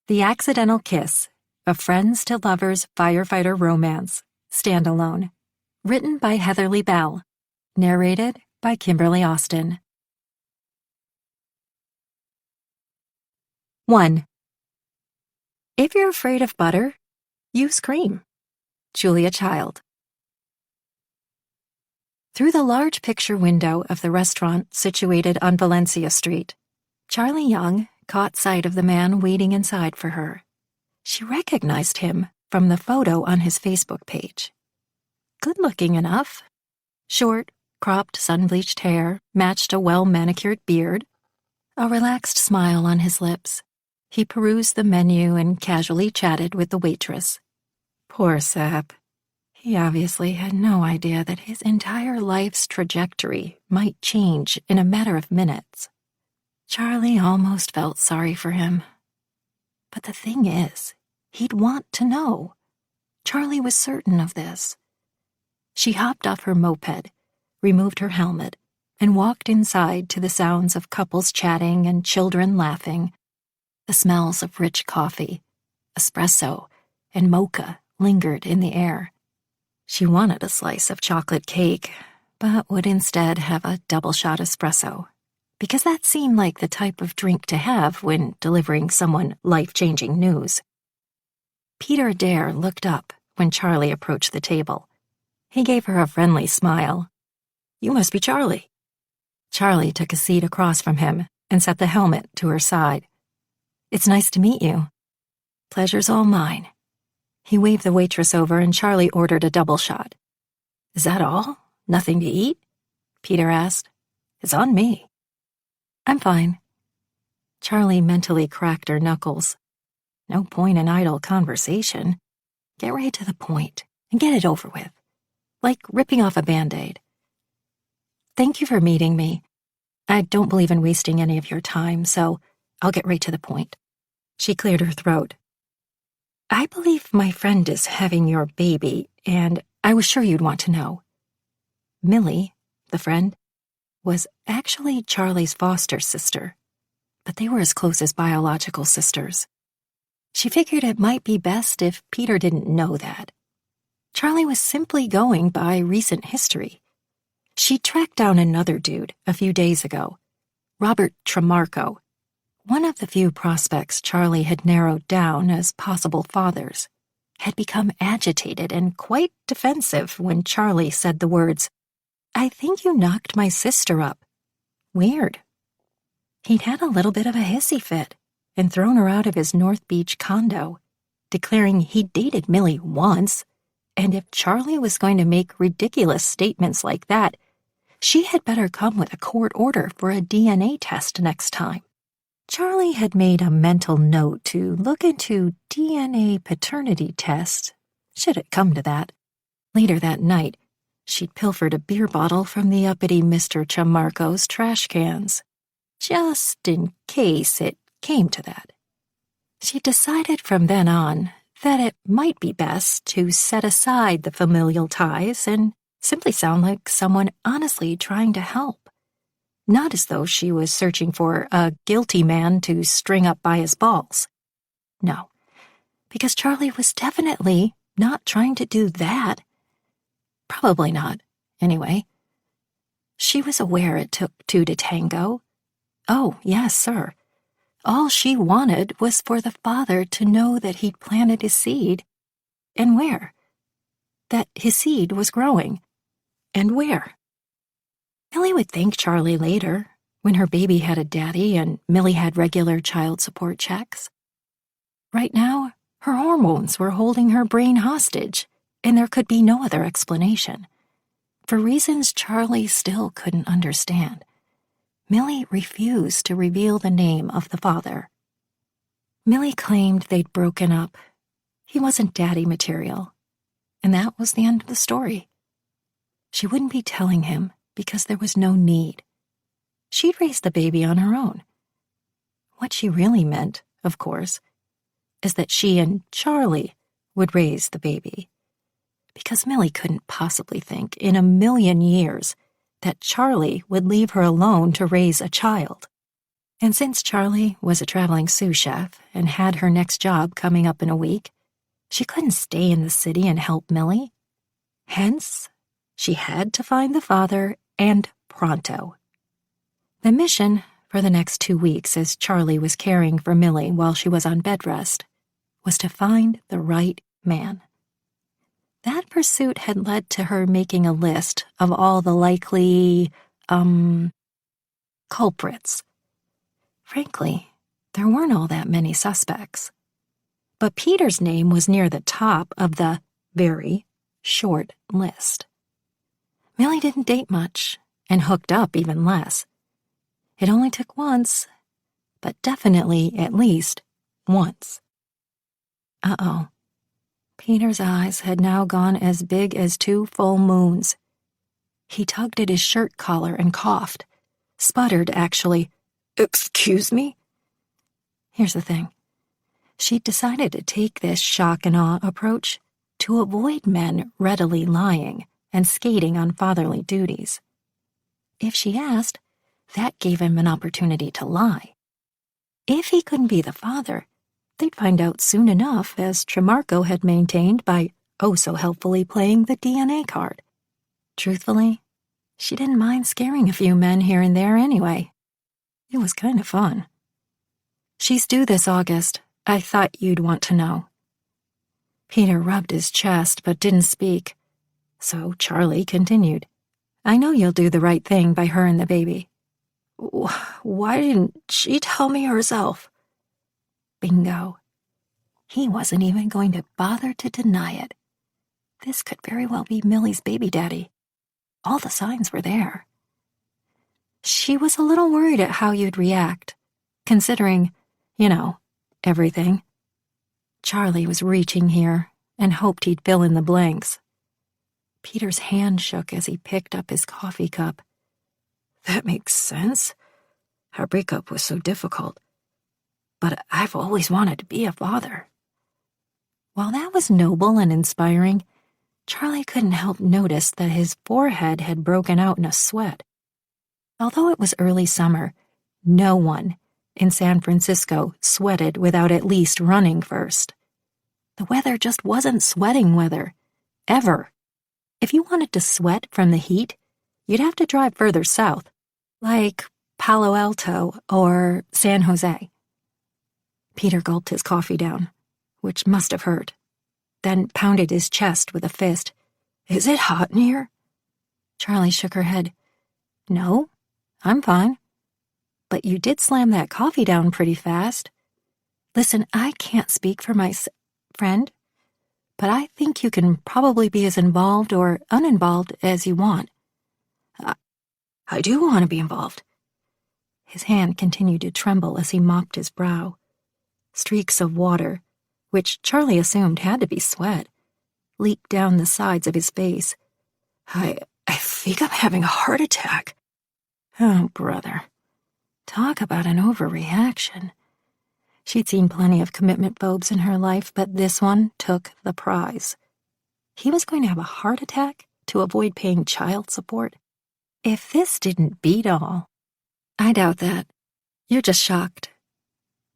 The Accidental Kiss, a Friends to Lovers Firefighter Romance, standalone. Written by Heatherly Bell. Narrated by Kimberly Austin. 1. If you're afraid of butter, use cream. Julia Child. Through the large picture window of the restaurant situated on Valencia Street, Charlie Young caught sight of the man waiting inside for her. She recognized him from the photo on his Facebook page. Good-looking enough. Short, cropped, sun-bleached hair matched a well-manicured beard. A relaxed smile on his lips. He perused the menu and casually chatted with the waitress. Poor sap. He obviously had no idea that his entire life's trajectory might change in a matter of minutes. Charlie almost felt sorry for him. But the thing is, he'd want to know. Charlie was certain of this. She hopped off her moped, removed her helmet, and walked inside to the sounds of couples chatting and children laughing. The smells of rich coffee, espresso, and mocha lingered in the air. She wanted a slice of chocolate cake, but would instead have a double-shot espresso, because that seemed like the type of drink to have when delivering someone life-changing news. Peter Adair looked up when Charlie approached the table. He gave her a friendly smile. "You must be Charlie." Charlie took a seat across from him and set the helmet to her side. "It's nice to meet you." "Pleasure's all mine." He waved the waitress over and Charlie ordered a double shot. "Is that all? Nothing to eat?" Peter asked. "It's on me." "I'm fine." Charlie mentally cracked her knuckles. No point in idle conversation. Get right to the point and get it over with. Like ripping off a Band-Aid. "Thank you for meeting me. I don't believe in wasting any of your time, so I'll get right to the point." She cleared her throat. "I believe my friend is having your baby, and I was sure you'd want to know." Millie, the friend, was actually Charlie's foster sister, but they were as close as biological sisters. She figured it might be best if Peter didn't know that. Charlie was simply going by recent history. She tracked down another dude a few days ago, Robert Tremarco, one of the few prospects Charlie had narrowed down as possible fathers, had become agitated and quite defensive when Charlie said the words, "I think you knocked my sister up." Weird. He'd had a little bit of a hissy fit and thrown her out of his North Beach condo, declaring he'd dated Millie once, and if Charlie was going to make ridiculous statements like that, she had better come with a court order for a DNA test next time. Charlie had made a mental note to look into DNA paternity tests, should it come to that. Later that night, she'd pilfered a beer bottle from the uppity Mr. Tremarco's trash cans, just in case it came to that. She decided from then on that it might be best to set aside the familial ties and simply sound like someone honestly trying to help. Not as though she was searching for a guilty man to string up by his balls. No, because Charlie was definitely not trying to do that. Probably not, anyway. She was aware it took two to tango. Oh, yes, sir. All she wanted was for the father to know that he'd planted his seed. And where? That his seed was growing. And where? Millie would thank Charlie later, when her baby had a daddy and Millie had regular child support checks. Right now, her hormones were holding her brain hostage, and there could be no other explanation. For reasons Charlie still couldn't understand, Millie refused to reveal the name of the father. Millie claimed they'd broken up. He wasn't daddy material. And that was the end of the story. She wouldn't be telling him because there was no need. She'd raise the baby on her own. What she really meant, of course, is that she and Charlie would raise the baby. Because Millie couldn't possibly think in a million years that Charlie would leave her alone to raise a child. And since Charlie was a traveling sous chef and had her next job coming up in a week, she couldn't stay in the city and help Millie. Hence, she had to find the father, and pronto. The mission for the next 2 weeks, as Charlie was caring for Millie while she was on bed rest, was to find the right man. That pursuit had led to her making a list of all the likely, culprits. Frankly, there weren't all that many suspects. But Peter's name was near the top of the very short list. Millie didn't date much, and hooked up even less. It only took once, but definitely at least once. Uh-oh. Peter's eyes had now gone as big as 2 full moons. He tugged at his shirt collar and coughed. Sputtered, actually. "Excuse me?" Here's the thing. She'd decided to take this shock and awe approach to avoid men readily lying and skating on fatherly duties. If she asked, that gave him an opportunity to lie. If he couldn't be the father, they'd find out soon enough, as Tremarco had maintained by so helpfully playing the DNA card. Truthfully, she didn't mind scaring a few men here and there anyway. It was kind of fun. "She's due this August. I thought you'd want to know." Peter rubbed his chest but didn't speak. So Charlie continued. "I know you'll do the right thing by her and the baby." "Why didn't she tell me herself?" Bingo. He wasn't even going to bother to deny it. This could very well be Millie's baby daddy. All the signs were there. She was a little worried at how you'd react, considering, everything. Charlie was reaching here and hoped he'd fill in the blanks. Peter's hand shook as he picked up his coffee cup. "That makes sense. Our breakup was so difficult. But I've always wanted to be a father." While that was noble and inspiring, Charlie couldn't help notice that his forehead had broken out in a sweat. Although it was early summer, no one in San Francisco sweated without at least running first. The weather just wasn't sweating weather. Ever. If you wanted to sweat from the heat, you'd have to drive further south, like Palo Alto or San Jose. Peter gulped his coffee down, which must have hurt, then pounded his chest with a fist. "Is it hot in here?" Charlie shook her head. "No, I'm fine. But you did slam that coffee down pretty fast. Listen, I can't speak for my friend, but I think you can probably be as involved or uninvolved as you want." I do want to be involved." His hand continued to tremble as he mopped his brow. Streaks of water, which Charlie assumed had to be sweat, leaked down the sides of his face. I think I'm having a heart attack." Oh, brother. Talk about an overreaction. She'd seen plenty of commitment phobes in her life, but this one took the prize. He was going to have a heart attack to avoid paying child support? If this didn't beat all. I doubt that. You're just shocked.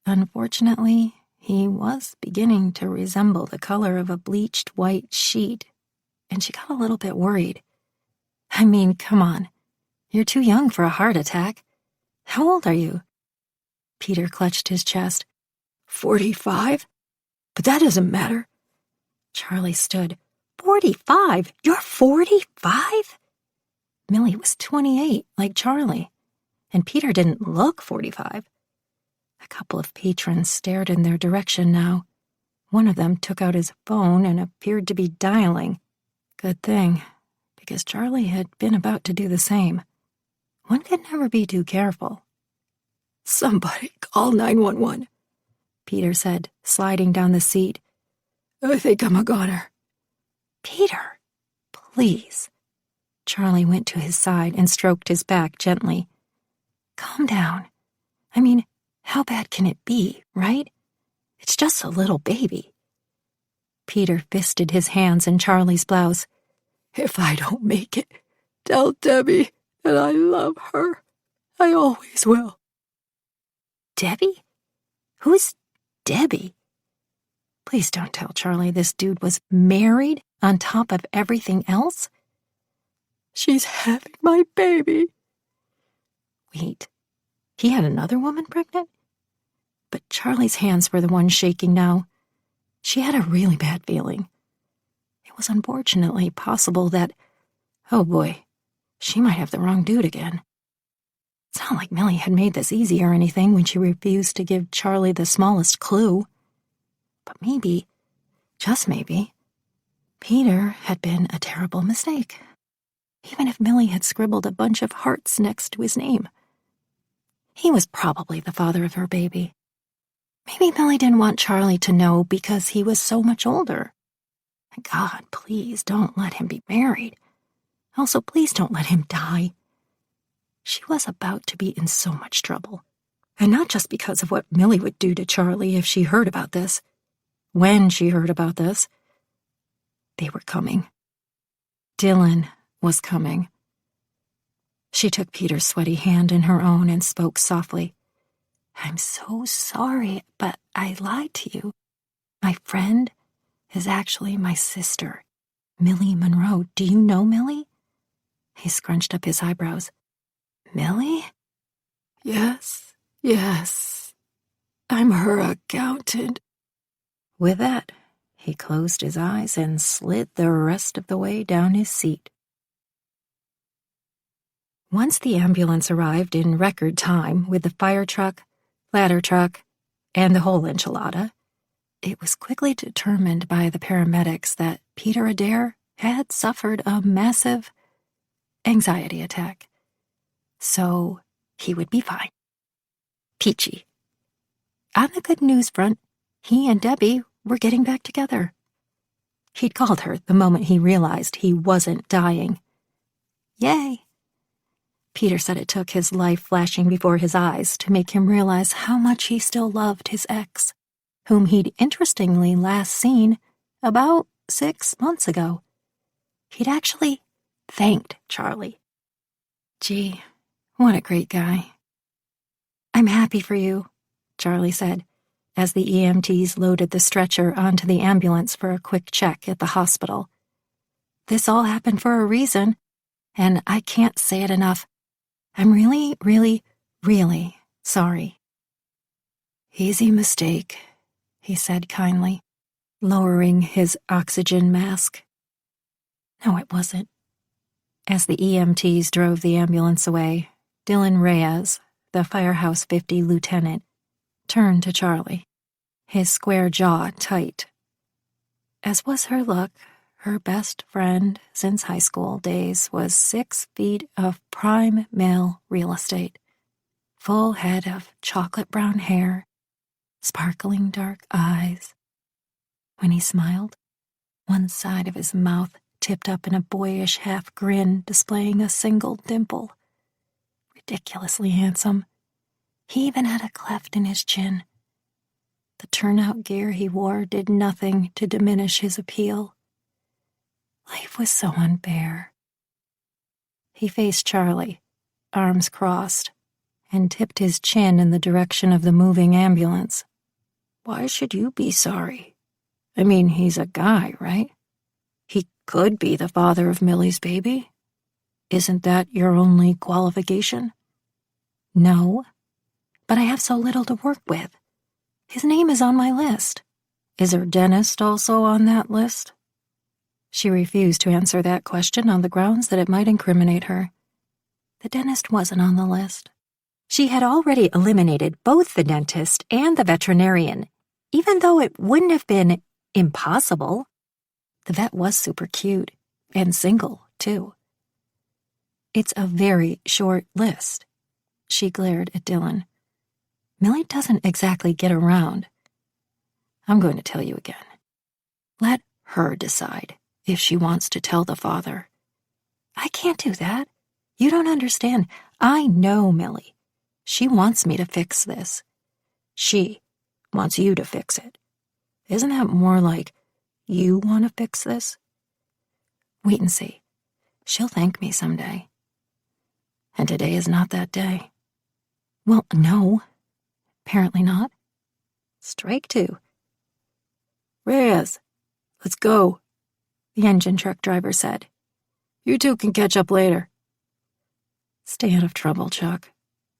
Unfortunately, he was beginning to resemble the color of a bleached white sheet, and she got a little bit worried. I mean, come on. You're too young for a heart attack. How old are you? Peter clutched his chest. 45? But that doesn't matter. Charlie stood. 45? You're 45? Millie was 28, like Charlie, and Peter didn't look 45. A couple of patrons stared in their direction now. One of them took out his phone and appeared to be dialing. Good thing, because Charlie had been about to do the same. One could never be too careful. Somebody call 911, Peter said, sliding down the seat. I think I'm a goner. Peter, please. Charlie went to his side and stroked his back gently. Calm down. I mean, how bad can it be, right? It's just a little baby. Peter fisted his hands in Charlie's blouse. If I don't make it, tell Debbie that I love her. I always will. Debbie? Who's Debbie? Please don't tell Charlie this dude was married on top of everything else. She's having my baby. Wait, he had another woman pregnant? But Charlie's hands were the ones shaking now. She had a really bad feeling. It was unfortunately possible that, oh boy, she might have the wrong dude again. It's not like Millie had made this easy or anything when she refused to give Charlie the smallest clue. But maybe, just maybe, Peter had been a terrible mistake. Even if Millie had scribbled a bunch of hearts next to his name. He was probably the father of her baby. Maybe Millie didn't want Charlie to know because he was so much older. God, please don't let him be married. Also, please don't let him die. She was about to be in so much trouble. And not just because of what Millie would do to Charlie if she heard about this. When she heard about this. They were coming. Dylan was coming. She took Peter's sweaty hand in her own and spoke softly. I'm so sorry, but I lied to you. My friend is actually my sister, Millie Monroe. Do you know Millie? He scrunched up his eyebrows. Millie? Yes. I'm her accountant. With that, he closed his eyes and slid the rest of the way down his seat. Once the ambulance arrived in record time with the fire truck, ladder truck, and the whole enchilada, it was quickly determined by the paramedics that Peter Adair had suffered a massive anxiety attack. So he would be fine. Peachy. On the good news front, he and Debbie were getting back together. He'd called her the moment he realized he wasn't dying. Yay! Peter said it took his life flashing before his eyes to make him realize how much he still loved his ex, whom he'd interestingly last seen about 6 months ago. He'd actually thanked Charlie. Gee, what a great guy. I'm happy for you, Charlie said, as the EMTs loaded the stretcher onto the ambulance for a quick check at the hospital. This all happened for a reason, and I can't say it enough. I'm really, really, really sorry. Easy mistake, he said kindly, lowering his oxygen mask. No, it wasn't. As the EMTs drove the ambulance away, Dylan Reyes, the Firehouse 50 lieutenant, turned to Charlie, his square jaw tight. As was her luck, her best friend since high school days was 6 feet of prime male real estate, full head of chocolate brown hair, sparkling dark eyes. When he smiled, one side of his mouth tipped up in a boyish half grin displaying a single dimple. Ridiculously handsome. He even had a cleft in his chin. The turnout gear he wore did nothing to diminish his appeal. Life was so unfair. He faced Charlie, arms crossed, and tipped his chin in the direction of the moving ambulance. Why should you be sorry? I mean, he's a guy, right? He could be the father of Millie's baby. Isn't that your only qualification? No, but I have so little to work with. His name is on my list. Is her dentist also on that list? She refused to answer that question on the grounds that it might incriminate her. The dentist wasn't on the list. She had already eliminated both the dentist and the veterinarian, even though it wouldn't have been impossible. The vet was super cute, and single, too. It's a very short list. She glared at Dylan. Millie doesn't exactly get around. I'm going to tell you again. Let her decide if she wants to tell the father. I can't do that. You don't understand. I know Millie. She wants me to fix this. She wants you to fix it. Isn't that more like you want to fix this? Wait and see. She'll thank me someday. And today is not that day. Well, no. Apparently not. Strike two. Reyes, let's go, the engine truck driver said. You two can catch up later. Stay out of trouble, Chuck,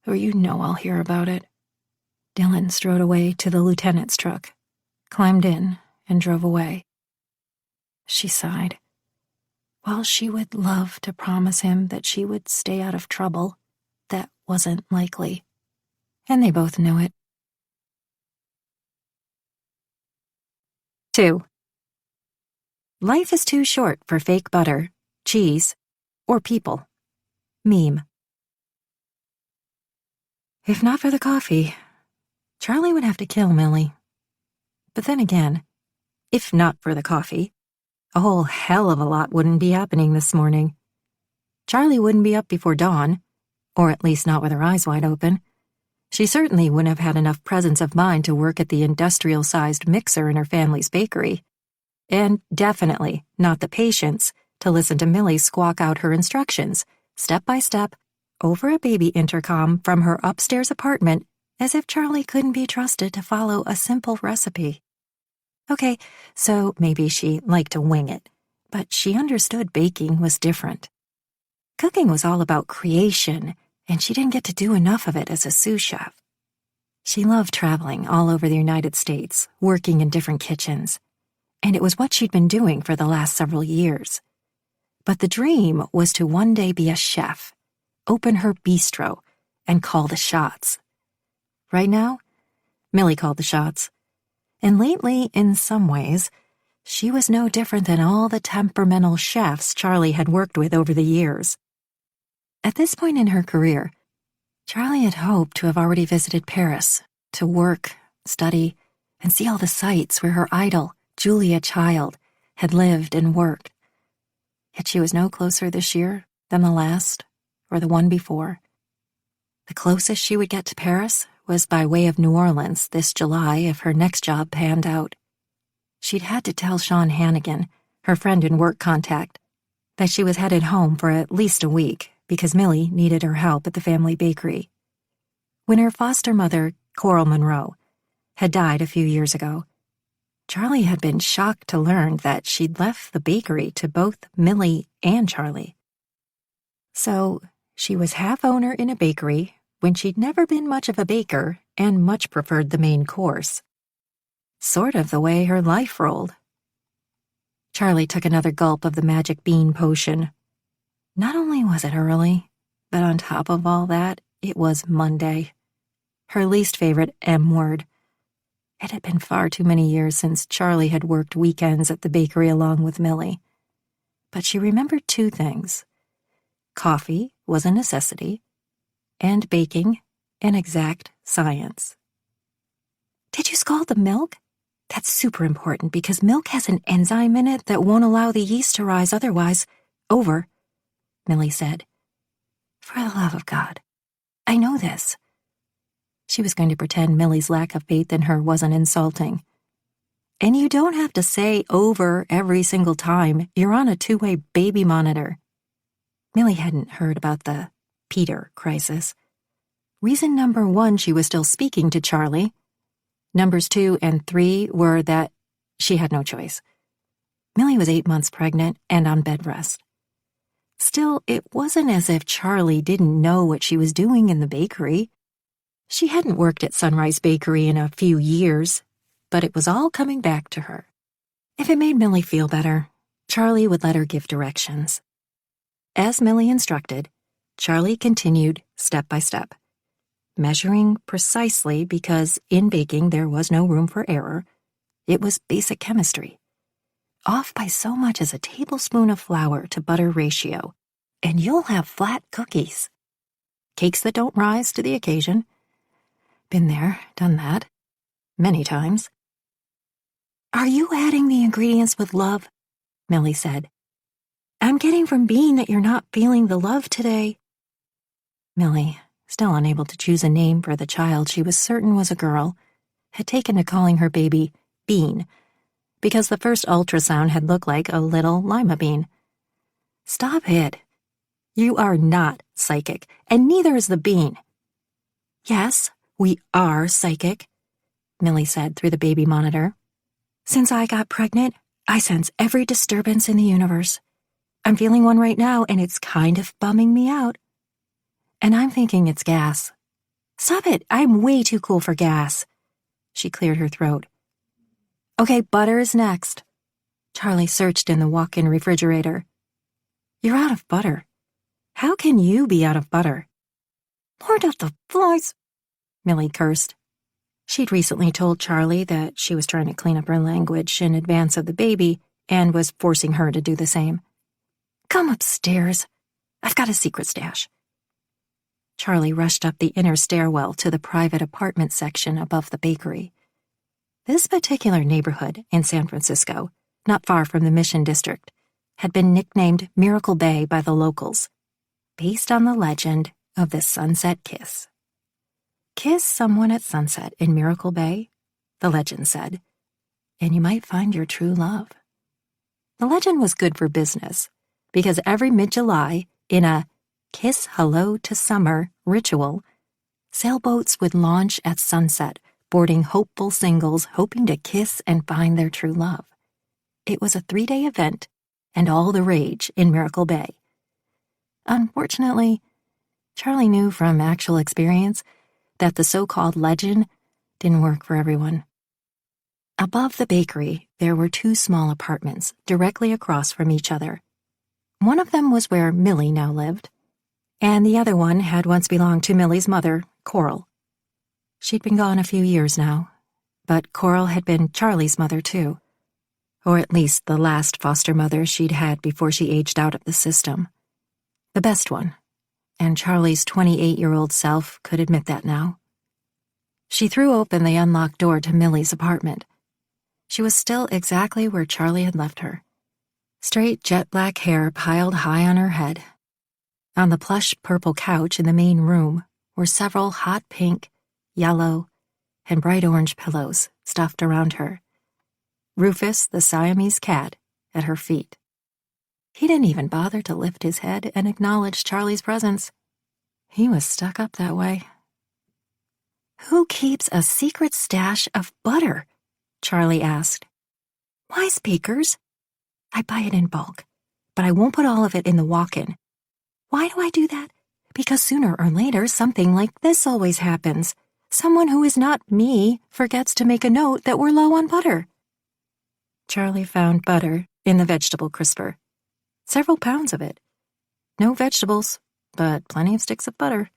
or you know I'll hear about it. Dylan strode away to the lieutenant's truck, climbed in, and drove away. She sighed. While she would love to promise him that she would stay out of trouble, that wasn't likely. And they both knew it. 2. Life is too short for fake butter, cheese, or people. Meme. If not for the coffee, Charlie would have to kill Millie. But then again, if not for the coffee, a whole hell of a lot wouldn't be happening this morning. Charlie wouldn't be up before dawn, or at least not with her eyes wide open. She certainly wouldn't have had enough presence of mind to work at the industrial-sized mixer in her family's bakery. And definitely not the patience to listen to Millie squawk out her instructions, step by step, over a baby intercom from her upstairs apartment, as if Charlie couldn't be trusted to follow a simple recipe. Okay, so maybe she liked to wing it, but she understood baking was different. Cooking was all about creation, and she didn't get to do enough of it as a sous chef. She loved traveling all over the United States, working in different kitchens, and it was what she'd been doing for the last several years. But the dream was to one day be a chef, open her bistro, and call the shots. Right now, Millie called the shots. And lately, in some ways, she was no different than all the temperamental chefs Charlie had worked with over the years. At this point in her career, Charlie had hoped to have already visited Paris, to work, study, and see all the sights where her idol, Julia Child, had lived and worked. Yet she was no closer this year than the last, or the one before. The closest she would get to Paris was by way of New Orleans this July if her next job panned out. She'd had to tell Sean Hannigan, her friend and work contact, that she was headed home for at least a week because Millie needed her help at the family bakery. When her foster mother, Coral Monroe, had died a few years ago, Charlie had been shocked to learn that she'd left the bakery to both Millie and Charlie. So she was half owner in a bakery when she'd never been much of a baker and much preferred the main course. Sort of the way her life rolled. Charlie took another gulp of the magic bean potion. Not only was it early, but on top of all that, it was Monday. Her least favorite M word. It had been far too many years since Charlie had worked weekends at the bakery along with Millie. But she remembered two things. Coffee was a necessity, and baking an exact science. Did you scald the milk? That's super important because milk has an enzyme in it that won't allow the yeast to rise otherwise. Over, Millie said. For the love of God, I know this. She was going to pretend Millie's lack of faith in her wasn't insulting. And you don't have to say over every single time you're on a two-way baby monitor. Millie hadn't heard about the Peter crisis. Reason number 1, she was still speaking to Charlie. Numbers 2 and 3 were that she had no choice. Millie was 8 months pregnant and on bed rest. Still, it wasn't as if Charlie didn't know what she was doing in the bakery. She hadn't worked at Sunrise Bakery in a few years, but it was all coming back to her. If it made Millie feel better, Charlie would let her give directions. As Millie instructed, Charlie continued step by step, measuring precisely because in baking there was no room for error. It was basic chemistry. Off by so much as a tablespoon of flour to butter ratio, and you'll have flat cookies. Cakes that don't rise to the occasion. Been there, done that. Many times. Are you adding the ingredients with love? Millie said. I'm getting from Bean that you're not feeling the love today. Millie, still unable to choose a name for the child she was certain was a girl, had taken to calling her baby Bean, because the first ultrasound had looked like a little lima bean. Stop it. You are not psychic, and neither is the bean. Yes, We are psychic, Millie said through the baby monitor. Since I got pregnant, I sense every disturbance in the universe. I'm feeling one right now, and it's kind of bumming me out. And I'm thinking it's gas. Stop it, I'm way too cool for gas. She cleared her throat. Okay, butter is next. Charlie searched in the walk-in refrigerator. You're out of butter. How can you be out of butter? Lord of the Flies, Millie cursed. She'd recently told Charlie that she was trying to clean up her language in advance of the baby and was forcing her to do the same. Come upstairs. I've got a secret stash. Charlie rushed up the inner stairwell to the private apartment section above the bakery. This particular neighborhood in San Francisco, not far from the Mission District, had been nicknamed Miracle Bay by the locals, based on the legend of the Sunset Kiss. Kiss someone at sunset in Miracle Bay, the legend said, and you might find your true love. The legend was good for business, because every mid-July, in a Kiss Hello to Summer ritual, sailboats would launch at sunset, boarding hopeful singles hoping to kiss and find their true love. It was a 3-day event, and all the rage in Miracle Bay. Unfortunately, Charlie knew from actual experience that the so-called legend didn't work for everyone. Above the bakery, there were 2 small apartments directly across from each other. One of them was where Millie now lived, and the other one had once belonged to Millie's mother, Coral. She'd been gone a few years now, but Coral had been Charlie's mother too, or at least the last foster mother she'd had before she aged out of the system. The best one, and Charlie's 28-year-old self could admit that now. She threw open the unlocked door to Millie's apartment. She was still exactly where Charlie had left her. Straight jet-black hair piled high on her head. On the plush purple couch in the main room were several hot pink, yellow, and bright orange pillows stuffed around her. Rufus, the Siamese cat, at her feet. He didn't even bother to lift his head and acknowledge Charlie's presence. He was stuck up that way. Who keeps a secret stash of butter? Charlie asked. Wise bakers. I buy it in bulk, but I won't put all of it in the walk-in. Why do I do that? Because sooner or later something like this always happens. Someone who is not me forgets to make a note that we're low on butter. Charlie found butter in the vegetable crisper. Several pounds of it. No vegetables, but plenty of sticks of butter.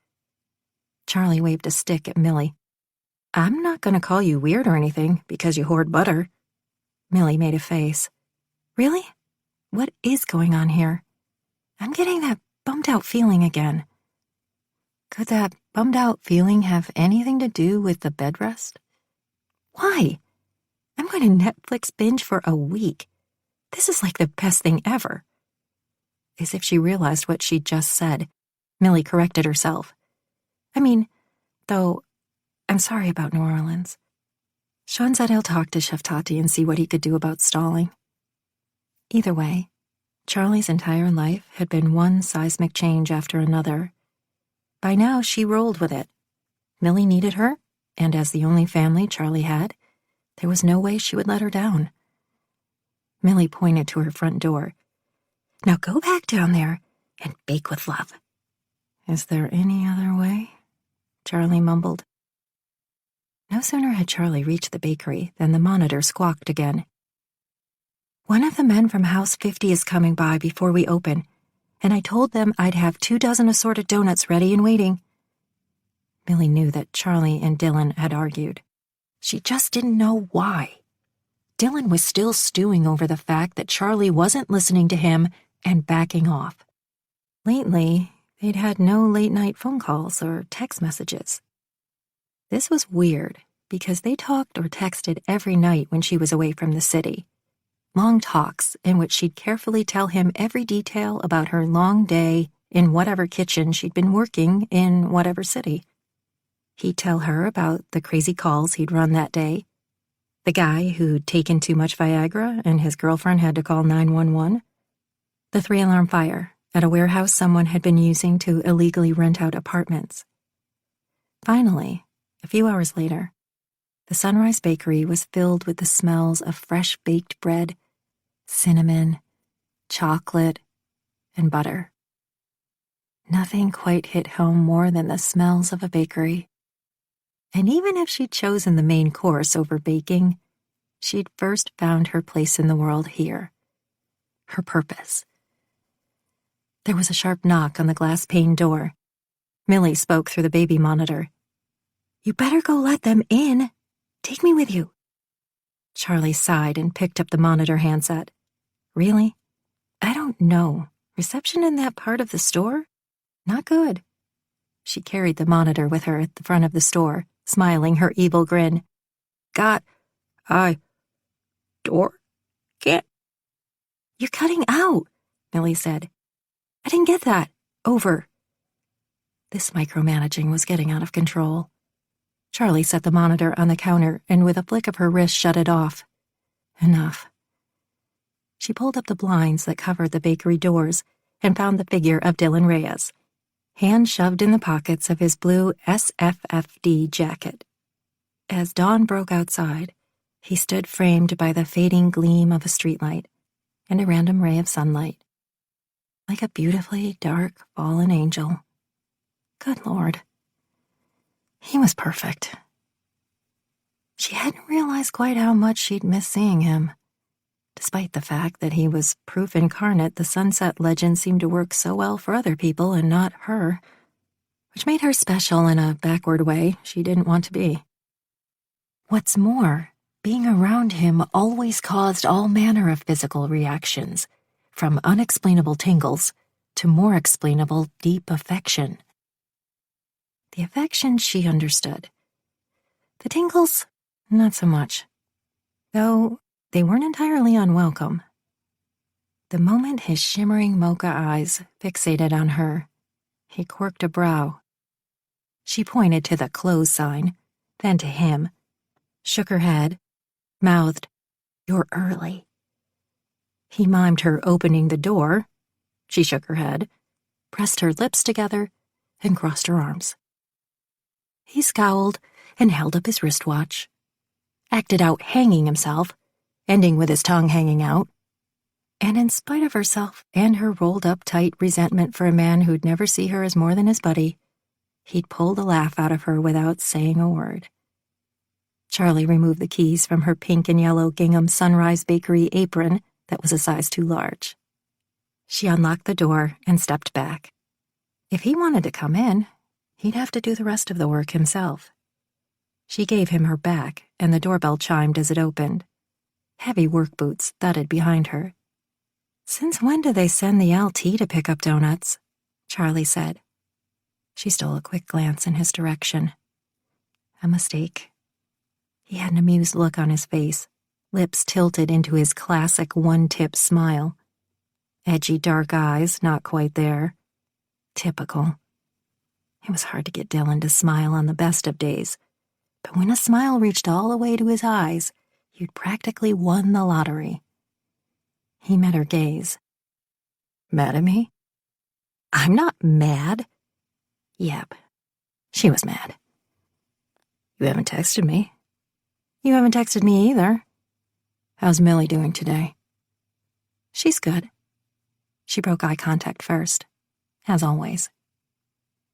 Charlie waved a stick at Millie. I'm not going to call you weird or anything because you hoard butter. Millie made a face. Really? What is going on here? I'm getting that bummed-out feeling again. Could that bummed-out feeling have anything to do with the bed rest? Why? I'm going to Netflix binge for a week. This is like the best thing ever. As if she realized what she'd just said, Millie corrected herself. I mean, though, I'm sorry about New Orleans. Sean said he'll talk to Chef Tati and see what he could do about stalling. Either way, Charlie's entire life had been one seismic change after another. By now, she rolled with it. Millie needed her, and as the only family Charlie had, there was no way she would let her down. Millie pointed to her front door. Now go back down there and bake with love. Is there any other way? Charlie mumbled. No sooner had Charlie reached the bakery than the monitor squawked again. One of the men from House 50 is coming by before we open, and I told them I'd have 24 assorted donuts ready and waiting. Millie knew that Charlie and Dylan had argued. She just didn't know why. Dylan was still stewing over the fact that Charlie wasn't listening to him and backing off. Lately, they'd had no late-night phone calls or text messages. This was weird because they talked or texted every night when she was away from the city. Long talks in which she'd carefully tell him every detail about her long day in whatever kitchen she'd been working in whatever city. He'd tell her about the crazy calls he'd run that day, the guy who'd taken too much Viagra and his girlfriend had to call 911, the 3-alarm fire at a warehouse someone had been using to illegally rent out apartments. Finally, A few hours later, the Sunrise Bakery was filled with the smells of fresh baked bread, cinnamon, chocolate, and butter. Nothing quite hit home more than the smells of a bakery. And even if she'd chosen the main course over baking, she'd first found her place in the world here. Her purpose. There was a sharp knock on the glass-paned door. Millie spoke through the baby monitor. "You better go let them in. Take me with you." Charlie sighed and picked up the monitor handset. "Really? I don't know. Reception in that part of the store? Not good." She carried the monitor with her at the front of the store, smiling her evil grin. Door? Can't. "You're cutting out," Millie said. "I didn't get that. Over." This micromanaging was getting out of control. Charlie set the monitor on the counter and with a flick of her wrist shut it off. Enough. She pulled up the blinds that covered the bakery doors and found the figure of Dylan Reyes, hand shoved in the pockets of his blue SFFD jacket. As dawn broke outside, he stood framed by the fading gleam of a streetlight and a random ray of sunlight, like a beautifully dark fallen angel. Good Lord. He was perfect. She hadn't realized quite how much she'd missed seeing him. Despite the fact that he was proof incarnate, the sunset legend seemed to work so well for other people and not her, which made her special in a backward way she didn't want to be. What's more, being around him always caused all manner of physical reactions, from unexplainable tingles to more explainable deep affection. The affection she understood. The tingles, not so much. Though they weren't entirely unwelcome. The moment his shimmering mocha eyes fixated on her, he quirked a brow. She pointed to the close sign, then to him, shook her head, mouthed, "You're early." He mimed her opening the door. She shook her head, pressed her lips together, and crossed her arms. He scowled and held up his wristwatch, acted out hanging himself, ending with his tongue hanging out. And in spite of herself and her rolled-up tight resentment for a man who'd never see her as more than his buddy, he'd pulled a laugh out of her without saying a word. Charlie removed the keys from her pink and yellow gingham Sunrise Bakery apron that was a size too large. She unlocked the door and stepped back. If he wanted to come in, he'd have to do the rest of the work himself. She gave him her back, and the doorbell chimed as it opened. Heavy work boots thudded behind her. "Since when do they send the LT to pick up donuts?" Charlie said. She stole a quick glance in his direction. A mistake. He had an amused look on his face, lips tilted into his classic one-tip smile. Edgy dark eyes not quite there. Typical. It was hard to get Dylan to smile on the best of days, but when a smile reached all the way to his eyes, you'd practically won the lottery. He met her gaze. "Mad at me?" "I'm not mad." Yep, she was mad. "You haven't texted me." "You haven't texted me either." "How's Millie doing today?" "She's good." She broke eye contact first, as always.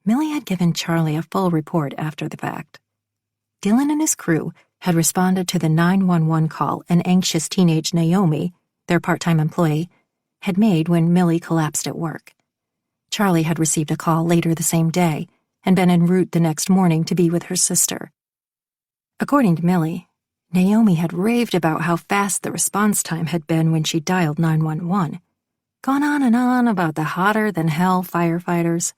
Millie had given Charlie a full report after the fact. Dylan and his crew had responded to the 911 call an anxious teenage Naomi, their part-time employee, had made when Millie collapsed at work. Charlie had received a call later the same day and been en route the next morning to be with her sister. According to Millie, Naomi had raved about how fast the response time had been when she dialed 911, gone on and on about the hotter-than-hell firefighters.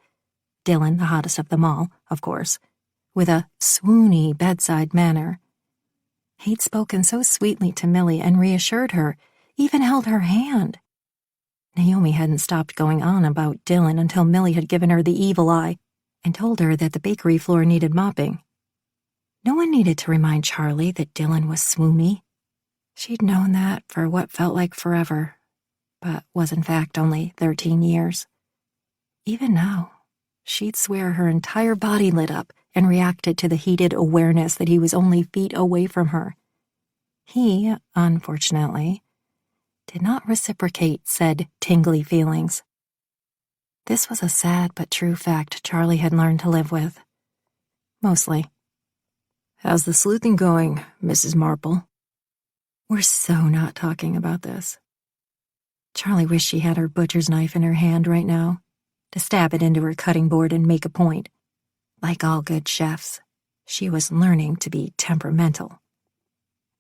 Dylan, the hottest of them all, of course, with a swoony bedside manner. He'd spoken so sweetly to Millie and reassured her, even held her hand. Naomi hadn't stopped going on about Dylan until Millie had given her the evil eye and told her that the bakery floor needed mopping. No one needed to remind Charlie that Dylan was swoony. She'd known that for what felt like forever, but was in fact only 13 years. Even now, she'd swear her entire body lit up and reacted to the heated awareness that he was only feet away from her. He, unfortunately, did not reciprocate said tingly feelings. This was a sad but true fact Charlie had learned to live with. Mostly. How's the sleuthing going, Mrs. Marple? We're so not talking about this. Charlie wished she had her butcher's knife in her hand right now, to stab it into her cutting board and make a point. Like all good chefs, she was learning to be temperamental.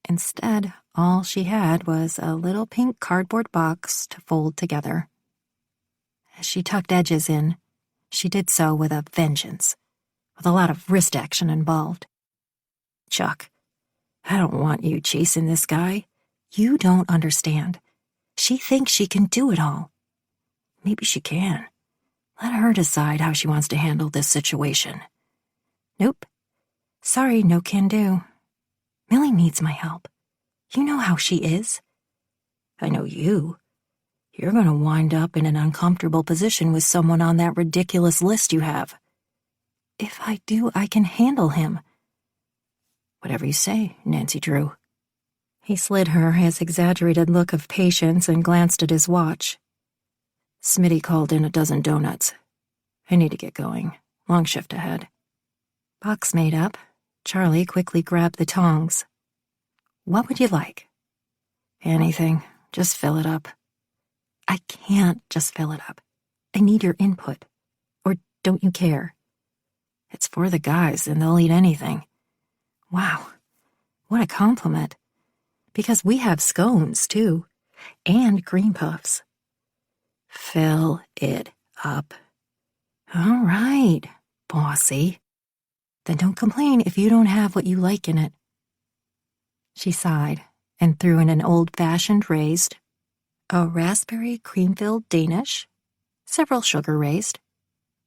Instead, all she had was a little pink cardboard box to fold together. As she tucked edges in, she did so with a vengeance, with a lot of wrist action involved. Chuck, I don't want you chasing this guy. You don't understand. She thinks she can do it all. Maybe she can. Let her decide how she wants to handle this situation. Nope. Sorry, no can do. Millie needs my help. You know how she is. I know you. You're going to wind up in an uncomfortable position with someone on that ridiculous list you have. If I do, I can handle him. Whatever you say, Nancy Drew. He slid her his exaggerated look of patience and glanced at his watch. Smitty called in a dozen donuts. I need to get going. Long shift ahead. Box made up, Charlie quickly grabbed the tongs. What would you like? Anything. Just fill it up. I can't just fill it up. I need your input. Or don't you care? It's for the guys, and they'll eat anything. Wow, what a compliment. Because we have scones, too, and cream puffs. Fill it up. All right, bossy. Then don't complain if you don't have what you like in it. She sighed and threw in an old-fashioned raised, a raspberry cream-filled Danish, several sugar-raised,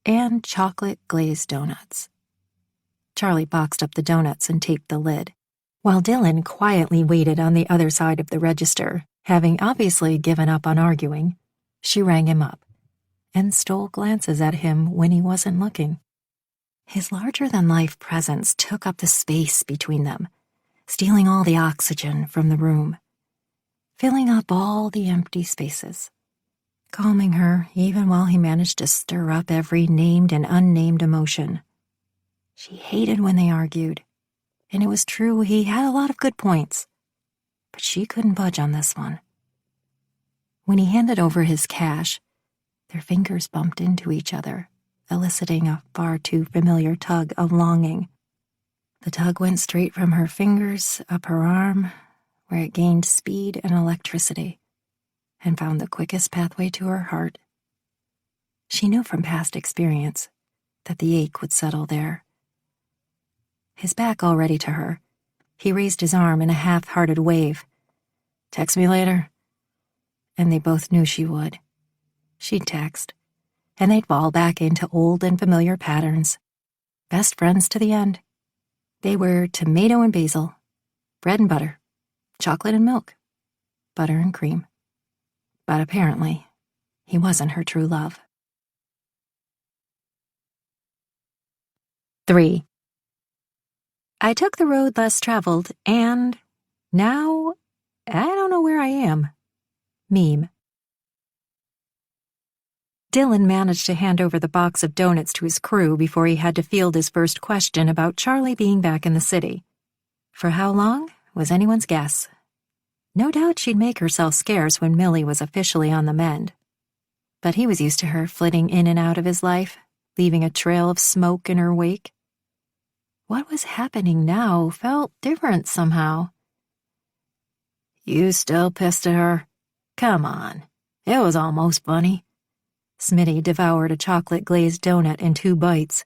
and chocolate glazed donuts. Charlie boxed up the donuts and taped the lid, while Dylan quietly waited on the other side of the register, having obviously given up on arguing. She rang him up and stole glances at him when he wasn't looking. His larger-than-life presence took up the space between them, stealing all the oxygen from the room, filling up all the empty spaces, calming her even while he managed to stir up every named and unnamed emotion. She hated when they argued, and it was true he had a lot of good points, but she couldn't budge on this one. When he handed over his cash, their fingers bumped into each other, eliciting a far too familiar tug of longing. The tug went straight from her fingers up her arm, where it gained speed and electricity, and found the quickest pathway to her heart. She knew from past experience that the ache would settle there. His back already to her, he raised his arm in a half-hearted wave. Text me later. And they both knew she would. She'd text, and they'd fall back into old and familiar patterns. Best friends to the end. They were tomato and basil, bread and butter, chocolate and milk, butter and cream. But apparently, he wasn't her true love. 3. I took the road less traveled, and now I don't know where I am. Meme. Dylan managed to hand over the box of donuts to his crew before he had to field his first question about Charlie being back in the city. For how long was anyone's guess. No doubt she'd make herself scarce when Millie was officially on the mend. But he was used to her flitting in and out of his life, leaving a trail of smoke in her wake. What was happening now felt different somehow. You still pissed at her? Come on. It was almost funny. Smitty devoured a chocolate-glazed donut in 2 bites.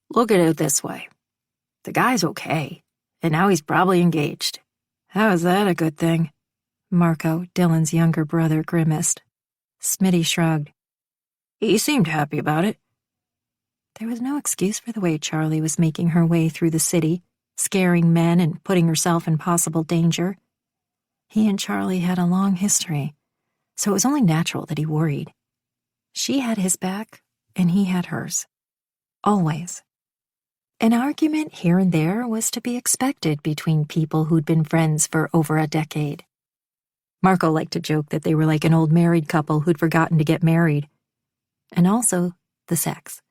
Look at it this way. The guy's okay, and now he's probably engaged. How is that a good thing? Marco, Dylan's younger brother, grimaced. Smitty shrugged. He seemed happy about it. There was no excuse for the way Charlie was making her way through the city, scaring men and putting herself in possible danger. He and Charlie had a long history, so it was only natural that he worried. She had his back, and he had hers. Always. An argument here and there was to be expected between people who'd been friends for over a decade. Marco liked to joke that they were like an old married couple who'd forgotten to get married. And also, the sex.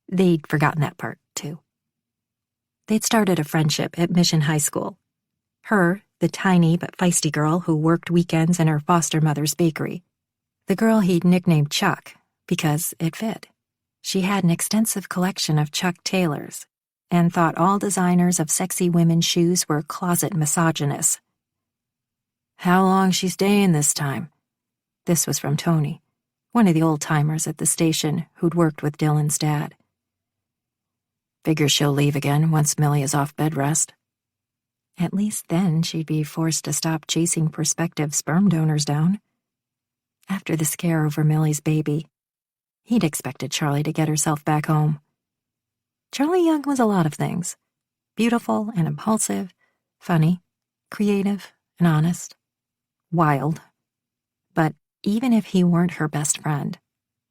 They'd forgotten that part, too. They'd started a friendship at Mission High School. Her, the tiny but feisty girl who worked weekends in her foster mother's bakery. The girl he'd nicknamed Chuck, because it fit. She had an extensive collection of Chuck Taylors, and thought all designers of sexy women's shoes were closet misogynists. "How long she staying this time?" This was from Tony, one of the old-timers at the station who'd worked with Dylan's dad. "Figures she'll leave again once Millie is off bed rest." At least then she'd be forced to stop chasing prospective sperm donors down. After the scare over Millie's baby, he'd expected Charlie to get herself back home. Charlie Young was a lot of things. Beautiful and impulsive, funny, creative and honest, wild. But even if he weren't her best friend,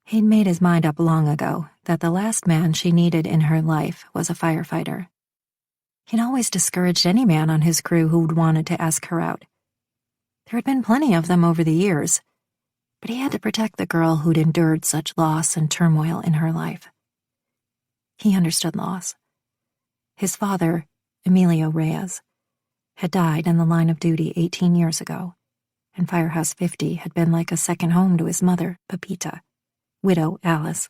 he'd made his mind up long ago that the last man she needed in her life was a firefighter. He'd always discouraged any man on his crew who'd wanted to ask her out. There had been plenty of them over the years, but he had to protect the girl who'd endured such loss and turmoil in her life. He understood loss. His father, Emilio Reyes, had died in the line of duty 18 years ago, and Firehouse 50 had been like a second home to his mother, Pepita, widow Alice,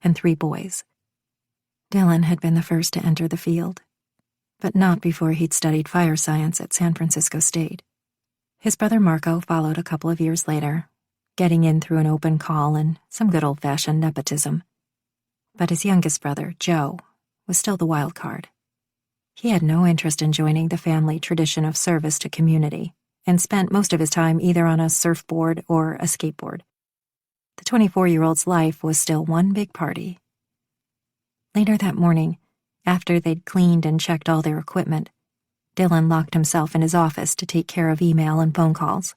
and 3 boys. Dylan had been the first to enter the field, but not before he'd studied fire science at San Francisco State. His brother Marco followed a couple of years later, getting in through an open call and some good old-fashioned nepotism. But his youngest brother, Joe, was still the wild card. He had no interest in joining the family tradition of service to community, and spent most of his time either on a surfboard or a skateboard. The 24-year-old's life was still one big party. Later that morning, after they'd cleaned and checked all their equipment, Dylan locked himself in his office to take care of email and phone calls.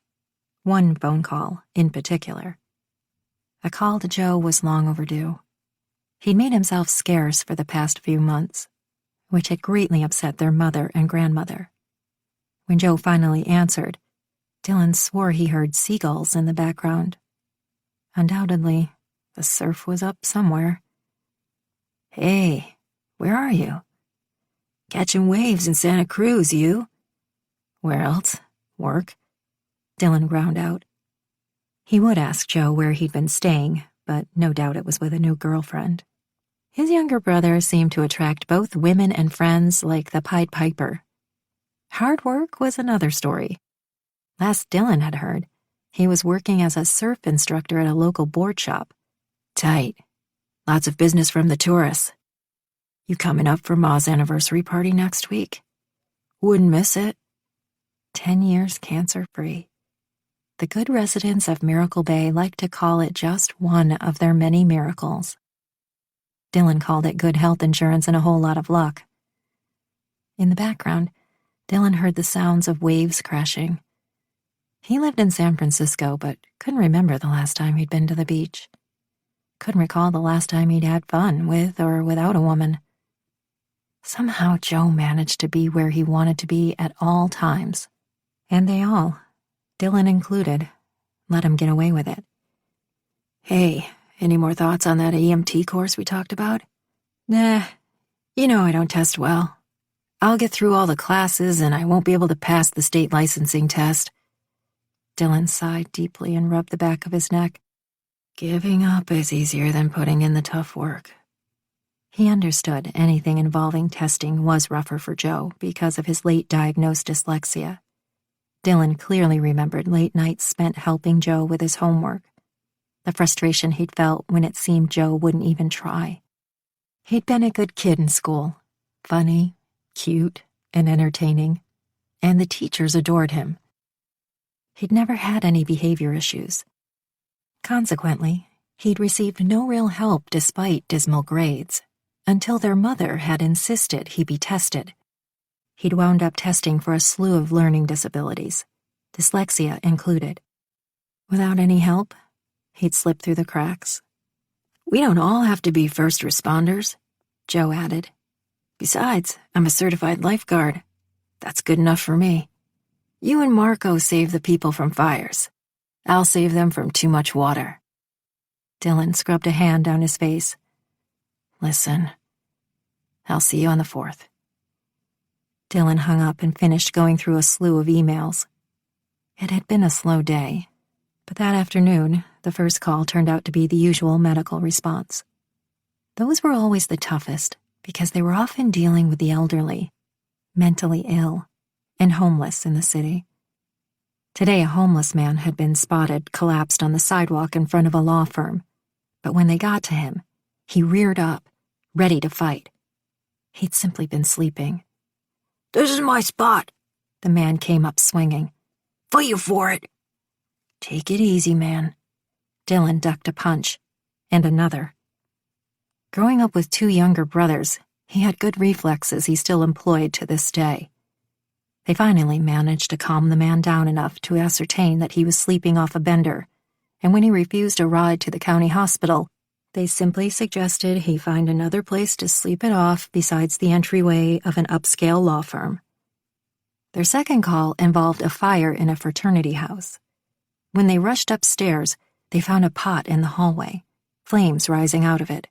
One phone call, in particular. A call to Joe was long overdue. He'd made himself scarce for the past few months, which had greatly upset their mother and grandmother. When Joe finally answered, Dylan swore he heard seagulls in the background. Undoubtedly, the surf was up somewhere. "Hey, where are you?" "Catching waves in Santa Cruz, you?" "Where else? Work?" Dylan ground out. He would ask Joe where he'd been staying, but no doubt it was with a new girlfriend. His younger brother seemed to attract both women and friends like the Pied Piper. Hard work was another story. Last Dylan had heard, he was working as a surf instructor at a local board shop. "Tight. Lots of business from the tourists. You coming up for Ma's anniversary party next week?" "Wouldn't miss it." 10 years cancer-free. The good residents of Miracle Bay like to call it just one of their many miracles. Dylan called it good health insurance and a whole lot of luck. In the background, Dylan heard the sounds of waves crashing. He lived in San Francisco, but couldn't remember the last time he'd been to the beach. Couldn't recall the last time he'd had fun with or without a woman. Somehow Joe managed to be where he wanted to be at all times. And they all, Dylan included, let him get away with it. "Hey, any more thoughts on that EMT course we talked about?" "Nah, you know I don't test well. I'll get through all the classes and I won't be able to pass the state licensing test." Dylan sighed deeply and rubbed the back of his neck. Giving up is easier than putting in the tough work. He understood anything involving testing was rougher for Joe because of his late-diagnosed dyslexia. Dylan clearly remembered late nights spent helping Joe with his homework, the frustration he'd felt when it seemed Joe wouldn't even try. He'd been a good kid in school, funny, cute, and entertaining, and the teachers adored him. He'd never had any behavior issues. Consequently, he'd received no real help despite dismal grades, until their mother had insisted he be tested. He'd wound up testing for a slew of learning disabilities, dyslexia included. Without any help, he'd slip through the cracks. "We don't all have to be first responders," Joe added. Besides, I'm a certified lifeguard. That's good enough for me. You and Marco save the people from fires. I'll save them from too much water. Dylan scrubbed a hand down his face. Listen, I'll see you on the 4th. Dylan hung up and finished going through a slew of emails. It had been a slow day, but that afternoon, the first call turned out to be the usual medical response. Those were always the toughest because they were often dealing with the elderly, mentally ill, and homeless in the city. Today, a homeless man had been spotted collapsed on the sidewalk in front of a law firm, but when they got to him, he reared up, ready to fight. He'd simply been sleeping. "This is my spot." The man came up swinging. "Fight you for it." "Take it easy, man." Dylan ducked a punch, and another. Growing up with 2 younger brothers, he had good reflexes he still employed to this day. They finally managed to calm the man down enough to ascertain that he was sleeping off a bender, and when he refused a ride to the county hospital, they simply suggested he find another place to sleep it off besides the entryway of an upscale law firm. Their second call involved a fire in a fraternity house. When they rushed upstairs, they found a pot in the hallway, flames rising out of it.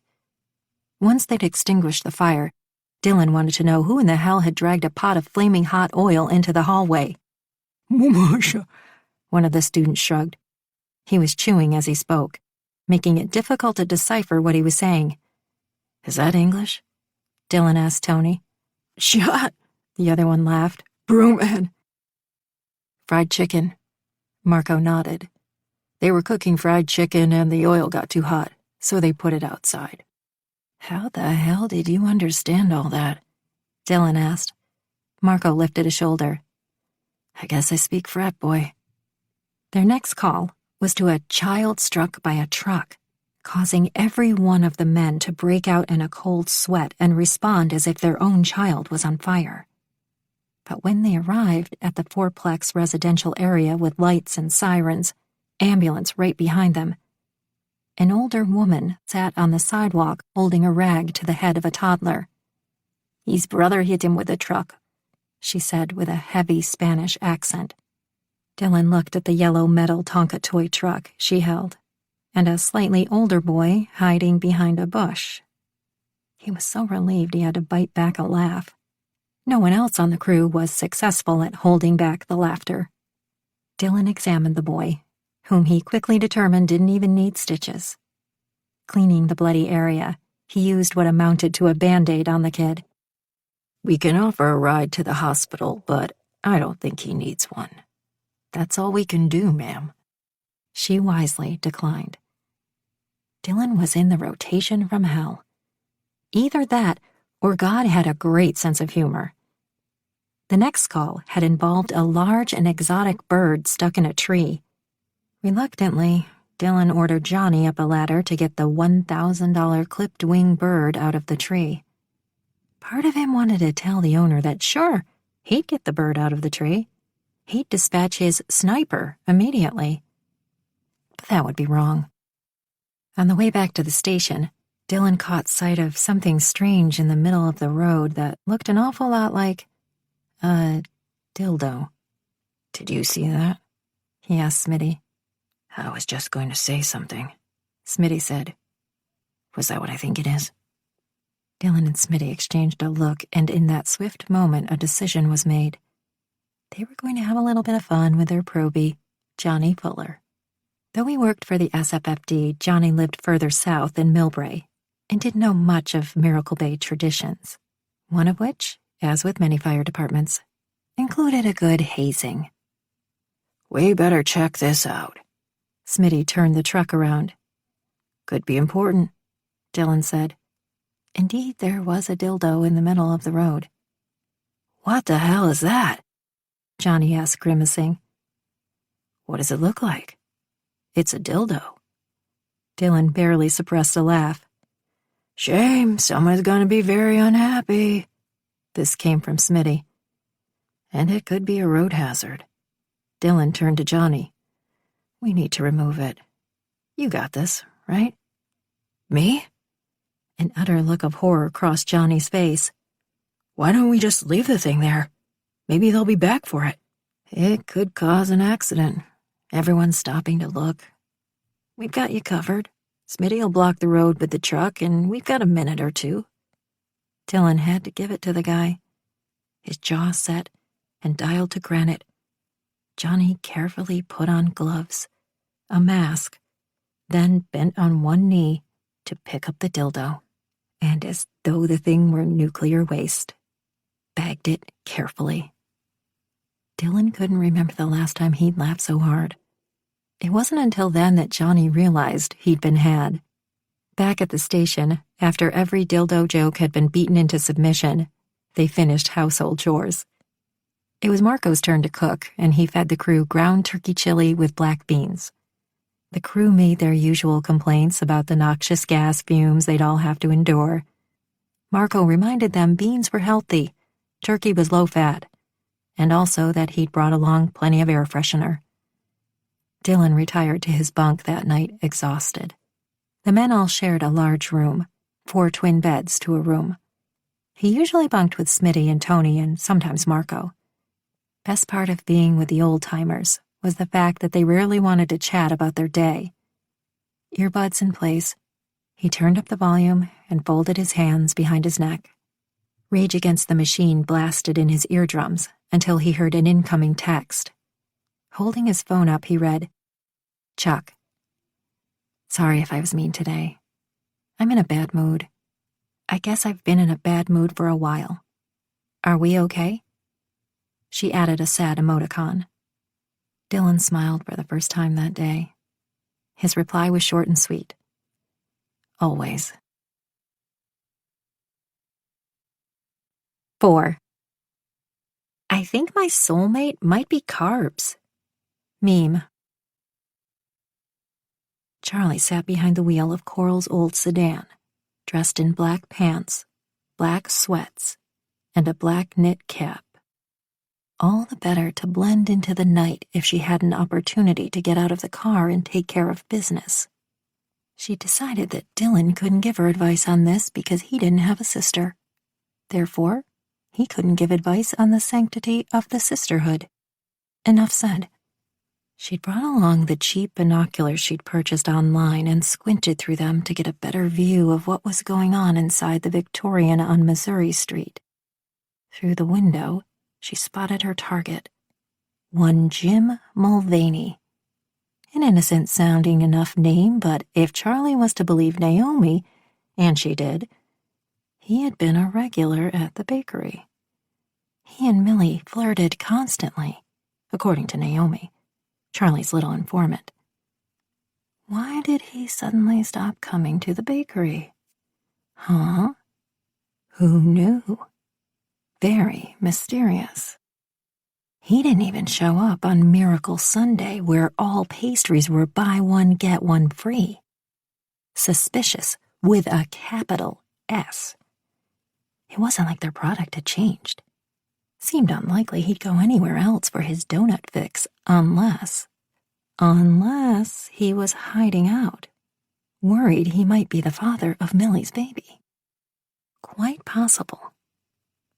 Once they'd extinguished the fire, Dylan wanted to know who in the hell had dragged a pot of flaming hot oil into the hallway. "Mamasha," one of the students shrugged. He was chewing as he spoke, making it difficult to decipher what he was saying. "Is that English?" Dylan asked Tony. "Shut," the other one laughed. "Broomhead." "Fried chicken." Marco nodded. They were cooking fried chicken and the oil got too hot, so they put it outside. "How the hell did you understand all that?" Dylan asked. Marco lifted a shoulder. "I guess I speak frat boy." Their next call was to a child struck by a truck, causing every one of the men to break out in a cold sweat and respond as if their own child was on fire. But when they arrived at the fourplex residential area with lights and sirens, ambulance right behind them, an older woman sat on the sidewalk holding a rag to the head of a toddler. "His brother hit him with a truck," she said with a heavy Spanish accent. Dylan looked at the yellow metal Tonka toy truck she held, and a slightly older boy hiding behind a bush. He was so relieved he had to bite back a laugh. No one else on the crew was successful at holding back the laughter. Dylan examined the boy, whom he quickly determined didn't even need stitches. Cleaning the bloody area, he used what amounted to a Band-Aid on the kid. "We can offer a ride to the hospital, but I don't think he needs one. That's all we can do, ma'am." She wisely declined. Dylan was in the rotation from hell. Either that, or God had a great sense of humor. The next call had involved a large and exotic bird stuck in a tree. Reluctantly, Dylan ordered Johnny up a ladder to get the $1,000 clipped wing bird out of the tree. Part of him wanted to tell the owner that sure, he'd get the bird out of the tree. He'd dispatch his sniper immediately. But that would be wrong. On the way back to the station, Dylan caught sight of something strange in the middle of the road that looked an awful lot like a dildo. "Did you see that?" he asked Smitty. "I was just going to say something," Smitty said. "Was that what I think it is?" Dylan and Smitty exchanged a look, and in that swift moment a decision was made. They were going to have a little bit of fun with their probie, Johnny Fuller. Though he worked for the SFFD, Johnny lived further south in Millbrae and didn't know much of Miracle Bay traditions, one of which, as with many fire departments, included a good hazing. "We better check this out." Smitty turned the truck around. "Could be important," Dylan said. Indeed, there was a dildo in the middle of the road. "What the hell is that?" Johnny asked, grimacing. "What does it look like?" "It's a dildo." Dylan barely suppressed a laugh. "Shame, someone's gonna be very unhappy." This came from Smitty. "And it could be a road hazard." Dylan turned to Johnny. "We need to remove it. You got this, right?" "Me?" An utter look of horror crossed Johnny's face. Why don't we just leave the thing there? Maybe they'll be back for it. It could cause an accident. Everyone's stopping to look. We've got you covered. Smitty'll block the road with the truck, and we've got a minute or two. Dylan had to give it to the guy. His jaw set and dialed to granite. Johnny carefully put on gloves, a mask, then bent on one knee to pick up the dildo, and as though the thing were nuclear waste, bagged it carefully. Dylan couldn't remember the last time he'd laughed so hard. It wasn't until then that Johnny realized he'd been had. Back at the station, after every dildo joke had been beaten into submission, they finished household chores. It was Marco's turn to cook, and he fed the crew ground turkey chili with black beans. The crew made their usual complaints about the noxious gas fumes they'd all have to endure. Marco reminded them beans were healthy, turkey was low-fat, and also that he'd brought along plenty of air freshener. Dylan retired to his bunk that night exhausted. The men all shared a large room, 4 twin beds to a room. He usually bunked with Smitty and Tony and sometimes Marco. Best part of being with the old-timers was the fact that they rarely wanted to chat about their day. Earbuds in place, he turned up the volume and folded his hands behind his neck. Rage Against the Machine blasted in his eardrums until he heard an incoming text. Holding his phone up, he read, "Chuck. Sorry if I was mean today. I'm in a bad mood. I guess I've been in a bad mood for a while. Are we okay?" She added a sad emoticon. Dylan smiled for the first time that day. His reply was short and sweet. Always. 4. I think my soulmate might be carbs. Meme. Charlie sat behind the wheel of Coral's old sedan, dressed in black pants, black sweats, and a black knit cap. All the better to blend into the night if she had an opportunity to get out of the car and take care of business. She decided that Dylan couldn't give her advice on this because he didn't have a sister. Therefore, he couldn't give advice on the sanctity of the sisterhood. Enough said. She'd brought along the cheap binoculars she'd purchased online and squinted through them to get a better view of what was going on inside the Victorian on Missouri Street. Through the window, she spotted her target, one Jim Mulvaney. An innocent-sounding enough name, but if Charlie was to believe Naomi, and she did, he had been a regular at the bakery. He and Millie flirted constantly, according to Naomi, Charlie's little informant. Why did he suddenly stop coming to the bakery? Huh? Who knew? Very mysterious. He didn't even show up on Miracle Sunday, where all pastries were buy one, get one free. Suspicious, with a capital S. It wasn't like their product had changed. Seemed unlikely he'd go anywhere else for his donut fix, unless he was hiding out, worried he might be the father of Millie's baby. Quite possible.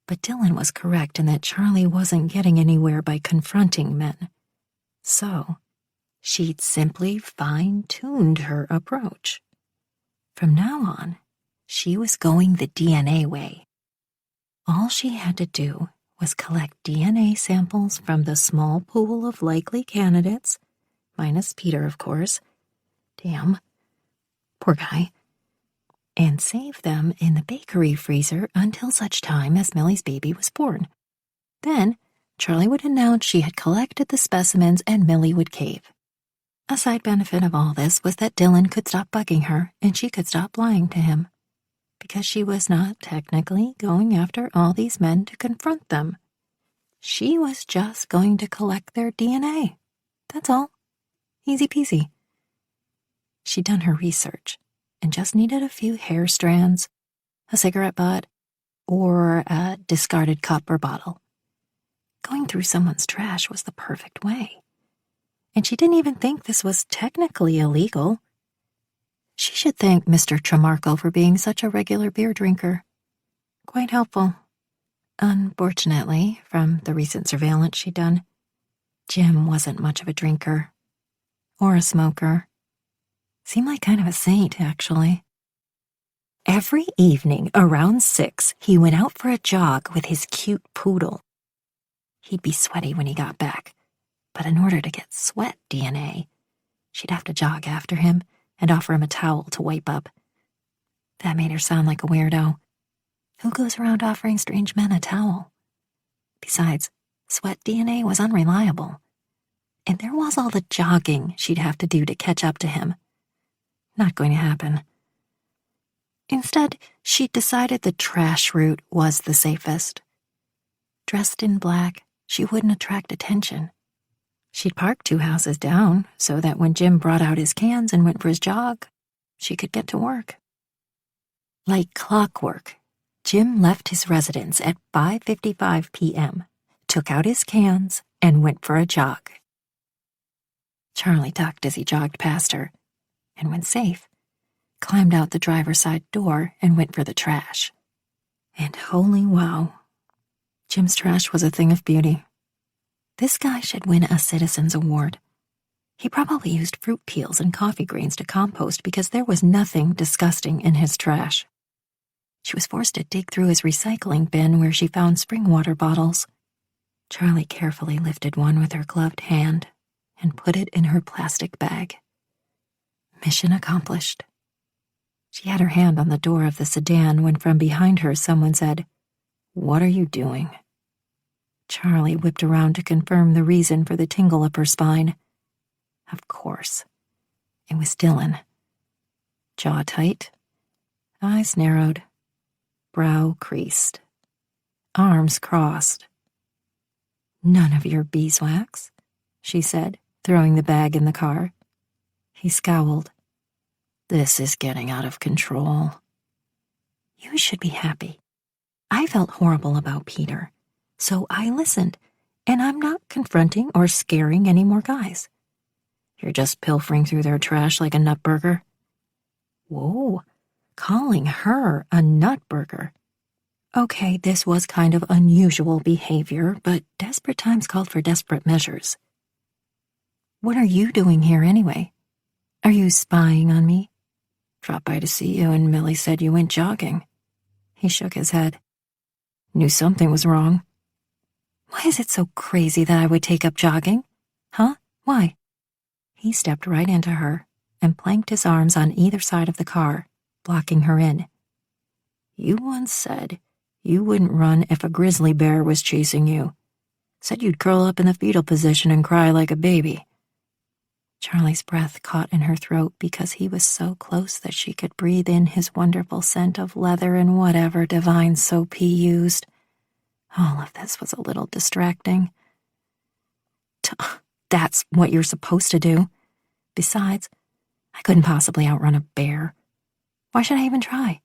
But Dylan was correct in that Charlie wasn't getting anywhere by confronting men. So, she'd simply fine-tuned her approach. From now on, she was going the DNA way. All she had to do was collect DNA samples from the small pool of likely candidates, minus Peter, of course. Damn. Poor guy. And save them in the bakery freezer until such time as Millie's baby was born. Then, Charlie would announce she had collected the specimens and Millie would cave. A side benefit of all this was that Dylan could stop bugging her and she could stop lying to him, because she was not technically going after all these men to confront them. She was just going to collect their DNA. That's all. Easy peasy. She'd done her research and just needed a few hair strands, a cigarette butt, or a discarded cup or bottle. Going through someone's trash was the perfect way. And she didn't even think this was technically illegal. She should thank Mr. Tremarco for being such a regular beer drinker. Quite helpful. Unfortunately, from the recent surveillance she'd done, Jim wasn't much of a drinker or a smoker. Seemed like kind of a saint, actually. Every evening around 6, he went out for a jog with his cute poodle. He'd be sweaty when he got back, but in order to get sweat DNA, she'd have to jog after him and offer him a towel to wipe up. That made her sound like a weirdo. Who goes around offering strange men a towel? Besides, sweat DNA was unreliable. And there was all the jogging she'd have to do to catch up to him. Not going to happen. Instead, she'd decided the trash route was the safest. Dressed in black, she wouldn't attract attention. She'd park 2 houses down so that when Jim brought out his cans and went for his jog, she could get to work. Like clockwork, Jim left his residence at 5:55 p.m., took out his cans, and went for a jog. Charlie ducked as he jogged past her, and when safe, climbed out the driver's side door and went for the trash. And holy wow, Jim's trash was a thing of beauty. This guy should win a Citizen's Award. He probably used fruit peels and coffee grains to compost because there was nothing disgusting in his trash. She was forced to dig through his recycling bin where she found spring water bottles. Charlie carefully lifted one with her gloved hand and put it in her plastic bag. Mission accomplished. She had her hand on the door of the sedan when from behind her someone said, "What are you doing?" Charlie whipped around to confirm the reason for the tingle up her spine. Of course, it was Dylan. Jaw tight, eyes narrowed, brow creased, arms crossed. "None of your beeswax," she said, throwing the bag in the car. He scowled. "This is getting out of control." "You should be happy. I felt horrible about Peter, so I listened, and I'm not confronting or scaring any more guys. You're just pilfering through their trash like a nutburger." Whoa, calling her a nutburger. Okay, this was kind of unusual behavior, but desperate times called for desperate measures. "What are you doing here anyway? Are you spying on me?" "Dropped by to see you, and Millie said you went jogging." He shook his head. "Knew something was wrong." "Why is it so crazy that I would take up jogging? Huh? Why?" He stepped right into her and planked his arms on either side of the car, blocking her in. "You once said you wouldn't run if a grizzly bear was chasing you. Said you'd curl up in the fetal position and cry like a baby." Charlie's breath caught in her throat because he was so close that she could breathe in his wonderful scent of leather and whatever divine soap he used. All of this was a little distracting. "That's what you're supposed to do. Besides, I couldn't possibly outrun a bear. Why should I even try?"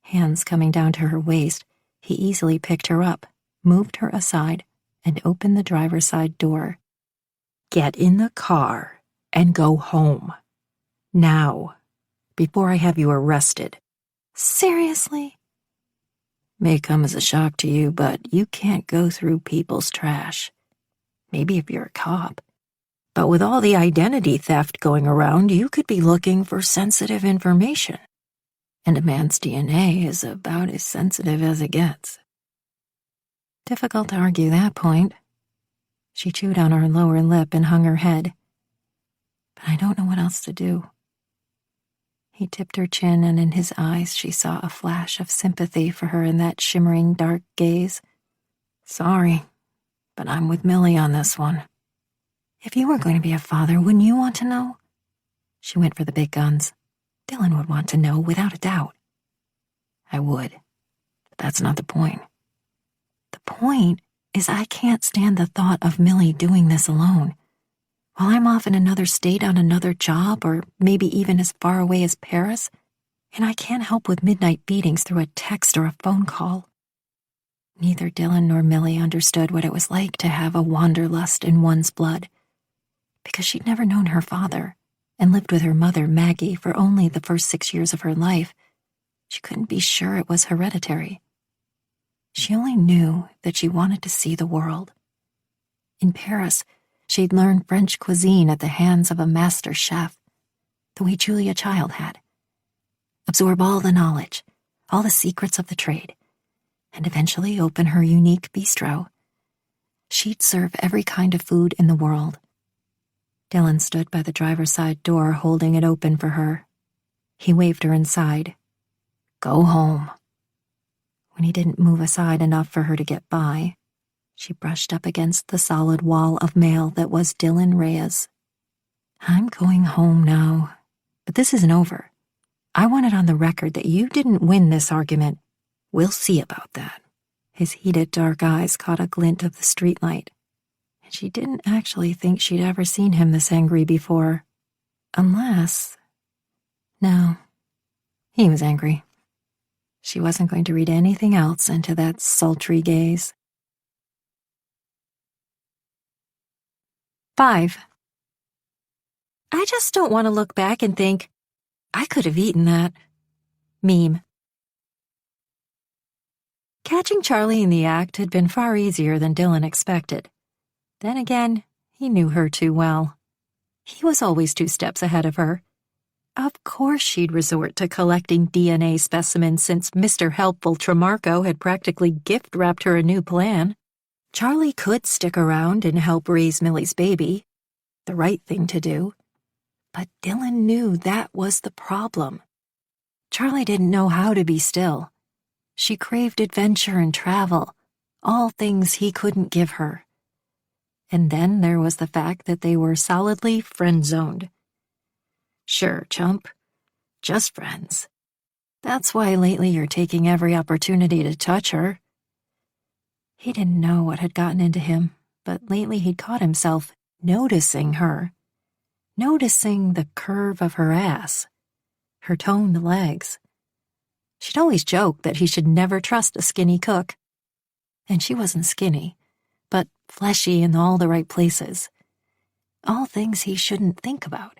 Hands coming down to her waist, he easily picked her up, moved her aside, and opened the driver's side door. "Get in the car and go home. Now, before I have you arrested." "Seriously?" "May come as a shock to you, but you can't go through people's trash. Maybe if you're a cop. But with all the identity theft going around, you could be looking for sensitive information. And a man's DNA is about as sensitive as it gets." Difficult to argue that point. She chewed on her lower lip and hung her head. "But I don't know what else to do." He tipped her chin, and in his eyes she saw a flash of sympathy for her in that shimmering dark gaze. "Sorry, but I'm with Millie on this one." "If you were going to be a father, wouldn't you want to know?" She went for the big guns. Dylan would want to know without a doubt. "I would, but that's not the point." "The point is I can't stand the thought of Millie doing this alone, while I'm off in another state on another job, or maybe even as far away as Paris, and I can't help with midnight beatings through a text or a phone call." Neither Dylan nor Millie understood what it was like to have a wanderlust in one's blood, because she'd never known her father and lived with her mother, Maggie, for only the first 6 years of her life. She couldn't be sure it was hereditary. She only knew that she wanted to see the world. In Paris, she'd learned French cuisine at the hands of a master chef, the way Julia Child had. Absorb all the knowledge, all the secrets of the trade, and eventually open her unique bistro. She'd serve every kind of food in the world. Dylan stood by the driver's side door holding it open for her. He waved her inside. Go home. When he didn't move aside enough for her to get by, she brushed up against the solid wall of mail that was Dylan Reyes. I'm going home now, but this isn't over. I want it on the record that you didn't win this argument. We'll see about that. His heated dark eyes caught a glint of the streetlight, and she didn't actually think she'd ever seen him this angry before. Unless... No, he was angry. She wasn't going to read anything else into that sultry gaze. 5. I just don't want to look back and think, I could have eaten that. Meme. Catching Charlie in the act had been far easier than Dylan expected. Then again, he knew her too well. He was always 2 steps ahead of her. Of course she'd resort to collecting DNA specimens since Mr. Helpful Tremarco had practically gift-wrapped her a new plan. Charlie could stick around and help raise Millie's baby. The right thing to do. But Dylan knew that was the problem. Charlie didn't know how to be still. She craved adventure and travel, all things he couldn't give her. And then there was the fact that they were solidly friend-zoned. Sure, chump. Just friends. That's why lately you're taking every opportunity to touch her. He didn't know what had gotten into him, but lately he'd caught himself noticing her. Noticing the curve of her ass, her toned legs. She'd always joked that he should never trust a skinny cook. And she wasn't skinny, but fleshy in all the right places. All things he shouldn't think about.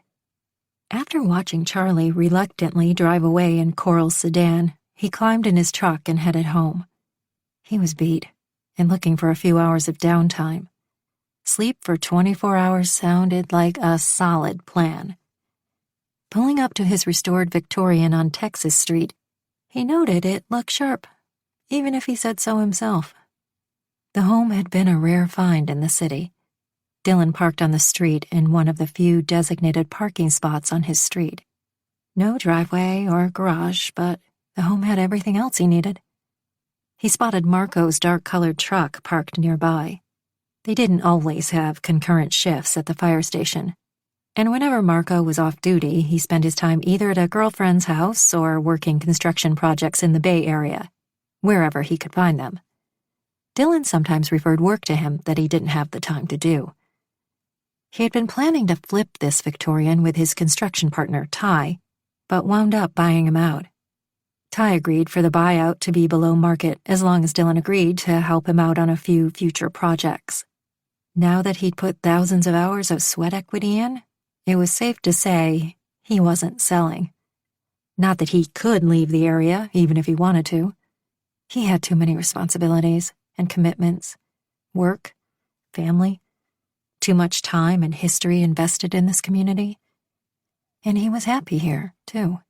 After watching Charlie reluctantly drive away in Coral's sedan, he climbed in his truck and headed home. He was beat and looking for a few hours of downtime. Sleep for 24 hours sounded like a solid plan. Pulling up to his restored Victorian on Texas Street, he noted it looked sharp, even if he said so himself. The home had been a rare find in the city. Dylan parked on the street in one of the few designated parking spots on his street. No driveway or garage, but the home had everything else he needed. He spotted Marco's dark-colored truck parked nearby. They didn't always have concurrent shifts at the fire station, and whenever Marco was off duty, he spent his time either at a girlfriend's house or working construction projects in the Bay Area, wherever he could find them. Dylan sometimes referred work to him that he didn't have the time to do. He had been planning to flip this Victorian with his construction partner, Ty, but wound up buying him out. Ty agreed for the buyout to be below market as long as Dylan agreed to help him out on a few future projects. Now that he'd put thousands of hours of sweat equity in, it was safe to say he wasn't selling. Not that he could leave the area, even if he wanted to. He had too many responsibilities and commitments, work, family, too much time and history invested in this community. And he was happy here, too.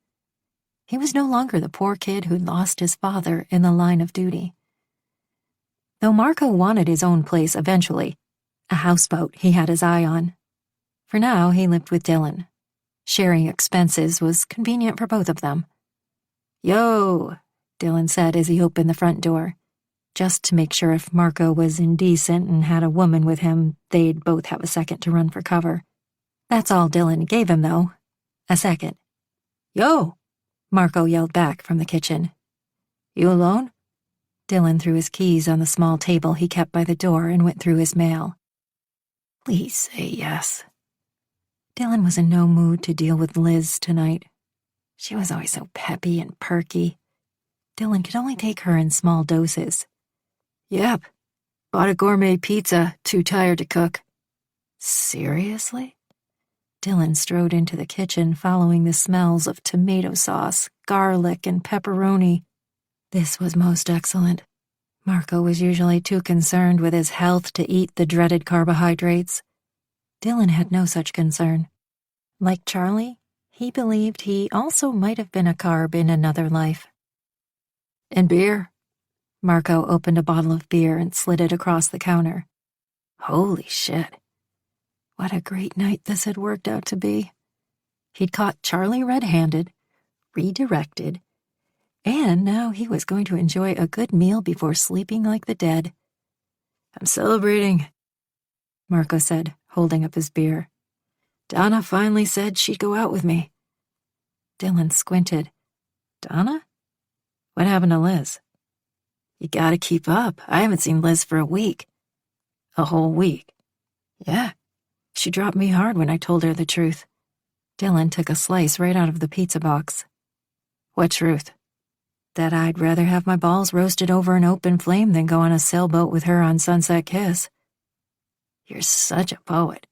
He was no longer the poor kid who'd lost his father in the line of duty. Though Marco wanted his own place eventually, a houseboat he had his eye on. For now, he lived with Dylan. Sharing expenses was convenient for both of them. Yo, Dylan said as he opened the front door. Just to make sure if Marco was indecent and had a woman with him, they'd both have a second to run for cover. That's all Dylan gave him, though. A second. Yo! Marco yelled back from the kitchen. You alone? Dylan threw his keys on the small table he kept by the door and went through his mail. Please say yes. Dylan was in no mood to deal with Liz tonight. She was always so peppy and perky. Dylan could only take her in small doses. Yep. Bought a gourmet pizza, too tired to cook. Seriously? Dylan strode into the kitchen following the smells of tomato sauce, garlic, and pepperoni. This was most excellent. Marco was usually too concerned with his health to eat the dreaded carbohydrates. Dylan had no such concern. Like Charlie, he believed he also might have been a carb in another life. And beer? Marco opened a bottle of beer and slid it across the counter. Holy shit. What a great night this had worked out to be. He'd caught Charlie red-handed, redirected, and now he was going to enjoy a good meal before sleeping like the dead. I'm celebrating, Marco said, holding up his beer. Donna finally said she'd go out with me. Dylan squinted. Donna? What happened to Liz? You gotta keep up. I haven't seen Liz for a week. A whole week? Yeah. She dropped me hard when I told her the truth. Dylan took a slice right out of the pizza box. What truth? That I'd rather have my balls roasted over an open flame than go on a sailboat with her on Sunset Kiss. You're such a poet.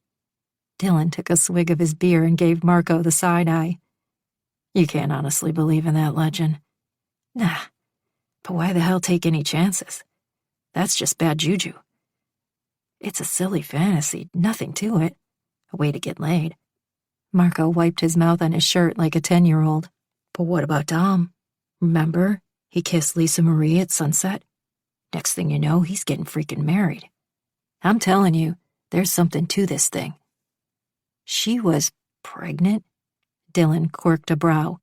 Dylan took a swig of his beer and gave Marco the side eye. You can't honestly believe in that legend. Nah, but why the hell take any chances? That's just bad juju. It's a silly fantasy, nothing to it. A way to get laid. Marco wiped his mouth on his shirt like a 10-year-old. But what about Dom? Remember, he kissed Lisa Marie at Sunset? Next thing you know, he's getting freaking married. I'm telling you, there's something to this thing. She was pregnant? Dylan quirked a brow.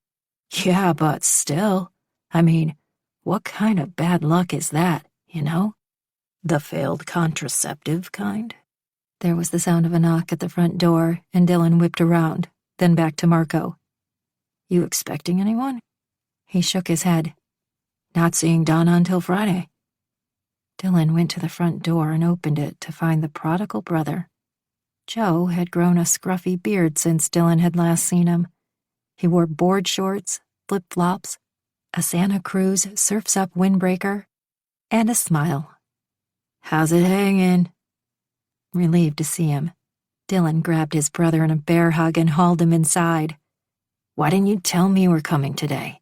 Yeah, but still. I mean, what kind of bad luck is that, you know? The failed contraceptive kind? There was the sound of a knock at the front door, and Dylan whipped around, then back to Marco. You expecting anyone? He shook his head. Not seeing Donna until Friday. Dylan went to the front door and opened it to find the prodigal brother. Joe had grown a scruffy beard since Dylan had last seen him. He wore board shorts, flip-flops, a Santa Cruz Surf's Up windbreaker, and a smile. How's it hanging? Relieved to see him, Dylan grabbed his brother in a bear hug and hauled him inside. Why didn't you tell me you were coming today?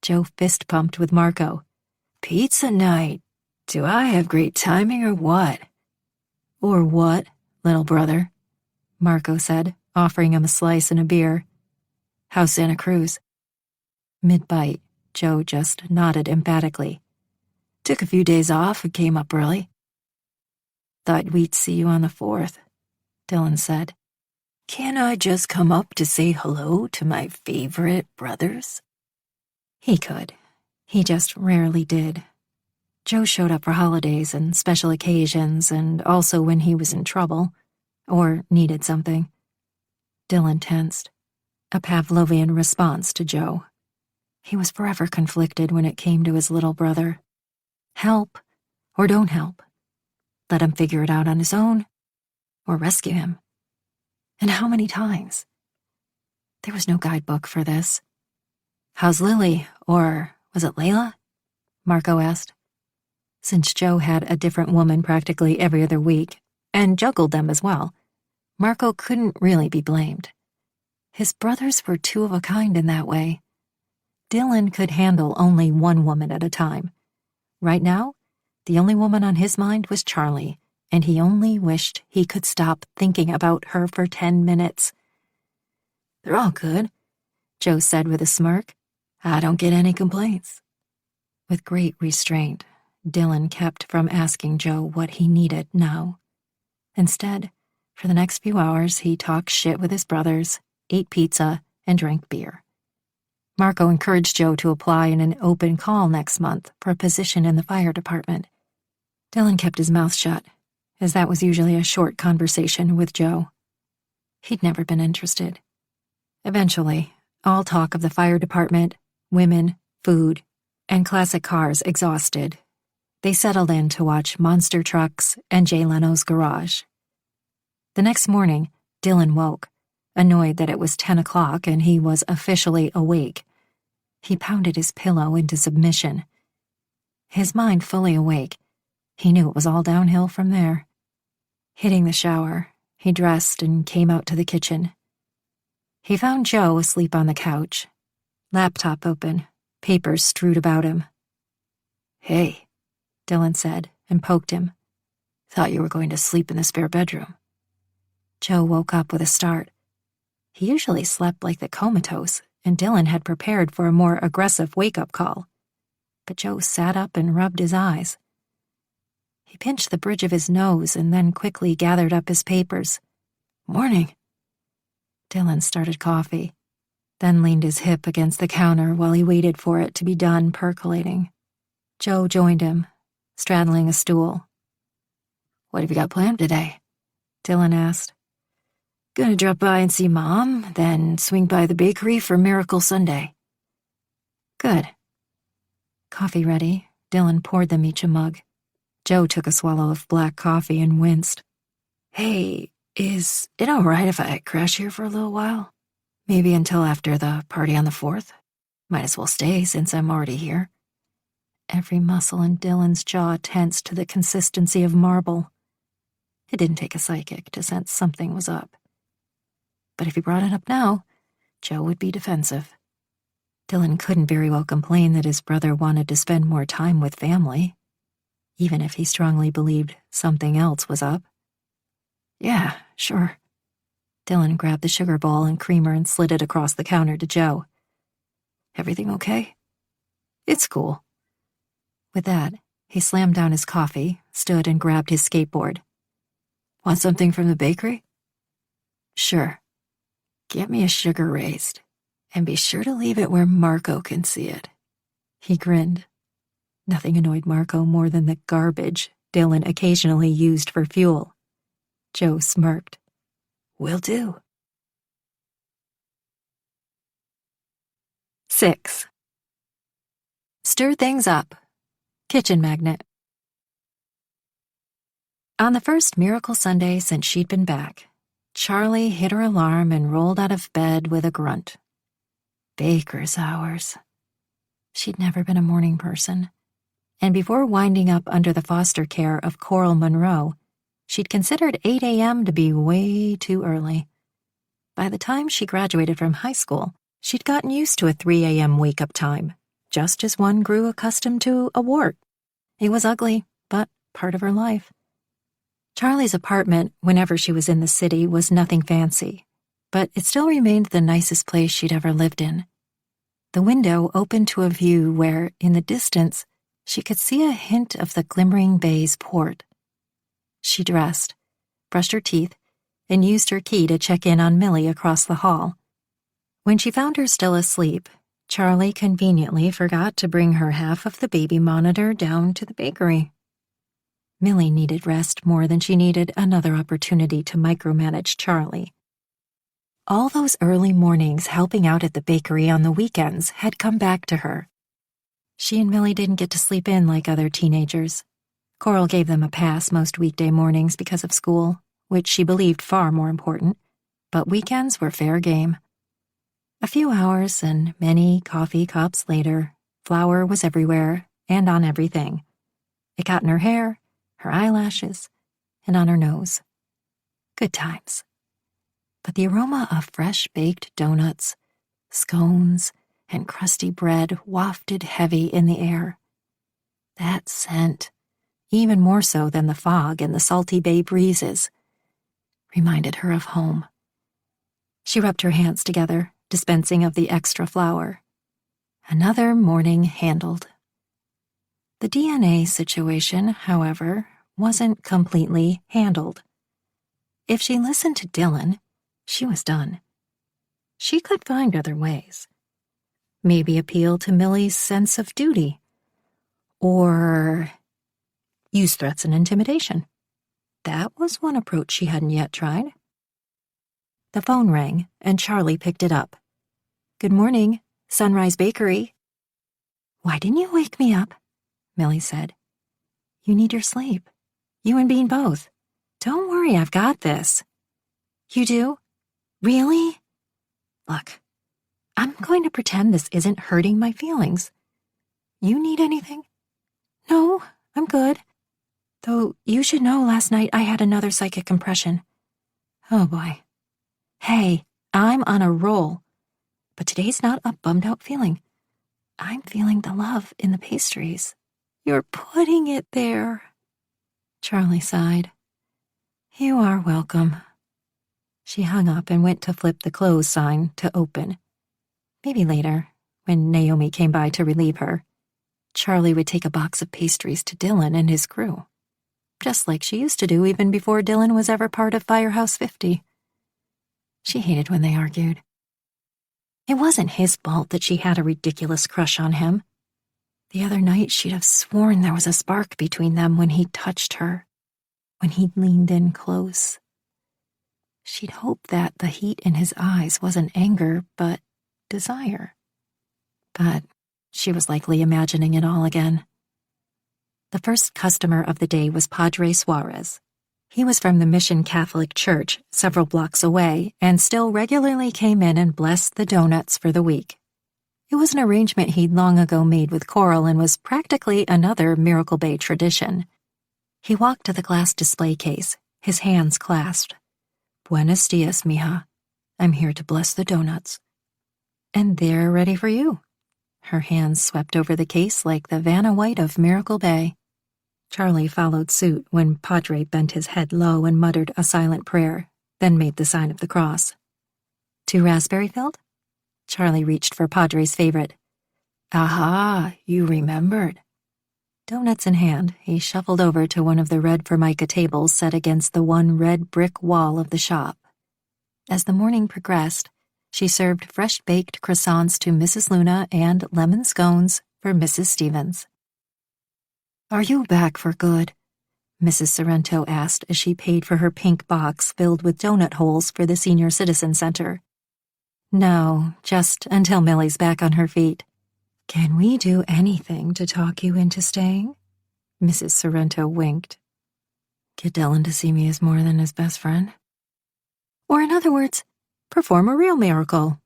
Joe fist-pumped with Marco. Pizza night. Do I have great timing or what? Or what, little brother? Marco said, offering him a slice and a beer. How's Santa Cruz? Mid-bite, Joe just nodded emphatically. Took a few days off and came up early. Thought we'd see you on the 4th, Dylan said. Can't I just come up to say hello to my favorite brothers? He could. He just rarely did. Joe showed up for holidays and special occasions and also when he was in trouble or needed something. Dylan tensed, a Pavlovian response to Joe. He was forever conflicted when it came to his little brother. Help or don't help. Let him figure it out on his own or rescue him. And how many times? There was no guidebook for this. How's Lily, or was it Layla? Marco asked. Since Joe had a different woman practically every other week, and juggled them as well, Marco couldn't really be blamed. His brothers were two of a kind in that way. Dylan could handle only one woman at a time. Right now, the only woman on his mind was Charlie, and he only wished he could stop thinking about her for 10 minutes. They're all good, Joe said with a smirk. I don't get any complaints. With great restraint, Dylan kept from asking Joe what he needed now. Instead, for the next few hours, he talked shit with his brothers, ate pizza, and drank beer. Marco encouraged Joe to apply in an open call next month for a position in the fire department. Dylan kept his mouth shut, as that was usually a short conversation with Joe. He'd never been interested. Eventually, all talk of the fire department, women, food, and classic cars exhausted, they settled in to watch Monster Trucks and Jay Leno's Garage. The next morning, Dylan woke, annoyed that it was 10 o'clock and he was officially awake. He pounded his pillow into submission. His mind fully awake, he knew it was all downhill from there. Hitting the shower, he dressed and came out to the kitchen. He found Joe asleep on the couch, laptop open, papers strewed about him. Hey, Dylan said and poked him. Thought you were going to sleep in the spare bedroom. Joe woke up with a start. He usually slept like the comatose, and Dylan had prepared for a more aggressive wake-up call. But Joe sat up and rubbed his eyes. He pinched the bridge of his nose and then quickly gathered up his papers. Morning. Dylan started coffee, then leaned his hip against the counter while he waited for it to be done percolating. Joe joined him, straddling a stool. What have you got planned today? Dylan asked. Gonna drop by and see Mom, then swing by the bakery for Miracle Sunday. Good. Coffee ready, Dylan poured them each a mug. Joe took a swallow of black coffee and winced. Hey, is it all right if I crash here for a little while? Maybe until after the party on the 4th? Might as well stay since I'm already here. Every muscle in Dylan's jaw tensed to the consistency of marble. It didn't take a psychic to sense something was up. But if he brought it up now, Joe would be defensive. Dylan couldn't very well complain that his brother wanted to spend more time with family, even if he strongly believed something else was up. Yeah, sure. Dylan grabbed the sugar bowl and creamer and slid it across the counter to Joe. Everything okay? It's cool. With that, he slammed down his coffee, stood and grabbed his skateboard. Want something from the bakery? Sure. Get me a sugar raised, and be sure to leave it where Marco can see it. He grinned. Nothing annoyed Marco more than the garbage Dylan occasionally used for fuel. Joe smirked. Will do. 6. Stir things up. Kitchen magnet. On the first Miracle Sunday since she'd been back, Charlie hit her alarm and rolled out of bed with a grunt. Baker's hours. She'd never been a morning person, and before winding up under the foster care of Coral Monroe, she'd considered 8 a.m. to be way too early. By the time she graduated from high school, she'd gotten used to a 3 a.m. wake-up time, just as one grew accustomed to a wart. It was ugly, but part of her life. Charlie's apartment, whenever she was in the city, was nothing fancy, but it still remained the nicest place she'd ever lived in. The window opened to a view where, in the distance, she could see a hint of the glimmering bay's port. She dressed, brushed her teeth, and used her key to check in on Millie across the hall. When she found her still asleep, Charlie conveniently forgot to bring her half of the baby monitor down to the bakery. Millie needed rest more than she needed another opportunity to micromanage Charlie. All those early mornings helping out at the bakery on the weekends had come back to her. She and Millie didn't get to sleep in like other teenagers. Coral gave them a pass most weekday mornings because of school, which she believed far more important, but weekends were fair game. A few hours and many coffee cups later, flour was everywhere and on everything. It got in her hair, her eyelashes, and on her nose. Good times. But the aroma of fresh-baked donuts, scones, and crusty bread wafted heavy in the air. That scent, even more so than the fog and the salty bay breezes, reminded her of home. She rubbed her hands together, dispensing of the extra flour. Another morning handled. The DNA situation, however, wasn't completely handled. If she listened to Dylan, she was done. She could find other ways. Maybe appeal to Millie's sense of duty. Or use threats and intimidation. That was one approach she hadn't yet tried. The phone rang, and Charlie picked it up. Good morning, Sunrise Bakery. Why didn't you wake me up? Millie said. You need your sleep. You and Bean both. Don't worry, I've got this. You do? Really? Look, I'm going to pretend this isn't hurting my feelings. You need anything? No, I'm good. Though you should know last night I had another psychic impression. Oh boy. Hey, I'm on a roll. But today's not a bummed out feeling. I'm feeling the love in the pastries. You're putting it there. Charlie sighed. You are welcome. She hung up and went to flip the close sign to open. Maybe later, when Naomi came by to relieve her, Charlie would take a box of pastries to Dylan and his crew, just like she used to do even before Dylan was ever part of Firehouse 50. She hated when they argued. It wasn't his fault that she had a ridiculous crush on him. The other night she'd have sworn there was a spark between them when he touched her, when he leaned in close. She'd hoped that the heat in his eyes wasn't anger, but desire. But she was likely imagining it all again. The first customer of the day was Padre Suarez. He was from the Mission Catholic Church several blocks away and still regularly came in and blessed the donuts for the week. It was an arrangement he'd long ago made with Coral and was practically another Miracle Bay tradition. He walked to the glass display case, his hands clasped. Buenos dias, mija. I'm here to bless the donuts. And they're ready for you. Her hands swept over the case like the Vanna White of Miracle Bay. Charlie followed suit when Padre bent his head low and muttered a silent prayer, then made the sign of the cross. 2 raspberry-filled? Charlie reached for Padre's favorite. Aha, you remembered. Donuts in hand, he shuffled over to one of the red formica tables set against the one red brick wall of the shop. As the morning progressed, she served fresh-baked croissants to Mrs. Luna and lemon scones for Mrs. Stevens. Are you back for good? Mrs. Sorrento asked as she paid for her pink box filled with donut holes for the Senior Citizen Center. No, just until Millie's back on her feet. Can we do anything to talk you into staying? Mrs. Sorrento winked. Get Dylan to see me as more than his best friend? Or in other words, perform a real miracle.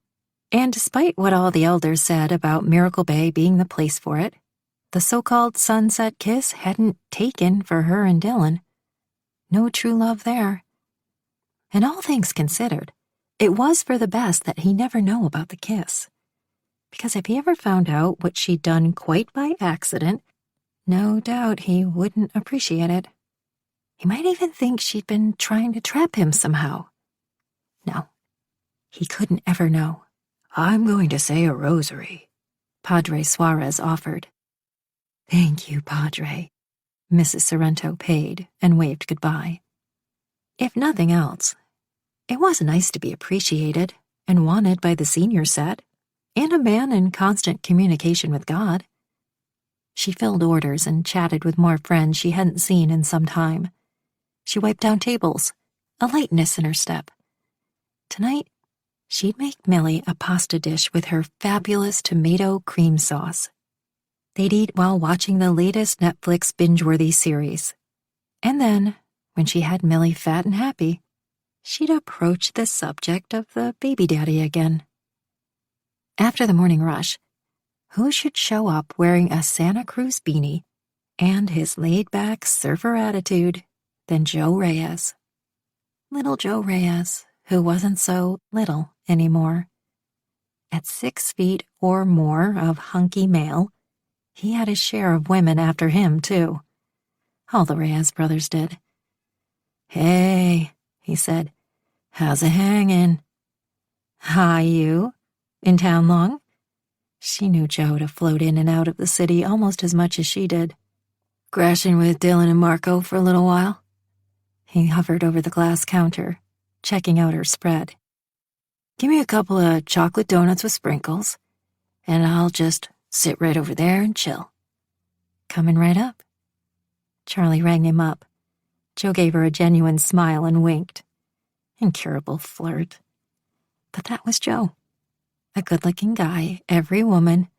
And despite what all the elders said about Miracle Bay being the place for it, the so-called sunset kiss hadn't taken for her and Dylan. No true love there. And all things considered, it was for the best that he never know about the kiss. Because if he ever found out what she'd done quite by accident, no doubt he wouldn't appreciate it. He might even think she'd been trying to trap him somehow. No, he couldn't ever know. I'm going to say a rosary, Padre Suarez offered. Thank you, Padre. Mrs. Sorrento paid and waved goodbye. If nothing else, it was nice to be appreciated and wanted by the senior set, and a man in constant communication with God. She filled orders and chatted with more friends she hadn't seen in some time. She wiped down tables, a lightness in her step. Tonight, she'd make Millie a pasta dish with her fabulous tomato cream sauce. They'd eat while watching the latest Netflix binge-worthy series. And then, when she had Millie fat and happy, she'd approach the subject of the baby daddy again. After the morning rush, who should show up wearing a Santa Cruz beanie and his laid-back surfer attitude than Joe Reyes. Little Joe Reyes, who wasn't so little anymore. At 6 feet or more of hunky male, he had his share of women after him, too. All the Reyes brothers did. Hey, he said, how's it hanging? Hi, you. In town long? She knew Joe to float in and out of the city almost as much as she did. Crashing with Dylan and Marco for a little while? He hovered over the glass counter, checking out her spread. Give me a couple of chocolate donuts with sprinkles, and I'll just sit right over there and chill. Coming right up. Charlie rang him up. Joe gave her a genuine smile and winked. Incurable flirt. But that was Joe. A good-looking guy every woman,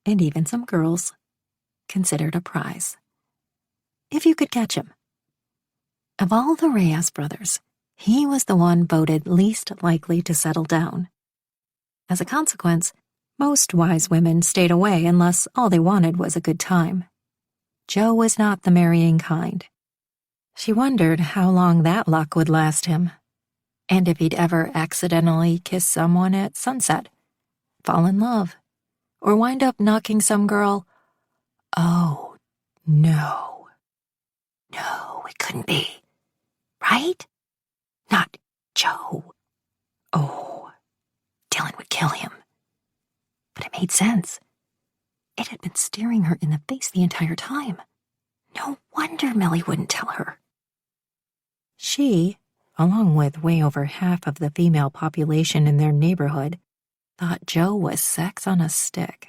and even some girls, considered a prize. If you could catch him. Of all the Reyes brothers, he was the one voted least likely to settle down. As a consequence, most wise women stayed away unless all they wanted was a good time. Joe was not the marrying kind. She wondered how long that luck would last him, and if he'd ever accidentally kiss someone at sunset, fall in love, or wind up knocking some girl, oh, No, it couldn't be. Right? Not Joe. Oh, Dylan would kill him. But it made sense. It had been staring her in the face the entire time. No wonder Millie wouldn't tell her. She, along with way over half of the female population in their neighborhood, thought Joe was sex on a stick.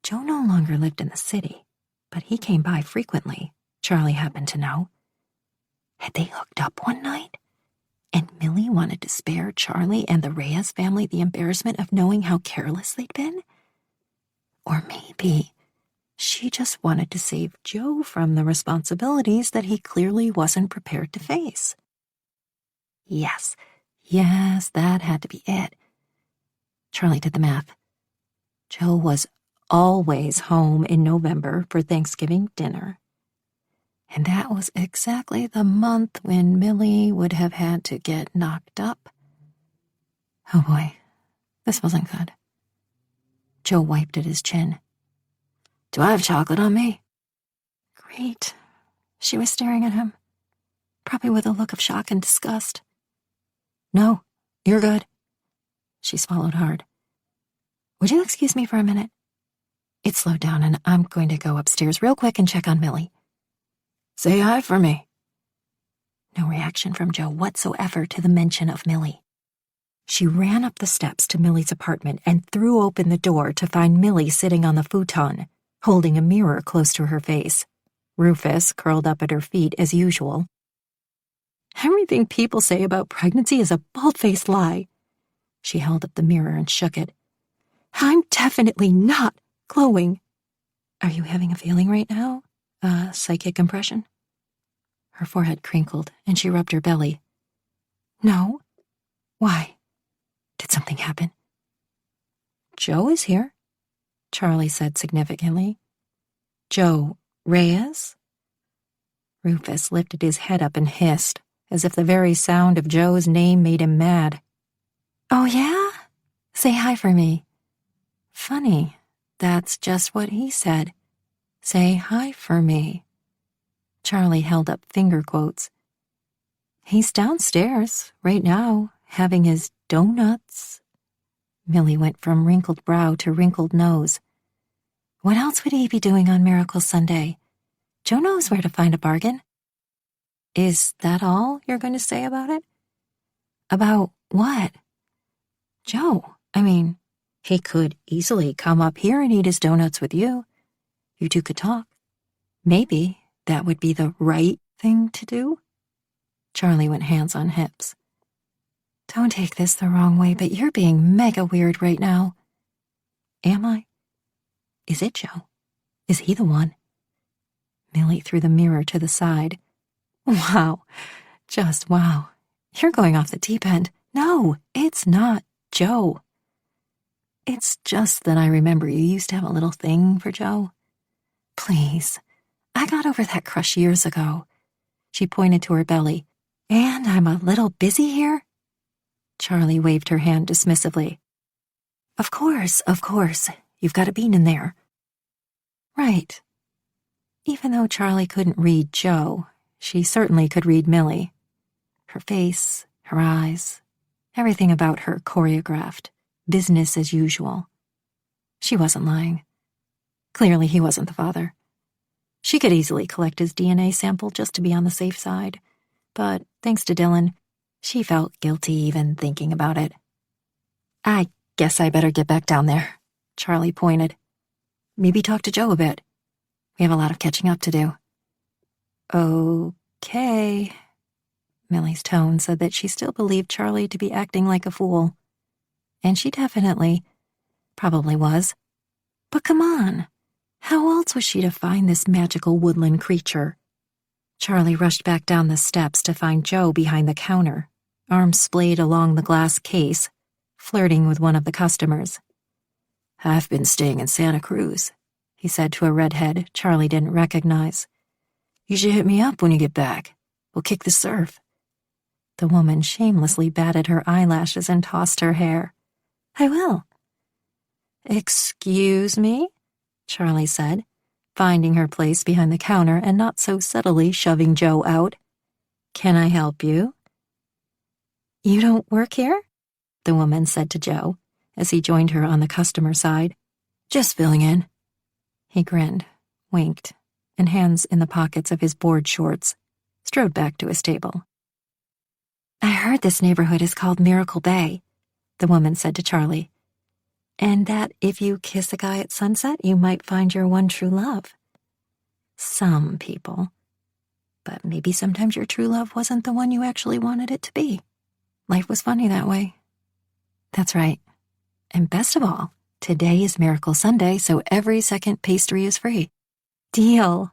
Joe no longer lived in the city, but he came by frequently, Charlie happened to know. Had they hooked up one night? And Millie wanted to spare Charlie and the Reyes family the embarrassment of knowing how careless they'd been? Or maybe she just wanted to save Joe from the responsibilities that he clearly wasn't prepared to face. Yes, that had to be it. Charlie did the math. Joe was always home in November for Thanksgiving dinner. And that was exactly the month when Millie would have had to get knocked up. Oh boy, this wasn't good. Joe wiped at his chin. Do I have chocolate on me? Great. She was staring at him, probably with a look of shock and disgust. No, you're good. She swallowed hard. Would you excuse me for a minute? It slowed down and I'm going to go upstairs real quick and check on Millie. Say hi for me. No reaction from Joe whatsoever to the mention of Millie. She ran up the steps to Millie's apartment and threw open the door to find Millie sitting on the futon, holding a mirror close to her face. Rufus curled up at her feet as usual. Everything people say about pregnancy is a bald-faced lie. She held up the mirror and shook it. I'm definitely not glowing. Are you having a feeling right now? Psychic impression? Her forehead crinkled, and she rubbed her belly. No. Why? Did something happen? Joe is here, Charlie said significantly. Joe Reyes? Rufus lifted his head up and hissed, as if the very sound of Joe's name made him mad. Oh, yeah? Say hi for me. Funny, that's just what he said. Say hi for me. Charlie held up finger quotes. He's downstairs, right now, having his donuts. Millie went from wrinkled brow to wrinkled nose. What else would he be doing on Miracle Sunday? Joe knows where to find a bargain. Is that all you're going to say about it? About what? Joe, he could easily come up here and eat his donuts with you. You two could talk. Maybe that would be the right thing to do. Charlie went hands on hips. Don't take this the wrong way, but you're being mega weird right now. Am I? Is it Joe? Is he the one? Millie threw the mirror to the side. Wow, just wow. You're going off the deep end. No, it's not Joe. It's just that I remember you used to have a little thing for Joe. Please, I got over that crush years ago. She pointed to her belly. And I'm a little busy here? Charlie waved her hand dismissively. Of course. You've got a bean in there. Right. Even though Charlie couldn't read Joe, she certainly could read Millie. Her face, her eyes, everything about her choreographed, business as usual. She wasn't lying. Clearly he wasn't the father. She could easily collect his DNA sample just to be on the safe side, but thanks to Dylan, she felt guilty even thinking about it. I guess I better get back down there, Charlie pointed. Maybe talk to Joe a bit. We have a lot of catching up to do. Okay. Millie's tone said that she still believed Charlie to be acting like a fool. And she probably was. But come on. How else was she to find this magical woodland creature? Charlie rushed back down the steps to find Joe behind the counter, arms splayed along the glass case, flirting with one of the customers. I've been staying in Santa Cruz, he said to a redhead Charlie didn't recognize. You should hit me up when you get back. We'll kick the surf. The woman shamelessly batted her eyelashes and tossed her hair. I will. Excuse me? Charlie said, finding her place behind the counter and not so subtly shoving Joe out. "Can I help you?" "You don't work here?" the woman said to Joe as he joined her on the customer side. "Just filling in." He grinned, winked, and hands in the pockets of his board shorts, strode back to his table. "I heard this neighborhood is called Miracle Bay," the woman said to Charlie, "and that if you kiss a guy at sunset, you might find your one true love. Some people. But maybe sometimes your true love wasn't the one you actually wanted it to be. Life was funny that way." "That's right. And best of all, today is Miracle Sunday, so every second pastry is free." "Deal."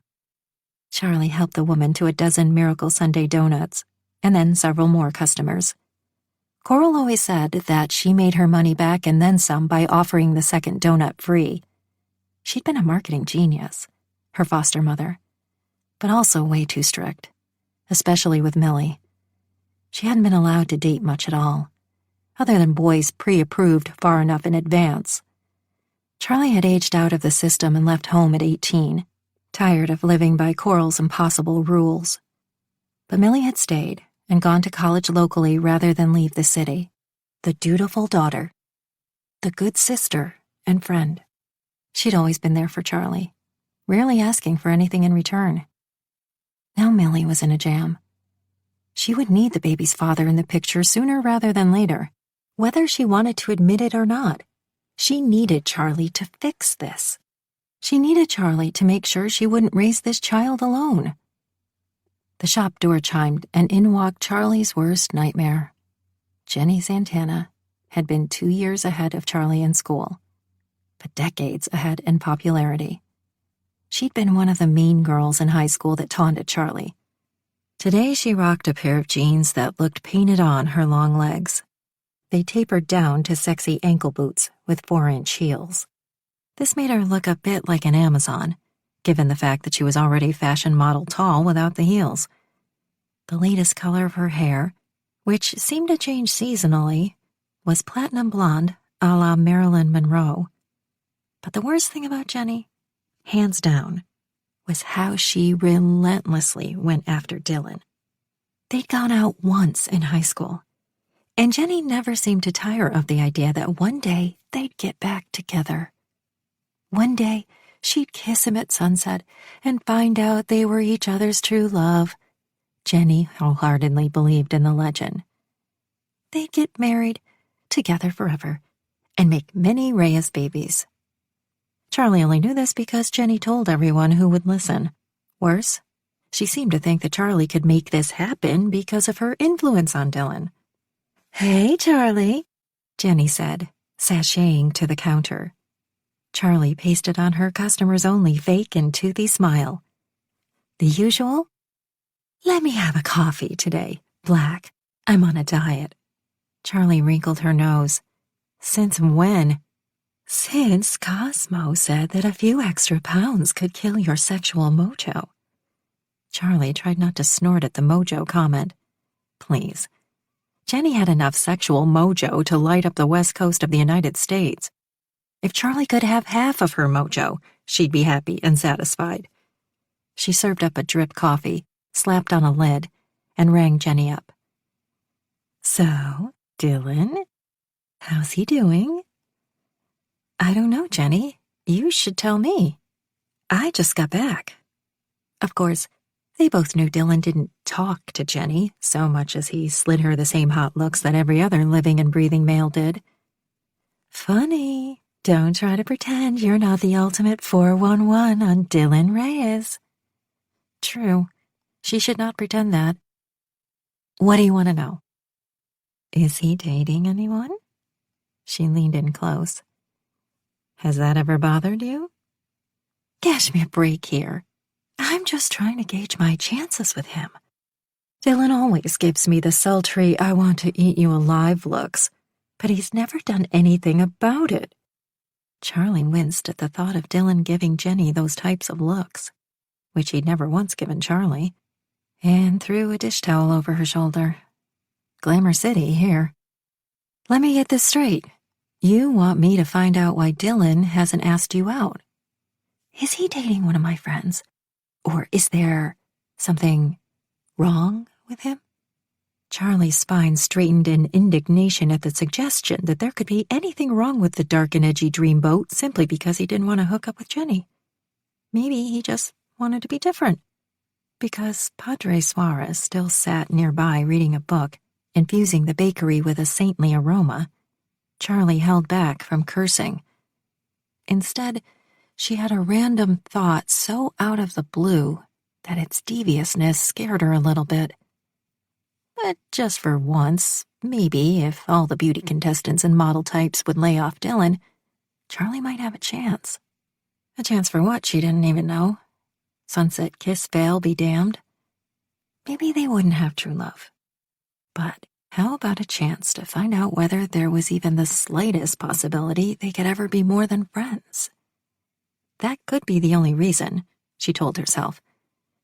Charlie helped the woman to a dozen Miracle Sunday donuts, and then several more customers. Coral always said that she made her money back and then some by offering the second donut free. She'd been a marketing genius, her foster mother, but also way too strict, especially with Millie. She hadn't been allowed to date much at all, other than boys pre-approved far enough in advance. Charlie had aged out of the system and left home at 18, tired of living by Coral's impossible rules. But Millie had stayed and gone to college locally rather than leave the city. The dutiful daughter, the good sister and friend. She'd always been there for Charlie, rarely asking for anything in return. Now Millie was in a jam. She would need the baby's father in the picture sooner rather than later, whether she wanted to admit it or not. She needed Charlie to fix this. She needed Charlie to make sure she wouldn't raise this child alone. The shop door chimed, and in walked Charlie's worst nightmare. Jenny Santana had been 2 years ahead of Charlie in school, but decades ahead in popularity. She'd been one of the mean girls in high school that taunted Charlie. Today she rocked a pair of jeans that looked painted on her long legs. They tapered down to sexy ankle boots with 4-inch heels. This made her look a bit like an Amazon, given the fact that she was already fashion model tall without the heels. The latest color of her hair, which seemed to change seasonally, was platinum blonde a la Marilyn Monroe. But the worst thing about Jenny, hands down, was how she relentlessly went after Dylan. They'd gone out once in high school, and Jenny never seemed to tire of the idea that one day they'd get back together. One day, she'd kiss him at sunset and find out they were each other's true love. Jenny wholeheartedly believed in the legend. They'd get married, together forever, and make many Reyes babies. Charlie only knew this because Jenny told everyone who would listen. Worse, she seemed to think that Charlie could make this happen because of her influence on Dylan. "Hey, Charlie," Jenny said, sashaying to the counter. Charlie pasted on her customer's only fake and toothy smile. "The usual? Let me have a coffee today, black. I'm on a diet." Charlie wrinkled her nose. "Since when?" "Since Cosmo said that a few extra pounds could kill your sexual mojo." Charlie tried not to snort at the mojo comment. Please. Jenny had enough sexual mojo to light up the west coast of the United States. If Charlie could have half of her mojo, she'd be happy and satisfied. She served up a drip coffee, slapped on a lid, and rang Jenny up. "So, Dylan, how's he doing?" "I don't know, Jenny. You should tell me. I just got back." Of course, they both knew Dylan didn't talk to Jenny so much as he slid her the same hot looks that every other living and breathing male did. "Funny. Don't try to pretend you're not the ultimate 411 on Dylan Reyes." True. She should not pretend that. "What do you want to know?" "Is he dating anyone?" She leaned in close. "Has that ever bothered you?" "Give me a break here. I'm just trying to gauge my chances with him. Dylan always gives me the sultry, I want to eat you alive looks, but he's never done anything about it." Charlie winced at the thought of Dylan giving Jenny those types of looks, which he'd never once given Charlie, and threw a dish towel over her shoulder. Glamour City here. "Let me get this straight. You want me to find out why Dylan hasn't asked you out?" Is he dating one of my friends? Or is there something wrong with him? Charlie's spine straightened in indignation at the suggestion that there could be anything wrong with the dark and edgy dreamboat simply because he didn't want to hook up with Jenny. Maybe he just wanted to be different. Because Padre Suarez still sat nearby reading a book, infusing the bakery with a saintly aroma, Charlie held back from cursing. Instead, she had a random thought so out of the blue that its deviousness scared her a little bit. But just for once, maybe if all the beauty contestants and model types would lay off Dylan, Charlie might have a chance. A chance for what, she didn't even know. Sunset kiss veil be damned. Maybe they wouldn't have true love. But how about a chance to find out whether there was even the slightest possibility they could ever be more than friends? That could be the only reason, she told herself,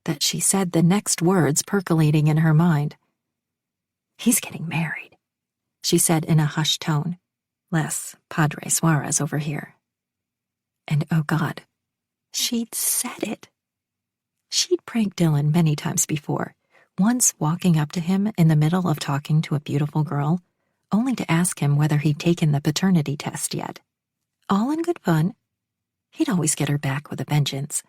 that she said the next words percolating in her mind. He's getting married, she said in a hushed tone, less Padre Suarez over here. And oh God, she'd said it. She'd pranked Dylan many times before, once walking up to him in the middle of talking to a beautiful girl, only to ask him whether he'd taken the paternity test yet. All in good fun. He'd always get her back with a vengeance.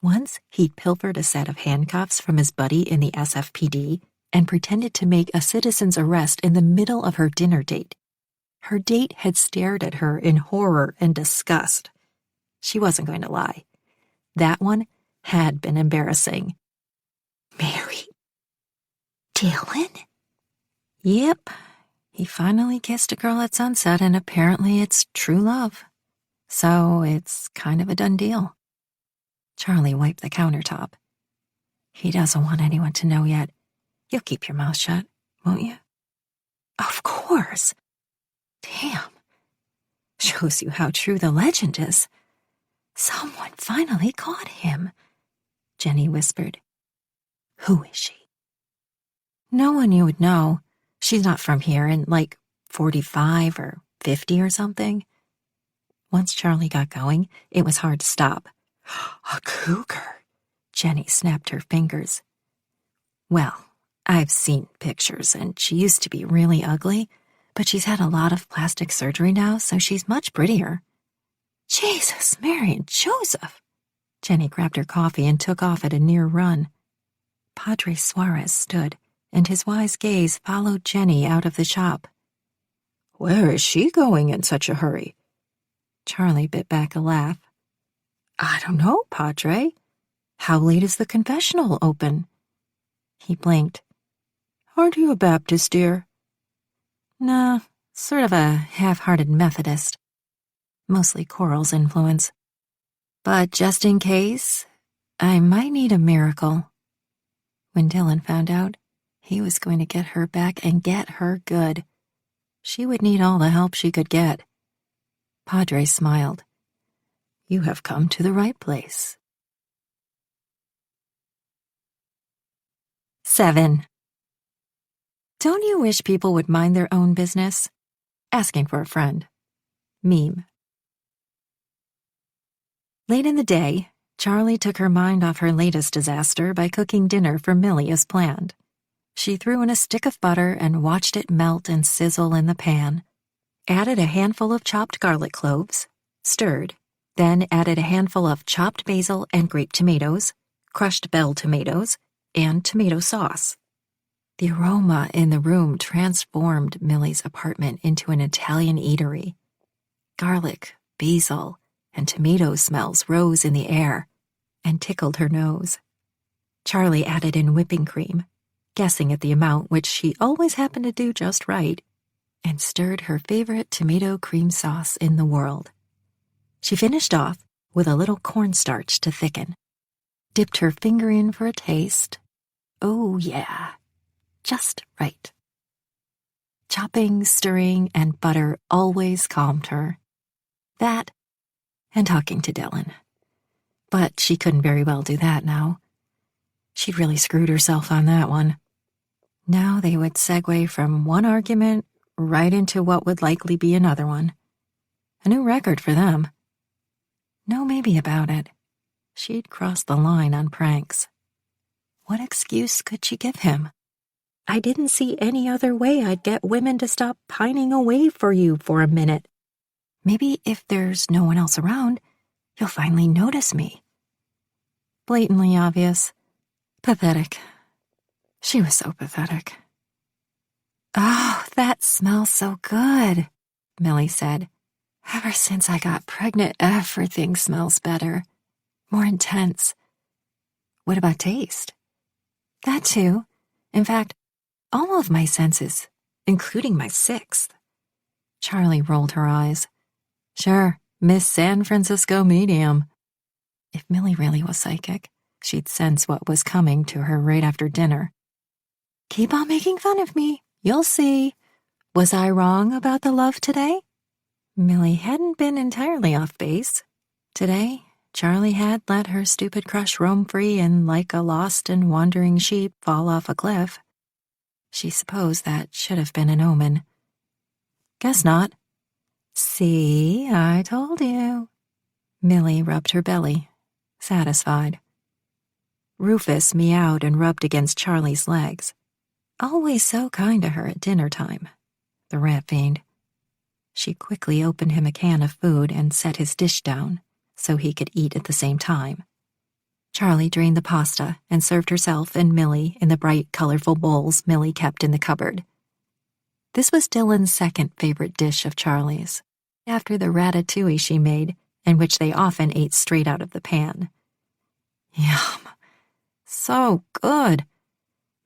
Once he'd pilfered a set of handcuffs from his buddy in the SFPD and pretended to make a citizen's arrest in the middle of her dinner date. Her date had stared at her in horror and disgust. She wasn't going to lie. That one had been embarrassing. Married? Dylan? Yep. He finally kissed a girl at sunset, and apparently it's true love. So it's kind of a done deal. Charlie wiped the countertop. He doesn't want anyone to know yet. You'll keep your mouth shut, won't you? Of course. Damn. Shows you how true the legend is. Someone finally caught him, Jenny whispered. Who is she? No one you would know. She's not from here and like 45 or 50 or something. Once Charlie got going, it was hard to stop. A cougar, Jenny snapped her fingers. Well, I've seen pictures, and she used to be really ugly, but she's had a lot of plastic surgery now, so she's much prettier. Jesus, Mary and Joseph! Jenny grabbed her coffee and took off at a near run. Padre Suarez stood, and his wise gaze followed Jenny out of the shop. Where is she going in such a hurry? Charlie bit back a laugh. I don't know, Padre. How late is the confessional open? He blinked. Aren't you a Baptist, dear? Nah, sort of a half-hearted Methodist. Mostly Coral's influence. But just in case, I might need a miracle. When Dylan found out, he was going to get her back and get her good. She would need all the help she could get. Padre smiled. You have come to the right place. 7. Don't you wish people would mind their own business? Asking for a friend. Meme. Late in the day, Charlie took her mind off her latest disaster by cooking dinner for Millie as planned. She threw in a stick of butter and watched it melt and sizzle in the pan. Added a handful of chopped garlic cloves, stirred, then added a handful of chopped basil and grape tomatoes, crushed bell tomatoes, and tomato sauce. The aroma in the room transformed Millie's apartment into an Italian eatery. Garlic, basil, and tomato smells rose in the air and tickled her nose. Charlie added in whipping cream, guessing at the amount, which she always happened to do just right, and stirred her favorite tomato cream sauce in the world. She finished off with a little cornstarch to thicken, dipped her finger in for a taste. Oh yeah, just right. Chopping, stirring, and butter always calmed her. That and talking to Dylan. But she couldn't very well do that now. She'd really screwed herself on that one. Now they would segue from one argument right into what would likely be another one. A new record for them. No maybe about it. She'd crossed the line on pranks. What excuse could she give him? I didn't see any other way I'd get women to stop pining away for you for a minute. Maybe if there's no one else around, you'll finally notice me. Blatantly obvious. Pathetic. She was so pathetic. Oh, that smells so good, Millie said. Ever since I got pregnant, everything smells better. More intense. What about taste? That too. In fact, all of my senses, including my sixth. Charlie rolled her eyes. Sure, Miss San Francisco medium. If Millie really was psychic, she'd sense what was coming to her right after dinner. Keep on making fun of me. You'll see. Was I wrong about the love today? Millie hadn't been entirely off base. Today, Charlie had let her stupid crush roam free and, like a lost and wandering sheep, fall off a cliff. She supposed that should have been an omen. Guess not. See, I told you. Millie rubbed her belly, satisfied. Rufus meowed and rubbed against Charlie's legs. Always so kind to her at dinner time, the rat fiend. She quickly opened him a can of food and set his dish down so he could eat at the same time. Charlie drained the pasta and served herself and Millie in the bright, colorful bowls Millie kept in the cupboard. This was Dylan's second favorite dish of Charlie's, after the ratatouille she made, and which they often ate straight out of the pan. Yum! So good!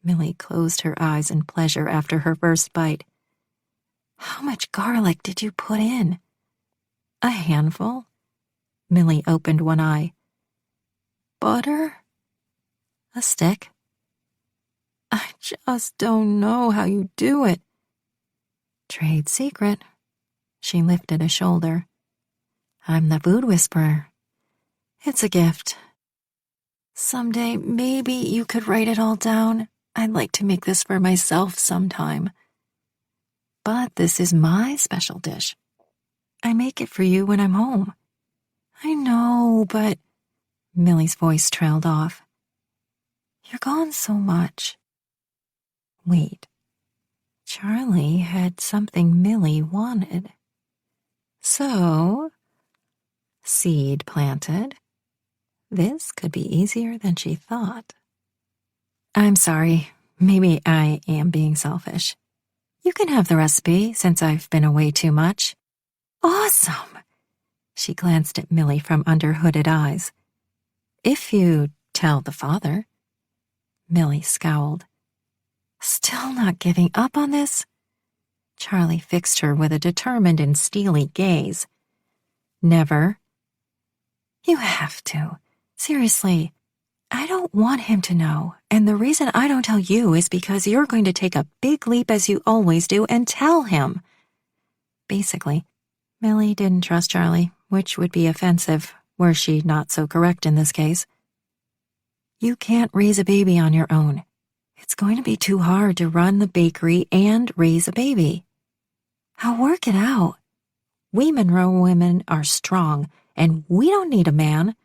Millie closed her eyes in pleasure after her first bite. How much garlic did you put in? A handful. Millie opened one eye. Butter? A stick? I just don't know how you do it. Trade secret. She lifted a shoulder. I'm the food whisperer. It's a gift. Someday, maybe you could write it all down. I'd like to make this for myself sometime. But this is my special dish. I make it for you when I'm home. I know, but... Millie's voice trailed off. You're gone so much. Wait. Charlie had something Millie wanted. So, seed planted. This could be easier than she thought. I'm sorry. Maybe I am being selfish. You can have the recipe since I've been away too much. Awesome! She glanced at Millie from under hooded eyes. If you tell the father. Millie scowled. Still not giving up on this? Charlie fixed her with a determined and steely gaze. Never. You have to. Seriously. I don't want him to know, and the reason I don't tell you is because you're going to take a big leap as you always do and tell him. Basically, Millie didn't trust Charlie, which would be offensive, were she not so correct in this case. You can't raise a baby on your own. It's going to be too hard to run the bakery and raise a baby. I'll work it out. We Monroe women are strong, and we don't need a man.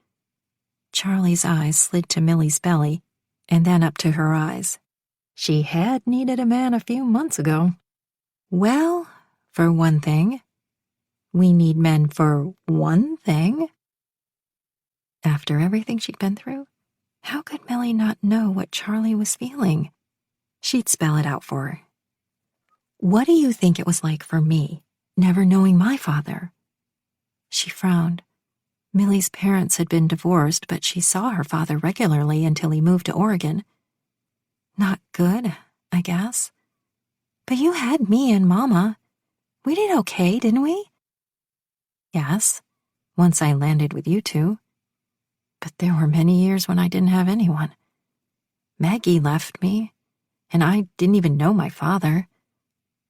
Charlie's eyes slid to Millie's belly, and then up to her eyes. She had needed a man a few months ago. Well, for one thing, we need men for one thing. After everything she'd been through, how could Millie not know what Charlie was feeling? She'd spell it out for her. What do you think it was like for me, never knowing my father? She frowned. Millie's parents had been divorced, but she saw her father regularly until he moved to Oregon. Not good, I guess. But you had me and Mama. We did okay, didn't we? Yes, once I landed with you two. But there were many years when I didn't have anyone. Maggie left me, and I didn't even know my father.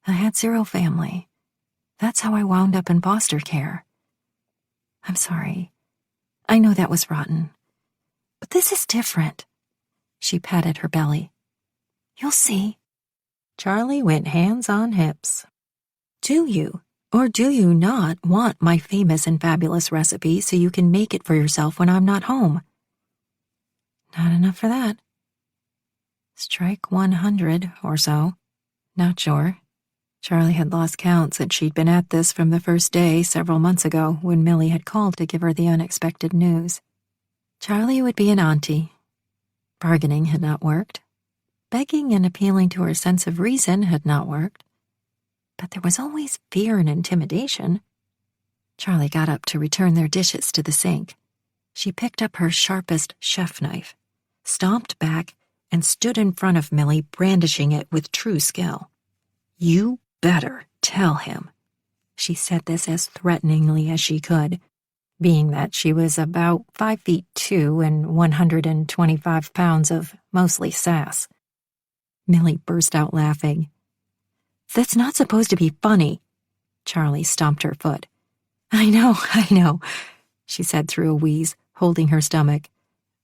I had zero family. That's how I wound up in foster care. I'm sorry. I know that was rotten. But this is different. She patted her belly. You'll see. Charlie went hands on hips. Do you, or do you not, want my famous and fabulous recipe so you can make it for yourself when I'm not home? Not enough for that. Strike 100 or so. Not sure. Charlie had lost count since she'd been at this from the first day several months ago when Millie had called to give her the unexpected news. Charlie would be an auntie. Bargaining had not worked. Begging and appealing to her sense of reason had not worked. But there was always fear and intimidation. Charlie got up to return their dishes to the sink. She picked up her sharpest chef knife, stomped back, and stood in front of Millie, brandishing it with true skill. "You better tell him." She said this as threateningly as she could, being that she was about 5'2" and 125 pounds of mostly sass. Millie burst out laughing. "That's not supposed to be funny." Charlie stomped her foot. I know, she said through a wheeze, holding her stomach.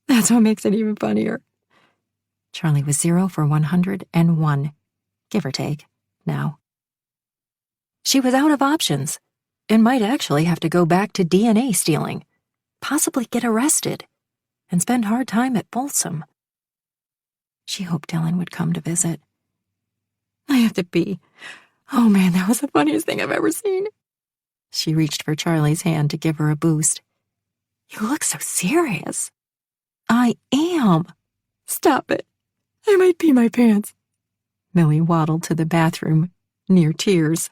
"That's what makes it even funnier." Charlie was 0 for 101, give or take, now. She was out of options, and might actually have to go back to DNA stealing, possibly get arrested, and spend hard time at Folsom. She hoped Dylan would come to visit. "I have to pee. Oh man, that was the funniest thing I've ever seen." She reached for Charlie's hand to give her a boost. "You look so serious." "I am." "Stop it. I might pee my pants." Millie waddled to the bathroom, near tears.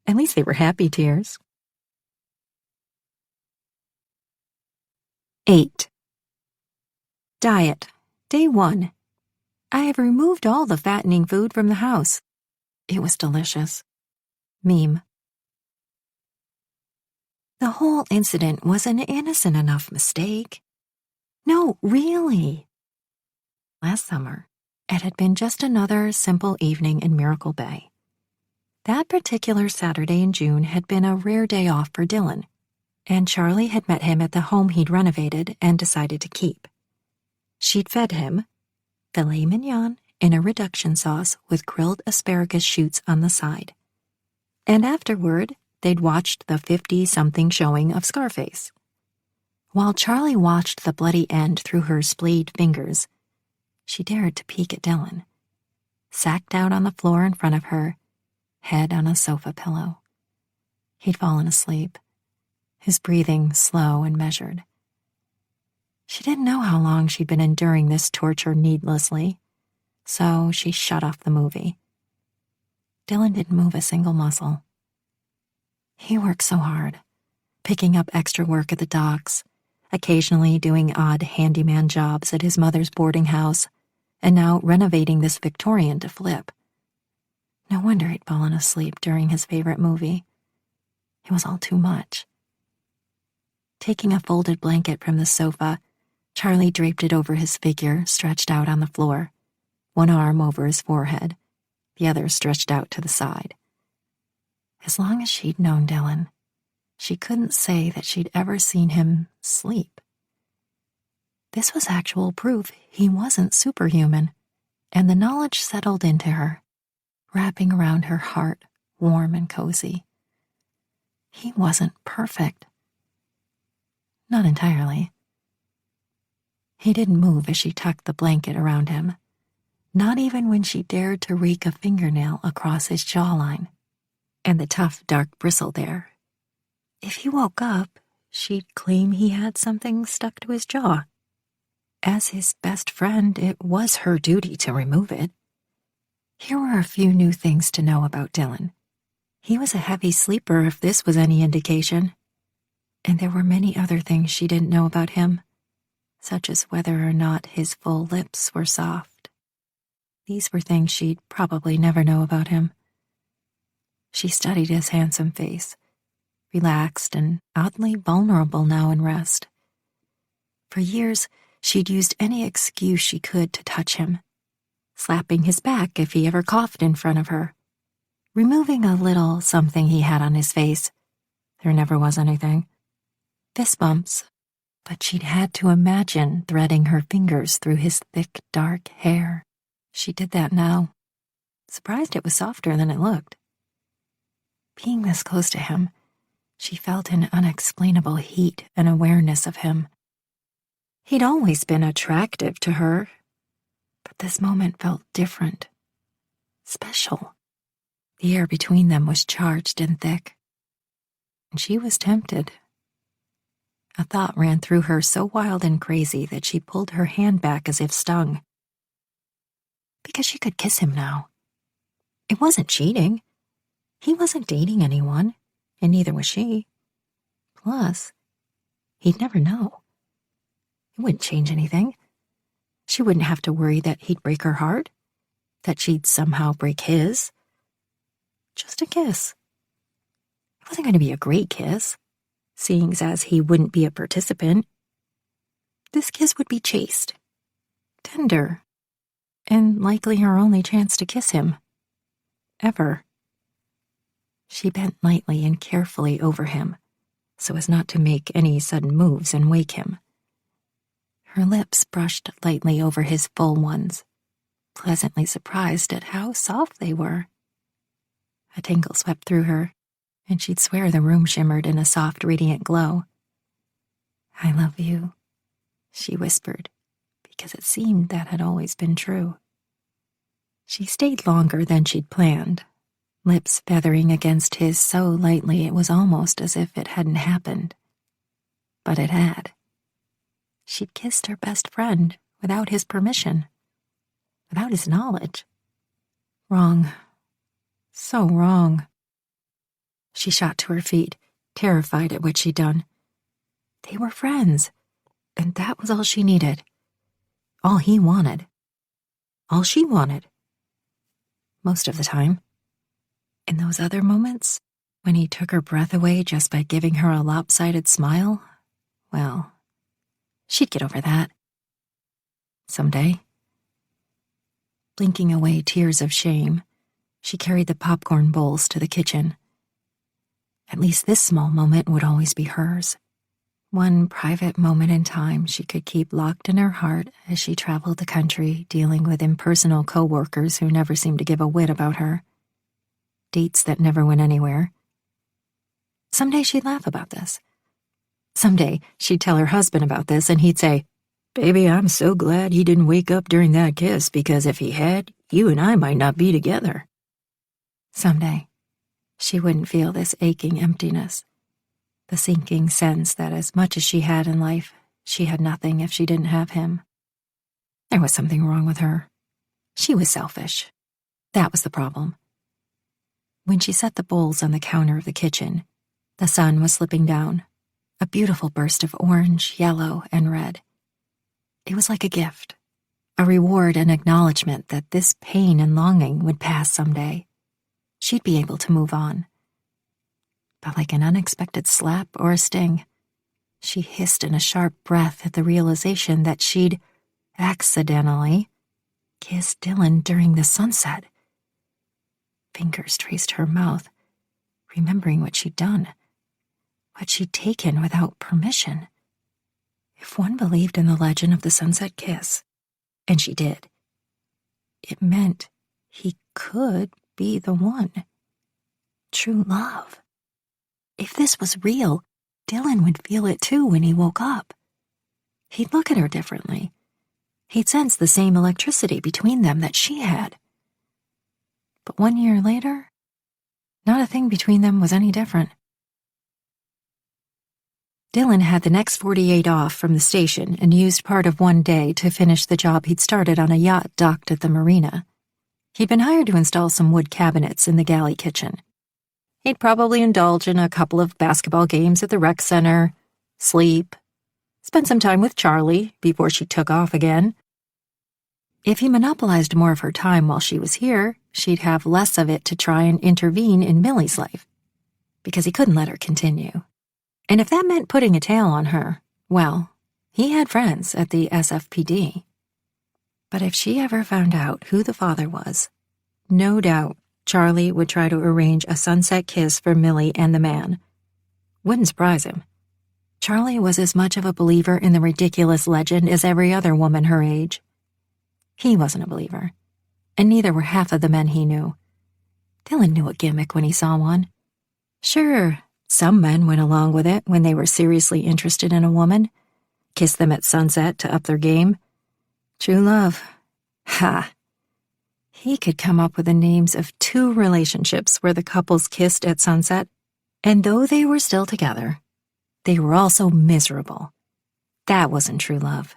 At least they were happy tears. 8. Diet, Day 1. I have removed all the fattening food from the house. It was delicious. Meme. The whole incident was an innocent enough mistake. No, really. Last summer, it had been just another simple evening in Miracle Bay. That particular Saturday in June had been a rare day off for Dylan, and Charlie had met him at the home he'd renovated and decided to keep. She'd fed him filet mignon in a reduction sauce with grilled asparagus shoots on the side. And afterward, they'd watched the 50-something showing of Scarface. While Charlie watched the bloody end through her splayed fingers, she dared to peek at Dylan, sacked out on the floor in front of her, head on a sofa pillow. He'd fallen asleep, his breathing slow and measured. She didn't know how long she'd been enduring this torture needlessly, so she shut off the movie. Dylan didn't move a single muscle. He worked so hard, picking up extra work at the docks, occasionally doing odd handyman jobs at his mother's boarding house, and now renovating this Victorian to flip. No wonder he'd fallen asleep during his favorite movie. It was all too much. Taking a folded blanket from the sofa, Charlie draped it over his figure stretched out on the floor, one arm over his forehead, the other stretched out to the side. As long as she'd known Dylan, she couldn't say that she'd ever seen him sleep. This was actual proof he wasn't superhuman, and the knowledge settled into her, wrapping around her heart, warm and cozy. He wasn't perfect. Not entirely. He didn't move as she tucked the blanket around him, not even when she dared to rake a fingernail across his jawline, and the tough, dark bristle there. If he woke up, she'd claim he had something stuck to his jaw. As his best friend, it was her duty to remove it. Here were a few new things to know about Dylan. He was a heavy sleeper, if this was any indication. And there were many other things she didn't know about him, such as whether or not his full lips were soft. These were things she'd probably never know about him. She studied his handsome face, relaxed and oddly vulnerable now in rest. For years, she'd used any excuse she could to touch him, slapping his back if he ever coughed in front of her, removing a little something he had on his face. There never was anything. Fist bumps, but she'd had to imagine threading her fingers through his thick, dark hair. She did that now, surprised it was softer than it looked. Being this close to him, she felt an unexplainable heat and awareness of him. He'd always been attractive to her, but this moment felt different, special. The air between them was charged and thick, and she was tempted. A thought ran through her so wild and crazy that she pulled her hand back as if stung. Because she could kiss him now. It wasn't cheating. He wasn't dating anyone, and neither was she. Plus, he'd never know. It wouldn't change anything. She wouldn't have to worry that he'd break her heart, that she'd somehow break his. Just a kiss. It wasn't going to be a great kiss, seeing as he wouldn't be a participant. This kiss would be chaste, tender, and likely her only chance to kiss him. Ever. She bent lightly and carefully over him, so as not to make any sudden moves and wake him. Her lips brushed lightly over his full ones, pleasantly surprised at how soft they were. A tingle swept through her, and she'd swear the room shimmered in a soft, radiant glow. "I love you," she whispered, because it seemed that had always been true. She stayed longer than she'd planned, lips feathering against his so lightly it was almost as if it hadn't happened. But it had. She'd kissed her best friend without his permission, without his knowledge. Wrong. So wrong. She shot to her feet, terrified at what she'd done. They were friends, and that was all she needed. All he wanted. All she wanted. Most of the time. In those other moments, when he took her breath away just by giving her a lopsided smile, well, she'd get over that. Someday. Blinking away tears of shame, she carried the popcorn bowls to the kitchen. At least this small moment would always be hers. One private moment in time she could keep locked in her heart as she traveled the country dealing with impersonal co-workers who never seemed to give a whit about her. Dates that never went anywhere. Someday she'd laugh about this. Someday she'd tell her husband about this and he'd say, "Baby, I'm so glad he didn't wake up during that kiss because if he had, you and I might not be together." Someday she wouldn't feel this aching emptiness, the sinking sense that as much as she had in life, she had nothing if she didn't have him. There was something wrong with her. She was selfish. That was the problem. When she set the bowls on the counter of the kitchen, the sun was slipping down, a beautiful burst of orange, yellow, and red. It was like a gift, a reward and acknowledgement that this pain and longing would pass someday. She'd be able to move on. But like an unexpected slap or a sting, she hissed in a sharp breath at the realization that she'd accidentally kissed Dylan during the sunset. Fingers traced her mouth, remembering what she'd done, what she'd taken without permission. If one believed in the legend of the sunset kiss, and she did, it meant he could be the one. True love. If this was real, Dylan would feel it too when he woke up. He'd look at her differently. He'd sense the same electricity between them that she had. But 1 year later, not a thing between them was any different. Dylan had the next 48 off from the station and used part of one day to finish the job he'd started on a yacht docked at the marina. He'd been hired to install some wood cabinets in the galley kitchen. He'd probably indulge in a couple of basketball games at the rec center, sleep, spend some time with Charlie before she took off again. If he monopolized more of her time while she was here, she'd have less of it to try and intervene in Millie's life, because he couldn't let her continue. And if that meant putting a tail on her, well, he had friends at the SFPD. But if she ever found out who the father was, no doubt Charlie would try to arrange a sunset kiss for Millie and the man. Wouldn't surprise him. Charlie was as much of a believer in the ridiculous legend as every other woman her age. He wasn't a believer, and neither were half of the men he knew. Dylan knew a gimmick when he saw one. Sure, some men went along with it when they were seriously interested in a woman. kiss them at sunset to up their game. True love. Ha! He could come up with the names of 2 relationships where the couples kissed at sunset, and though they were still together, they were also miserable. That wasn't true love.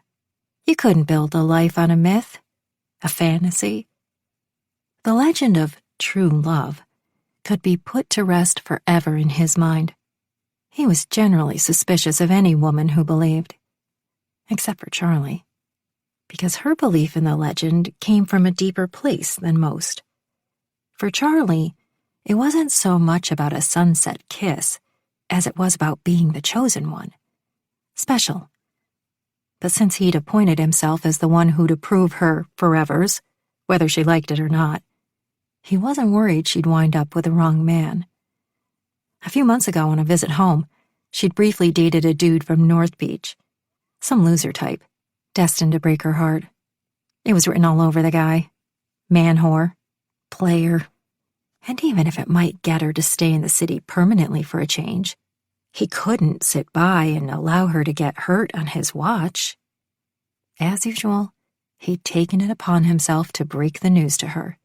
You couldn't build a life on a myth, a fantasy. The legend of true love could be put to rest forever in his mind. He was generally suspicious of any woman who believed, except for Charlie, because her belief in the legend came from a deeper place than most. For Charlie, it wasn't so much about a sunset kiss as it was about being the chosen one. Special. But since he'd appointed himself as the one who'd approve her forevers, whether she liked it or not, he wasn't worried she'd wind up with the wrong man. A few months ago on a visit home, she'd briefly dated a dude from North Beach. Some loser type, destined to break her heart. It was written all over the guy. Man-whore, player. And even if it might get her to stay in the city permanently for a change, he couldn't sit by and allow her to get hurt on his watch. As usual, he'd taken it upon himself to break the news to her.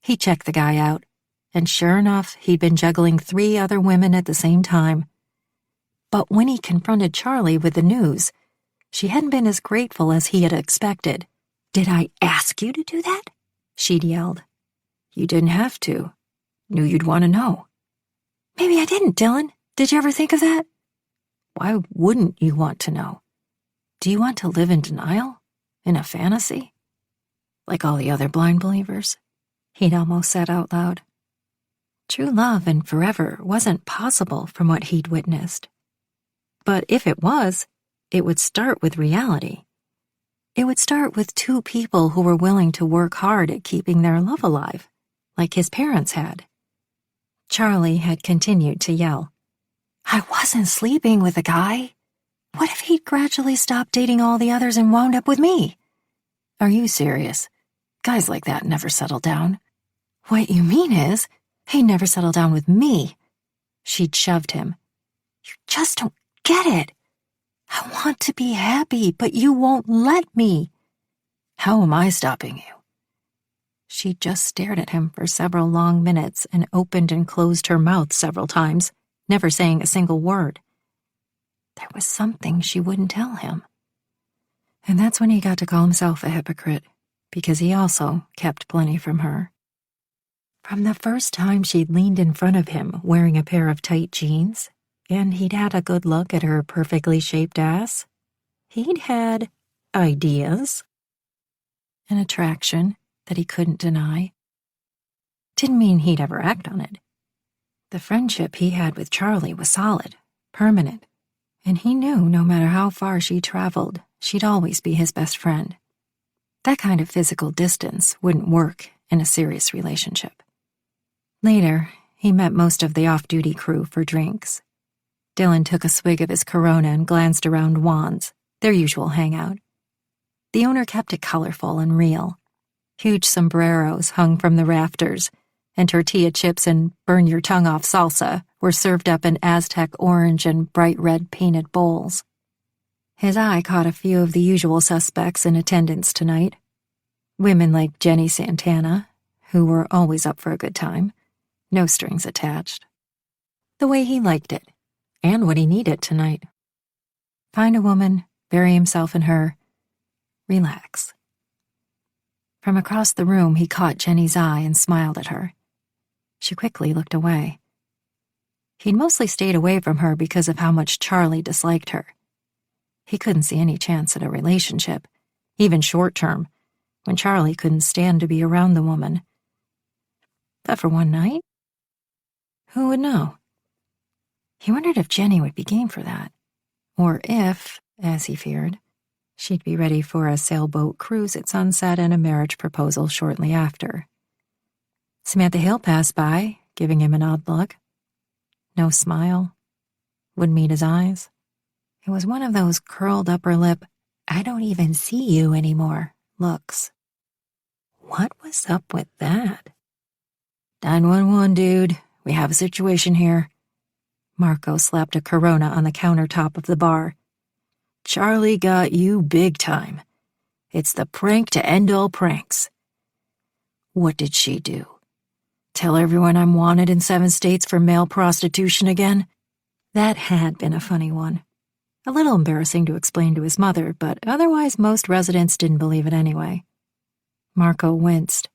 He checked the guy out, and sure enough, he'd been juggling 3 other women at the same time. But when he confronted Charlie with the news, she hadn't been as grateful as he had expected. "Did I ask you to do that?" she'd yelled. "You didn't have to. Knew you'd want to know." "Maybe I didn't, Dylan. Did you ever think of that?" "Why wouldn't you want to know? Do you want to live in denial? In a fantasy? Like all the other blind believers?" He'd almost said out loud. True love and forever wasn't possible from what he'd witnessed. But if it was, it would start with reality. It would start with 2 people who were willing to work hard at keeping their love alive, like his parents had. Charlie had continued to yell, "I wasn't sleeping with a guy. What if he'd gradually stopped dating all the others and wound up with me?" "Are you serious? Guys like that never settle down." "What you mean is, he never settled down with me." She'd shoved him. "You just don't get it. I want to be happy, but you won't let me." "How am I stopping you?" She just stared at him for several long minutes and opened and closed her mouth several times, never saying a single word. There was something she wouldn't tell him. And that's when he got to call himself a hypocrite, because he also kept plenty from her. From the first time she'd leaned in front of him wearing a pair of tight jeans, and he'd had a good look at her perfectly shaped ass, he'd had ideas, an attraction that he couldn't deny. Didn't mean he'd ever act on it. The friendship he had with Charlie was solid, permanent, and he knew no matter how far she traveled, she'd always be his best friend. That kind of physical distance wouldn't work in a serious relationship. Later, he met most of the off-duty crew for drinks. Dylan took a swig of his Corona and glanced around Juan's, their usual hangout. The owner kept it colorful and real. Huge sombreros hung from the rafters, and tortilla chips and burn-your-tongue-off salsa were served up in Aztec orange and bright red painted bowls. His eye caught a few of the usual suspects in attendance tonight. Women like Jenny Santana, who were always up for a good time, no strings attached. The way he liked it, and what he needed tonight. Find a woman, bury himself in her, relax. From across the room, he caught Jenny's eye and smiled at her. She quickly looked away. He'd mostly stayed away from her because of how much Charlie disliked her. He couldn't see any chance at a relationship, even short-term, when Charlie couldn't stand to be around the woman. But for one night? Who would know? He wondered if Jenny would be game for that, or if, as he feared, she'd be ready for a sailboat cruise at sunset and a marriage proposal shortly after. Samantha Hill passed by, giving him an odd look. No smile. Wouldn't meet his eyes. It was one of those curled upper lip, I don't even see you anymore looks. What was up with that? 911, dude. We have a situation here. Marco slapped a Corona on the countertop of the bar. Charlie got you big time. It's the prank to end all pranks. What did she do? Tell everyone I'm wanted in 7 states for male prostitution again? That had been a funny one. A little embarrassing to explain to his mother, but otherwise most residents didn't believe it anyway. Marco winced.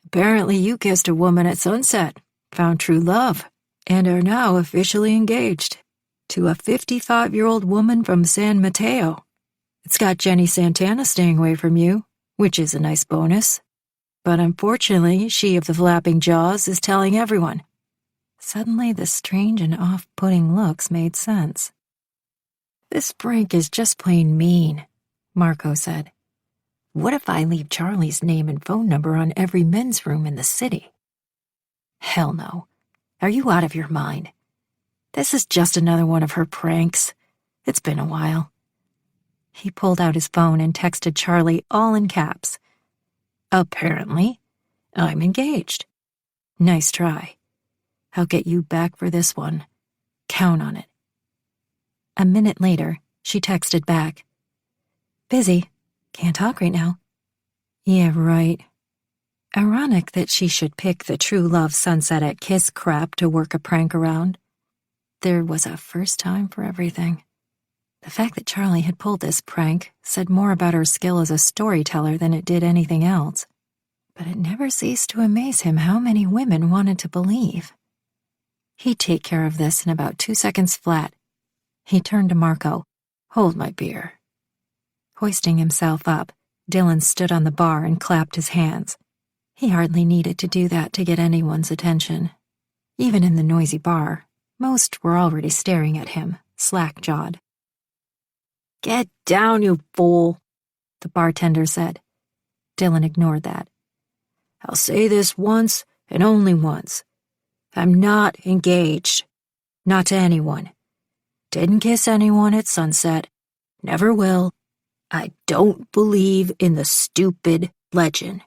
Apparently you kissed a woman at Sunset, found true love, and are now officially engaged to a 55-year-old woman from San Mateo. It's got Jenny Santana staying away from you, which is a nice bonus. But unfortunately, she of the flapping jaws is telling everyone. Suddenly, the strange and off-putting looks made sense. This prank is just plain mean, Marco said. What if I leave Charlie's name and phone number on every men's room in the city? Hell no. Are you out of your mind? This is just another one of her pranks. It's been a while. He pulled out his phone and texted Charlie all in caps. Apparently, I'm engaged. Nice try. I'll get you back for this one. Count on it. A minute later, she texted back. Busy. Can't talk right now. Yeah, right. Ironic that she should pick the true love Sunset at Kiss crap to work a prank around. There was a first time for everything. The fact that Charlie had pulled this prank said more about her skill as a storyteller than it did anything else. But it never ceased to amaze him how many women wanted to believe. He'd take care of this in about 2 seconds flat. He turned to Marco. Hold my beer. Hoisting himself up, Dylan stood on the bar and clapped his hands. He hardly needed to do that to get anyone's attention. Even in the noisy bar, most were already staring at him, slack-jawed. Get down, you fool, the bartender said. Dylan ignored that. I'll say this once and only once. I'm not engaged. Not to anyone. Didn't kiss anyone at Sunset. Never will. I don't believe in the stupid legend.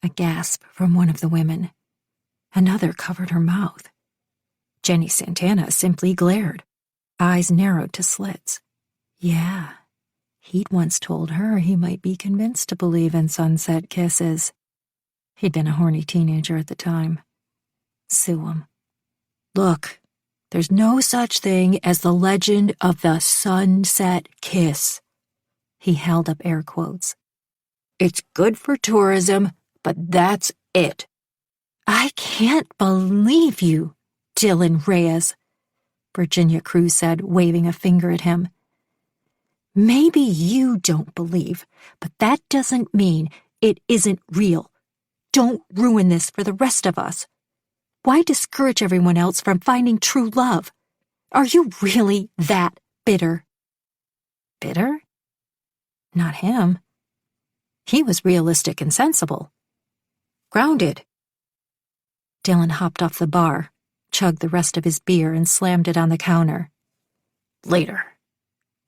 A gasp from one of the women. Another covered her mouth. Jenny Santana simply glared, eyes narrowed to slits. Yeah, he'd once told her he might be convinced to believe in sunset kisses. He'd been a horny teenager at the time. Sue him. Look, there's no such thing as the legend of the sunset kiss. He held up air quotes. It's good for tourism, but that's it. I can't believe you, Dylan Reyes, Virginia Cruz said, waving a finger at him. Maybe you don't believe, but that doesn't mean it isn't real. Don't ruin this for the rest of us. Why discourage everyone else from finding true love? Are you really that bitter? Bitter? Not him. He was realistic and sensible. Grounded. Dylan hopped off the bar, chugged the rest of his beer, and slammed it on the counter. Later.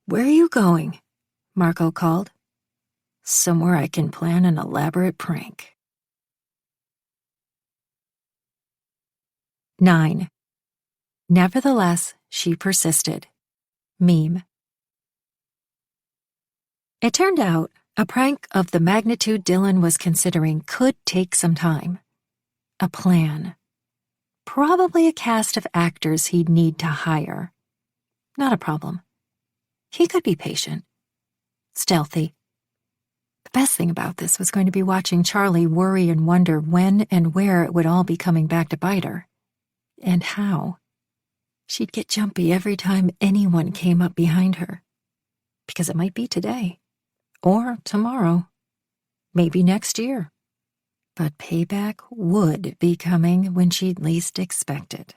Where are you going? Marco called. Somewhere I can plan an elaborate prank. 9. Nevertheless, she persisted. Meme. It turned out a prank of the magnitude Dylan was considering could take some time. A plan. Probably a cast of actors he'd need to hire. Not a problem. He could be patient. Stealthy. The best thing about this was going to be watching Charlie worry and wonder when and where it would all be coming back to bite her. And how. She'd get jumpy every time anyone came up behind her. Because it might be today. Or tomorrow. Maybe next year. But payback would be coming when she'd least expect it.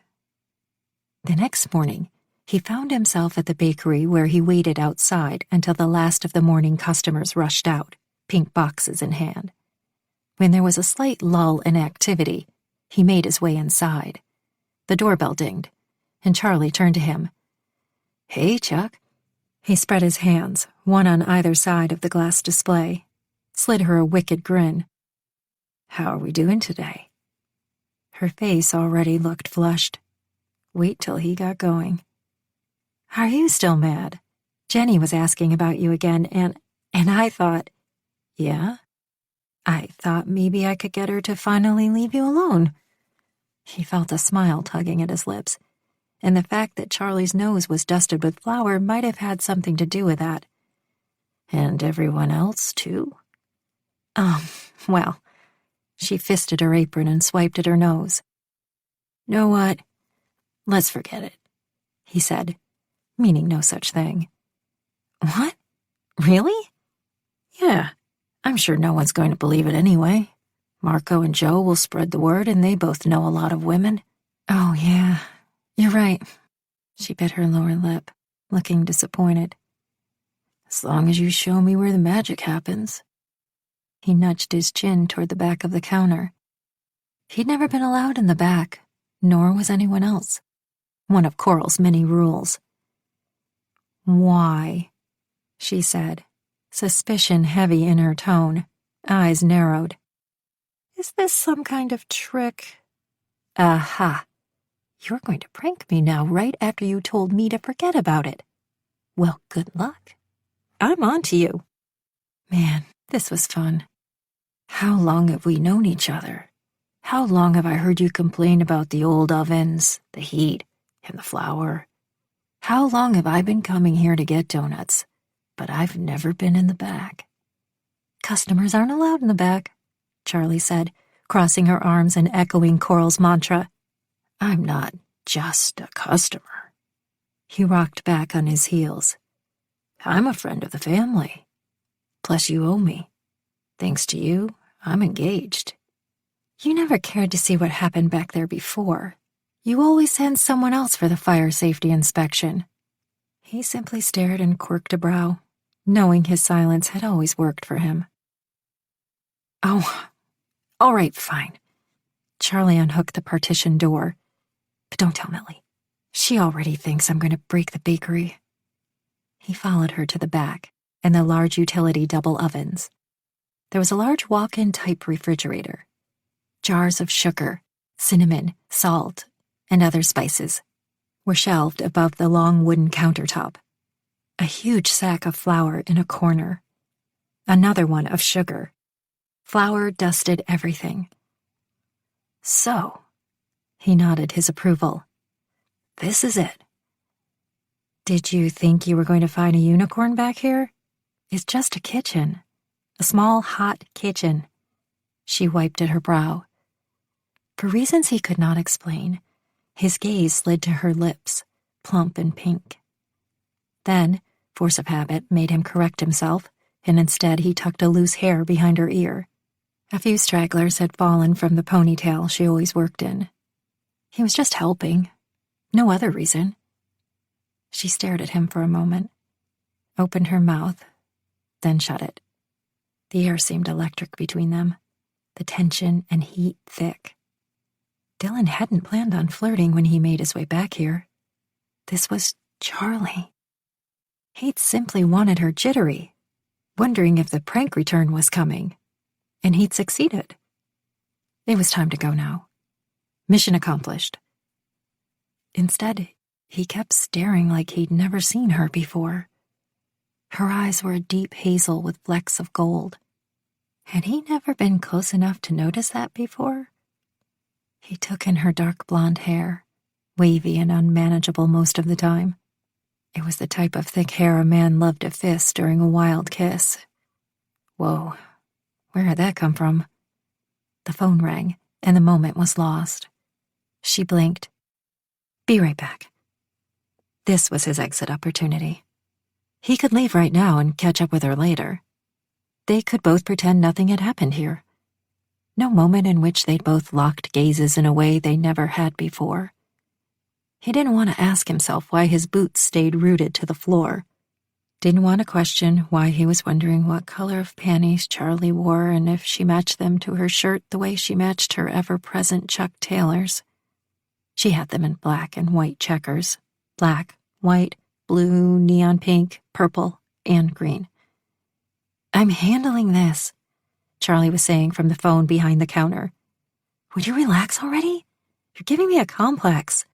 The next morning, he found himself at the bakery where he waited outside until the last of the morning customers rushed out, pink boxes in hand. When there was a slight lull in activity, he made his way inside. The doorbell dinged, and Charlie turned to him. Hey, Chuck. He spread his hands, one on either side of the glass display, slid her a wicked grin. How are we doing today? Her face already looked flushed. Wait till he got going. Are you still mad? Jenny was asking about you again, and I thought, yeah? I thought maybe I could get her to finally leave you alone. He felt a smile tugging at his lips, and the fact that Charlie's nose was dusted with flour might have had something to do with that. And everyone else, too? Well, she fisted her apron and swiped at her nose. Know what? Let's forget it, he said, meaning no such thing. What? Really? Yeah, I'm sure no one's going to believe it anyway. Marco and Joe will spread the word, and they both know a lot of women. Oh, yeah, you're right. She bit her lower lip, looking disappointed. As long as you show me where the magic happens. He nudged his chin toward the back of the counter. He'd never been allowed in the back, nor was anyone else. One of Coral's many rules. Why? She said, suspicion heavy in her tone, eyes narrowed. Is this some kind of trick? Aha! You're going to prank me now right after you told me to forget about it. Well, good luck. I'm on to you. Man, this was fun. How long have we known each other? How long have I heard you complain about the old ovens, the heat, and the flour? How long have I been coming here to get donuts, but I've never been in the back? Customers aren't allowed in the back, Charlie said, crossing her arms and echoing Coral's mantra. I'm not just a customer. He rocked back on his heels. I'm a friend of the family. Plus you owe me. Thanks to you, I'm engaged. You never cared to see what happened back there before. You always send someone else for the fire safety inspection. He simply stared and quirked a brow, knowing his silence had always worked for him. Oh, all right, fine. Charlie unhooked the partition door. But don't tell Millie. She already thinks I'm going to break the bakery. He followed her to the back and the large utility double ovens. There was a large walk-in type refrigerator. Jars of sugar, cinnamon, salt, and other spices were shelved above the long wooden countertop. A huge sack of flour in a corner. Another one of sugar. Flour dusted everything. So, he nodded his approval. This is it. Did you think you were going to find a unicorn back here? It's just a kitchen. A small, hot kitchen. She wiped at her brow. For reasons he could not explain, his gaze slid to her lips, plump and pink. Then, force of habit made him correct himself, and instead he tucked a loose hair behind her ear. A few stragglers had fallen from the ponytail she always worked in. He was just helping. No other reason. She stared at him for a moment, opened her mouth, then shut it. The air seemed electric between them, the tension and heat thick. Dylan hadn't planned on flirting when he made his way back here. This was Charlie. He'd simply wanted her jittery, wondering if the prank return was coming, and he'd succeeded. It was time to go now. Mission accomplished. Instead, he kept staring like he'd never seen her before. Her eyes were a deep hazel with flecks of gold. Had he never been close enough to notice that before? He took in her dark blonde hair, wavy and unmanageable most of the time. It was the type of thick hair a man loved to fist during a wild kiss. Whoa, where had that come from? The phone rang, and the moment was lost. She blinked. Be right back. This was his exit opportunity. He could leave right now and catch up with her later. They could both pretend nothing had happened here. No moment in which they'd both locked gazes in a way they never had before. He didn't want to ask himself why his boots stayed rooted to the floor. Didn't want to question why he was wondering what color of panties Charlie wore and if she matched them to her shirt the way she matched her ever-present Chuck Taylors. She had them in black and white checkers. Black, white, blue, neon pink, purple, and green. I'm handling this, Charlie was saying from the phone behind the counter. Would you relax already? You're giving me a complex.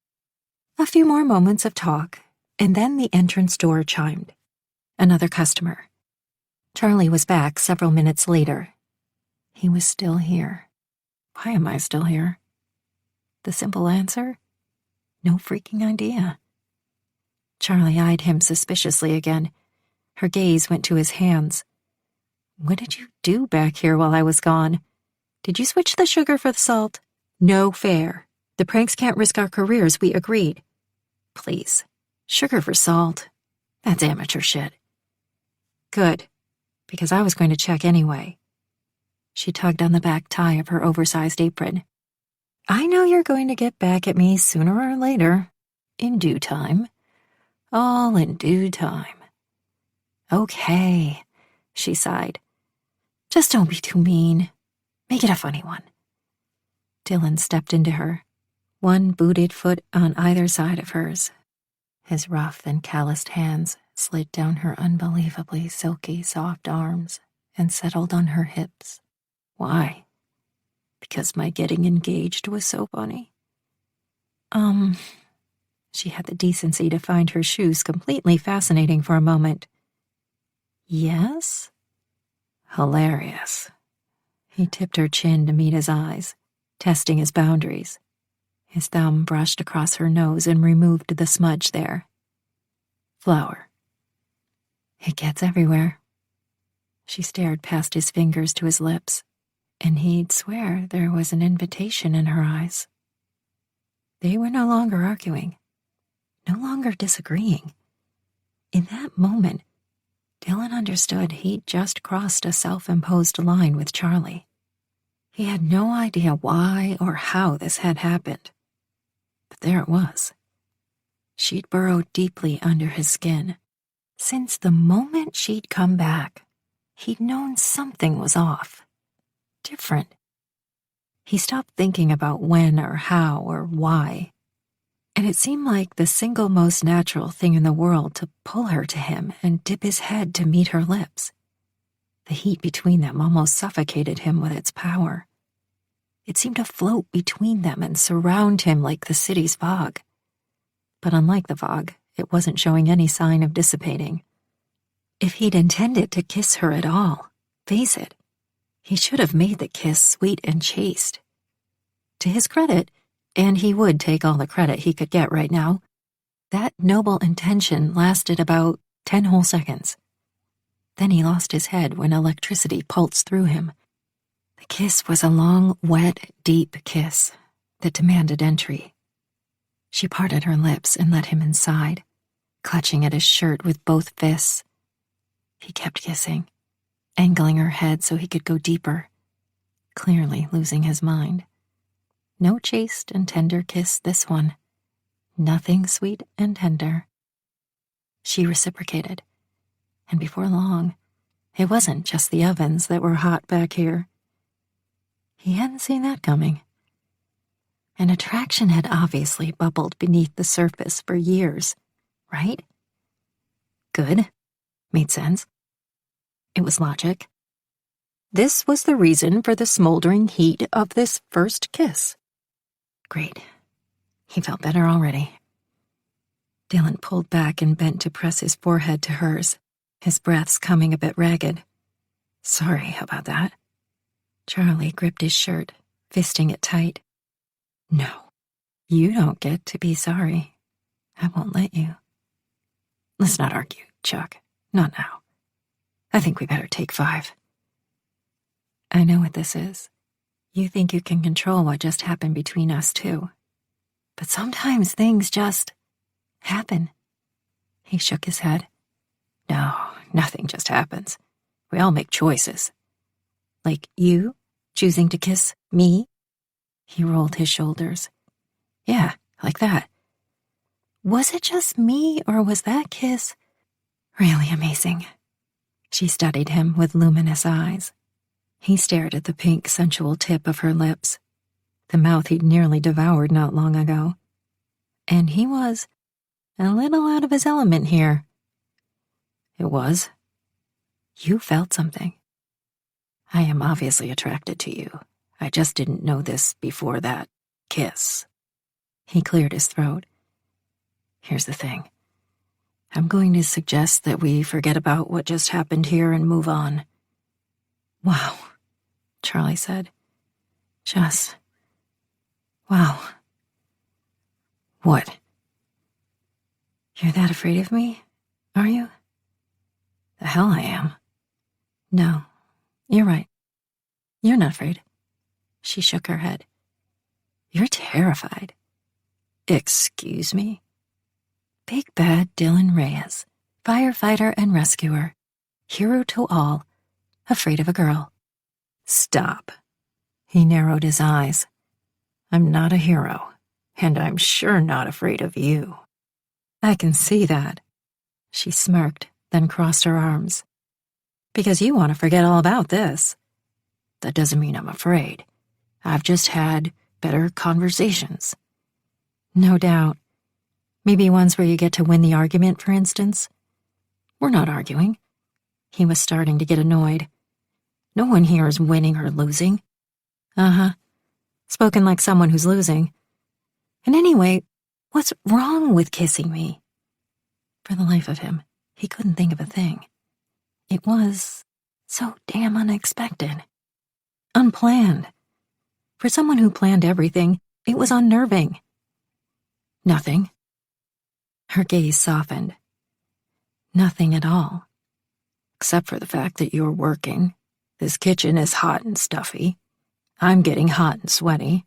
A few more moments of talk, and then the entrance door chimed. Another customer. Charlie was back several minutes later. He was still here. Why am I still here? The simple answer? No freaking idea. Charlie eyed him suspiciously again. Her gaze went to his hands. What did you do back here while I was gone? Did you switch the sugar for the salt? No fair. The pranks can't risk our careers, we agreed. Please. Sugar for salt? That's amateur shit. Good, because I was going to check anyway. She tugged on the back tie of her oversized apron. I know you're going to get back at me sooner or later. In due time. All in due time. Okay, she sighed. Just don't be too mean. Make it a funny one. Dylan stepped into her, one booted foot on either side of hers. His rough and calloused hands slid down her unbelievably silky, soft arms and settled on her hips. Why? Because my getting engaged was so funny? She had the decency to find her shoes completely fascinating for a moment. Yes? Hilarious. He tipped her chin to meet his eyes, testing his boundaries. His thumb brushed across her nose and removed the smudge there. Flour. It gets everywhere. She stared past his fingers to his lips, and he'd swear there was an invitation in her eyes. They were no longer arguing, no longer disagreeing. In that moment, Dylan understood he'd just crossed a self-imposed line with Charlie. He had no idea why or how this had happened. But there it was. She'd burrowed deeply under his skin. Since the moment she'd come back, he'd known something was off. Different. He stopped thinking about when or how or why, and it seemed like the single most natural thing in the world to pull her to him and dip his head to meet her lips. The heat between them almost suffocated him with its power. It seemed to float between them and surround him like the city's fog. But unlike the fog, it wasn't showing any sign of dissipating. If he'd intended to kiss her at all, face it, he should have made the kiss sweet and chaste. To his credit, and he would take all the credit he could get right now, that noble intention lasted about 10 whole seconds. Then he lost his head when electricity pulsed through him. The kiss was a long, wet, deep kiss that demanded entry. She parted her lips and let him inside, clutching at his shirt with both fists. He kept kissing, angling her head so he could go deeper, clearly losing his mind. No chaste and tender kiss, this one. Nothing sweet and tender. She reciprocated, and before long, it wasn't just the ovens that were hot back here. He hadn't seen that coming. An attraction had obviously bubbled beneath the surface for years, right? Good. Made sense. It was logic. This was the reason for the smoldering heat of this first kiss. Great. He felt better already. Dylan pulled back and bent to press his forehead to hers, his breaths coming a bit ragged. Sorry about that. Charlie gripped his shirt, fisting it tight. No, you don't get to be sorry. I won't let you. Let's not argue, Chuck. Not now. I think we better take 5. I know what this is. You think you can control what just happened between us two. But sometimes things just happen. He shook his head. No, nothing just happens. We all make choices. Like you choosing to kiss me? He rolled his shoulders. Yeah, like that. Was it just me, or was that kiss really amazing? She studied him with luminous eyes. He stared at the pink, sensual tip of her lips, the mouth he'd nearly devoured not long ago. And he was a little out of his element here. It was. You felt something. I am obviously attracted to you. I just didn't know this before that kiss. He cleared his throat. Here's the thing. I'm going to suggest that we forget about what just happened here and move on. Wow, Charlie said. Wow. What? You're that afraid of me, are you? The hell I am. No, you're right. You're not afraid. She shook her head. You're terrified. Excuse me? Big bad Dylan Reyes, firefighter and rescuer, hero to all, afraid of a girl. Stop. He narrowed his eyes. I'm not a hero, and I'm sure not afraid of you. I can see that. She smirked, then crossed her arms. Because you want to forget all about this. That doesn't mean I'm afraid. I've just had better conversations. No doubt. Maybe ones where you get to win the argument, for instance. We're not arguing. He was starting to get annoyed. No one here is winning or losing. Uh-huh. Spoken like someone who's losing. And anyway, what's wrong with kissing me? For the life of him, he couldn't think of a thing. It was so damn unexpected. Unplanned. For someone who planned everything, it was unnerving. Nothing. Her gaze softened. Nothing at all. Except for the fact that you're working. This kitchen is hot and stuffy. I'm getting hot and sweaty.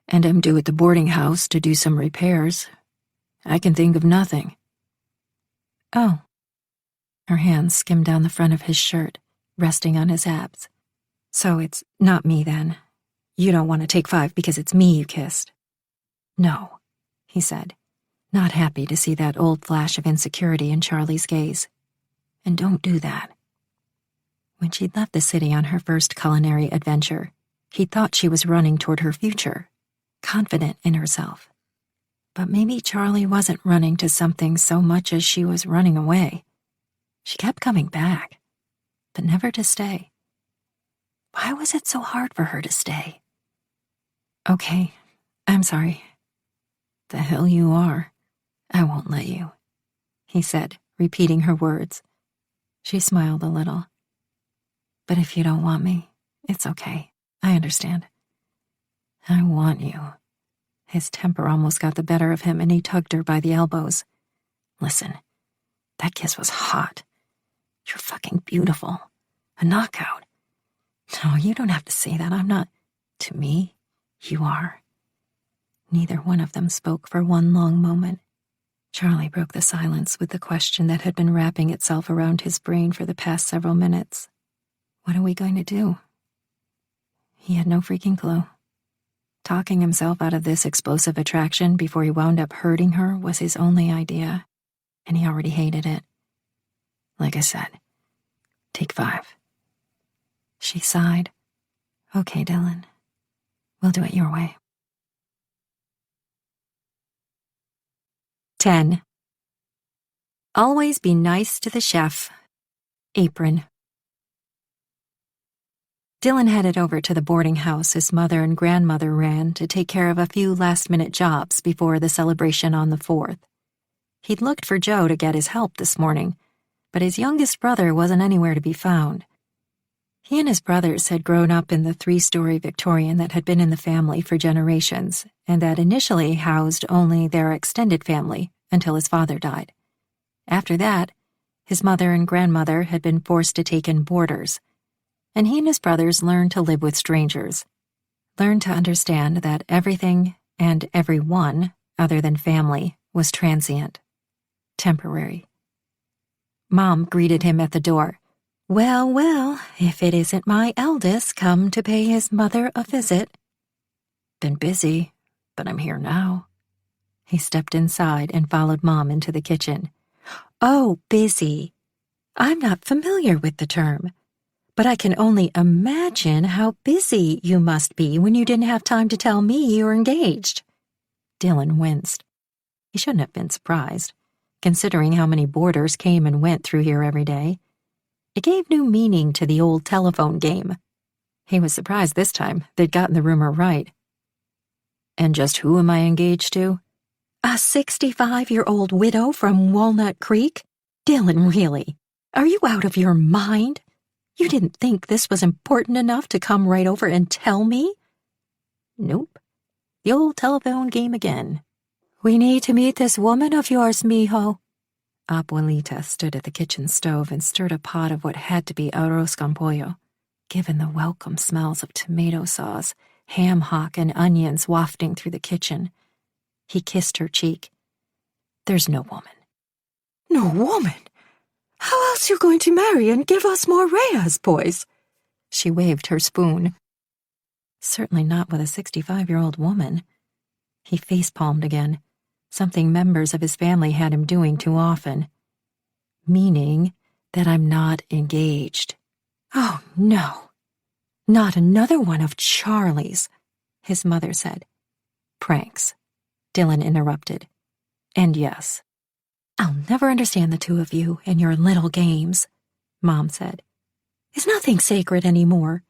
And I'm due at the boarding house to do some repairs. I can think of nothing. Oh. Her hands skimmed down the front of his shirt, resting on his abs. So it's not me then. You don't want to take 5 because it's me you kissed. No, he said, not happy to see that old flash of insecurity in Charlie's gaze. And don't do that. When she'd left the city on her first culinary adventure, he thought she was running toward her future, confident in herself. But maybe Charlie wasn't running to something so much as she was running away. She kept coming back, but never to stay. Why was it so hard for her to stay? Okay, I'm sorry. The hell you are. I won't let you, he said, repeating her words. She smiled a little. But if you don't want me, it's okay. I understand. I want you. His temper almost got the better of him and he tugged her by the elbows. Listen, that kiss was hot. You're fucking beautiful. A knockout. No, you don't have to say that. I'm not. To me, you are. Neither one of them spoke for one long moment. Charlie broke the silence with the question that had been wrapping itself around his brain for the past several minutes. What are we going to do? He had no freaking clue. Talking himself out of this explosive attraction before he wound up hurting her was his only idea, and he already hated it. Like I said, take 5. She sighed. Okay, Dylan. We'll do it your way. 10. Always be nice to the chef. Apron. Dylan headed over to the boarding house his mother and grandmother ran to take care of a few last-minute jobs before the celebration on the 4th. He'd looked for Joe to get his help this morning, but his youngest brother wasn't anywhere to be found. He and his brothers had grown up in the 3-story Victorian that had been in the family for generations and that initially housed only their extended family until his father died. After that, his mother and grandmother had been forced to take in boarders, and he and his brothers learned to live with strangers, learned to understand that everything and everyone other than family was transient, temporary. Mom greeted him at the door. Well, well, if it isn't my eldest come to pay his mother a visit. Been busy, but I'm here now. He stepped inside and followed Mom into the kitchen. Oh, busy. I'm not familiar with the term, but I can only imagine how busy you must be when you didn't have time to tell me you were engaged. Dylan winced. He shouldn't have been surprised, considering how many boarders came and went through here every day. It gave new meaning to the old telephone game. He was surprised this time they'd gotten the rumor right. And just who am I engaged to? A 65-year-old widow from Walnut Creek? Dylan, really? Are you out of your mind? You didn't think this was important enough to come right over and tell me? Nope. The old telephone game again. We need to meet this woman of yours, mijo. Abuelita stood at the kitchen stove and stirred a pot of what had to be arroz con pollo. Given the welcome smells of tomato sauce, ham hock, and onions wafting through the kitchen, he kissed her cheek. There's no woman. No woman? How else you going to marry and give us more Reyes boys? She waved her spoon. Certainly not with a 65-year-old woman. He face-palmed again, something members of his family had him doing too often. Meaning that I'm not engaged. Oh, no. Not another one of Charlie's, his mother said. Pranks, Dylan interrupted. And yes. I'll never understand the two of you and your little games, Mom said. Is nothing sacred anymore?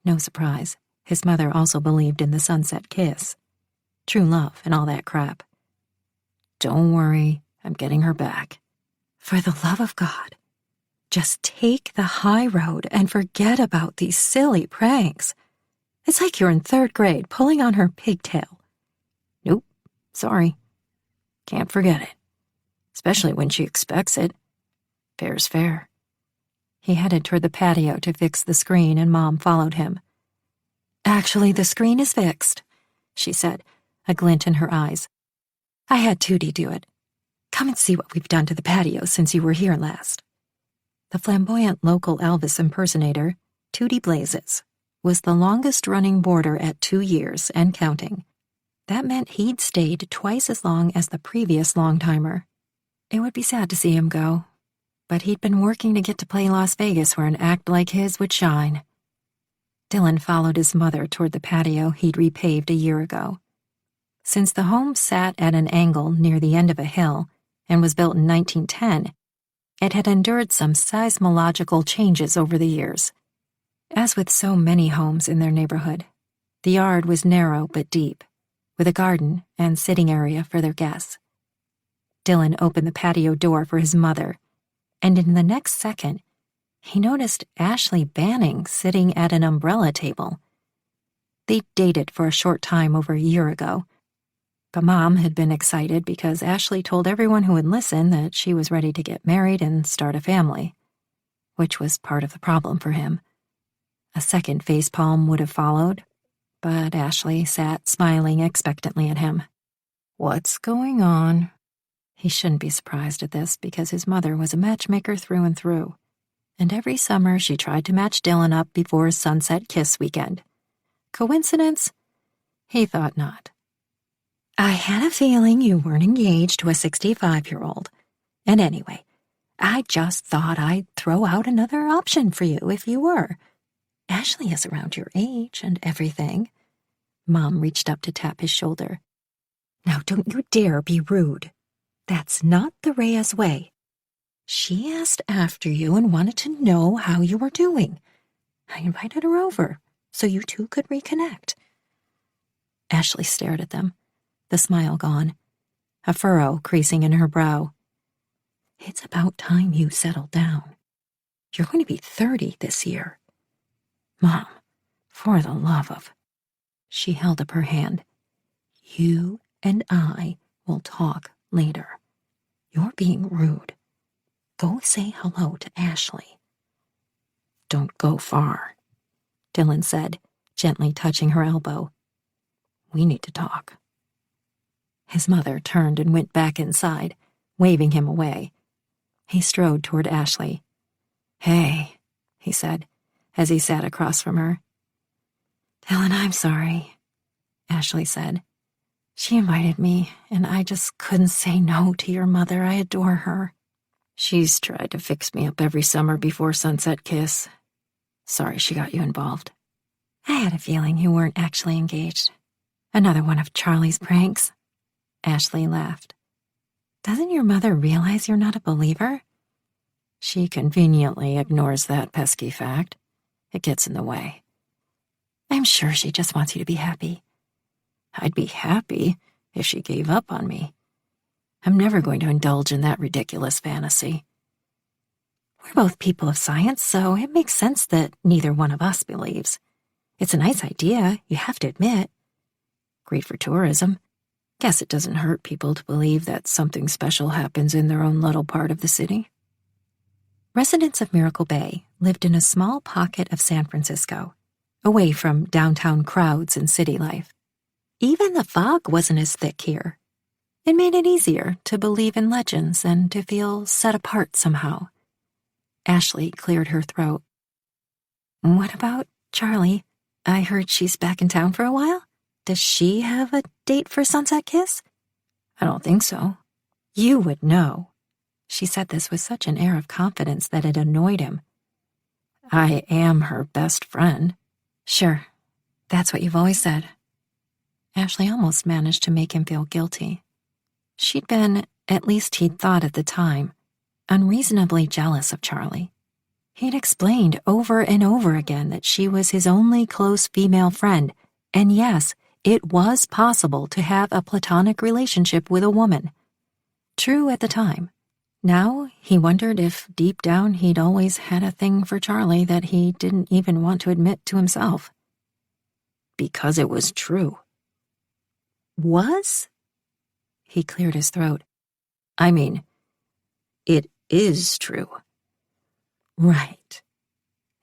No surprise, his mother also believed in the sunset kiss. True love and all that crap. Don't worry, I'm getting her back. For the love of God, just take the high road and forget about these silly pranks. It's like you're in 3rd grade pulling on her pigtail. Nope, sorry. Can't forget it. Especially when she expects it. Fair's fair. He headed toward the patio to fix the screen, and Mom followed him. Actually, the screen is fixed, she said, a glint in her eyes. I had Tootie do it. Come and see what we've done to the patio since you were here last. The flamboyant local Elvis impersonator, Tootie Blazes, was the longest-running boarder at 2 years and counting. That meant he'd stayed twice as long as the previous long-timer. It would be sad to see him go, but he'd been working to get to play Las Vegas where an act like his would shine. Dylan followed his mother toward the patio he'd repaved a year ago. Since the home sat at an angle near the end of a hill and was built in 1910, it had endured some seismological changes over the years. As with so many homes in their neighborhood, the yard was narrow but deep, with a garden and sitting area for their guests. Dylan opened the patio door for his mother, and in the next second, he noticed Ashley Banning sitting at an umbrella table. They'd dated for a short time over a year ago, but Mom had been excited because Ashley told everyone who would listen that she was ready to get married and start a family, which was part of the problem for him. A second facepalm would have followed, but Ashley sat smiling expectantly at him. What's going on? He shouldn't be surprised at this because his mother was a matchmaker through and through, and every summer she tried to match Dylan up before his sunset kiss weekend. Coincidence? He thought not. I had a feeling you weren't engaged to a 65-year-old. And anyway, I just thought I'd throw out another option for you if you were. Ashley is around your age and everything. Mom reached up to tap his shoulder. Now don't you dare be rude. That's not the Reyes way. She asked after you and wanted to know how you were doing. I invited her over so you two could reconnect. Ashley stared at them, the smile gone, a furrow creasing in her brow. It's about time you settled down. You're going to be 30 this year. Mom, for the love of... She held up her hand. You and I will talk later. You're being rude. Go say hello to Ashley. Don't go far, Dylan said, gently touching her elbow. We need to talk. His mother turned and went back inside, waving him away. He strode toward Ashley. Hey, he said, as he sat across from her. Dylan, I'm sorry, Ashley said. She invited me, and I just couldn't say no to your mother. I adore her. She's tried to fix me up every summer before Sunset Kiss. Sorry she got you involved. I had a feeling you weren't actually engaged. Another one of Charlie's pranks. Ashley laughed. Doesn't your mother realize you're not a believer? She conveniently ignores that pesky fact. It gets in the way. I'm sure she just wants you to be happy. I'd be happy if she gave up on me. I'm never going to indulge in that ridiculous fantasy. We're both people of science, so it makes sense that neither one of us believes. It's a nice idea, you have to admit. Great for tourism. Guess it doesn't hurt people to believe that something special happens in their own little part of the city. Residents of Miracle Bay lived in a small pocket of San Francisco, away from downtown crowds and city life. Even the fog wasn't as thick here. It made it easier to believe in legends and to feel set apart somehow. Ashley cleared her throat. What about Charlie? I heard she's back in town for a while. Does she have a date for Sunset Kiss? I don't think so. You would know. She said this with such an air of confidence that it annoyed him. I am her best friend. Sure, that's what you've always said. Ashley almost managed to make him feel guilty. She'd been, at least he'd thought at the time, unreasonably jealous of Charlie. He'd explained over and over again that she was his only close female friend, and yes, it was possible to have a platonic relationship with a woman. True at the time. Now he wondered if deep down he'd always had a thing for Charlie that he didn't even want to admit to himself. Because it was true. Was? He cleared his throat. I mean, it is true. Right.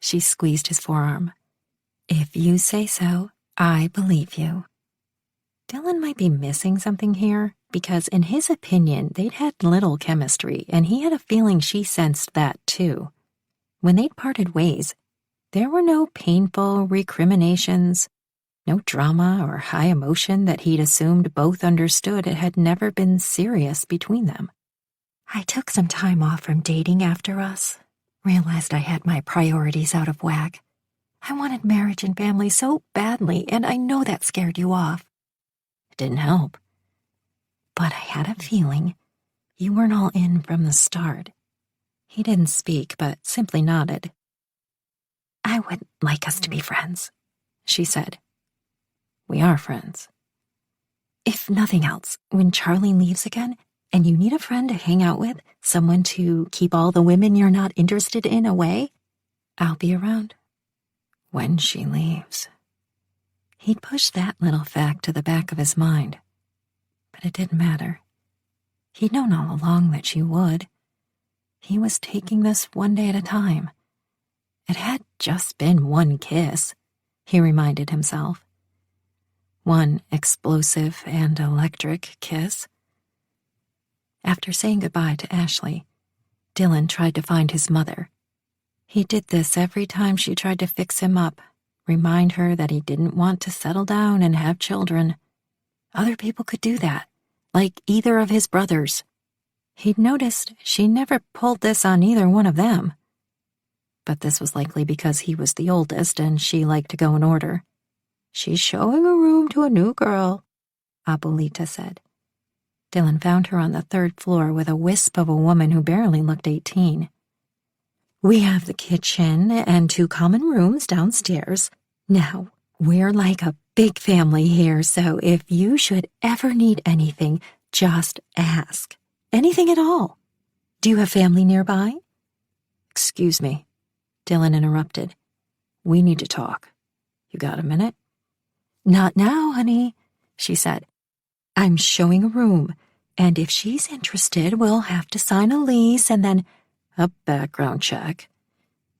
She squeezed his forearm. If you say so, I believe you. Dylan might be missing something here, because in his opinion, they'd had little chemistry, and he had a feeling she sensed that too. When they'd parted ways, there were no painful recriminations, no drama or high emotion that he'd assumed both understood it had never been serious between them. I took some time off from dating after us, realized I had my priorities out of whack. I wanted marriage and family so badly, and I know that scared you off. It didn't help. But I had a feeling you weren't all in from the start. He didn't speak, but simply nodded. I would like us to be friends, she said. We are friends. If nothing else, when Charlie leaves again, and you need a friend to hang out with, someone to keep all the women you're not interested in away, I'll be around. When she leaves. He'd pushed that little fact to the back of his mind. But it didn't matter. He'd known all along that she would. He was taking this one day at a time. It had just been one kiss, he reminded himself. One explosive and electric kiss. After saying goodbye to Ashley, Dylan tried to find his mother. He did this every time she tried to fix him up, remind her that he didn't want to settle down and have children. Other people could do that, like either of his brothers. He'd noticed she never pulled this on either one of them. But this was likely because he was the oldest and she liked to go in order. She's showing a room to a new girl, Abuelita said. Dylan found her on the third floor with a wisp of a woman who barely looked 18. We have the kitchen and 2 common rooms downstairs. Now, we're like a big family here, so if you should ever need anything, just ask. Anything at all. Do you have family nearby? Excuse me, Dylan interrupted. We need to talk. You got a minute? Not now, honey, she said. I'm showing a room, and if she's interested, we'll have to sign a lease and then a background check,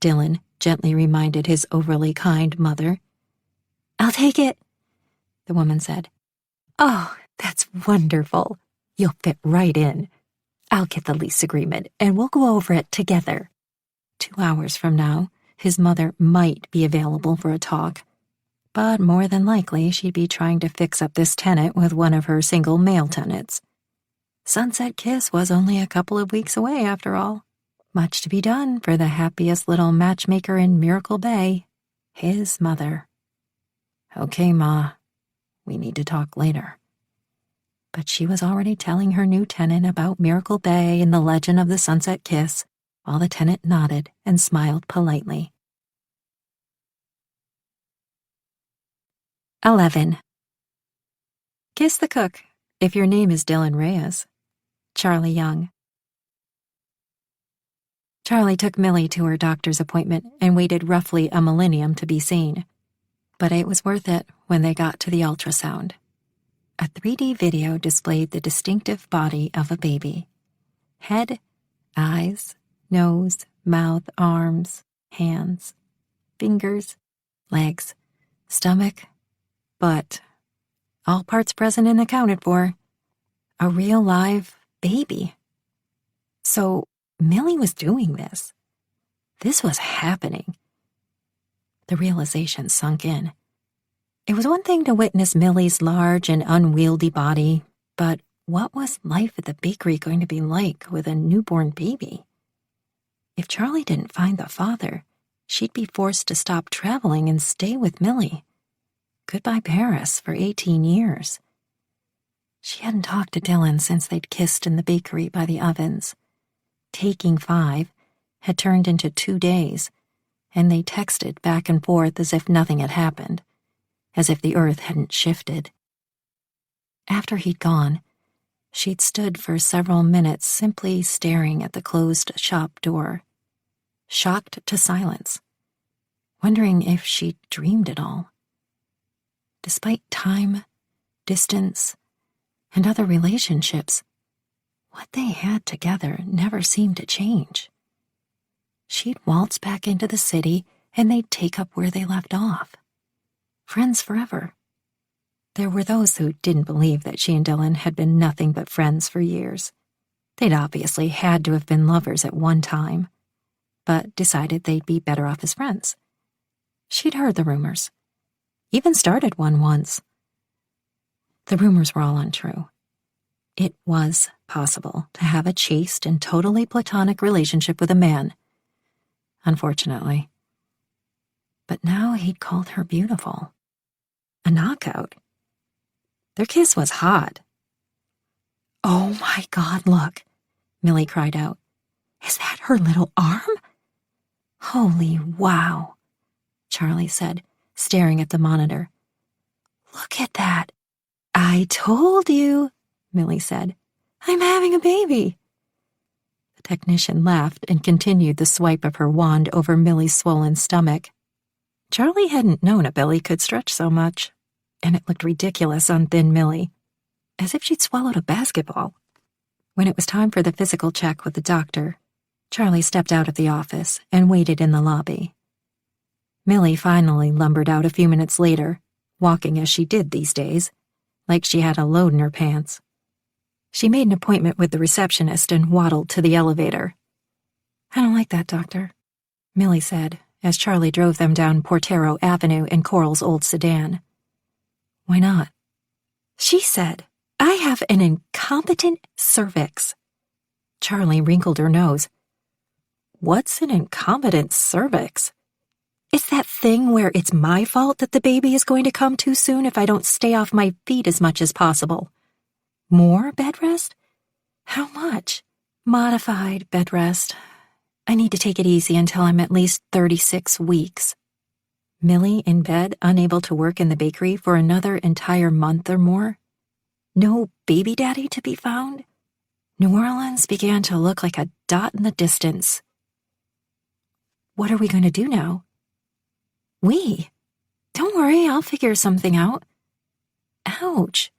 Dylan gently reminded his overly kind mother. I'll take it, the woman said. Oh, that's wonderful. You'll fit right in. I'll get the lease agreement, and we'll go over it together. 2 hours from now, his mother might be available for a talk, but more than likely she'd be trying to fix up this tenant with one of her single male tenants. Sunset Kiss was only a couple of weeks away, after all. Much to be done for the happiest little matchmaker in Miracle Bay, his mother. Okay, Ma, we need to talk later. But she was already telling her new tenant about Miracle Bay and the legend of the Sunset Kiss, while the tenant nodded and smiled politely. 11. Kiss the cook, if your name is Dylan Reyes. Charlie Young. Charlie took Millie to her doctor's appointment and waited roughly a millennium to be seen. But it was worth it when they got to the ultrasound. A 3D video displayed the distinctive body of a baby. Head, eyes, nose, mouth, arms, hands, fingers, legs, stomach, butt. All parts present and accounted for. A real live baby. So Millie was doing this. This was happening. The realization sunk in. It was one thing to witness Millie's large and unwieldy body, but what was life at the bakery going to be like with a newborn baby? If Charlie didn't find the father, she'd be forced to stop traveling and stay with Millie. Goodbye Paris for 18 years. She hadn't talked to Dylan since they'd kissed in the bakery by the ovens. Taking 5 had turned into 2 days, and they texted back and forth as if nothing had happened, as if the earth hadn't shifted. After he'd gone, she'd stood for several minutes simply staring at the closed shop door, shocked to silence, wondering if she'd dreamed it all. Despite time, distance, and other relationships, what they had together never seemed to change. She'd waltz back into the city, and they'd take up where they left off. Friends forever. There were those who didn't believe that she and Dylan had been nothing but friends for years. They'd obviously had to have been lovers at one time, but decided they'd be better off as friends. She'd heard the rumors. Even started one once. The rumors were all untrue. It was possible to have a chaste and totally platonic relationship with a man. Unfortunately. But now he'd called her beautiful. A knockout. Their kiss was hot. "Oh my God, look," Millie cried out. "Is that her little arm?" "Holy wow," Charlie said, staring at the monitor. "Look at that." "I told you," Millie said. "I'm having a baby." The technician laughed and continued the swipe of her wand over Millie's swollen stomach. Charlie hadn't known a belly could stretch so much, and it looked ridiculous on thin Millie, as if she'd swallowed a basketball. When it was time for the physical check with the doctor, Charlie stepped out of the office and waited in the lobby. Millie finally lumbered out a few minutes later, walking as she did these days, like she had a load in her pants. She made an appointment with the receptionist and waddled to the elevator. "I don't like that, doctor," Millie said, as Charlie drove them down Portero Avenue in Coral's old sedan. "Why not?" "She said, I have an incompetent cervix." Charlie wrinkled her nose. "What's an incompetent cervix?" "It's that thing where it's my fault that the baby is going to come too soon if I don't stay off my feet as much as possible." "More bed rest?" "How much?" "Modified bed rest. I need to take it easy until I'm at least 36 weeks. Millie in bed, unable to work in the bakery for another entire month or more. No baby daddy to be found. New Orleans began to look like a dot in the distance. What are we going to do now? We? Don't worry, I'll figure something out. Ouch.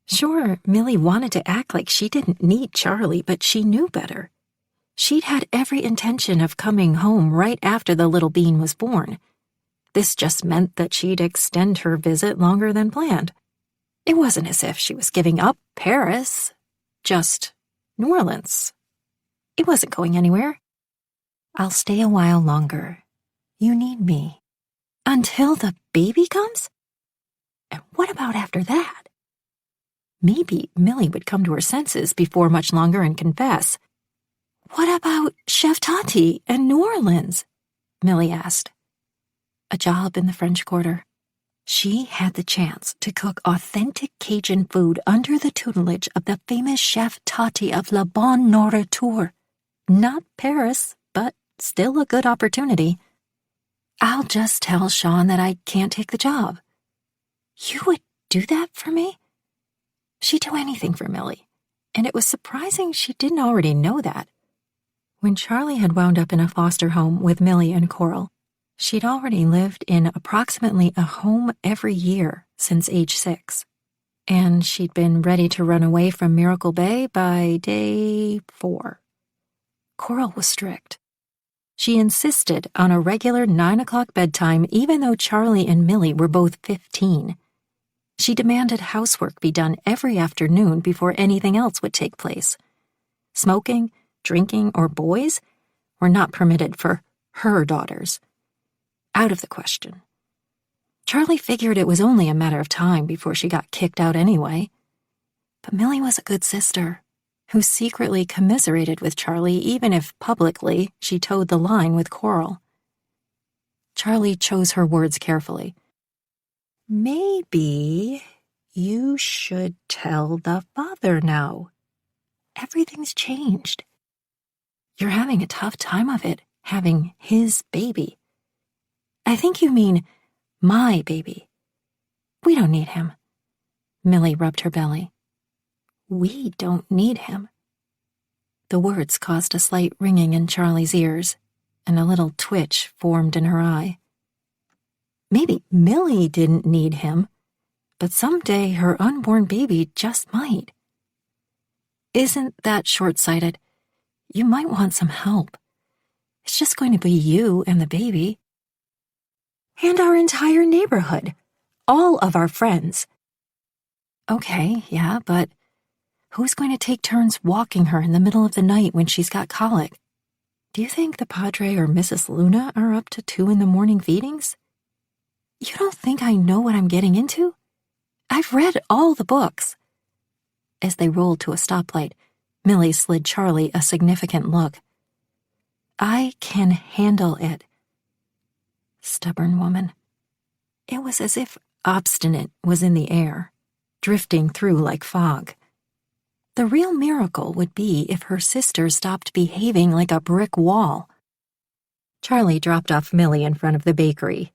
Sure, Millie wanted to act like she didn't need Charlie, but she knew better. She'd had every intention of coming home right after the little bean was born. This just meant that she'd extend her visit longer than planned. It wasn't as if she was giving up Paris, just New Orleans. It wasn't going anywhere. "I'll stay a while longer. You need me. Until the baby comes? And what about after that?" Maybe Millie would come to her senses before much longer and confess. "What about Chef Tati and New Orleans?" Millie asked. A job in the French Quarter. She had the chance to cook authentic Cajun food under the tutelage of the famous Chef Tati of La Bonne Nourriture. Not Paris, but still a good opportunity. "I'll just tell Sean that I can't take the job." "You would do that for me?" She'd do anything for Millie, and it was surprising she didn't already know that. When Charlie had wound up in a foster home with Millie and Coral, she'd already lived in approximately a home every year since age 6, and she'd been ready to run away from Miracle Bay by day 4. Coral was strict. She insisted on a regular 9 o'clock bedtime even though Charlie and Millie were both 15. She demanded housework be done every afternoon before anything else would take place. Smoking, drinking, or boys were not permitted for her daughters. Out of the question. Charlie figured it was only a matter of time before she got kicked out anyway. But Millie was a good sister, who secretly commiserated with Charlie even if publicly she towed the line with Coral. Charlie chose her words carefully. Maybe you should tell the father now. Everything's changed. You're having a tough time of it, having his baby. I think you mean my baby. We don't need him. Millie rubbed her belly. We don't need him. The words caused a slight ringing in Charlie's ears, and a little twitch formed in her eye. Maybe Millie didn't need him, but someday her unborn baby just might. Isn't that short-sighted? You might want some help. It's just going to be you and the baby. And our entire neighborhood. All of our friends. Okay, yeah, but who's going to take turns walking her in the middle of the night when she's got colic? Do you think the Padre or Mrs. Luna are up to 2 a.m. feedings? You don't think I know what I'm getting into? I've read all the books. As they rolled to a stoplight, Millie slid Charlie a significant look. I can handle it. Stubborn woman. It was as if obstinate was in the air, drifting through like fog. The real miracle would be if her sister stopped behaving like a brick wall. Charlie dropped off Millie in front of the bakery,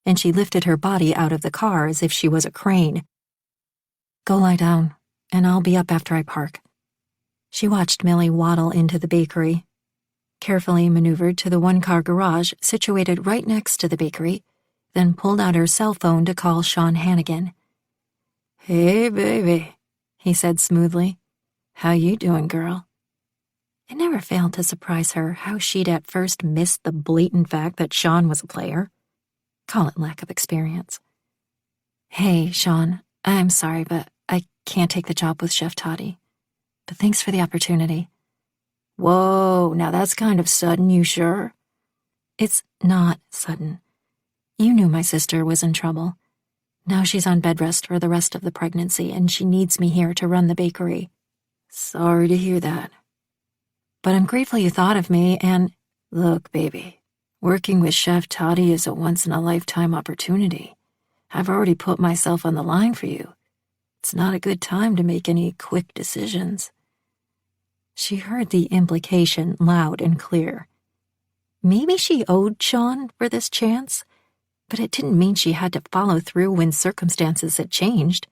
and she lifted her body out of the car as if she was a crane. Go lie down, and I'll be up after I park. She watched Millie waddle into the bakery, carefully maneuvered to the one-car garage situated right next to the bakery, then pulled out her cell phone to call Sean Hannigan. Hey, baby, he said smoothly. How you doing, girl? It never failed to surprise her how she'd at first missed the blatant fact that Sean was a player. Call it lack of experience. Hey, Sean, I'm sorry, but I can't take the job with Chef Toddy. But thanks for the opportunity. Whoa, now that's kind of sudden, you sure? It's not sudden. You knew my sister was in trouble. Now she's on bed rest for the rest of the pregnancy, and she needs me here to run the bakery. Sorry to hear that. But I'm grateful you thought of me, and look, baby, working with Chef Toddy is a once-in-a-lifetime opportunity. I've already put myself on the line for you. It's not a good time to make any quick decisions. She heard the implication loud and clear. Maybe she owed Sean for this chance, but it didn't mean she had to follow through when circumstances had changed.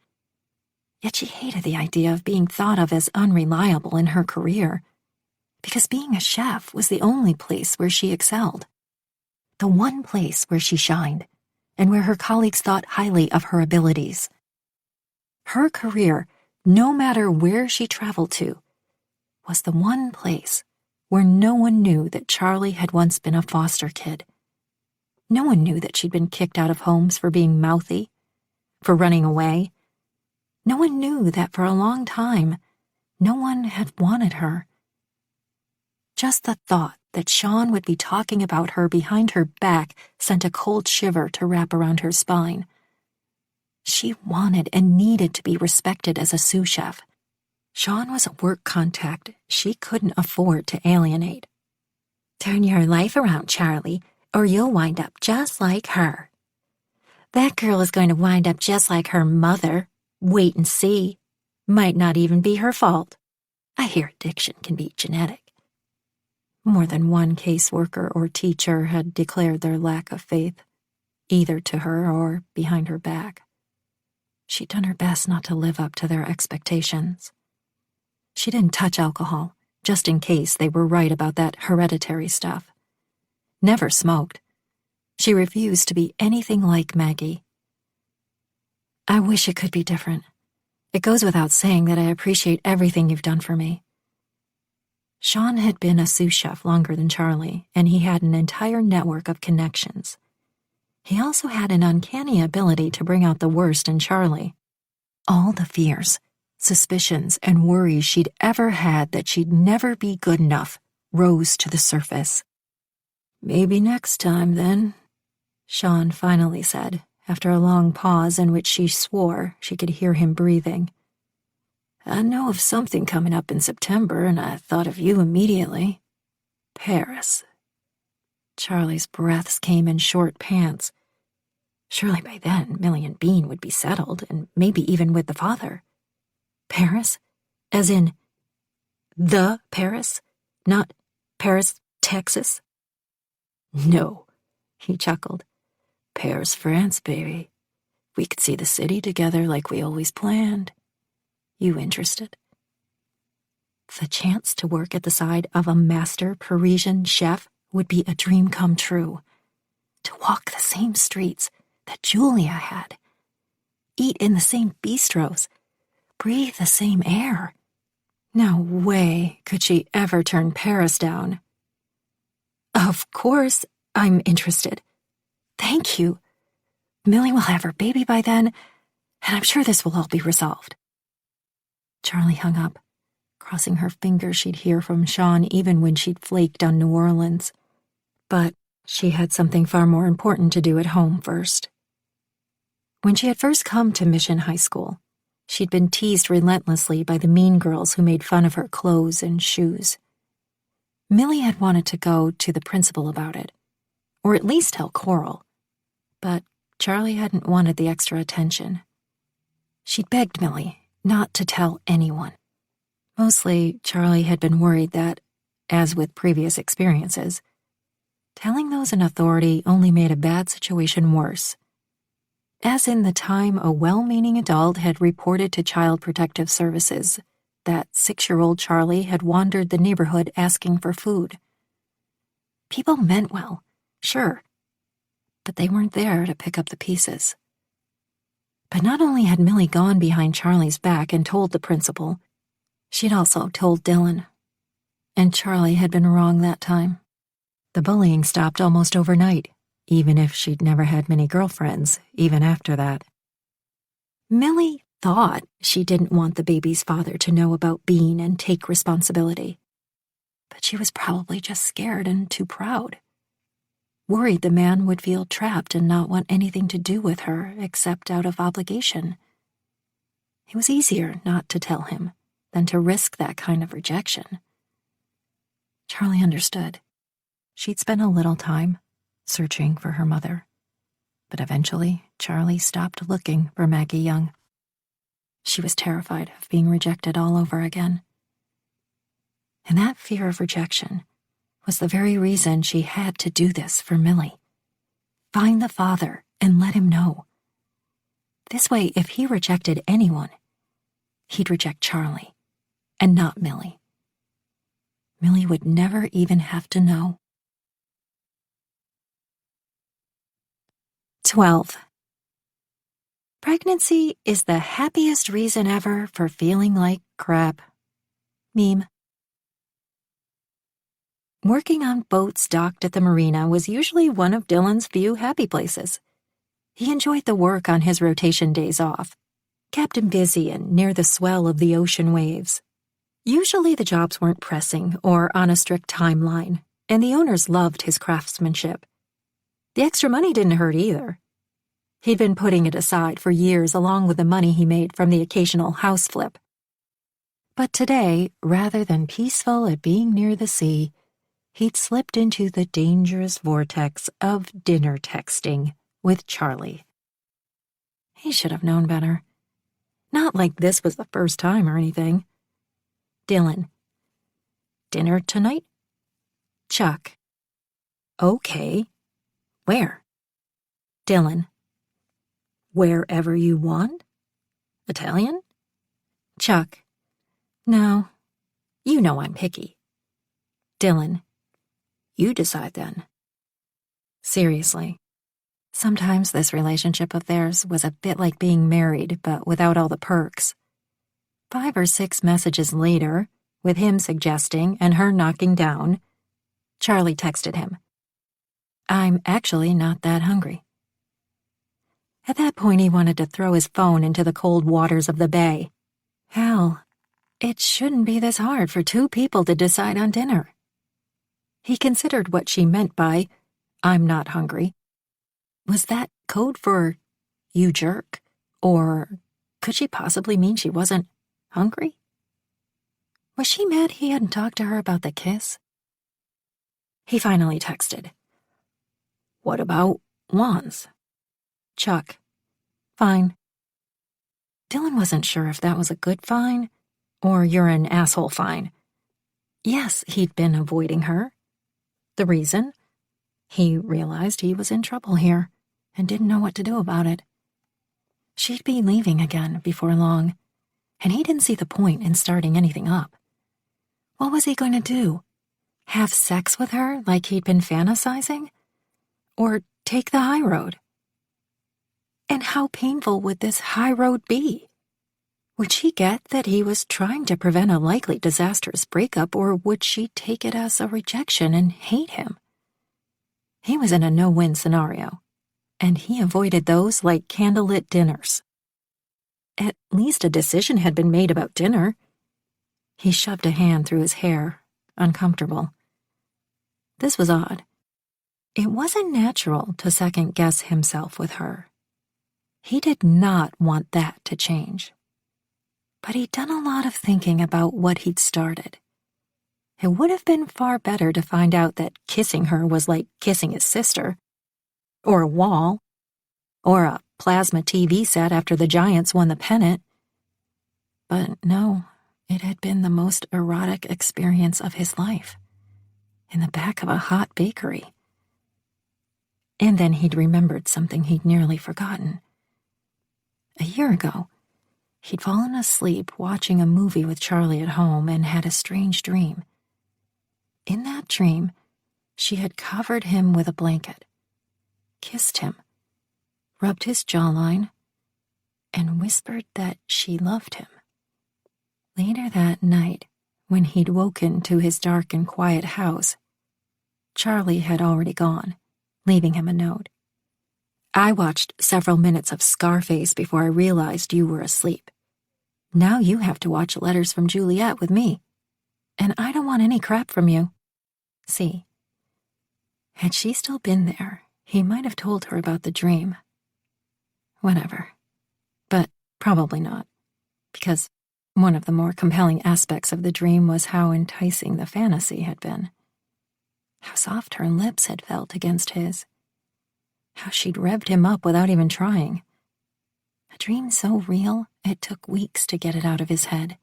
Yet she hated the idea of being thought of as unreliable in her career, because being a chef was the only place where she excelled. The one place where she shined, and where her colleagues thought highly of her abilities. Her career, no matter where she traveled to, was the one place where no one knew that Charlie had once been a foster kid. No one knew that she'd been kicked out of homes for being mouthy, for running away. No one knew that for a long time, no one had wanted her. Just the thought that Sean would be talking about her behind her back sent a cold shiver to wrap around her spine. She wanted and needed to be respected as a sous chef. Sean was a work contact she couldn't afford to alienate. Turn your life around, Charlie, or you'll wind up just like her. That girl is going to wind up just like her mother. Wait and see. Might not even be her fault. I hear addiction can be genetic. More than one caseworker or teacher had declared their lack of faith, either to her or behind her back. She'd done her best not to live up to their expectations. She didn't touch alcohol, just in case they were right about that hereditary stuff. Never smoked. She refused to be anything like Maggie. I wish it could be different. It goes without saying that I appreciate everything you've done for me. Sean had been a sous chef longer than Charlie, and he had an entire network of connections. He also had an uncanny ability to bring out the worst in Charlie. All the fears, suspicions, and worries she'd ever had that she'd never be good enough rose to the surface. "Maybe next time, then," Sean finally said, after a long pause in which she swore she could hear him breathing. "I know of something coming up in September, and I thought of you immediately. Paris." Charlie's breaths came in short pants. Surely by then, Millie and Bean would be settled, and maybe even with the father. Paris? As in, the Paris? Not Paris, Texas? "No," he chuckled. "Paris, France, baby. We could see the city together like we always planned. You interested?" The chance to work at the side of a master Parisian chef would be a dream come true. To walk the same streets that Julia had. Eat in the same bistros. Breathe the same air. No way could she ever turn Paris down. "Of course, I'm interested. Thank you. Millie will have her baby by then, and I'm sure this will all be resolved." Charlie hung up, crossing her fingers she'd hear from Sean even when she'd flaked on New Orleans. But she had something far more important to do at home first. When she had first come to Mission High School, she'd been teased relentlessly by the mean girls who made fun of her clothes and shoes. Millie had wanted to go to the principal about it, or at least tell Coral, but Charlie hadn't wanted the extra attention. She'd begged Millie not to tell anyone. Mostly, Charlie had been worried that, as with previous experiences, telling those in authority only made a bad situation worse. As in the time a well-meaning adult had reported to Child Protective Services that 6-year-old Charlie had wandered the neighborhood asking for food. People meant well, sure, but they weren't there to pick up the pieces. But not only had Millie gone behind Charlie's back and told the principal, she'd also told Dylan. And Charlie had been wrong that time. The bullying stopped almost overnight, even if she'd never had many girlfriends, even after that. Millie thought she didn't want the baby's father to know about Bean and take responsibility. But she was probably just scared and too proud. Worried the man would feel trapped and not want anything to do with her except out of obligation. It was easier not to tell him than to risk that kind of rejection. Charlie understood. She'd spent a little time searching for her mother, but eventually Charlie stopped looking for Maggie Young. She was terrified of being rejected all over again. And that fear of rejection was the very reason she had to do this for Millie. Find the father and let him know. This way, if he rejected anyone, he'd reject Charlie, and not Millie. Millie would never even have to know. 12. Pregnancy is the happiest reason ever for feeling like crap. Meme. Working on boats docked at the marina was usually one of Dylan's few happy places. He enjoyed the work on his rotation days off, kept him busy and near the swell of the ocean waves. Usually the jobs weren't pressing or on a strict timeline, and the owners loved his craftsmanship. The extra money didn't hurt either. He'd been putting it aside for years along with the money he made from the occasional house flip. But today, rather than peaceful at being near the sea, he'd slipped into the dangerous vortex of dinner texting with Charlie. He should have known better. Not like this was the first time or anything. Dylan. Dinner tonight? Chuck. Okay. Where? Dylan. Wherever you want? Italian? Chuck. No. You know I'm picky. Dylan, you decide then. Seriously. Sometimes this relationship of theirs was a bit like being married, but without all the perks. 5 or 6 messages later, with him suggesting and her knocking down, Charlie texted him, "I'm actually not that hungry." At that point, he wanted to throw his phone into the cold waters of the bay. Hell, it shouldn't be this hard for 2 people to decide on dinner. He considered what she meant by, "I'm not hungry." Was that code for, "you jerk"? Or could she possibly mean she wasn't hungry? Was she mad he hadn't talked to her about the kiss? He finally texted, "What about lawns?" Chuck, "Fine." Dylan wasn't sure if that was a good fine or you're an asshole fine. Yes, he'd been avoiding her. The reason? He realized he was in trouble here and didn't know what to do about it. She'd be leaving again before long, and he didn't see the point in starting anything up. What was he going to do? Have sex with her like he'd been fantasizing? Or take the high road? And how painful would this high road be? Would she get that he was trying to prevent a likely disastrous breakup, or would she take it as a rejection and hate him? He was in a no-win scenario, and he avoided those like candlelit dinners. At least a decision had been made about dinner. He shoved a hand through his hair, uncomfortable. This was odd. It wasn't natural to second-guess himself with her. He did not want that to change. But he'd done a lot of thinking about what he'd started. It would have been far better to find out that kissing her was like kissing his sister, or a wall, or a plasma TV set after the Giants won the pennant. But no, it had been the most erotic experience of his life, in the back of a hot bakery. And then he'd remembered something he'd nearly forgotten. A year ago, he'd fallen asleep watching a movie with Charlie at home and had a strange dream. In that dream, she had covered him with a blanket, kissed him, rubbed his jawline, and whispered that she loved him. Later that night, when he'd woken to his dark and quiet house, Charlie had already gone, leaving him a note. "I watched several minutes of Scarface before I realized you were asleep. Now you have to watch Letters from Juliet with me. And I don't want any crap from you. See." Had she still been there, he might have told her about the dream. Whatever. But probably not, because one of the more compelling aspects of the dream was how enticing the fantasy had been. How soft her lips had felt against his. How she'd revved him up without even trying. A dream so real, it took weeks to get it out of his head.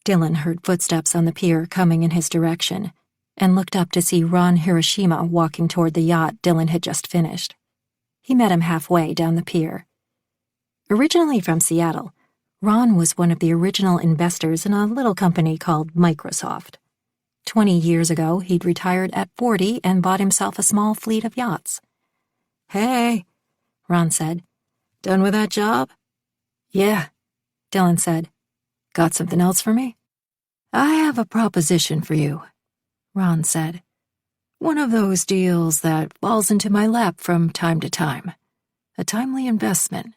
Dylan heard footsteps on the pier coming in his direction, and looked up to see Ron Hiroshima walking toward the yacht Dylan had just finished. He met him halfway down the pier. Originally from Seattle, Ron was one of the original investors in a little company called Microsoft. 20 years ago, he'd retired at 40 and bought himself a small fleet of yachts. "Hey," Ron said. "Done with that job?" "Yeah," Dylan said. "Got something else for me?" "I have a proposition for you," Ron said. "One of those deals that falls into my lap from time to time. A timely investment."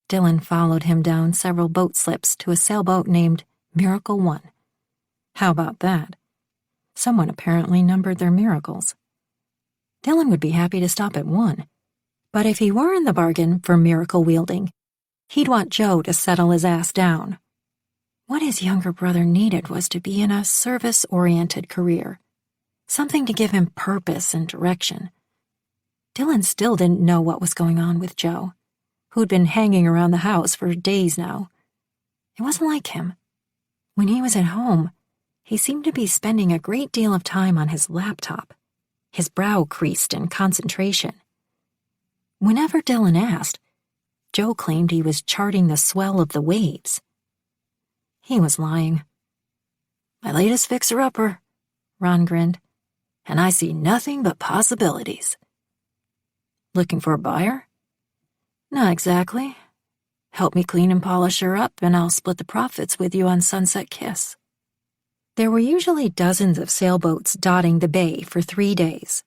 Dylan followed him down several boat slips to a sailboat named Miracle One. How about that? Someone apparently numbered their miracles. Dylan would be happy to stop at one, but if he were in the bargain for miracle wielding, he'd want Joe to settle his ass down. What his younger brother needed was to be in a service-oriented career, something to give him purpose and direction. Dylan still didn't know what was going on with Joe, who'd been hanging around the house for days now. It wasn't like him. When he was at home, he seemed to be spending a great deal of time on his laptop, his brow creased in concentration. Whenever Dylan asked, Joe claimed he was charting the swell of the waves. He was lying. "My latest fixer-upper," Ron grinned. "And I see nothing but possibilities." "Looking for a buyer?" "Not exactly. Help me clean and polish her up, and I'll split the profits with you on Sunset Kiss." There were usually dozens of sailboats dotting the bay for 3 days,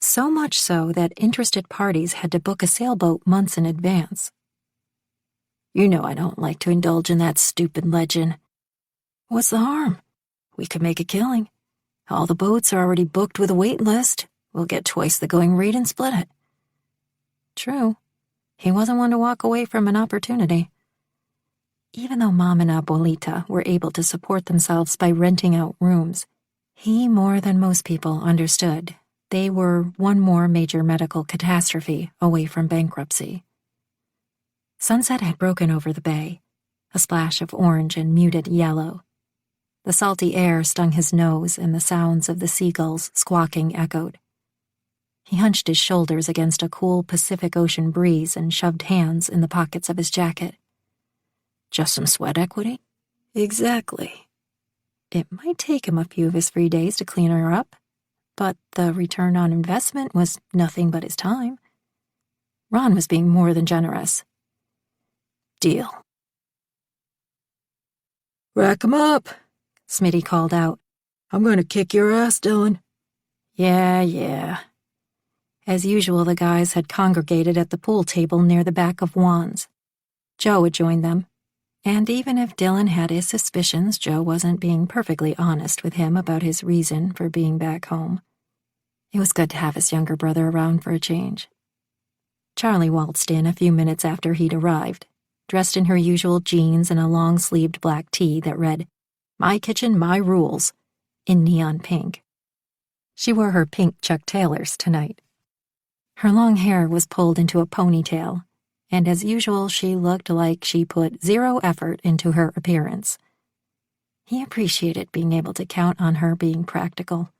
so much so that interested parties had to book a sailboat months in advance. "You know I don't like to indulge in that stupid legend." "What's the harm? We could make a killing. All the boats are already booked with a wait list. We'll get twice the going rate and split it." True. He wasn't one to walk away from an opportunity. Even though Mom and Abuelita were able to support themselves by renting out rooms, he, more than most people, understood they were one more major medical catastrophe away from bankruptcy. Sunset had broken over the bay, a splash of orange and muted yellow. The salty air stung his nose, and the sounds of the seagulls squawking echoed. He hunched his shoulders against a cool Pacific Ocean breeze and shoved hands in the pockets of his jacket. "Just some sweat equity?" "Exactly." It might take him a few of his free days to clean her up, but the return on investment was nothing but his time. Ron was being more than generous. "Deal." "Rack 'em up," Smitty called out. "I'm going to kick your ass, Dylan." Yeah. As usual, the guys had congregated at the pool table near the back of Juan's. Joe had joined them, and even if Dylan had his suspicions, Joe wasn't being perfectly honest with him about his reason for being back home. It was good to have his younger brother around for a change. Charlie waltzed in a few minutes after he'd arrived, dressed in her usual jeans and a long-sleeved black tee that read, "My Kitchen, My Rules," in neon pink. She wore her pink Chuck Taylors tonight. Her long hair was pulled into a ponytail, and as usual she looked like she put 0 effort into her appearance. He appreciated being able to count on her being practical,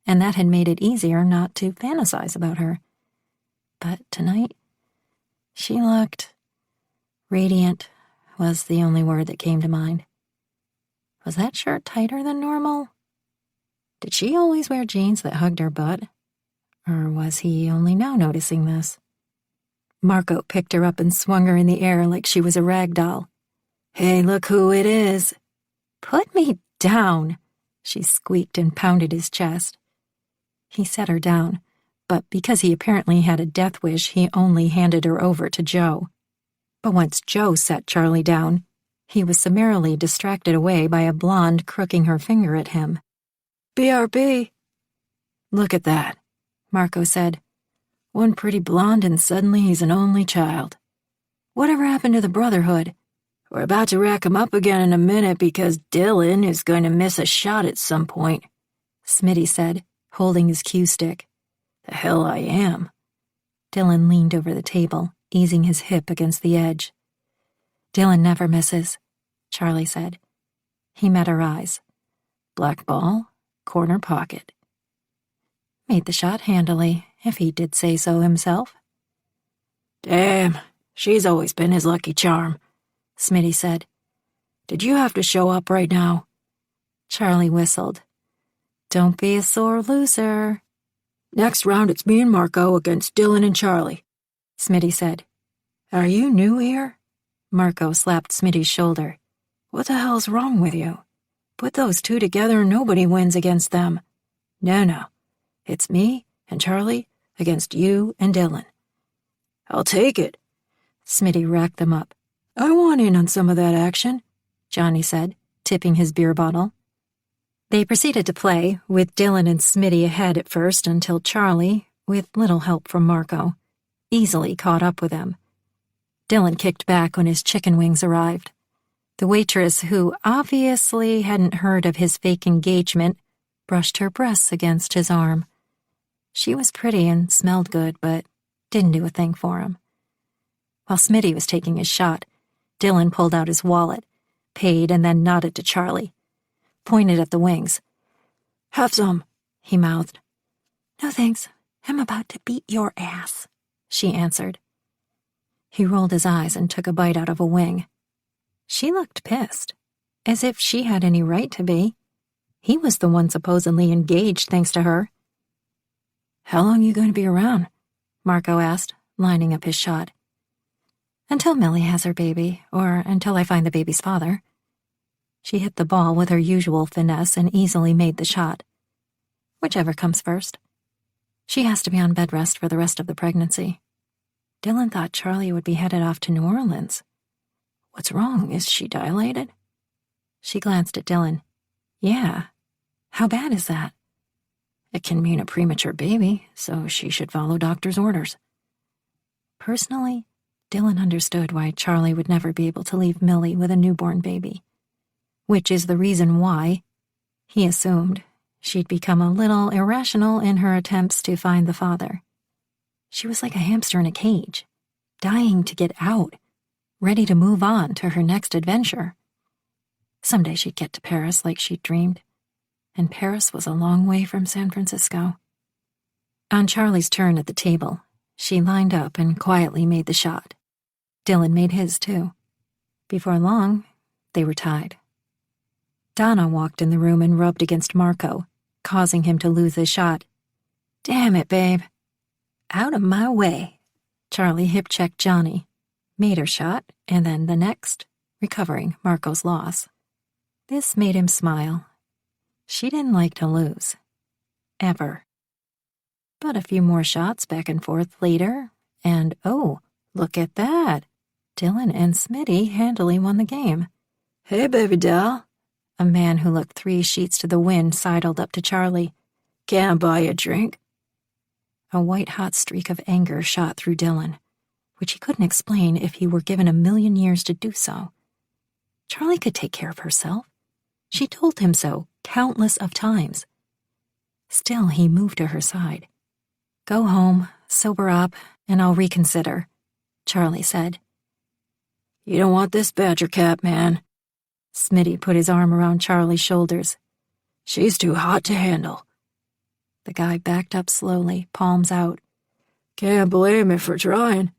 and that had made it easier not to fantasize about her. But tonight, she looked... radiant was the only word that came to mind. Was that shirt tighter than normal? Did she always wear jeans that hugged her butt? Or was he only now noticing this? Marco picked her up and swung her in the air like she was a rag doll. "Hey, look who it is." "Put me down," she squeaked and pounded his chest. He set her down, but because he apparently had a death wish, he only handed her over to Joe. But once Joe set Charlie down, he was summarily distracted away by a blonde crooking her finger at him. "BRB." "Look at that," Marco said. "One pretty blonde and suddenly he's an only child. Whatever happened to the brotherhood? We're about to rack him up again in a minute because Dylan is going to miss a shot at some point," Smitty said, holding his cue stick. "The hell I am." Dylan leaned over the table, easing his hip against the edge. "Dylan never misses," Charlie said. He met her eyes. Black ball, corner pocket. Made the shot handily, if he did say so himself. "Damn, she's always been his lucky charm," Smitty said. "Did you have to show up right now?" Charlie whistled. "Don't be a sore loser." "Next round it's me and Marco against Dylan and Charlie," Smitty said. "Are you new here?" Marco slapped Smitty's shoulder. "What the hell's wrong with you? Put those two together and nobody wins against them. No. It's me and Charlie against you and Dylan." "I'll take it." Smitty racked them up. "I want in on some of that action," Johnny said, tipping his beer bottle. They proceeded to play, with Dylan and Smitty ahead at first until Charlie, with little help from Marco, easily caught up with them. Dylan kicked back when his chicken wings arrived. The waitress, who obviously hadn't heard of his fake engagement, brushed her breasts against his arm. She was pretty and smelled good, but didn't do a thing for him. While Smitty was taking his shot, Dylan pulled out his wallet, paid, and then nodded to Charlie. Pointed at the wings. "Have some," he mouthed. "No thanks, I'm about to beat your ass," she answered. He rolled his eyes and took a bite out of a wing. She looked pissed, as if she had any right to be. He was the one supposedly engaged thanks to her. "How long are you going to be around?" Marco asked, lining up his shot. "Until Millie has her baby, or until I find the baby's father." She hit the ball with her usual finesse and easily made the shot. Whichever comes first. She has to be on bed rest for the rest of the pregnancy. Dylan thought Charlie would be headed off to New Orleans. "What's wrong? Is she dilated?" She glanced at Dylan. "Yeah. How bad is that?" "It can mean a premature baby, so she should follow doctor's orders." Personally, Dylan understood why Charlie would never be able to leave Millie with a newborn baby. Which is the reason why, he assumed, she'd become a little irrational in her attempts to find the father. She was like a hamster in a cage, dying to get out, ready to move on to her next adventure. Someday she'd get to Paris like she'd dreamed, and Paris was a long way from San Francisco. On Charlie's turn at the table, she lined up and quietly made the shot. Dylan made his too. Before long, they were tied. Donna walked in the room and rubbed against Marco, causing him to lose his shot. "Damn it, babe." "Out of my way." Charlie hip-checked Johnny, made her shot, and then the next, recovering Marco's loss. This made him smile. She didn't like to lose. Ever. But a few more shots back and forth later, and oh, look at that. Dylan and Smitty handily won the game. "Hey, baby doll." A man who looked 3 sheets to the wind sidled up to Charlie. "Can I buy you a drink?" A white-hot streak of anger shot through Dylan, which he couldn't explain if he were given 1,000,000 years to do so. Charlie could take care of herself. She told him so countless of times. Still, he moved to her side. "Go home, sober up, and I'll reconsider," Charlie said. "You don't want this badger cat, man." Smitty put his arm around Charlie's shoulders. "She's too hot to handle." The guy backed up slowly, palms out. "Can't blame me for trying."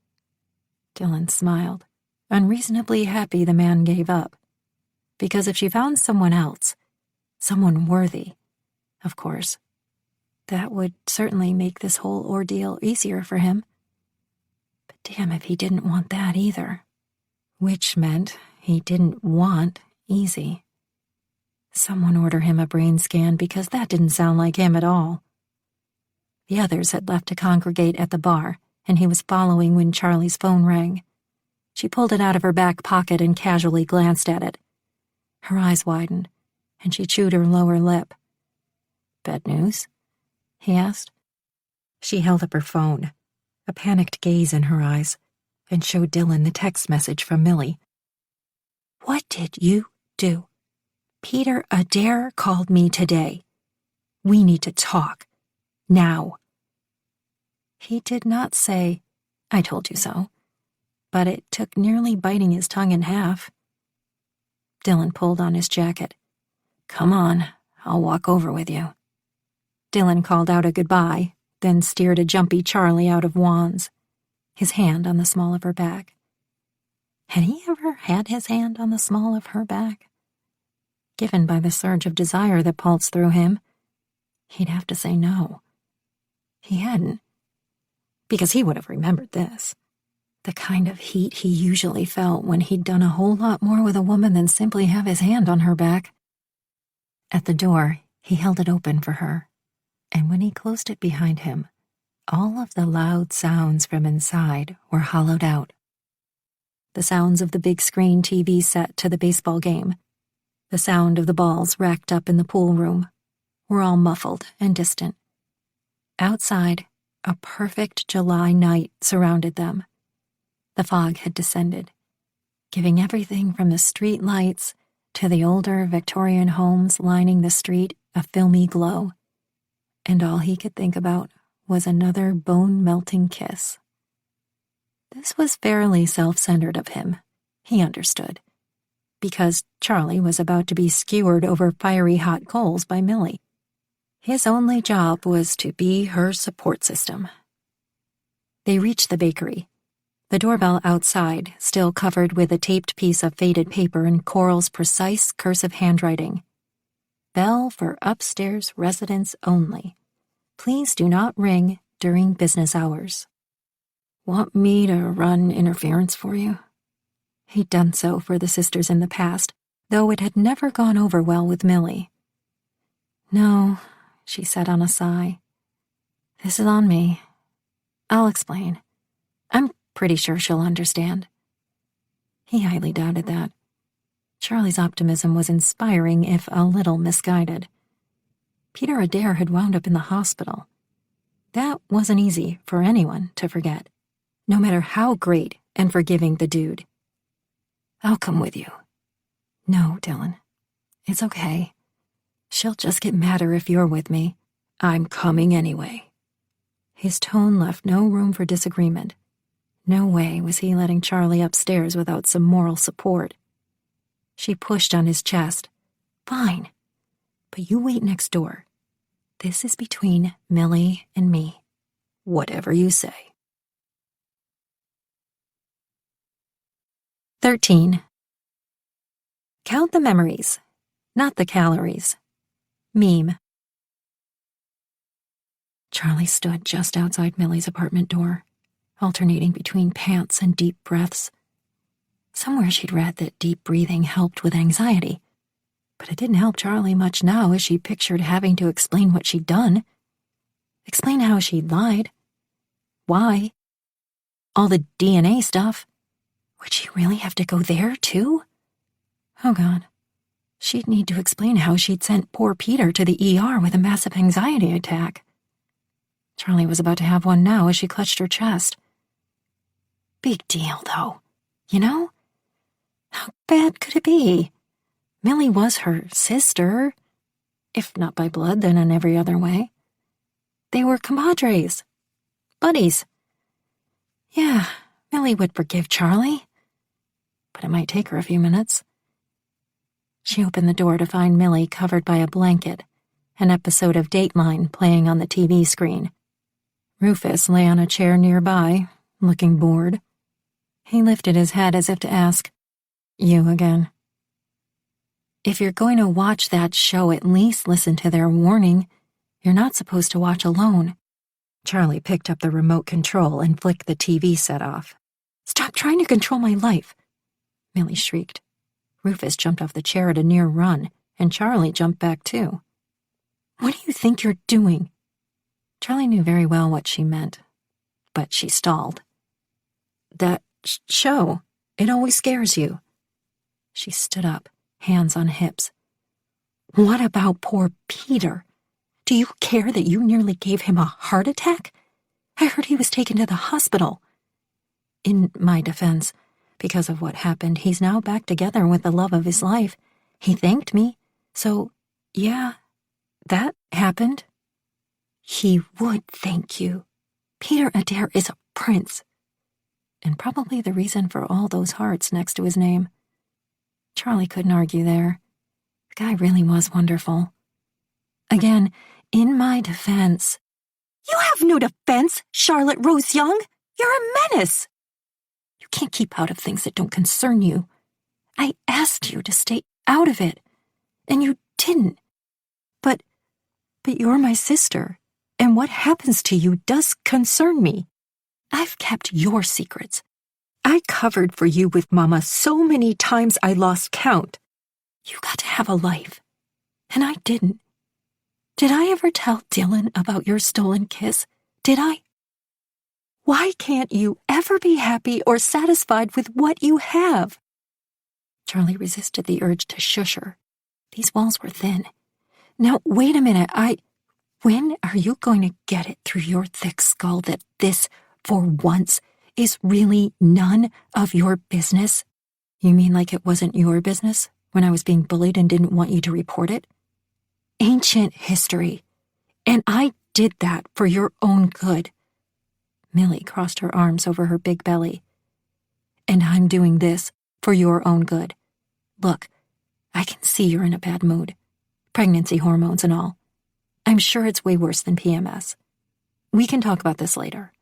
Dylan smiled, unreasonably happy the man gave up. Because if she found someone else, someone worthy, of course, that would certainly make this whole ordeal easier for him. But damn if he didn't want that either. Which meant he didn't want easy. Someone order him a brain scan because that didn't sound like him at all. The others had left to congregate at the bar, and he was following when Charlie's phone rang. She pulled it out of her back pocket and casually glanced at it. Her eyes widened, and she chewed her lower lip. "Bad news?" he asked. She held up her phone, a panicked gaze in her eyes, and showed Dylan the text message from Millie. "What did you do? Peter Adair called me today. We need to talk. Now." He did not say, "I told you so," but it took nearly biting his tongue in half. Dylan pulled on his jacket. "Come on, I'll walk over with you." Dylan called out a goodbye, then steered a jumpy Charlie out of Juan's, his hand on the small of her back. Had he ever had his hand on the small of her back? Given by the surge of desire that pulsed through him, he'd have to say no. He hadn't, because he would have remembered this. The kind of heat he usually felt when he'd done a whole lot more with a woman than simply have his hand on her back. At the door, he held it open for her, and when he closed it behind him, all of the loud sounds from inside were hollowed out. The sounds of the big screen TV set to the baseball game, the sound of the balls racked up in the pool room, were all muffled and distant. Outside, a perfect July night surrounded them. The fog had descended, giving everything from the street lights to the older Victorian homes lining the street a filmy glow, and all he could think about was another bone-melting kiss. This was fairly self-centered of him, he understood, because Charlie was about to be skewered over fiery hot coals by Millie. His only job was to be her support system. They reached the bakery. The doorbell outside, still covered with a taped piece of faded paper in Coral's precise cursive handwriting. Bell for upstairs residents only. Please do not ring during business hours. Want me to run interference for you? He'd done so for the sisters in the past, though it had never gone over well with Millie. No, she said on a sigh. This is on me. I'll explain. I'm pretty sure she'll understand. He highly doubted that. Charlie's optimism was inspiring, if a little misguided. Peter Adair had wound up in the hospital. That wasn't easy for anyone to forget, no matter how great and forgiving the dude. I'll come with you. No, Dylan. It's okay. She'll just get madder if you're with me. I'm coming anyway. His tone left no room for disagreement. No way was he letting Charlie upstairs without some moral support. She pushed on his chest. Fine, but you wait next door. This is between Millie and me. Whatever you say. 13. Count the memories, not the calories. Meme. Charlie stood just outside Millie's apartment door, alternating between pants and deep breaths. Somewhere she'd read that deep breathing helped with anxiety, but it didn't help Charlie much now as she pictured having to explain what she'd done. Explain how she'd lied. Why? All the DNA stuff. Would she really have to go there, too? Oh, God. She'd need to explain how she'd sent poor Peter to the ER with a massive anxiety attack. Charlie was about to have one now as she clutched her chest. Big deal, though. You know? How bad could it be? Millie was her sister. If not by blood, then in every other way. They were compadres. Buddies. Yeah, Millie would forgive Charlie. But it might take her a few minutes. She opened the door to find Millie covered by a blanket, an episode of Dateline playing on the TV screen. Rufus lay on a chair nearby, looking bored. He lifted his head as if to ask, You again? If you're going to watch that show, at least listen to their warning. You're not supposed to watch alone. Charlie picked up the remote control and flicked the TV set off. Stop trying to control my life, Millie shrieked. Rufus jumped off the chair at a near run, and Charlie jumped back too. What do you think you're doing? Charlie knew very well what she meant, but she stalled. That show, it always scares you. She stood up, hands on hips. What about poor Peter? Do you care that you nearly gave him a heart attack? I heard he was taken to the hospital. In my defense, because of what happened, he's now back together with the love of his life. He thanked me, so, yeah, that happened. He would thank you. Peter Adair is a prince. And probably the reason for all those hearts next to his name. Charlie couldn't argue there. The guy really was wonderful. Again, in my defense. You have no defense, Charlotte Rose Young. You're a menace. You can't keep out of things that don't concern you. I asked you to stay out of it, and you didn't. But you're my sister, and what happens to you does concern me. I've kept your secrets. I covered for you with Mama so many times I lost count. You got to have a life, and I didn't. Did I ever tell Dylan about your stolen kiss? Did I? Why can't you ever be happy or satisfied with what you have? Charlie resisted the urge to shush her. These walls were thin. Now, wait a minute, When are you going to get it through your thick skull that this, for once, is really none of your business? You mean like it wasn't your business when I was being bullied and didn't want you to report it? Ancient history. And I did that for your own good. Millie crossed her arms over her big belly. And I'm doing this for your own good. Look, I can see you're in a bad mood. Pregnancy hormones and all. I'm sure it's way worse than PMS. We can talk about this later.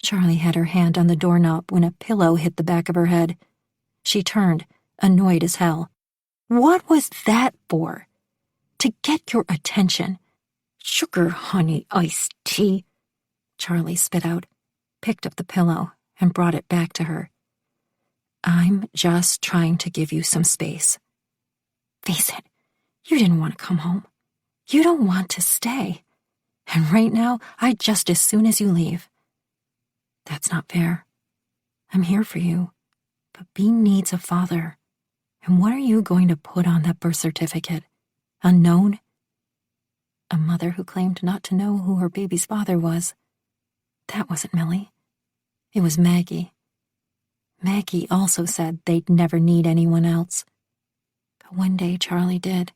Charlie had her hand on the doorknob when a pillow hit the back of her head. She turned, annoyed as hell. What was that for? to get your attention. Sugar, honey, iced tea. Charlie spit out, picked up the pillow, and brought it back to her. I'm just trying to give you some space. Face it, you didn't want to come home. You don't want to stay. And right now, I'd just as soon as you leave. That's not fair. I'm here for you, but Bean needs a father. And what are you going to put on that birth certificate? Unknown? A mother who claimed not to know who her baby's father was. That wasn't Millie. It was Maggie. Maggie also said they'd never need anyone else. But one day Charlie did.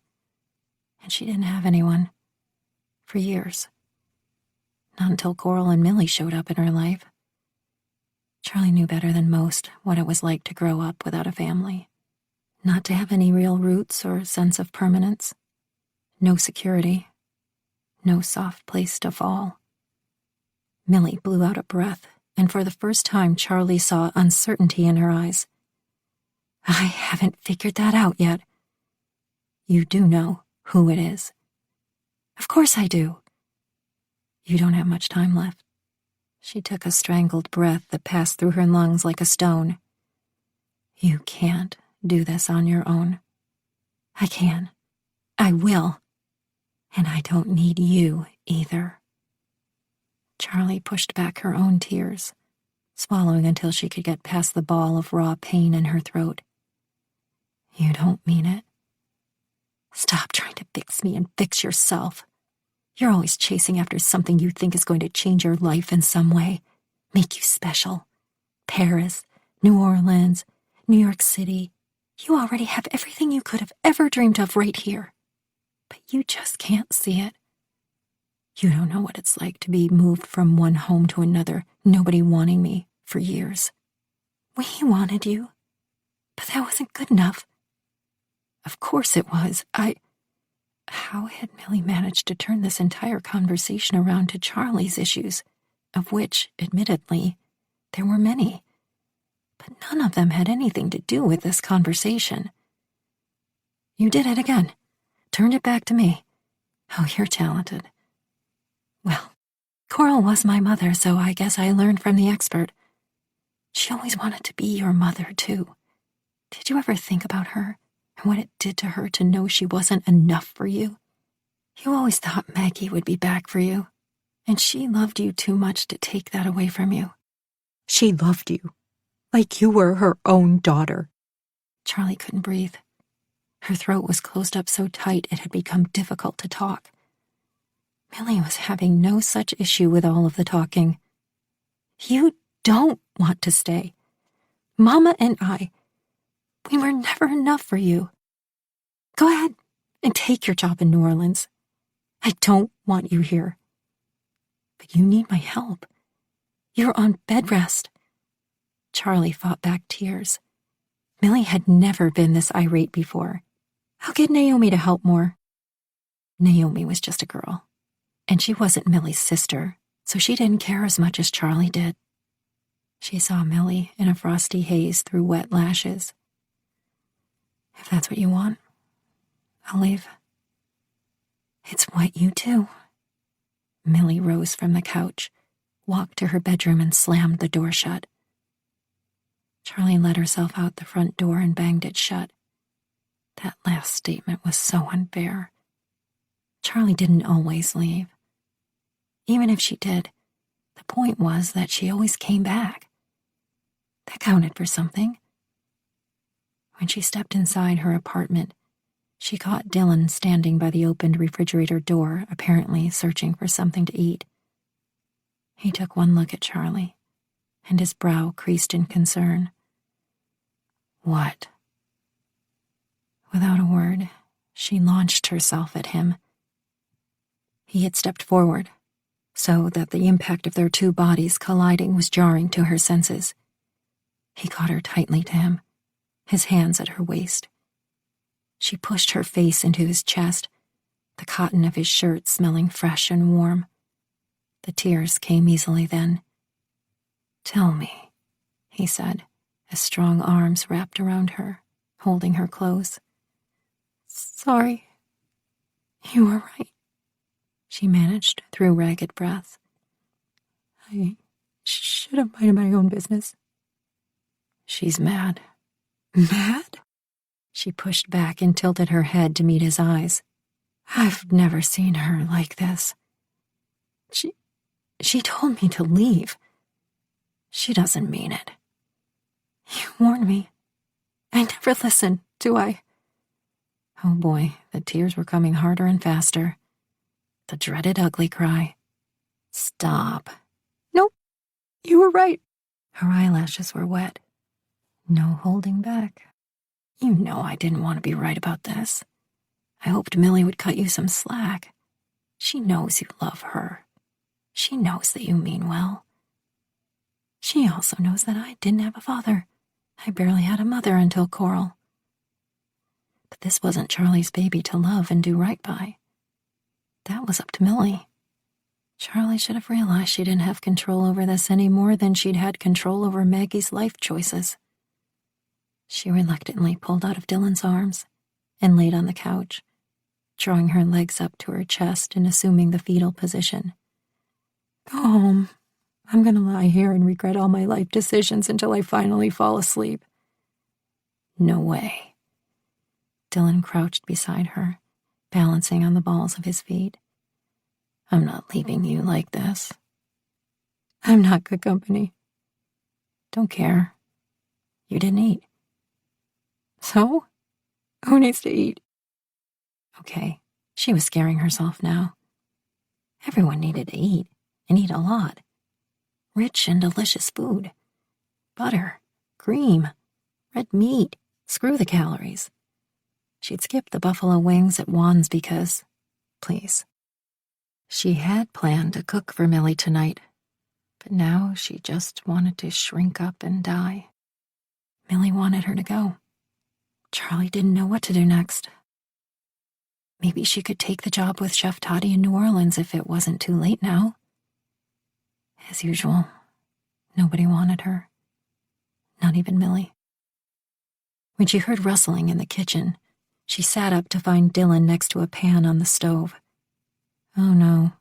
And she didn't have anyone. For years. Not until Coral and Millie showed up in her life. Charlie knew better than most what it was like to grow up without a family. Not to have any real roots or sense of permanence. No security. No soft place to fall. Millie blew out a breath, and for the first time Charlie saw uncertainty in her eyes. I haven't figured that out yet. You do know who it is. Of course I do. You don't have much time left. She took a strangled breath that passed through her lungs like a stone. You can't do this on your own. I can. I will. And I don't need you either. Charlie pushed back her own tears, swallowing until she could get past the ball of raw pain in her throat. You don't mean it. Stop trying to fix me and fix yourself. You're always chasing after something you think is going to change your life in some way, make you special. Paris, New Orleans, New York City. You already have everything you could have ever dreamed of right here. But you just can't see it. You don't know what it's like to be moved from one home to another, nobody wanting me for years. We wanted you, but that wasn't good enough. Of course it was. How had Millie managed to turn this entire conversation around to Charlie's issues, of which, admittedly, there were many? But none of them had anything to do with this conversation. You did it again. Turned it back to me. Oh, you're talented. Well, Coral was my mother, so I guess I learned from the expert. She always wanted to be your mother, too. Did you ever think about her and what it did to her to know she wasn't enough for you? You always thought Maggie would be back for you, and she loved you too much to take that away from you. She loved you, like you were her own daughter. Charlie couldn't breathe. Her throat was closed up so tight it had become difficult to talk. Millie was having no such issue with all of the talking. You don't want to stay. Mama and we were never enough for you. Go ahead and take your job in New Orleans. I don't want you here. But you need my help. You're on bed rest. Charlie fought back tears. Millie had never been this irate before. I'll get Naomi to help more. Naomi was just a girl, and she wasn't Millie's sister, so she didn't care as much as Charlie did. She saw Millie in a frosty haze through wet lashes. If that's what you want, I'll leave. It's what you do. Millie rose from the couch, walked to her bedroom, and slammed the door shut. Charlie let herself out the front door and banged it shut. That last statement was so unfair. Charlie didn't always leave. Even if she did, the point was that she always came back. That counted for something. When she stepped inside her apartment, she caught Dylan standing by the opened refrigerator door, apparently searching for something to eat. He took one look at Charlie, and his brow creased in concern. What? Without a word, she launched herself at him. He had stepped forward, so that the impact of their two bodies colliding was jarring to her senses. He caught her tightly to him, his hands at her waist. She pushed her face into his chest, the cotton of his shirt smelling fresh and warm. The tears came easily then. Tell me, he said, as strong arms wrapped around her, holding her close. Sorry. You were right, she managed through ragged breath. I should have minded my own business. She's mad. Mad? She pushed back and tilted her head to meet his eyes. I've never seen her like this. She told me to leave. She doesn't mean it. You warned me. I never listened, do I? Oh boy, the tears were coming harder and faster. The dreaded ugly cry. Stop. Nope, you were right. Her eyelashes were wet. No holding back. You know I didn't want to be right about this. I hoped Millie would cut you some slack. She knows you love her. She knows that you mean well. She also knows that I didn't have a father. I barely had a mother until Coral. But this wasn't Charlie's baby to love and do right by. That was up to Millie. Charlie should have realized she didn't have control over this any more than she'd had control over Maggie's life choices. She reluctantly pulled out of Dylan's arms and laid on the couch, drawing her legs up to her chest and assuming the fetal position. Go home. I'm going to lie here and regret all my life decisions until I finally fall asleep. No way. Dylan crouched beside her, balancing on the balls of his feet. I'm not leaving you like this. I'm not good company. Don't care. You didn't eat. So? Who needs to eat? Okay, she was scaring herself now. Everyone needed to eat, and eat a lot. Rich and delicious food. Butter, cream, red meat, screw the calories. She'd skip the buffalo wings at Juan's because, please. She had planned to cook for Millie tonight, but now she just wanted to shrink up and die. Millie wanted her to go. Charlie didn't know what to do next. Maybe she could take the job with Chef Toddy in New Orleans if it wasn't too late now. As usual, nobody wanted her. Not even Millie. When she heard rustling in the kitchen, she sat up to find Dylan next to a pan on the stove. Oh no,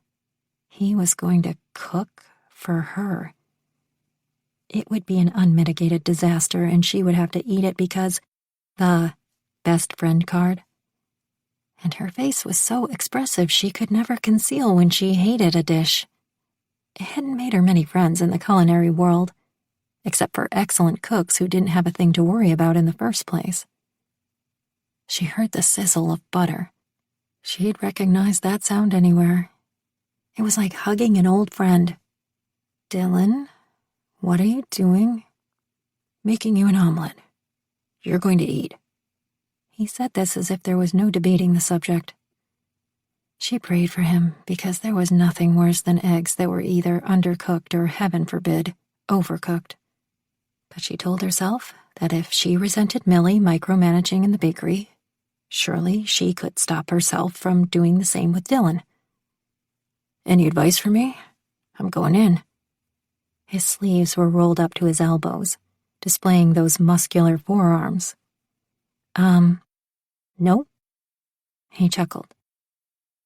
he was going to cook for her. It would be an unmitigated disaster, and she would have to eat it because the best friend card. And her face was so expressive she could never conceal when she hated a dish. It hadn't made her many friends in the culinary world, except for excellent cooks who didn't have a thing to worry about in the first place. She heard the sizzle of butter. She'd recognize that sound anywhere. It was like hugging an old friend. Dylan, what are you doing? Making you an omelet. You're going to eat. He said this as if there was no debating the subject. She prayed for him because there was nothing worse than eggs that were either undercooked or, heaven forbid, overcooked. But she told herself that if she resented Millie micromanaging in the bakery, surely she could stop herself from doing the same with Dylan. Any advice for me? I'm going in. His sleeves were rolled up to his elbows, displaying those muscular forearms. No? He chuckled.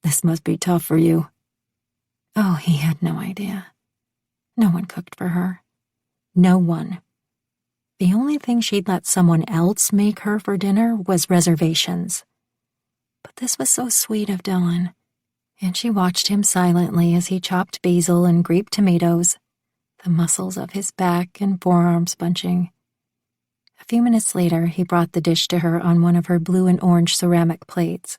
This must be tough for you. Oh, he had no idea. No one cooked for her. No one. The only thing she'd let someone else make her for dinner was reservations. But this was so sweet of Dylan, and she watched him silently as he chopped basil and grape tomatoes, the muscles of his back and forearms bunching. A few minutes later, he brought the dish to her on one of her blue and orange ceramic plates.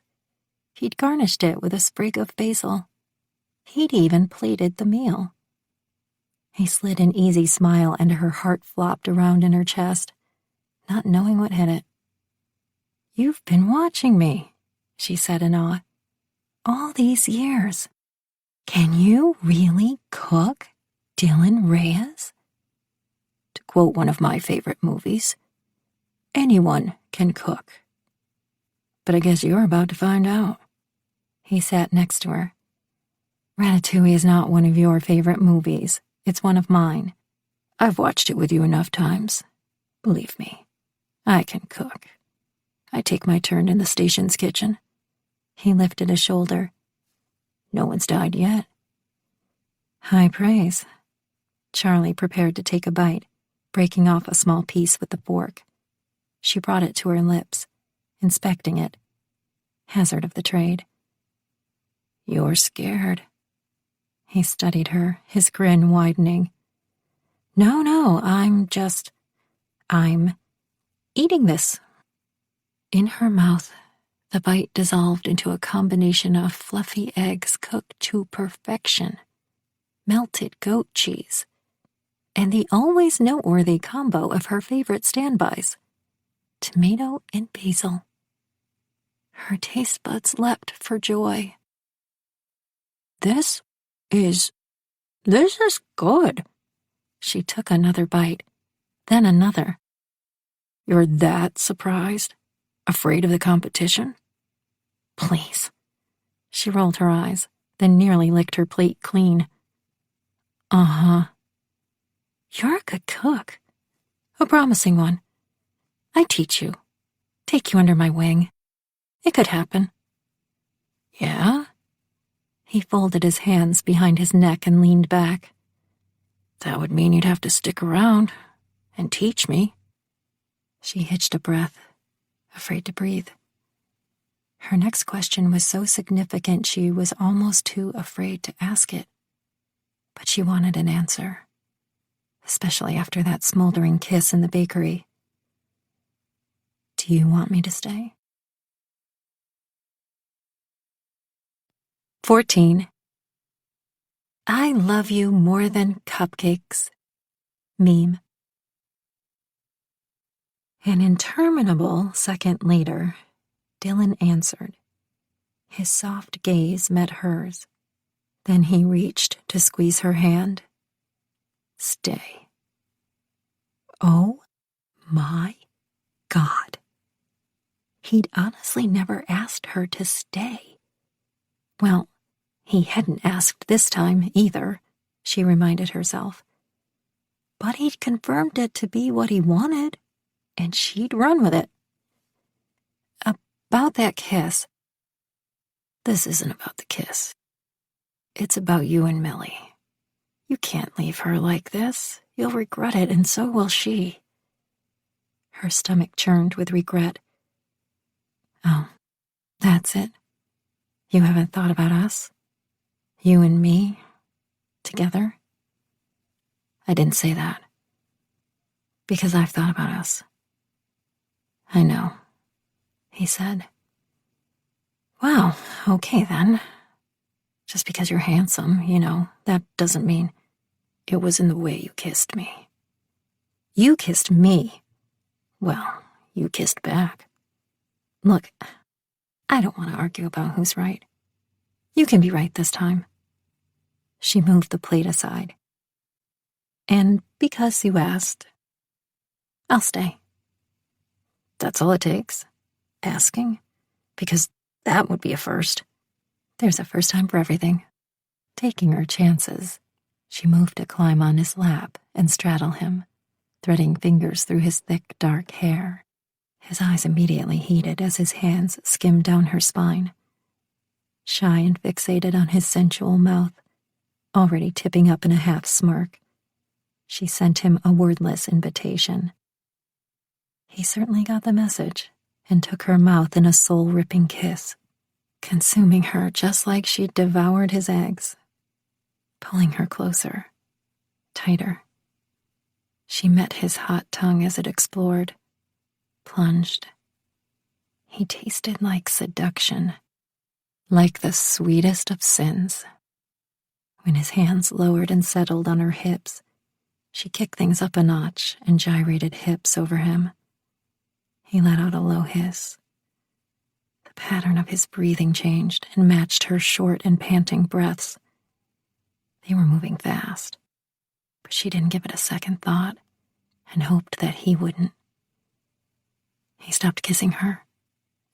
He'd garnished it with a sprig of basil. He'd even plated the meal. He slid an easy smile, and her heart flopped around in her chest, not knowing what hit it. You've been watching me, she said in awe. All these years. Can you really cook, Dylan Reyes? To quote one of my favorite movies, anyone can cook. But I guess you're about to find out. He sat next to her. Ratatouille is not one of your favorite movies. It's one of mine. I've watched it with you enough times. Believe me, I can cook. I take my turn in the station's kitchen. He lifted a shoulder. No one's died yet. High praise. Charlie prepared to take a bite, breaking off a small piece with the fork. She brought it to her lips, inspecting it. Hazard of the trade. You're scared. He studied her, his grin widening. No, I'm eating this. In her mouth, the bite dissolved into a combination of fluffy eggs cooked to perfection, melted goat cheese, and the always noteworthy combo of her favorite standbys, tomato and basil. Her taste buds leapt for joy. This is good. She took another bite, then another. You're that surprised? Afraid of the competition? Please. She rolled her eyes, then nearly licked her plate clean. Uh-huh. You're a good cook. A promising one. I teach you. Take you under my wing. It could happen. Yeah? He folded his hands behind his neck and leaned back. That would mean you'd have to stick around and teach me. She hitched a breath, afraid to breathe. Her next question was so significant she was almost too afraid to ask it. But she wanted an answer, especially after that smoldering kiss in the bakery. Do you want me to stay? 14. I love you more than cupcakes. Meme. An interminable second later, Dylan answered. His soft gaze met hers. Then he reached to squeeze her hand. Stay. Oh my God. He'd honestly never asked her to stay. Well, he hadn't asked this time either, she reminded herself. But he'd confirmed it to be what he wanted, and she'd run with it. About that kiss. This isn't about the kiss. It's about you and Millie. You can't leave her like this. You'll regret it, and so will she. Her stomach churned with regret. Oh, that's it. You haven't thought about us? You and me? Together? I didn't say that. Because I've thought about us. I know, he said. Wow, okay then. Just because you're handsome, that doesn't mean it was in the way you kissed me. You kissed me. Well, you kissed back. Look, I don't want to argue about who's right. You can be right this time. She moved the plate aside. And because you asked, I'll stay. That's all it takes. Asking? Because that would be a first. There's a first time for everything. Taking her chances, she moved to climb on his lap and straddle him, threading fingers through his thick, dark hair. His eyes immediately heated as his hands skimmed down her spine. Shy and fixated on his sensual mouth, already tipping up in a half smirk, she sent him a wordless invitation. He certainly got the message and took her mouth in a soul-ripping kiss, consuming her just like she'd devoured his eggs, pulling her closer, tighter. She met his hot tongue as it explored, plunged. He tasted like seduction, like the sweetest of sins. When his hands lowered and settled on her hips, she kicked things up a notch and gyrated hips over him. He let out a low hiss. The pattern of his breathing changed and matched her short and panting breaths. They were moving fast, but she didn't give it a second thought and hoped that he wouldn't. He stopped kissing her,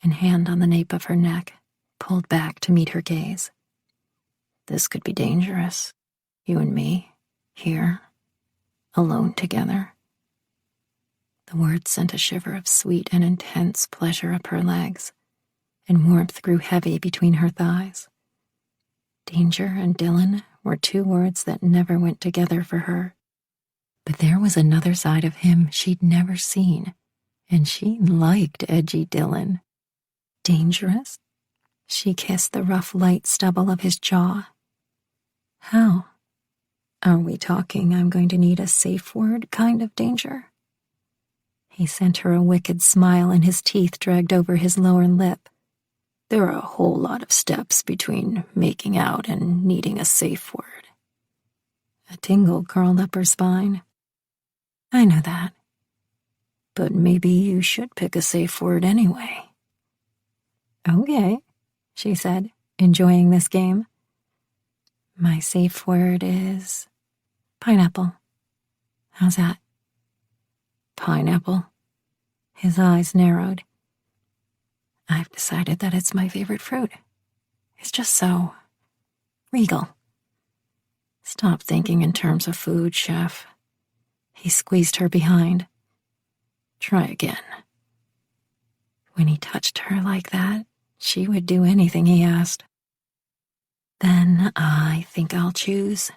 and hand on the nape of her neck, pulled back to meet her gaze. This could be dangerous. You and me, here, alone together. The words sent a shiver of sweet and intense pleasure up her legs, and warmth grew heavy between her thighs. Danger and Dylan were two words that never went together for her. But there was another side of him she'd never seen, and she liked edgy Dylan. Dangerous? She kissed the rough, light stubble of his jaw. How? Are we talking I'm going to need a safe word kind of danger? He sent her a wicked smile and his teeth dragged over his lower lip. There are a whole lot of steps between making out and needing a safe word. A tingle curled up her spine. I know that. But maybe you should pick a safe word anyway. Okay, she said, enjoying this game. My safe word is pineapple. How's that? Pineapple? His eyes narrowed. I've decided that it's my favorite fruit. It's just so regal. Stop thinking in terms of food, Chef. He squeezed her behind. Try again. When he touched her like that, she would do anything he asked. Then I think I'll choose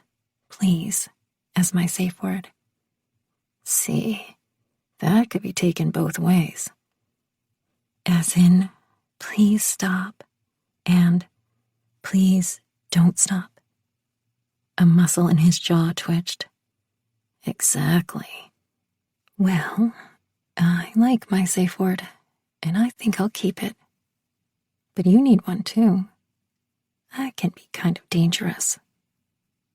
please as my safe word. See, that could be taken both ways. As in, please stop, and please don't stop. A muscle in his jaw twitched. Exactly. Well, I like my safe word, and I think I'll keep it. But you need one too. That can be kind of dangerous.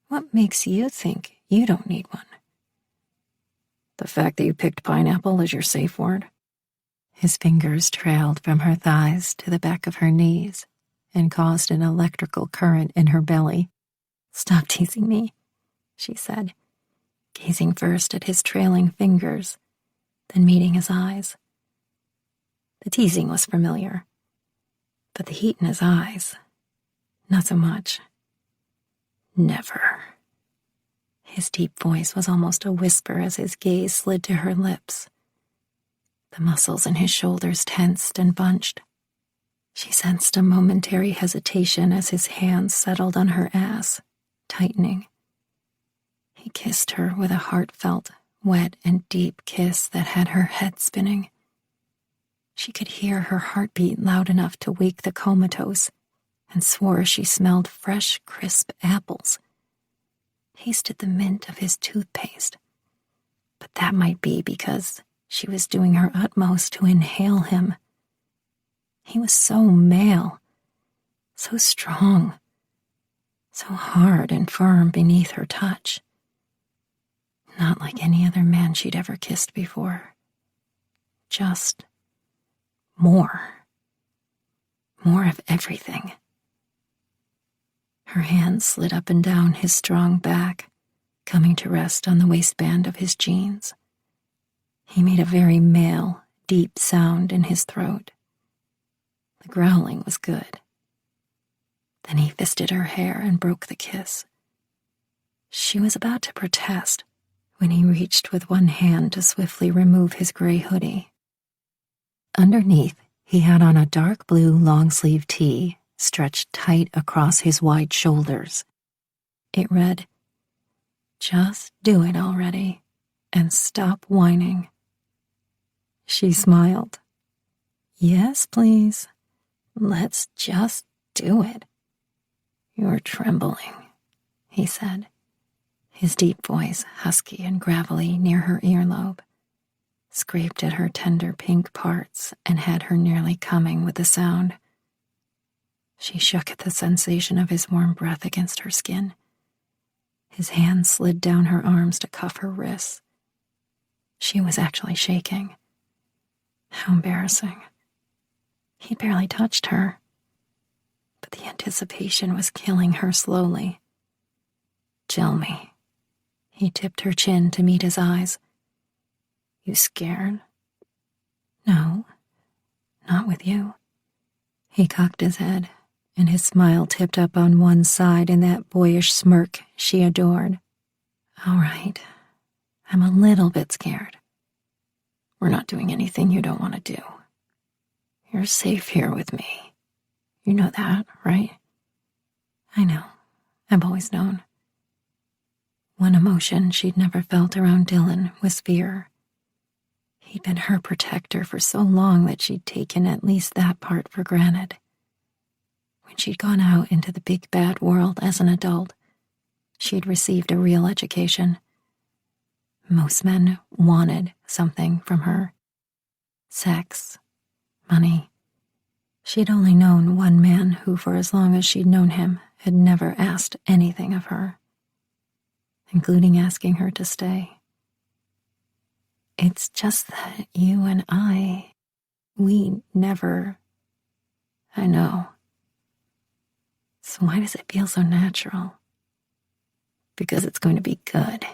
What makes you think you don't need one? The fact that you picked pineapple as your safe word? His fingers trailed from her thighs to the back of her knees and caused an electrical current in her belly. Stop teasing me, she said, gazing first at his trailing fingers, then meeting his eyes. The teasing was familiar, but the heat in his eyes, not so much. Never. His deep voice was almost a whisper as his gaze slid to her lips. The muscles in his shoulders tensed and bunched. She sensed a momentary hesitation as his hands settled on her ass, tightening. He kissed her with a heartfelt, wet and deep kiss that had her head spinning. She could hear her heartbeat loud enough to wake the comatose, and swore she smelled fresh, crisp apples. Tasted the mint of his toothpaste, but that might be because she was doing her utmost to inhale him. He was so male, so strong, so hard and firm beneath her touch. Not like any other man she'd ever kissed before. Just more. More of everything. Her hands slid up and down his strong back, coming to rest on the waistband of his jeans. He made a very male, deep sound in his throat. The growling was good. Then he fisted her hair and broke the kiss. She was about to protest when he reached with one hand to swiftly remove his gray hoodie. Underneath, he had on a dark blue long-sleeve tee stretched tight across his wide shoulders. It read, "Just do it already, and stop whining." She smiled. "Yes, please. Let's just do it." "You're trembling," he said, his deep voice husky and gravelly near her earlobe, scraped at her tender pink parts and had her nearly coming with the sound. She shook at the sensation of his warm breath against her skin. His hand slid down her arms to cuff her wrists. She was actually shaking. How embarrassing. He barely touched her, but the anticipation was killing her slowly. "Tell me." He tipped her chin to meet his eyes. "You scared?" "No, not with you." He cocked his head, and his smile tipped up on one side in that boyish smirk she adored. "All right, I'm a little bit scared. We're not doing anything you don't want to do. You're safe here with me, You know that, right? I know. I've always known. One emotion she'd never felt around Dylan was fear. He'd been her protector for so long that she'd taken at least that part for granted. When she'd gone out into the big bad world as an adult, she'd received a real education. Most men wanted something from her. Sex, money. She'd only known one man who, for as long as she'd known him, had never asked anything of her, including asking her to stay. It's just that you and we never... I know. So why does it feel so natural? Because it's going to be good.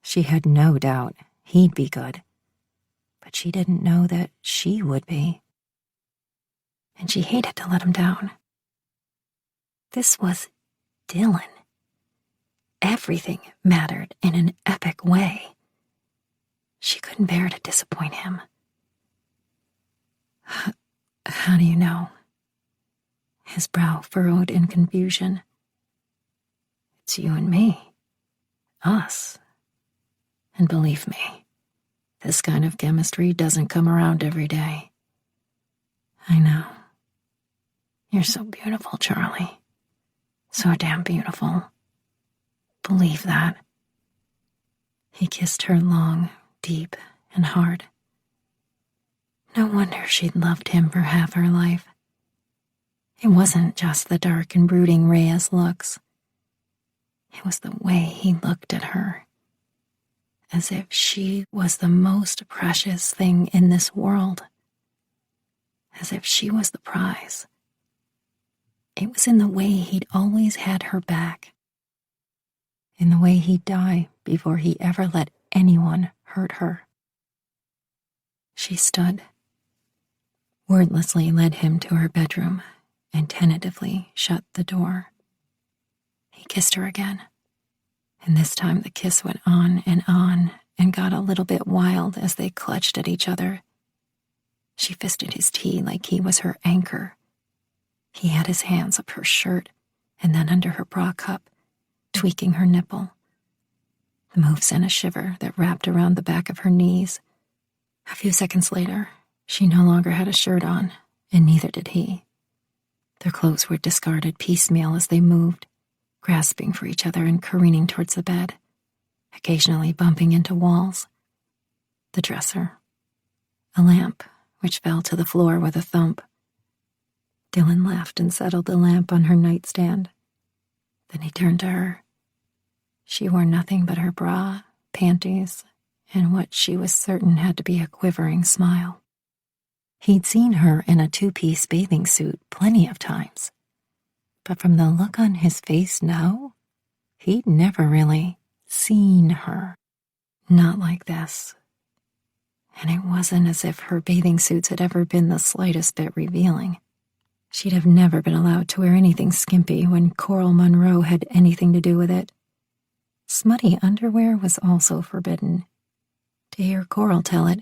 She had no doubt he'd be good, but she didn't know that she would be. And she hated to let him down. This was Dylan. Everything mattered in an epic way. She couldn't bear to disappoint him. How do you know? His brow furrowed in confusion. It's you and me. Us. And believe me, this kind of chemistry doesn't come around every day. I know. You're so beautiful, Charlie. So damn beautiful. Believe that. He kissed her long, deep, and hard. No wonder she'd loved him for half her life. It wasn't just the dark and brooding Reyes looks. It was the way he looked at her, as if she was the most precious thing in this world, as if she was the prize. It was in the way he'd always had her back, in the way he'd die before he ever let anyone hurt her. She stood, wordlessly led him to her bedroom, and tentatively shut the door. He kissed her again, and this time the kiss went on and got a little bit wild as they clutched at each other. She fisted his tea like he was her anchor. He had his hands up her shirt and then under her bra cup, tweaking her nipple. The move sent a shiver that wrapped around the back of her knees. A few seconds later, she no longer had a shirt on, and neither did he. Their clothes were discarded piecemeal as they moved, grasping for each other and careening towards the bed, occasionally bumping into walls. The dresser. A lamp, which fell to the floor with a thump. Dylan laughed and settled the lamp on her nightstand. Then he turned to her. She wore nothing but her bra, panties, and what she was certain had to be a quivering smile. He'd seen her in a two-piece bathing suit plenty of times, but from the look on his face now, he'd never really seen her. Not like this. And it wasn't as if her bathing suits had ever been the slightest bit revealing. She'd have never been allowed to wear anything skimpy when Coral Munro had anything to do with it. Smutty underwear was also forbidden. To hear Coral tell it,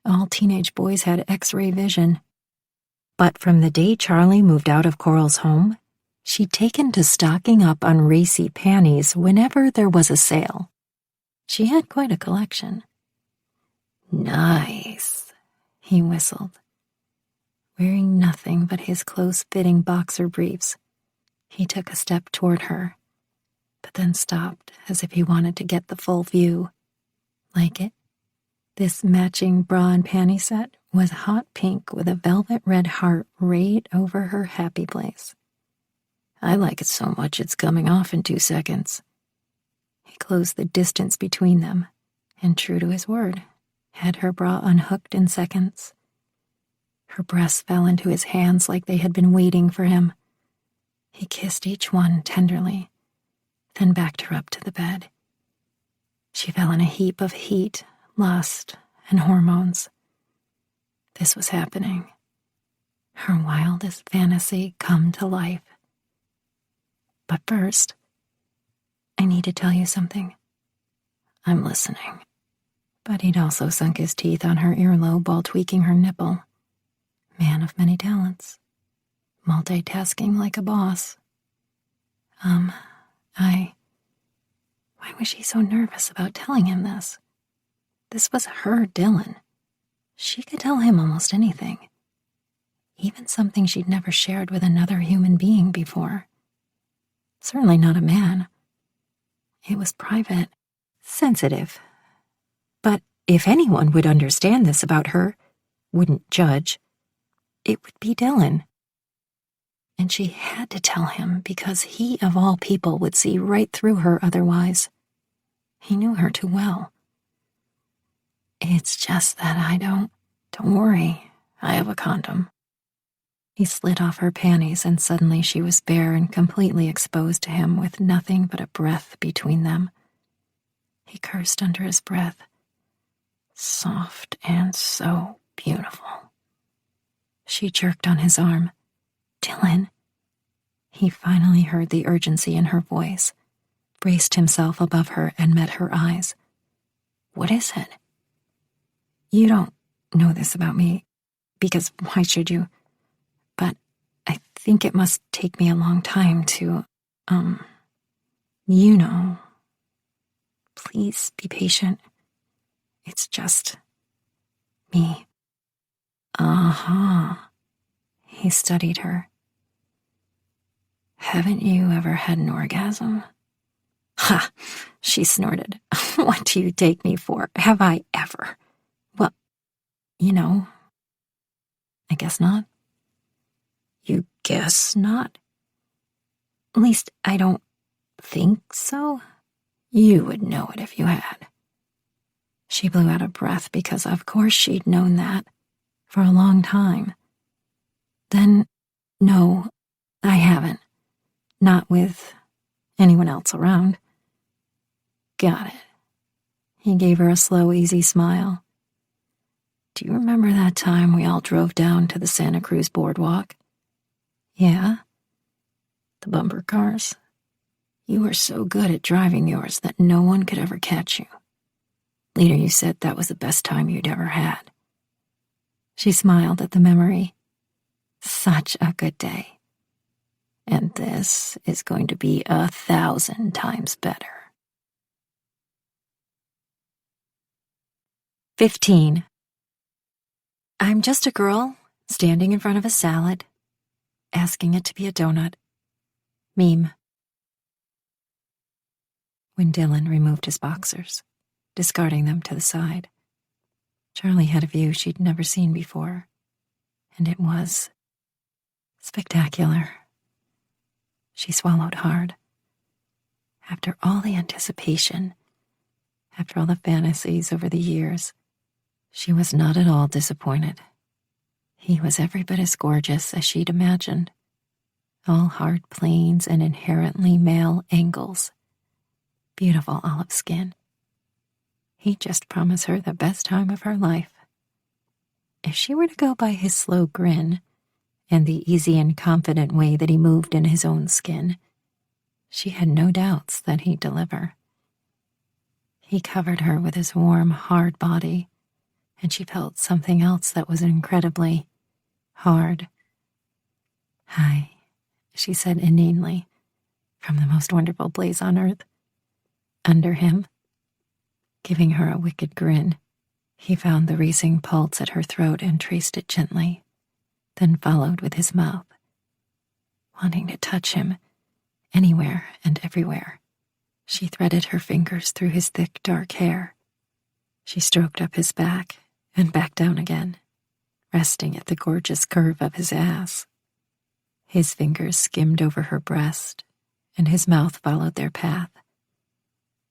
all teenage boys had X-ray vision. But from the day Charlie moved out of Coral's home, she'd taken to stocking up on racy panties whenever there was a sale. She had quite a collection. Nice, he whistled. Wearing nothing but his close-fitting boxer briefs, he took a step toward her, but then stopped as if he wanted to get the full view. Like it? This matching bra and panty set was hot pink with a velvet red heart right over her happy place. I like it so much it's coming off in 2 seconds. He closed the distance between them, and true to his word, had her bra unhooked in seconds. Her breasts fell into his hands like they had been waiting for him. He kissed each one tenderly, then backed her up to the bed. She fell in a heap of heat, lust, and hormones. This was happening. Her wildest fantasy come to life. But first, I need to tell you something. I'm listening. But he'd also sunk his teeth on her earlobe while tweaking her nipple. Man of many talents. multitasking like a boss. Why was she so nervous about telling him this? This was her Dylan. She could tell him almost anything. Even something she'd never shared with another human being before. Certainly not a man. It was private, sensitive. But if anyone would understand this about her, wouldn't judge, it would be Dylan. And she had to tell him because he, of all people, would see right through her otherwise. He knew her too well. It's just that I don't worry, I have a condom. He slid off her panties, and suddenly she was bare and completely exposed to him with nothing but a breath between them. He cursed under his breath. Soft and so beautiful. She jerked on his arm. Dylan. He finally heard the urgency in her voice, braced himself above her and met her eyes. What is it? You don't know this about me, because why should you? But I think it must take me a long time to, you know. Please be patient. It's just me. Uh-huh. He studied her. Haven't you ever had an orgasm? Ha! She snorted. What do you take me for? Have I ever? Well, I guess not. You guess not? At least I don't think so. You would know it if you had. She blew out a breath because of course she'd known that for a long time. Then, no, I haven't. Not with anyone else around. Got it. He gave her a slow, easy smile. Do you remember that time we all drove down to the Santa Cruz boardwalk? Yeah? The bumper cars? You were so good at driving yours that no one could ever catch you. Later you said that was the best time you'd ever had. She smiled at the memory. Such a good day. And this is going to be 1,000 times better. 15. I'm just a girl standing in front of a salad, asking it to be a donut. Meme. When Dylan removed his boxers, discarding them to the side, Charlie had a view she'd never seen before, and it was spectacular. She swallowed hard. After all the anticipation, after all the fantasies over the years, she was not at all disappointed. He was every bit as gorgeous as she'd imagined. All hard planes and inherently male angles. Beautiful olive skin. He'd just promise her the best time of her life. If she were to go by his slow grin and the easy and confident way that he moved in his own skin, she had no doubts that he'd deliver. He covered her with his warm, hard body, and she felt something else that was incredibly hard. Hi, she said inanely, from the most wonderful place on earth. Under him, giving her a wicked grin, he found the racing pulse at her throat and traced it gently, then followed with his mouth, wanting to touch him anywhere and everywhere. She threaded her fingers through his thick, dark hair. She stroked up his back and back down again, resting at the gorgeous curve of his ass. His fingers skimmed over her breast, and his mouth followed their path.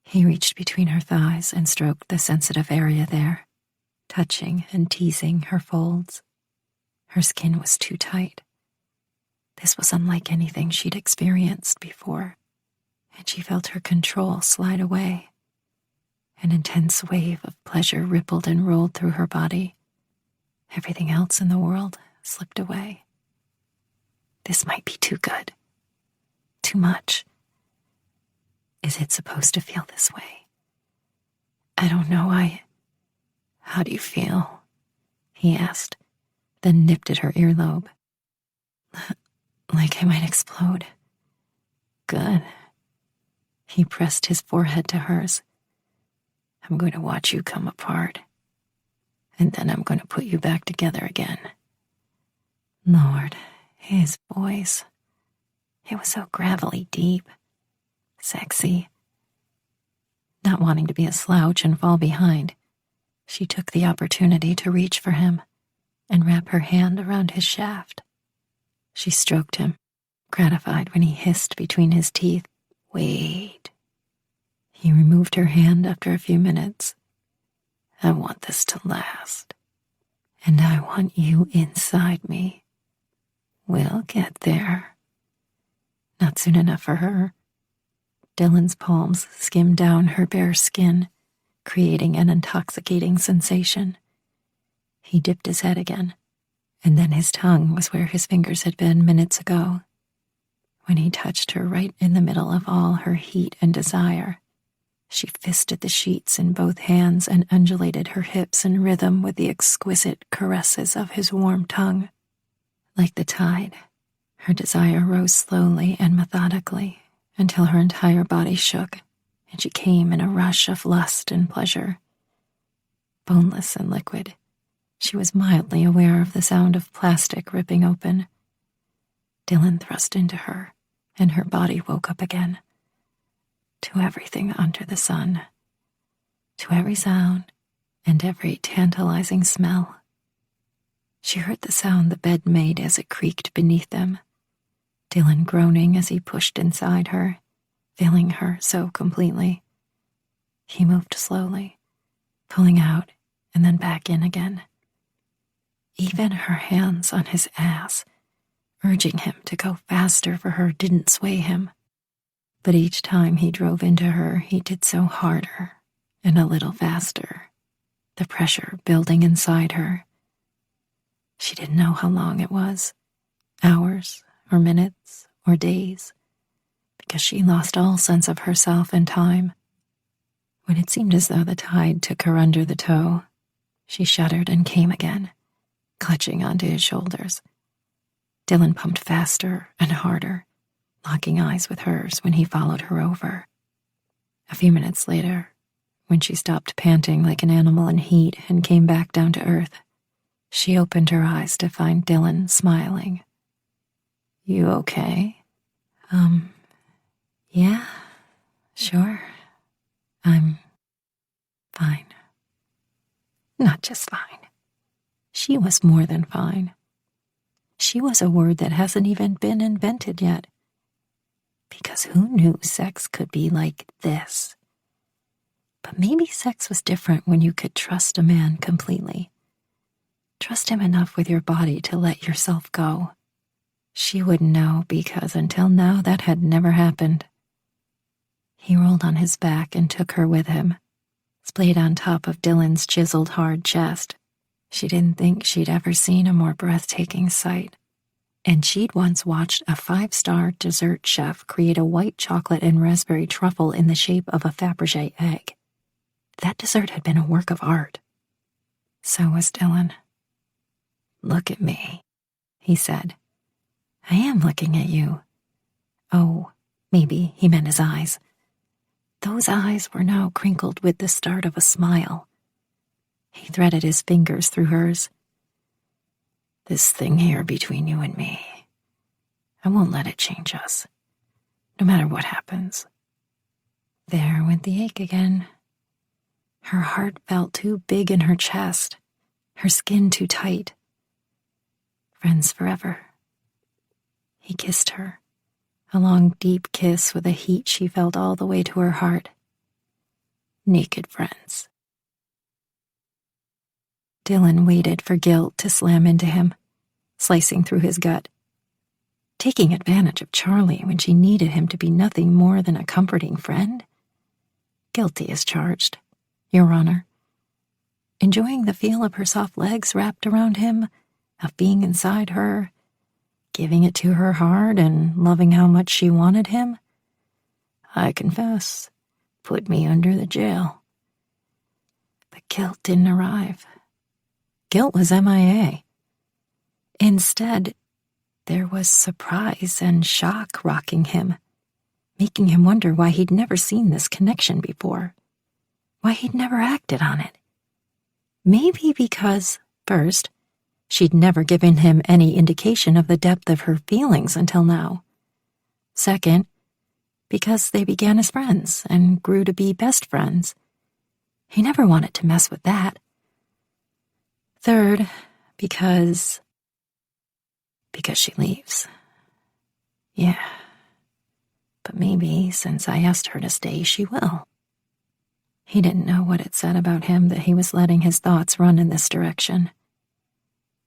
He reached between her thighs and stroked the sensitive area there, touching and teasing her folds. Her skin was too tight. This was unlike anything she'd experienced before, and she felt her control slide away. An intense wave of pleasure rippled and rolled through her body. Everything else in the world slipped away. This might be too good. Too much. Is it supposed to feel this way? I don't know. How do you feel? He asked, then nipped at her earlobe. like I might explode. Good. He pressed his forehead to hers. I'm going to watch you come apart, and then I'm going to put you back together again. Lord, his voice. It was so gravelly deep, sexy. Not wanting to be a slouch and fall behind, she took the opportunity to reach for him and wrap her hand around his shaft. She stroked him, gratified when he hissed between his teeth, "Wait." He removed her hand after a few minutes. I want this to last, and I want you inside me. We'll get there. Not soon enough for her. Dylan's palms skimmed down her bare skin, creating an intoxicating sensation. He dipped his head again, and then his tongue was where his fingers had been minutes ago, when he touched her right in the middle of all her heat and desire. She fisted the sheets in both hands and undulated her hips in rhythm with the exquisite caresses of his warm tongue. Like the tide, her desire rose slowly and methodically until her entire body shook, and she came in a rush of lust and pleasure. Boneless and liquid, she was mildly aware of the sound of plastic ripping open. Dylan thrust into her, and her body woke up again. To everything under the sun, to every sound and every tantalizing smell. She heard the sound the bed made as it creaked beneath them, Dylan groaning as he pushed inside her, filling her so completely. He moved slowly, pulling out and then back in again. Even her hands on his ass, urging him to go faster for her, didn't sway him. But each time he drove into her, he did so harder and a little faster, the pressure building inside her. She didn't know how long it was, hours or minutes or days, because she lost all sense of herself and time. When it seemed as though the tide took her under the toe, she shuddered and came again, clutching onto his shoulders. Dylan pumped faster and harder, locking eyes with hers when he followed her over. A few minutes later, when she stopped panting like an animal in heat and came back down to earth, she opened her eyes to find Dylan smiling. You okay? Yeah, sure. I'm fine. Not just fine. She was more than fine. She was a word that hasn't even been invented yet. Because who knew sex could be like this? But maybe sex was different when you could trust a man completely. Trust him enough with your body to let yourself go. She wouldn't know because until now that had never happened. He rolled on his back and took her with him, splayed on top of Dylan's chiseled hard chest. She didn't think she'd ever seen a more breathtaking sight. And she'd once watched a 5-star dessert chef create a white chocolate and raspberry truffle in the shape of a Fabergé egg. That dessert had been a work of art. So was Dylan. Look at me, he said. I am looking at you. Oh, maybe he meant his eyes. Those eyes were now crinkled with the start of a smile. He threaded his fingers through hers. This thing here between you and me, I won't let it change us, no matter what happens. There went the ache again. Her heart felt too big in her chest, her skin too tight. Friends forever. He kissed her, a long, deep kiss with a heat she felt all the way to her heart. Naked friends. Dylan waited for guilt to slam into him, slicing through his gut. Taking advantage of Charlie when she needed him to be nothing more than a comforting friend? Guilty as charged, Your Honor. Enjoying the feel of her soft legs wrapped around him, of being inside her, giving it to her hard and loving how much she wanted him? I confess, put me under the jail. But guilt didn't arrive. Guilt was MIA. Instead, there was surprise and shock rocking him, making him wonder why he'd never seen this connection before, why he'd never acted on it. Maybe because, first, she'd never given him any indication of the depth of her feelings until now. Second, because they began as friends and grew to be best friends. He never wanted to mess with that. Third, because she leaves. Yeah. But maybe, since I asked her to stay, she will. He didn't know what it said about him that he was letting his thoughts run in this direction.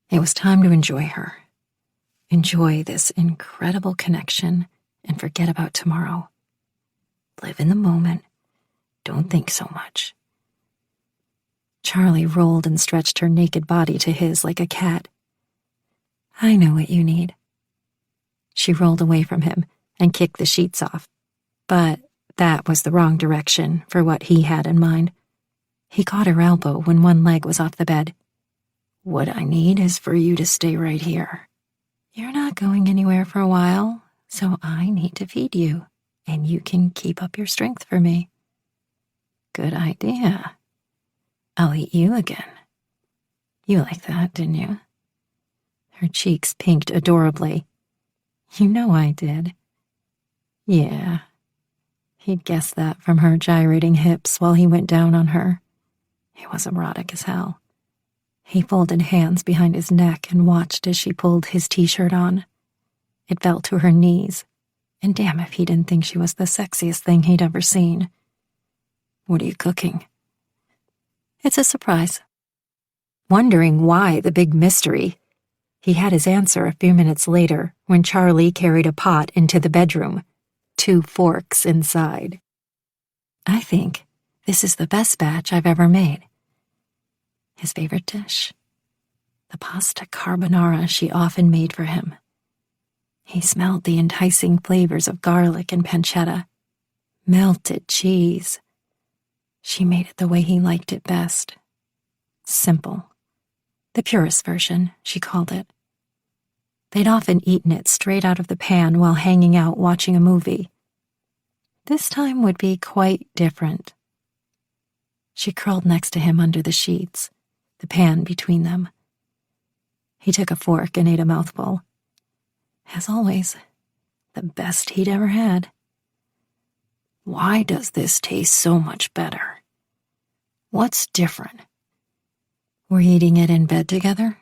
It was time to enjoy her. Enjoy this incredible connection and forget about tomorrow. Live in the moment. Don't think so much. Charlie rolled and stretched her naked body to his like a cat. I know what you need. She rolled away from him and kicked the sheets off, but that was the wrong direction for what he had in mind. He caught her elbow when one leg was off the bed. What I need is for you to stay right here. You're not going anywhere for a while, so I need to feed you, and you can keep up your strength for me. Good idea. I'll eat you again. You like that, didn't you? Her cheeks pinked adorably. You know I did. Yeah. He'd guessed that from her gyrating hips while he went down on her. It was erotic as hell. He folded hands behind his neck and watched as she pulled his t-shirt on. It fell to her knees, and damn if he didn't think she was the sexiest thing he'd ever seen. What are you cooking? It's a surprise. Wondering why the big mystery, he had his answer a few minutes later when Charlie carried a pot into the bedroom, 2 forks inside. I think this is the best batch I've ever made. His favorite dish, the pasta carbonara she often made for him. He smelled the enticing flavors of garlic and pancetta, melted cheese. She made it the way he liked it best. Simple. The purest version, she called it. They'd often eaten it straight out of the pan while hanging out watching a movie. This time would be quite different. She curled next to him under the sheets, the pan between them. He took a fork and ate a mouthful. As always, the best he'd ever had. Why does this taste so much better? What's different? We're eating it in bed together?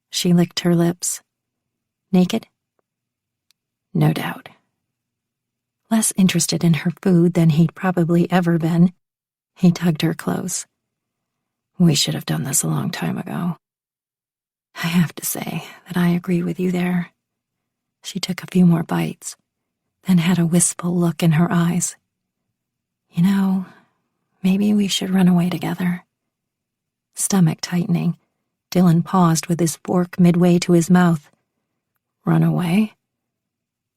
She licked her lips. Naked? No doubt. Less interested in her food than he'd probably ever been, he tugged her close. We should have done this a long time ago. I have to say that I agree with you there. She took a few more bites, then had a wistful look in her eyes. You know, maybe we should run away together. Stomach tightening, Dylan paused with his fork midway to his mouth. Run away?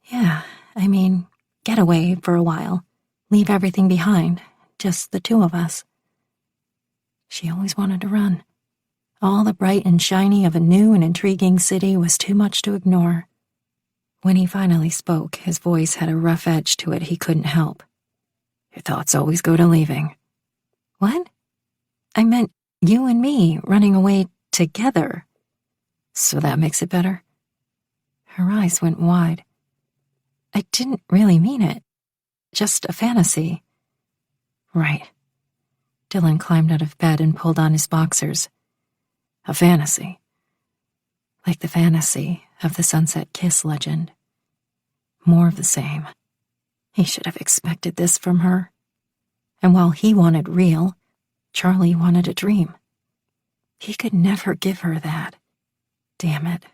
Yeah, I mean, get away for a while. Leave everything behind, just the two of us. She always wanted to run. All the bright and shiny of a new and intriguing city was too much to ignore. When he finally spoke, his voice had a rough edge to it he couldn't help. Your thoughts always go to leaving. What? I meant you and me running away together. So that makes it better? Her eyes went wide. I didn't really mean it. Just a fantasy. Right. Dylan climbed out of bed and pulled on his boxers. A fantasy. Like the fantasy of the Sunset Kiss legend. More of the same. He should have expected this from her. And while he wanted real, Charlie wanted a dream. He could never give her that. Damn it.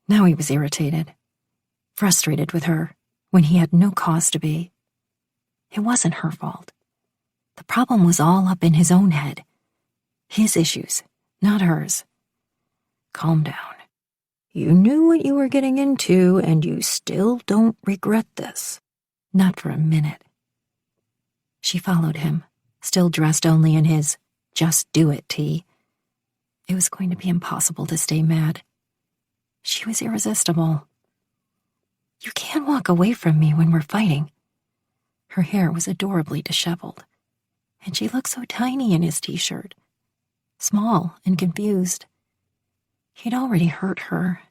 Now he was irritated. Frustrated with her, when he had no cause to be. It wasn't her fault. The problem was all up in his own head. His issues, not hers. Calm down. You knew what you were getting into, and you still don't regret this. Not for a minute. She followed him, still dressed only in his just do it tee. It was going to be impossible to stay mad. She was irresistible. You can't walk away from me when we're fighting. Her hair was adorably disheveled, and she looked so tiny in his t-shirt, small and confused. He'd already hurt her.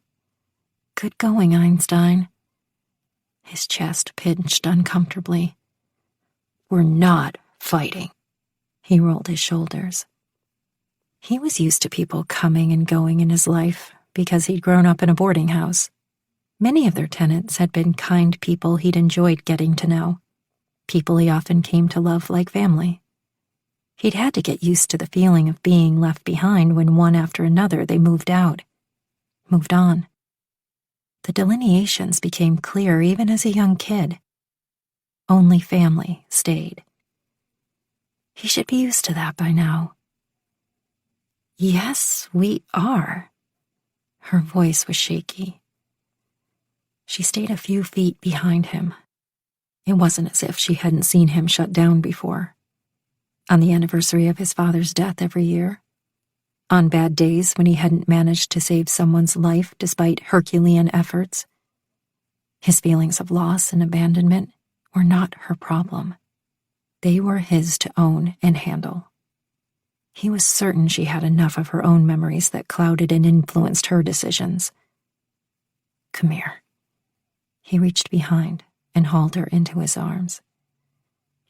Good going, Einstein. His chest pinched uncomfortably. We're not fighting. He rolled his shoulders. He was used to people coming and going in his life because he'd grown up in a boarding house. Many of their tenants had been kind people he'd enjoyed getting to know, people he often came to love like family. He'd had to get used to the feeling of being left behind when one after another they moved out, moved on. The delineations became clear even as a young kid. Only family stayed. He should be used to that by now. Yes, we are. Her voice was shaky. She stayed a few feet behind him. It wasn't as if she hadn't seen him shut down before. On the anniversary of his father's death every year. On bad days when he hadn't managed to save someone's life despite Herculean efforts. His feelings of loss and abandonment were not her problem. They were his to own and handle. He was certain she had enough of her own memories that clouded and influenced her decisions. Come here. He reached behind and hauled her into his arms.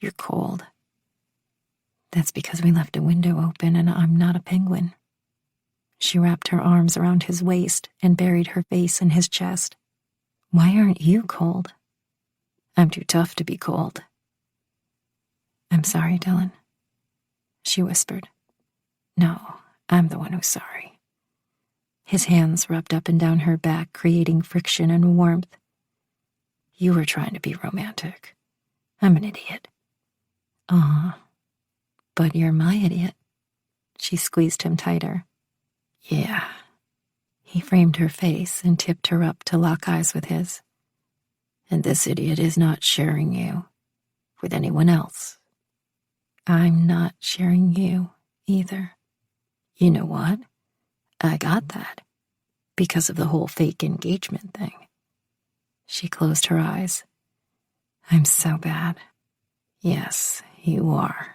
You're cold. That's because we left a window open and I'm not a penguin. She wrapped her arms around his waist and buried her face in his chest. Why aren't you cold? I'm too tough to be cold. I'm sorry, Dylan, she whispered. No, I'm the one who's sorry. His hands rubbed up and down her back, creating friction and warmth. You were trying to be romantic. I'm an idiot. But you're my idiot. She squeezed him tighter. Yeah. He framed her face and tipped her up to lock eyes with his. And this idiot is not sharing you with anyone else. I'm not sharing you either. You know what? I got that. Because of the whole fake engagement thing. She closed her eyes. I'm so bad. Yes, you are.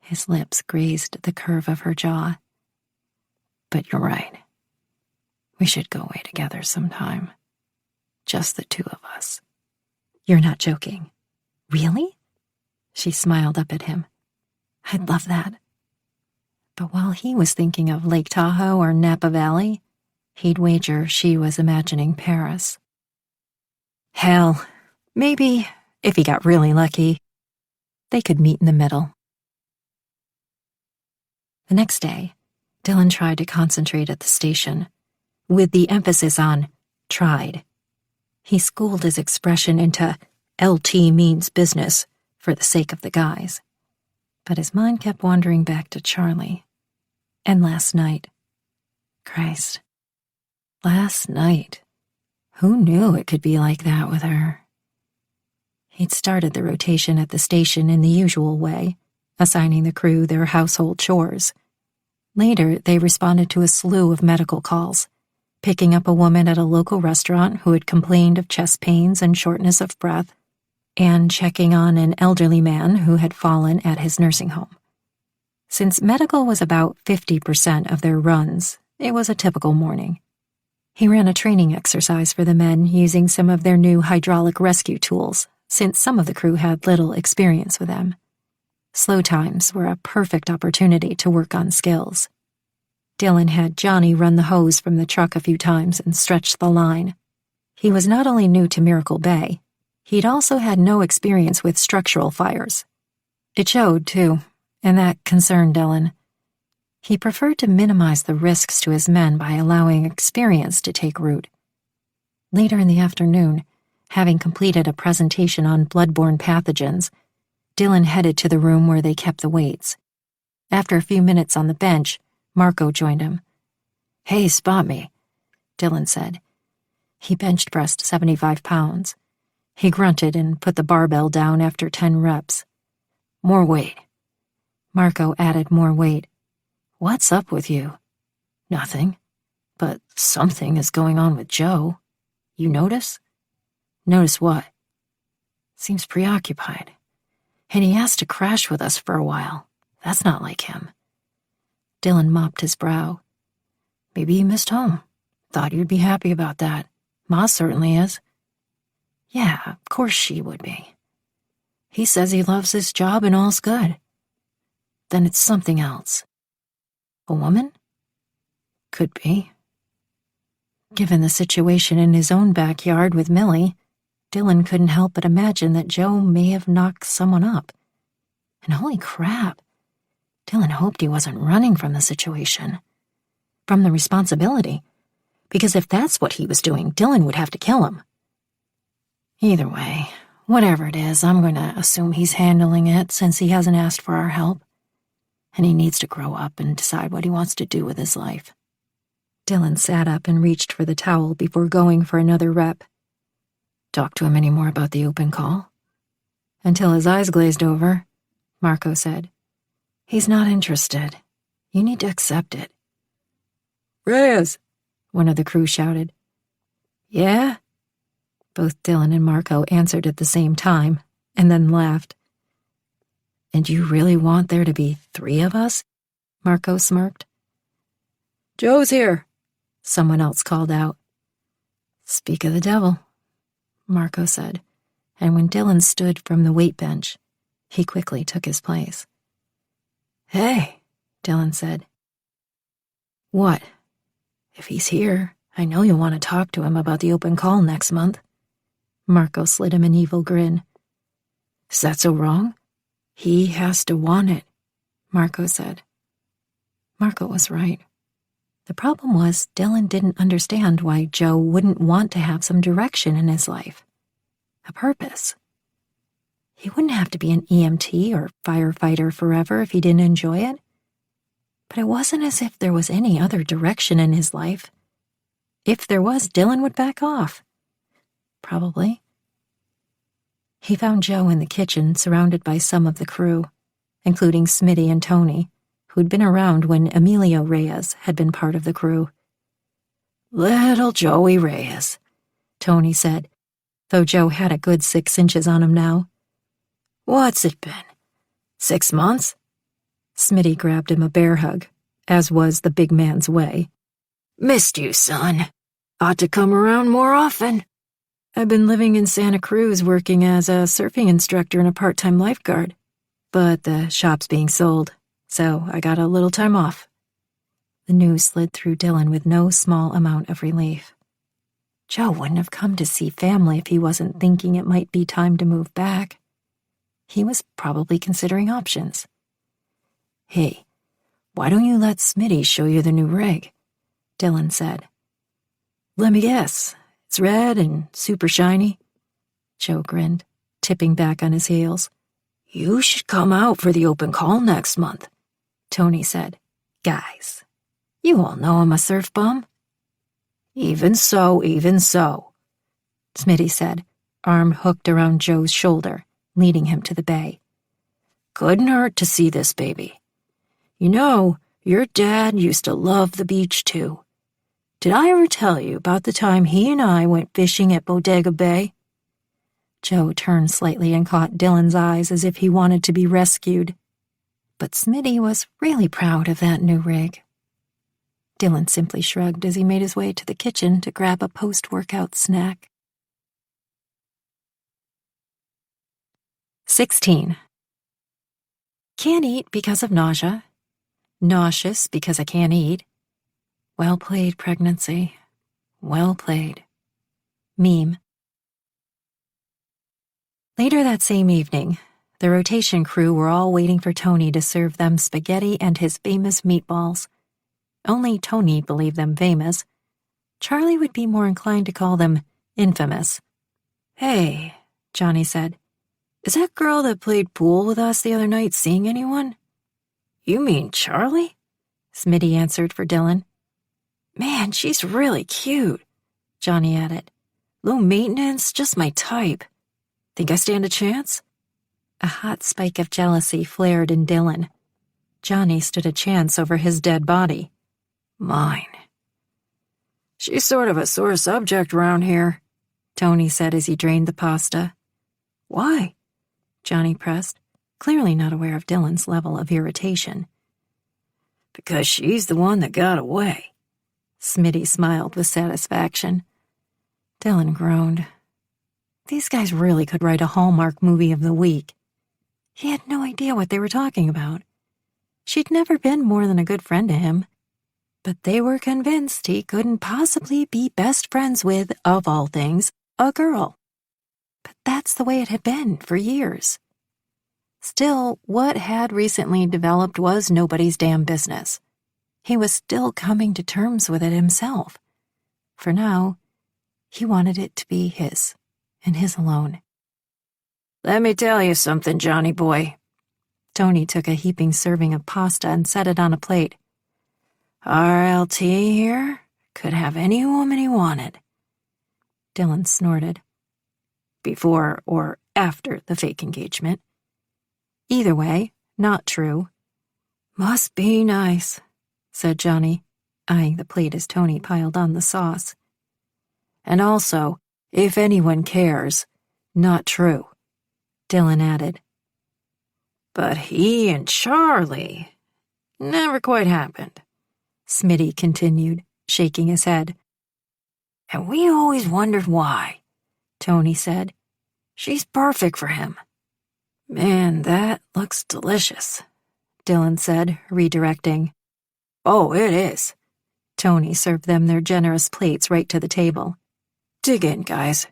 His lips grazed the curve of her jaw. But you're right. We should go away together sometime. Just the two of us. You're not joking. Really? She smiled up at him. I'd love that. But while he was thinking of Lake Tahoe or Napa Valley, he'd wager she was imagining Paris. Hell, maybe, if he got really lucky, they could meet in the middle. The next day, Dylan tried to concentrate at the station, with the emphasis on tried. He schooled his expression into LT means business for the sake of the guys. But his mind kept wandering back to Charlie. And last night. Christ. Last night. Who knew it could be like that with her? He'd started the rotation at the station in the usual way, assigning the crew their household chores. Later, they responded to a slew of medical calls, picking up a woman at a local restaurant who had complained of chest pains and shortness of breath, and checking on an elderly man who had fallen at his nursing home. Since medical was about 50% of their runs, it was a typical morning. He ran a training exercise for the men using some of their new hydraulic rescue tools, since some of the crew had little experience with them. Slow times were a perfect opportunity to work on skills. Dylan had Johnny run the hose from the truck a few times and stretch the line. He was not only new to Miracle Bay, he'd also had no experience with structural fires. It showed, too, and that concerned Dylan. He preferred to minimize the risks to his men by allowing experience to take root. Later in the afternoon, having completed a presentation on bloodborne pathogens, Dylan headed to the room where they kept the weights. After a few minutes on the bench, Marco joined him. Hey, spot me, Dylan said. He bench pressed 75 pounds. He grunted and put the barbell down after 10 reps. More weight. Marco added more weight. What's up with you? Nothing. But something is going on with Joe. You notice? Notice what? Seems preoccupied. And he asked to crash with us for a while. That's not like him. Dylan mopped his brow. Maybe he missed home. Thought you'd be happy about that. Ma certainly is. Yeah, of course she would be. He says he loves his job and all's good. Then it's something else. A woman? Could be. Given the situation in his own backyard with Millie, Dylan couldn't help but imagine that Joe may have knocked someone up. And holy crap, Dylan hoped he wasn't running from the situation. From the responsibility. Because if that's what he was doing, Dylan would have to kill him. Either way, whatever it is, I'm going to assume he's handling it since he hasn't asked for our help. And he needs to grow up and decide what he wants to do with his life. Dylan sat up and reached for the towel before going for another rep. Talk to him any more about the open call? Until his eyes glazed over, Marco said. He's not interested. You need to accept it. Reyes, one of the crew shouted. Yeah? Both Dylan and Marco answered at the same time, and then laughed. And you really want there to be 3 of us? Marco smirked. Joe's here, someone else called out. Speak of the devil, Marco said, and when Dylan stood from the weight bench, he quickly took his place. Hey, Dylan said. What? If he's here, I know you'll want to talk to him about the open call next month. Marco slid him an evil grin. Is that so wrong? He has to want it, Marco said. Marco was right. The problem was Dylan didn't understand why Joe wouldn't want to have some direction in his life. A purpose. He wouldn't have to be an EMT or firefighter forever if he didn't enjoy it. But it wasn't as if there was any other direction in his life. If there was, Dylan would back off. Probably. He found Joe in the kitchen surrounded by some of the crew, including Smitty and Tony, who'd been around when Emilio Reyes had been part of the crew. Little Joey Reyes, Tony said, though Joe had a good 6 inches on him now. What's it been? 6 months? Smitty grabbed him a bear hug, as was the big man's way. Missed you, son. Ought to come around more often. I've been living in Santa Cruz working as a surfing instructor and a part-time lifeguard, but the shop's being sold, so I got a little time off. The news slid through Dylan with no small amount of relief. Joe wouldn't have come to see family if he wasn't thinking it might be time to move back. He was probably considering options. Hey, why don't you let Smitty show you the new rig? Dylan said. Let me guess. It's red and super shiny. Joe grinned, tipping back on his heels. You should come out for the open call next month, Tony said. Guys, you all know I'm a surf bum. Even so, Smitty said, arm hooked around Joe's shoulder, leading him to the bay. Couldn't hurt to see this baby. You know, your dad used to love the beach too. Did I ever tell you about the time he and I went fishing at Bodega Bay? Joe turned slightly and caught Dylan's eyes as if he wanted to be rescued. But Smitty was really proud of that new rig. Dylan simply shrugged as he made his way to the kitchen to grab a post-workout snack. 16. Can't eat because of nausea. Nauseous because I can't eat. Well played, pregnancy. Well played. Meme. Later that same evening, the rotation crew were all waiting for Tony to serve them spaghetti and his famous meatballs. Only Tony believed them famous. Charlie would be more inclined to call them infamous. Hey, Johnny said, is that girl that played pool with us the other night seeing anyone? You mean Charlie? Smitty answered for Dylan. Man, she's really cute, Johnny added. Low maintenance, just my type. Think I stand a chance? A hot spike of jealousy flared in Dylan. Johnny stood a chance over his dead body. Mine. She's sort of a sore subject around here, Tony said as he drained the pasta. Why? Johnny pressed, clearly not aware of Dylan's level of irritation. Because she's the one that got away. Smitty smiled with satisfaction. Dylan groaned. These guys really could write a Hallmark movie of the week. He had no idea what they were talking about. She'd never been more than a good friend to him, but they were convinced he couldn't possibly be best friends with, of all things, a girl. But that's the way it had been for years. Still, what had recently developed was nobody's damn business. He was still coming to terms with it himself. For now, he wanted it to be his, and his alone. Let me tell you something, Johnny boy. Tony took a heaping serving of pasta and set it on a plate. RLT here could have any woman he wanted. Dylan snorted. Before or after the fake engagement. Either way, not true. Must be nice, said Johnny, eyeing the plate as Tony piled on the sauce. And also, if anyone cares, not true, Dylan added. But he and Charlie never quite happened, Smitty continued, shaking his head. And we always wondered why, Tony said. She's perfect for him. Man, that looks delicious, Dylan said, redirecting. Oh, it is. Tony served them their generous plates right to the table. Dig in, guys.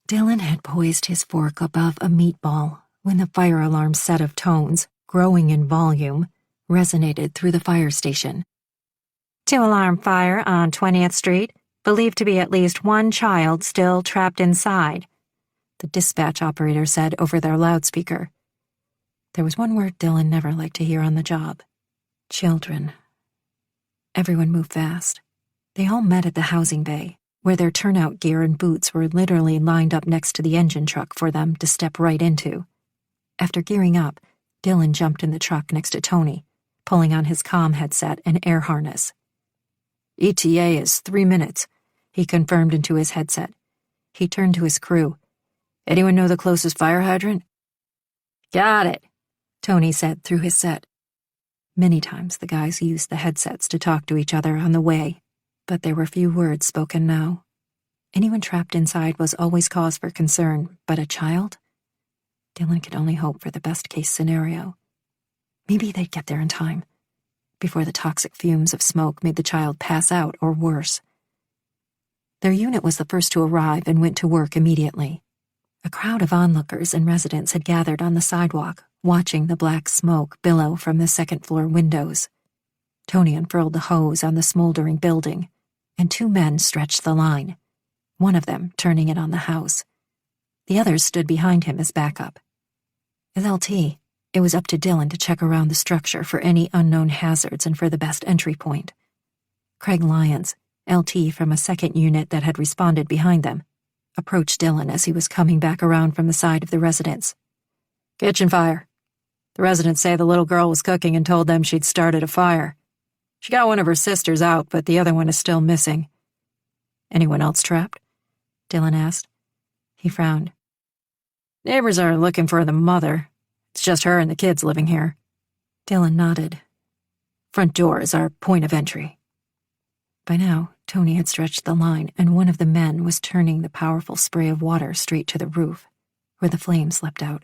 Dylan had poised his fork above a meatball when the fire alarm set of tones, growing in volume, resonated through the fire station. 2-alarm fire on 20th Street, believed to be at least one child still trapped inside, the dispatch operator said over their loudspeaker. There was one word Dylan never liked to hear on the job. Children. Everyone moved fast. They all met at the housing bay, where their turnout gear and boots were literally lined up next to the engine truck for them to step right into. After gearing up, Dylan jumped in the truck next to Tony, pulling on his comm headset and air harness. ETA is 3 minutes, he confirmed into his headset. He turned to his crew. Anyone know the closest fire hydrant? Got it, Tony said through his set. Many times the guys used the headsets to talk to each other on the way, but there were few words spoken now. Anyone trapped inside was always cause for concern, but a child? Dylan could only hope for the best-case scenario. Maybe they'd get there in time, before the toxic fumes of smoke made the child pass out or worse. Their unit was the first to arrive and went to work immediately. A crowd of onlookers and residents had gathered on the sidewalk, watching the black smoke billow from the second-floor windows. Tony unfurled the hose on the smoldering building, and 2 men stretched the line, one of them turning it on the house. The others stood behind him as backup. As LT, it was up to Dylan to check around the structure for any unknown hazards and for the best entry point. Craig Lyons, LT from a second unit that had responded behind them, approached Dylan as he was coming back around from the side of the residence. Kitchen fire. The residents say the little girl was cooking and told them she'd started a fire. She got one of her sisters out, but the other one is still missing. Anyone else trapped? Dylan asked. He frowned. Neighbors are looking for the mother. It's just her and the kids living here. Dylan nodded. Front door is our point of entry. By now, Tony had stretched the line, and one of the men was turning the powerful spray of water straight to the roof, where the flames leapt out.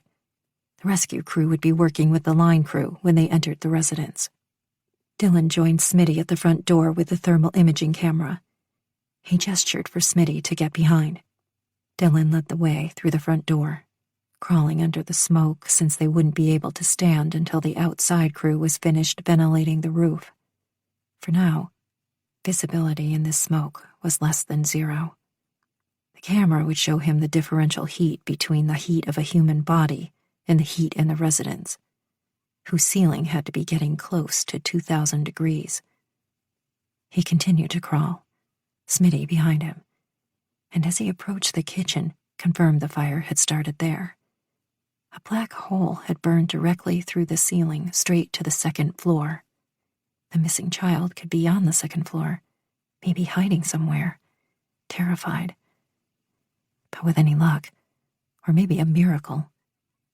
The rescue crew would be working with the line crew when they entered the residence. Dylan joined Smitty at the front door with the thermal imaging camera. He gestured for Smitty to get behind. Dylan led the way through the front door, crawling under the smoke since they wouldn't be able to stand until the outside crew was finished ventilating the roof. For now, visibility in this smoke was less than 0. The camera would show him the differential heat between the heat of a human body and the heat in the residence, whose ceiling had to be getting close to 2,000 degrees. He continued to crawl, Smitty behind him, and as he approached the kitchen, confirmed the fire had started there. A black hole had burned directly through the ceiling straight to the second floor. The missing child could be on the second floor, maybe hiding somewhere, terrified. but with any luck, or maybe a miracle,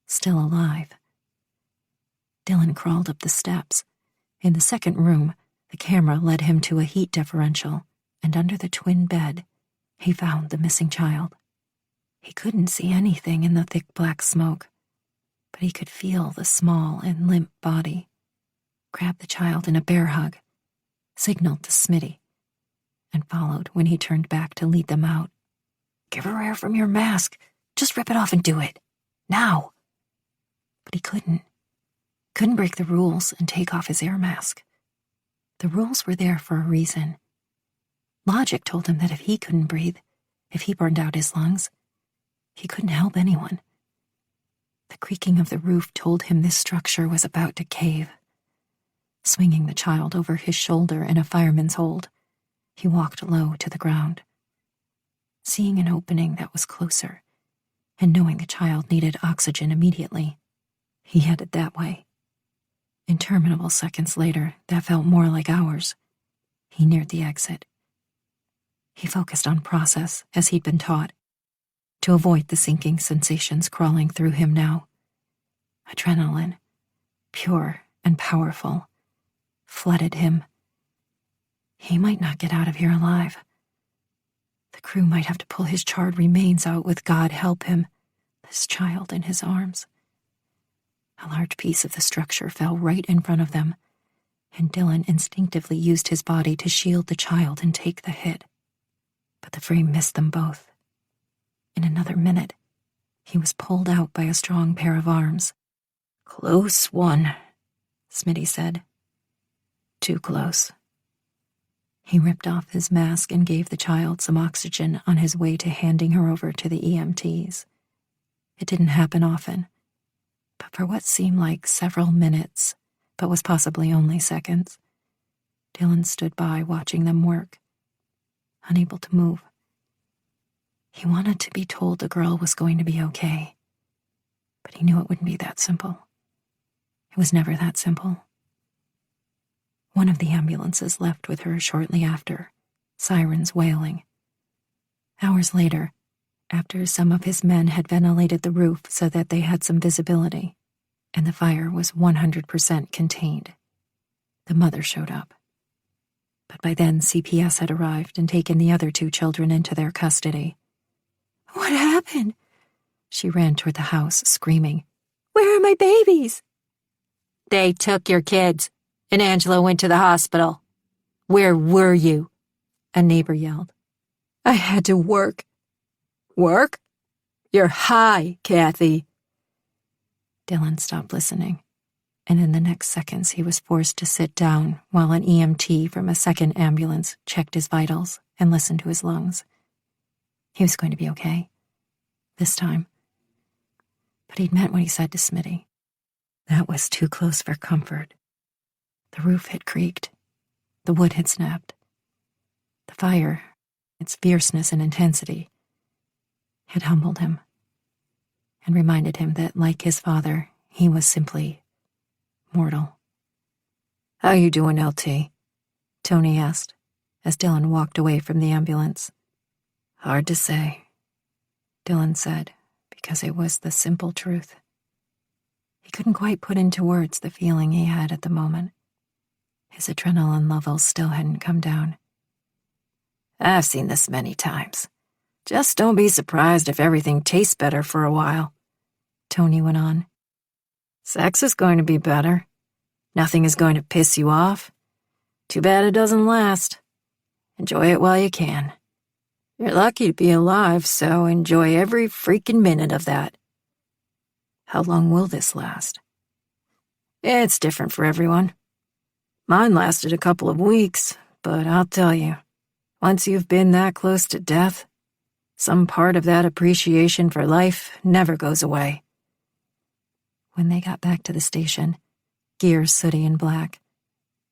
still alive. Dylan crawled up the steps. In the second room, the camera led him to a heat differential, and under the twin bed, he found the missing child. He couldn't see anything in the thick black smoke, but he could feel the small and limp body. Grabbed the child in a bear hug, signaled to Smitty, and followed when he turned back to lead them out. "Give her air from your mask. Just rip it off and do it. Now." But he couldn't. Couldn't break the rules and take off his air mask. The rules were there for a reason. Logic told him that if he couldn't breathe, if he burned out his lungs, he couldn't help anyone. The creaking of the roof told him this structure was about to cave. Swinging the child over his shoulder in a fireman's hold, he walked low to the ground. Seeing an opening that was closer, and knowing the child needed oxygen immediately, he headed that way. Interminable seconds later, that felt more like hours, he neared the exit. He focused on process as he'd been taught, to avoid the sinking sensations crawling through him now. Adrenaline, pure and powerful, flooded him. He might not get out of here alive. The crew might have to pull his charred remains out with God help him, this child in his arms. A large piece of the structure fell right in front of them, and Dylan instinctively used his body to shield the child and take the hit. But the frame missed them both. In another minute, he was pulled out by a strong pair of arms. "Close one," Smitty said. "Too close." He ripped off his mask and gave the child some oxygen on his way to handing her over to the EMTs. It didn't happen often, but for what seemed like several minutes, but was possibly only seconds, Dylan stood by watching them work, unable to move. He wanted to be told the girl was going to be okay, but he knew it wouldn't be that simple. It was never that simple. One of the ambulances left with her shortly after, sirens wailing. Hours later, after some of his men had ventilated the roof so that they had some visibility, and the fire was 100% contained, the mother showed up. But by then, CPS had arrived and taken the other two children into their custody. "What happened?" She ran toward the house, screaming, "Where are my babies?" "They took your kids, and Angela went to the hospital. Where were you?" a neighbor yelled. "I had to work." "Work? You're high, Kathy." Dylan stopped listening, and in the next seconds he was forced to sit down while an EMT from a second ambulance checked his vitals and listened to his lungs. He was going to be okay, this time. But he'd meant what he said to Smitty. That was too close for comfort. The roof had creaked. The wood had snapped. The fire, its fierceness and intensity, had humbled him and reminded him that, like his father, he was simply mortal. "How you doing, LT?" Tony asked, as Dylan walked away from the ambulance. "Hard to say," Dylan said, because it was the simple truth. He couldn't quite put into words the feeling he had at the moment. His adrenaline levels still hadn't come down. "I've seen this many times. Just don't be surprised if everything tastes better for a while," Tony went on. "Sex is going to be better. Nothing is going to piss you off. Too bad it doesn't last. Enjoy it while you can. You're lucky to be alive, so enjoy every freaking minute of that." "How long will this last?" "It's different for everyone. Mine lasted a couple of weeks, but I'll tell you, once you've been that close to death, some part of that appreciation for life never goes away." When they got back to the station, gear sooty and black,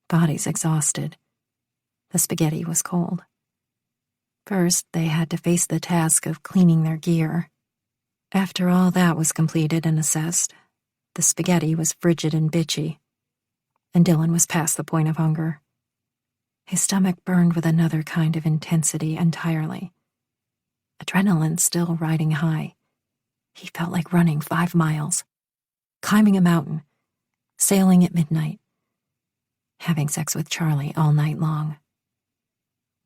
bodies exhausted, the spaghetti was cold. First, they had to face the task of cleaning their gear. After all that was completed and assessed, the spaghetti was frigid and bitchy, and Dylan was past the point of hunger. His stomach burned with another kind of intensity entirely. adrenaline still riding high. He felt like running 5 miles, climbing a mountain, sailing at midnight, having sex with Charlie all night long.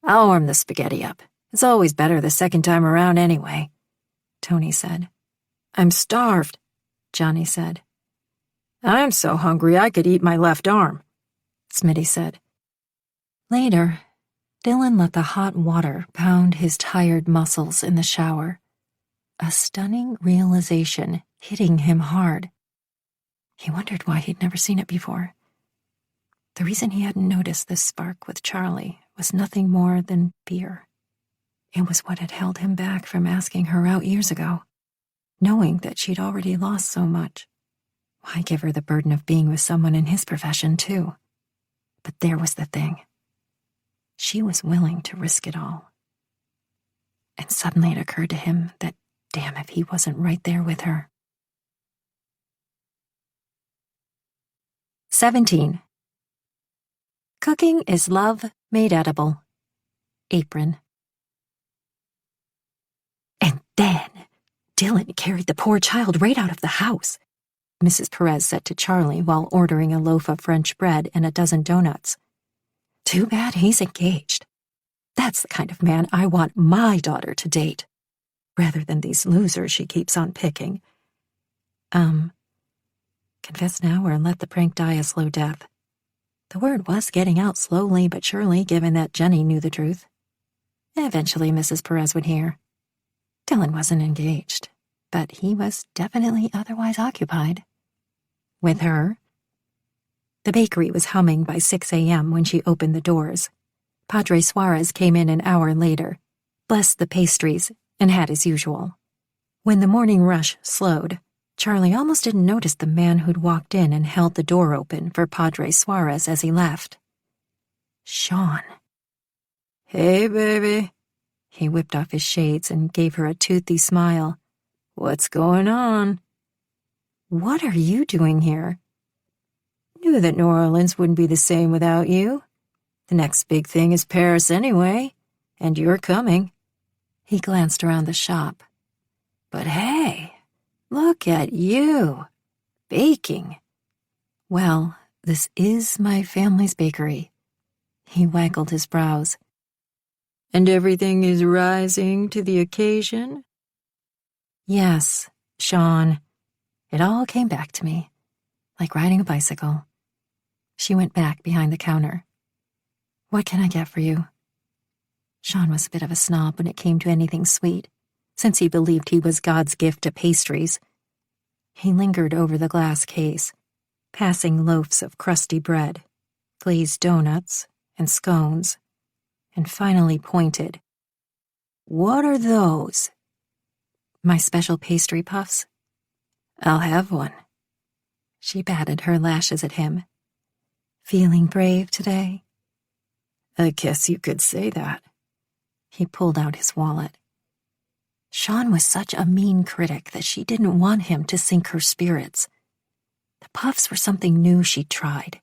"I'll warm the spaghetti up. It's always better the second time around anyway," Tony said. "I'm starved," Johnny said. "I'm so hungry I could eat my left arm," Smitty said. Later, Dylan let the hot water pound his tired muscles in the shower, a stunning realization hitting him hard. He wondered why he'd never seen it before. The reason he hadn't noticed this spark with Charlie was nothing more than fear. It was what had held him back from asking her out years ago, knowing that she'd already lost so much. Why give her the burden of being with someone in his profession, too? But there was the thing. She was willing to risk it all. And suddenly it occurred to him that, damn if he wasn't right there with her. 17. Cooking is love made edible. Apron. And then Dylan carried the poor child right out of the house, Mrs. Perez said to Charlie while ordering a loaf of French bread and a dozen donuts. Too bad he's engaged. That's the kind of man I want my daughter to date, rather than these losers she keeps on picking. Confess now or let the prank die a slow death. The word was getting out slowly but surely, given that Jenny knew the truth. Eventually Mrs. Perez would hear. Dylan wasn't engaged, but he was definitely otherwise occupied. With her. The bakery was humming by 6 a.m. when she opened the doors. Padre Suarez came in an hour later, blessed the pastries, and had as usual. When the morning rush slowed, Charlie almost didn't notice the man who'd walked in and held the door open for Padre Suarez as he left. Sean. "Hey, baby." He whipped off his shades and gave her a toothy smile. "What's going on?" "What are you doing here?" "Knew that New Orleans wouldn't be the same without you. The next big thing is Paris anyway, and you're coming." He glanced around the shop. "But hey, look at you, baking." "Well, this is my family's bakery." He waggled his brows. "And everything is rising to the occasion?" "Yes, Sean." It all came back to me, like riding a bicycle. She went back behind the counter. "What can I get for you?" Sean was a bit of a snob when it came to anything sweet, since he believed he was God's gift to pastries. He lingered over the glass case, passing loaves of crusty bread, glazed donuts, and scones, and finally pointed. "What are those?" "My special pastry puffs." "I'll have one." She batted her lashes at him. "Feeling brave today?" "I guess you could say that." He pulled out his wallet. Sean was such a mean critic that she didn't want him to sink her spirits. The puffs were something new she'd tried,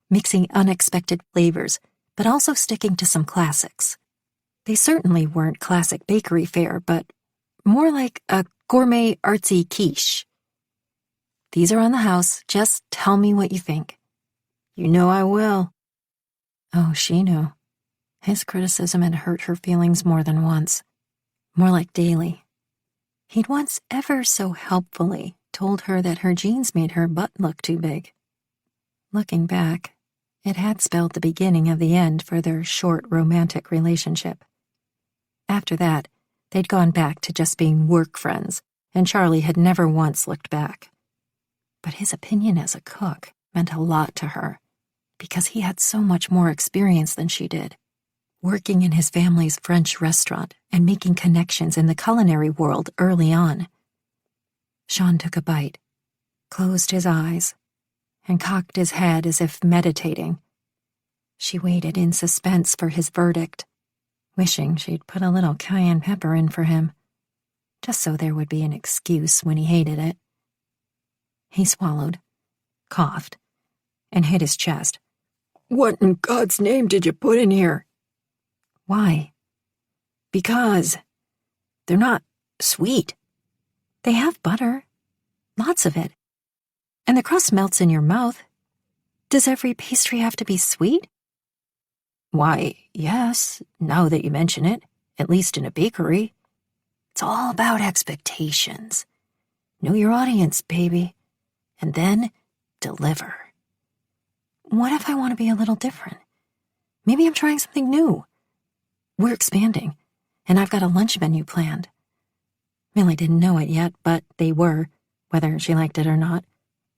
mixing unexpected flavors, but also sticking to some classics. They certainly weren't classic bakery fare, but more like a gourmet artsy quiche. "These are on the house. Just tell me what you think." "You know I will." Oh, she knew. His criticism had hurt her feelings more than once. More like daily. He'd once ever so helpfully told her that her jeans made her butt look too big. Looking back, it had spelled the beginning of the end for their short romantic relationship. After that, they'd gone back to just being work friends, and Charlie had never once looked back. But his opinion as a cook meant a lot to her, because he had so much more experience than she did, working in his family's French restaurant and making connections in the culinary world early on. Sean took a bite, closed his eyes, and cocked his head as if meditating. She waited in suspense for his verdict, wishing she'd put a little cayenne pepper in for him, just so there would be an excuse when he hated it. He swallowed, coughed, and hit his chest. "What in God's name did you put in here?" "Why?" "Because They're not sweet. They have butter. Lots of it. And the crust melts in your mouth. Does every pastry have to be sweet? Why, yes, now that you mention it, at least in a bakery. It's all about expectations. Know your audience, baby. And then deliver. What if I want to be a little different? Maybe I'm trying something new. We're expanding, and I've got a lunch menu planned. Millie didn't know it yet, but they were, whether she liked it or not.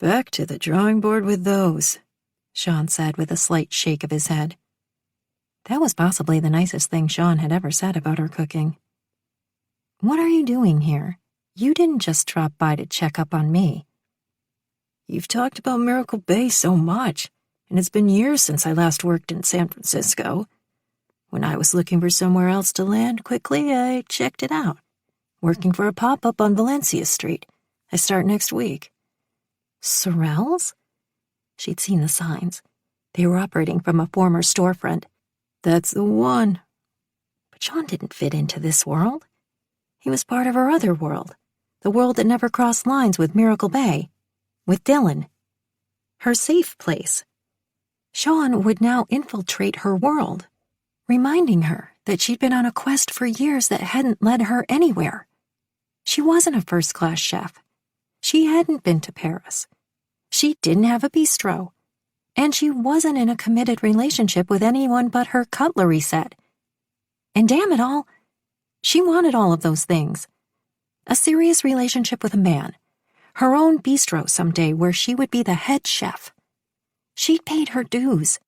Back to the drawing board with those, Sean said with a slight shake of his head. That was possibly the nicest thing Sean had ever said about her cooking. What are you doing here? You didn't just drop by to check up on me. You've talked about Miracle Bay so much, and it's been years since I last worked in San Francisco. When I was looking for somewhere else to land quickly, I checked it out. Working for a pop-up on Valencia Street. I start next week. Sorrells? She'd seen the signs. They were operating from a former storefront. That's the one. But Sean didn't fit into this world. He was part of her other world, the world that never crossed lines with Miracle Bay, with Dylan. Her safe place. Sean would now infiltrate her world, reminding her that she'd been on a quest for years that hadn't led her anywhere. She wasn't a first-class chef. She hadn't been to Paris. She didn't have a bistro. And she wasn't in a committed relationship with anyone but her cutlery set. And damn it all, she wanted all of those things. A serious relationship with a man. Her own bistro someday where she would be the head chef. She'd paid her dues.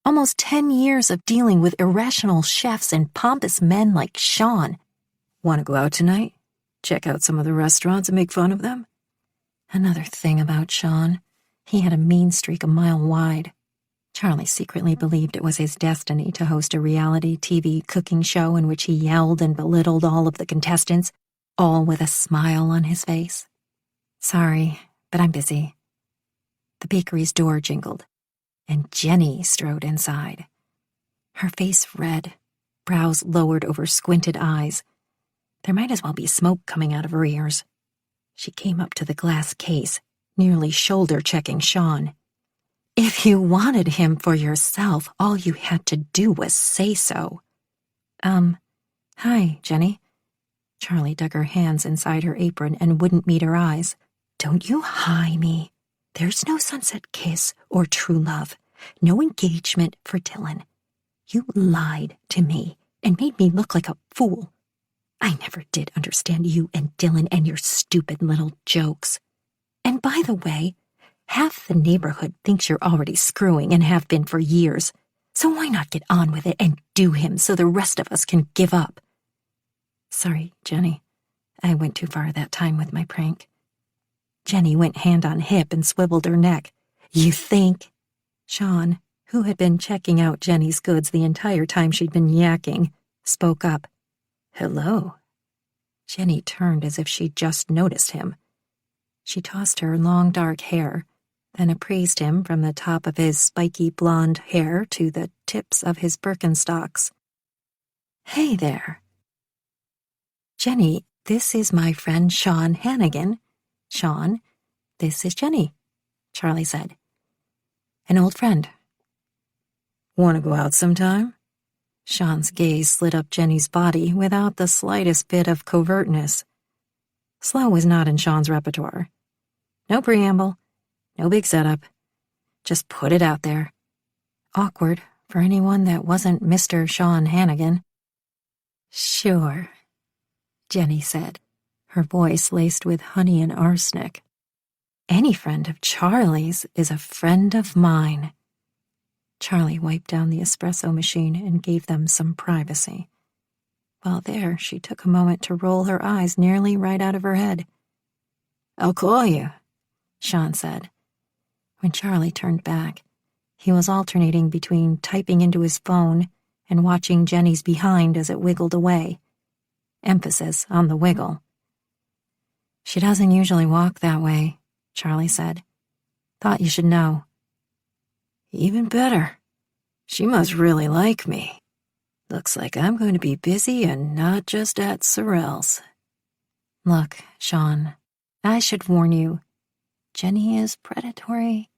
Almost 10 years of dealing with irrational chefs and pompous men like Sean. Want to go out tonight? Check out some of the restaurants and make fun of them? Another thing about Sean. He had a mean streak a mile wide. Charlie secretly believed it was his destiny to host a reality TV cooking show in which he yelled and belittled all of the contestants, all with a smile on his face. Sorry, but I'm busy. The bakery's door jingled, and Jenny strode inside. Her face red, brows lowered over squinted eyes. There might as well be smoke coming out of her ears. She came up to the glass case, nearly shoulder-checking Sean. If you wanted him for yourself, all you had to do was say so. Hi, Jenny. Charlie dug her hands inside her apron and wouldn't meet her eyes. Don't you hi me. There's no sunset kiss or true love. No engagement for Dylan. You lied to me and made me look like a fool. I never did understand you and Dylan and your stupid little jokes. And by the way, half the neighborhood thinks you're already screwing and have been for years. So why not get on with it and do him so the rest of us can give up? Sorry, Jenny. I went too far that time with my prank. Jenny went hand on hip and swiveled her neck. You think? Sean, who had been checking out Jenny's goods the entire time she'd been yakking, spoke up. Hello. Jenny turned as if she'd just noticed him. She tossed her long dark hair, then appraised him from the top of his spiky blonde hair to the tips of his Birkenstocks. Hey there. Jenny, this is my friend Sean Hannigan. Sean, this is Jenny, Charlie said. An old friend. Want to go out sometime? Sean's gaze slid up Jenny's body without the slightest bit of covertness. Slow was not in Sean's repertoire. No preamble, no big setup. Just put it out there. Awkward for anyone that wasn't Mr. Sean Hannigan. Sure, Jenny said, her voice laced with honey and arsenic. Any friend of Charlie's is a friend of mine. Charlie wiped down the espresso machine and gave them some privacy. While there, she took a moment to roll her eyes nearly right out of her head. I'll call you, Sean said. When Charlie turned back, he was alternating between typing into his phone and watching Jenny's behind as it wiggled away. Emphasis on the wiggle. She doesn't usually walk that way, Charlie said. Thought you should know. Even better. She must really like me. Looks like I'm going to be busy and not just at Sorrells. Look, Sean, I should warn you. Jenny is predatory.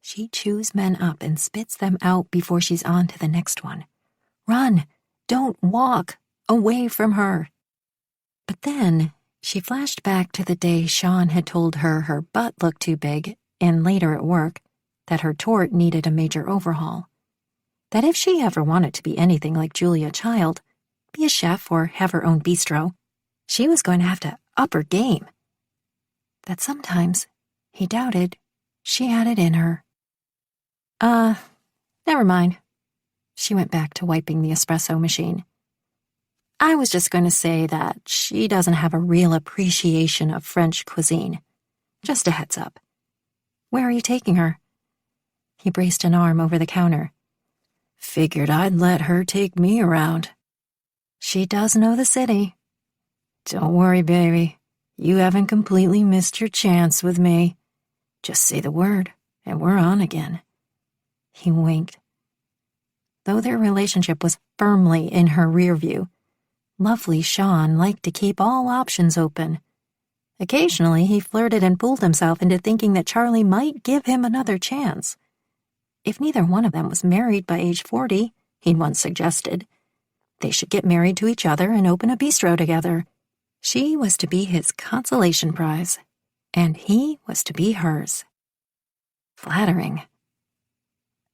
She chews men up and spits them out before she's on to the next one. Run! Don't walk! Away from her! But then she flashed back to the day Sean had told her her butt looked too big, and later at work, that her tort needed a major overhaul. That if she ever wanted to be anything like Julia Child, be a chef or have her own bistro, she was going to have to up her game. That sometimes, he doubted, she had it in her. Never mind. She went back to wiping the espresso machine. I was just going to say that she doesn't have a real appreciation of French cuisine. Just a heads up. Where are you taking her? He braced an arm over the counter. Figured I'd let her take me around. She does know the city. Don't worry, baby. You haven't completely missed your chance with me. Just say the word, and we're on again. He winked. Though their relationship was firmly in her rear view, lovely Sean liked to keep all options open. Occasionally, he flirted and fooled himself into thinking that Charlie might give him another chance. If neither one of them was married by age 40, he'd once suggested, they should get married to each other and open a bistro together. She was to be his consolation prize, and he was to be hers. Flattering.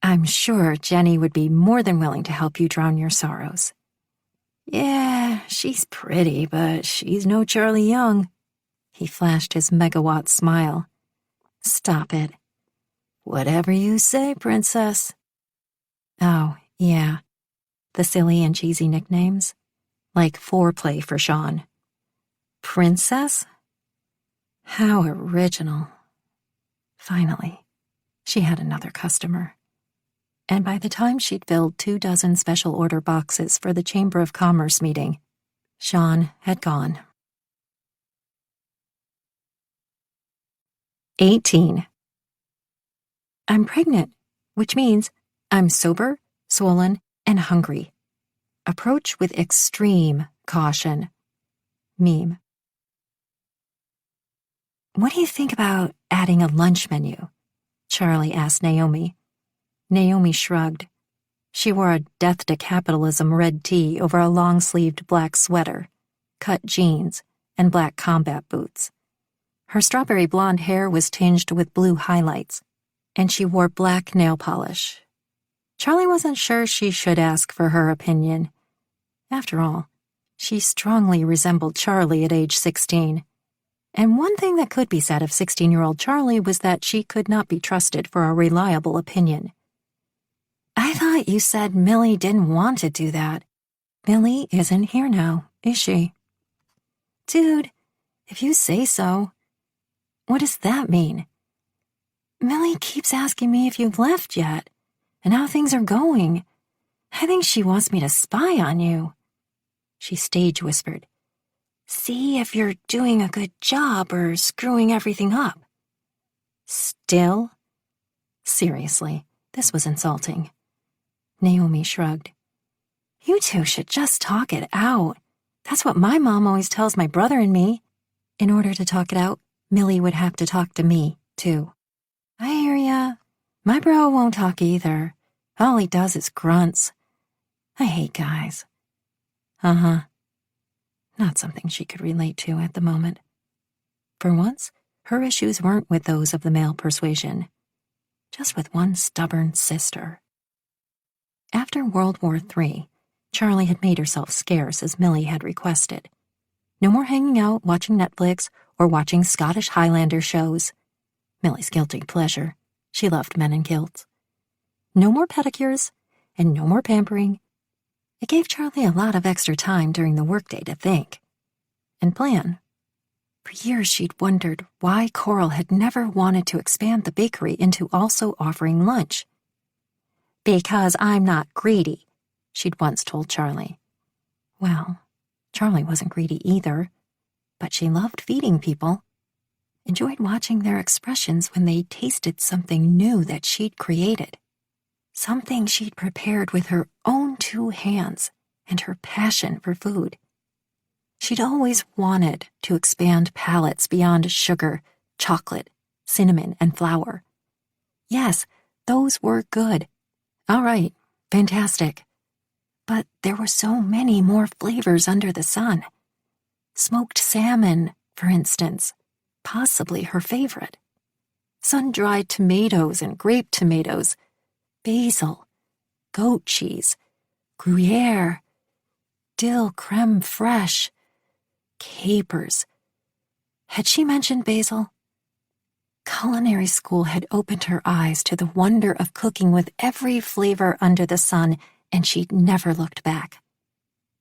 I'm sure Jenny would be more than willing to help you drown your sorrows. Yeah, she's pretty, but she's no Charlie Young. He flashed his megawatt smile. Stop it. Whatever you say, princess. Oh, yeah. The silly and cheesy nicknames. Like foreplay for Sean. Princess? How original. Finally, she had another customer. And by the time she'd filled 24 special order boxes for the Chamber of Commerce meeting, Sean had gone. 18. I'm pregnant, which means I'm sober, swollen, and hungry. Approach with extreme caution. Meme. What do you think about adding a lunch menu? Charlie asked Naomi. Naomi shrugged. She wore a death to capitalism red tee over a long-sleeved black sweater, cut jeans, and black combat boots. Her strawberry blonde hair was tinged with blue highlights, and she wore black nail polish. Charlie wasn't sure she should ask for her opinion. After all, she strongly resembled Charlie at age 16. And one thing that could be said of 16-year-old Charlie was that she could not be trusted for a reliable opinion. I thought you said Millie didn't want to do that. Millie isn't here now, is she? Dude, if you say so. What does that mean? Millie keeps asking me if you've left yet, and how things are going. I think she wants me to spy on you. She stage whispered. See if you're doing a good job or screwing everything up. Still? Seriously, this was insulting. Naomi shrugged. You two should just talk it out. That's what my mom always tells my brother and me. In order to talk it out, Millie would have to talk to me, too. I hear ya. My bro won't talk either. All he does is grunts. I hate guys. Uh-huh. Not something she could relate to at the moment. For once, her issues weren't with those of the male persuasion, just with one stubborn sister. After World War III, Charlie had made herself scarce as Millie had requested. No more hanging out, watching Netflix, or watching Scottish Highlander shows. Millie's guilty pleasure. She loved men in kilts. No more pedicures, and no more pampering. It gave Charlie a lot of extra time during the workday to think and plan. For years she'd wondered why Coral had never wanted to expand the bakery into also offering lunch. Because I'm not greedy, she'd once told Charlie. Well, Charlie wasn't greedy either, but she loved feeding people, enjoyed watching their expressions when they tasted something new that she'd created. Something she'd prepared with her own 2 hands and her passion for food. She'd always wanted to expand palettes beyond sugar, chocolate, cinnamon, and flour. Yes, those were good. All right, fantastic. But there were so many more flavors under the sun. Smoked salmon, for instance, possibly her favorite. Sun-dried tomatoes and grape tomatoes, basil, goat cheese, Gruyere, dill creme fraiche, capers. Had she mentioned basil? Culinary school had opened her eyes to the wonder of cooking with every flavor under the sun, and she'd never looked back.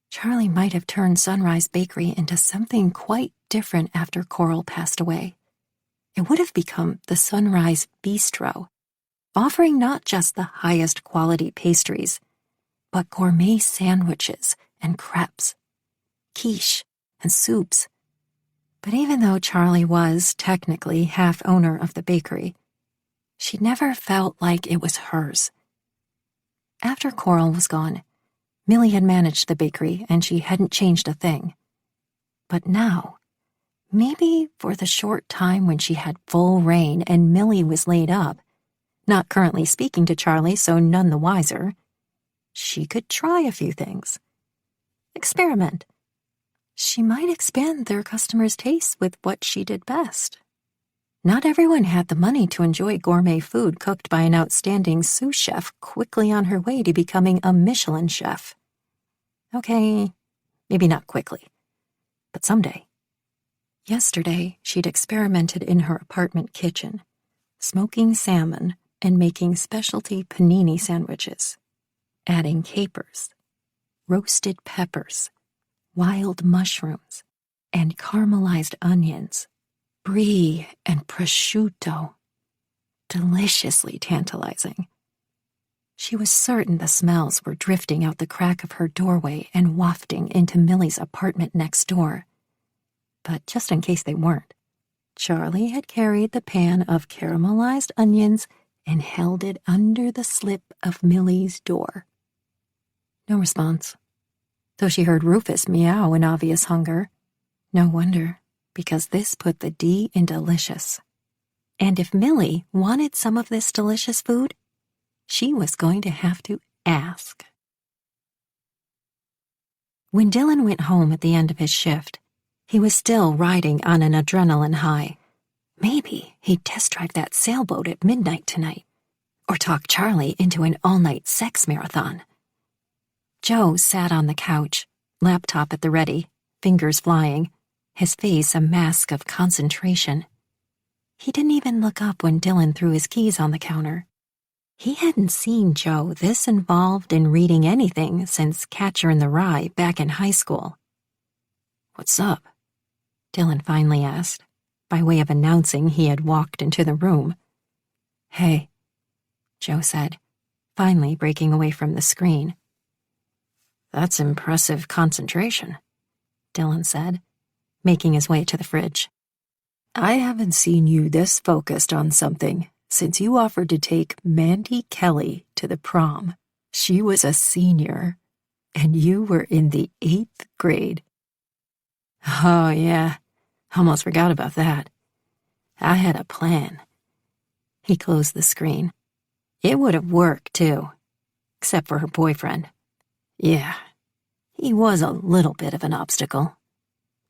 Charlie might have turned Sunrise Bakery into something quite different after Coral passed away. It would have become the Sunrise Bistro, offering not just the highest quality pastries, but gourmet sandwiches and crepes, quiche and soups. But even though Charlie was technically half owner of the bakery, she never felt like it was hers. After Coral was gone, Millie had managed the bakery and she hadn't changed a thing. But now, maybe for the short time when she had full reign and Millie was laid up, not currently speaking to Charlie, so none the wiser, she could try a few things. Experiment. She might expand their customers' tastes with what she did best. Not everyone had the money to enjoy gourmet food cooked by an outstanding sous chef quickly on her way to becoming a Michelin chef. Okay, maybe not quickly, but someday. Yesterday, she'd experimented in her apartment kitchen, smoking salmon and making specialty panini sandwiches, adding capers, roasted peppers, wild mushrooms, and caramelized onions, brie and prosciutto. Deliciously tantalizing. She was certain the smells were drifting out the crack of her doorway and wafting into Millie's apartment next door. But just in case they weren't, Charlie had carried the pan of caramelized onions and held it under the slip of Millie's door. No response. Though she heard Rufus meow in obvious hunger. No wonder, because this put the D in delicious. And if Millie wanted some of this delicious food, she was going to have to ask. When Dylan went home at the end of his shift, he was still riding on an adrenaline high. Maybe he'd test drive that sailboat at midnight tonight, or talk Charlie into an all-night sex marathon. Joe sat on the couch, laptop at the ready, fingers flying, his face a mask of concentration. He didn't even look up when Dylan threw his keys on the counter. He hadn't seen Joe this involved in reading anything since Catcher in the Rye back in high school. "What's up?" Dylan finally asked, by way of announcing he had walked into the room. "Hey," Joe said, finally breaking away from the screen. "That's impressive concentration," Dylan said, making his way to the fridge. "I haven't seen you this focused on something since you offered to take Mandy Kelly to the prom. She was a senior, and you were in the 8th grade. "Oh, yeah, almost forgot about that. I had a plan." He closed the screen. It would have worked, too, except for her boyfriend. Yeah, he was a little bit of an obstacle.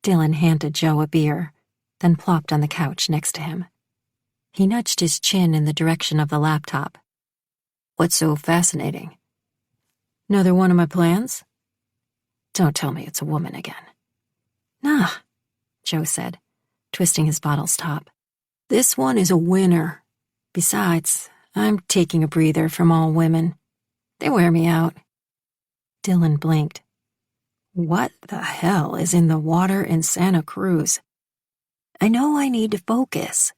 Dylan handed Joe a beer, then plopped on the couch next to him. He nudged his chin in the direction of the laptop. "What's so fascinating? Another one of my plans? Don't tell me it's a woman again." "Nah," Joe said, twisting his bottle's top. "This one is a winner. Besides, I'm taking a breather from all women. They wear me out." Dylan blinked. What the hell is in the water in Santa Cruz? I know I need to focus,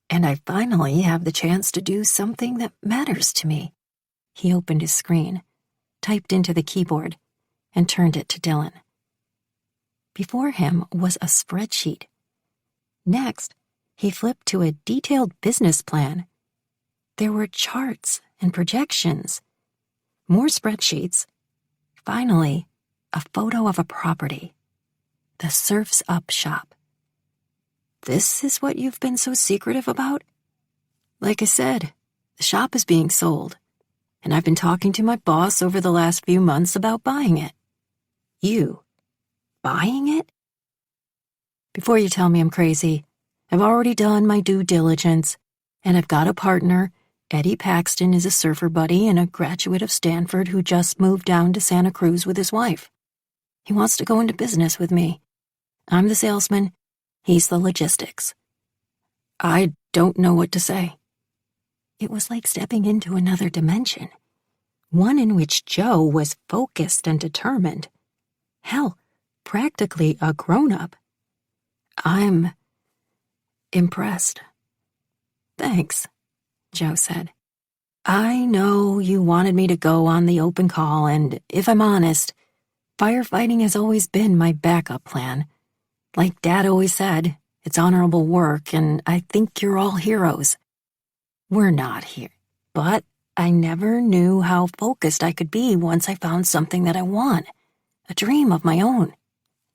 and I finally have the chance to do something that matters to me. He opened his screen, typed into the keyboard, and turned it to Dylan. Before him was a spreadsheet. Next, he flipped to a detailed business plan. There were charts and projections, more spreadsheets. Finally, a photo of a property. The Surf's Up shop. This is what you've been so secretive about? Like I said, the shop is being sold, and I've been talking to my boss over the last few months about buying it. You buying it? Before you tell me I'm crazy, I've already done my due diligence, and I've got a partner. Eddie Paxton is a surfer buddy and a graduate of Stanford who just moved down to Santa Cruz with his wife. He wants to go into business with me. I'm the salesman, he's the logistics. I don't know what to say. It was like stepping into another dimension, one in which Joe was focused and determined. Hell, practically a grown-up. I'm impressed. Thanks, Joe said. I know you wanted me to go on the open call, and if I'm honest, firefighting has always been my backup plan. Like Dad always said, it's honorable work, and I think you're all heroes. We're not here, but I never knew how focused I could be once I found something that I want, a dream of my own,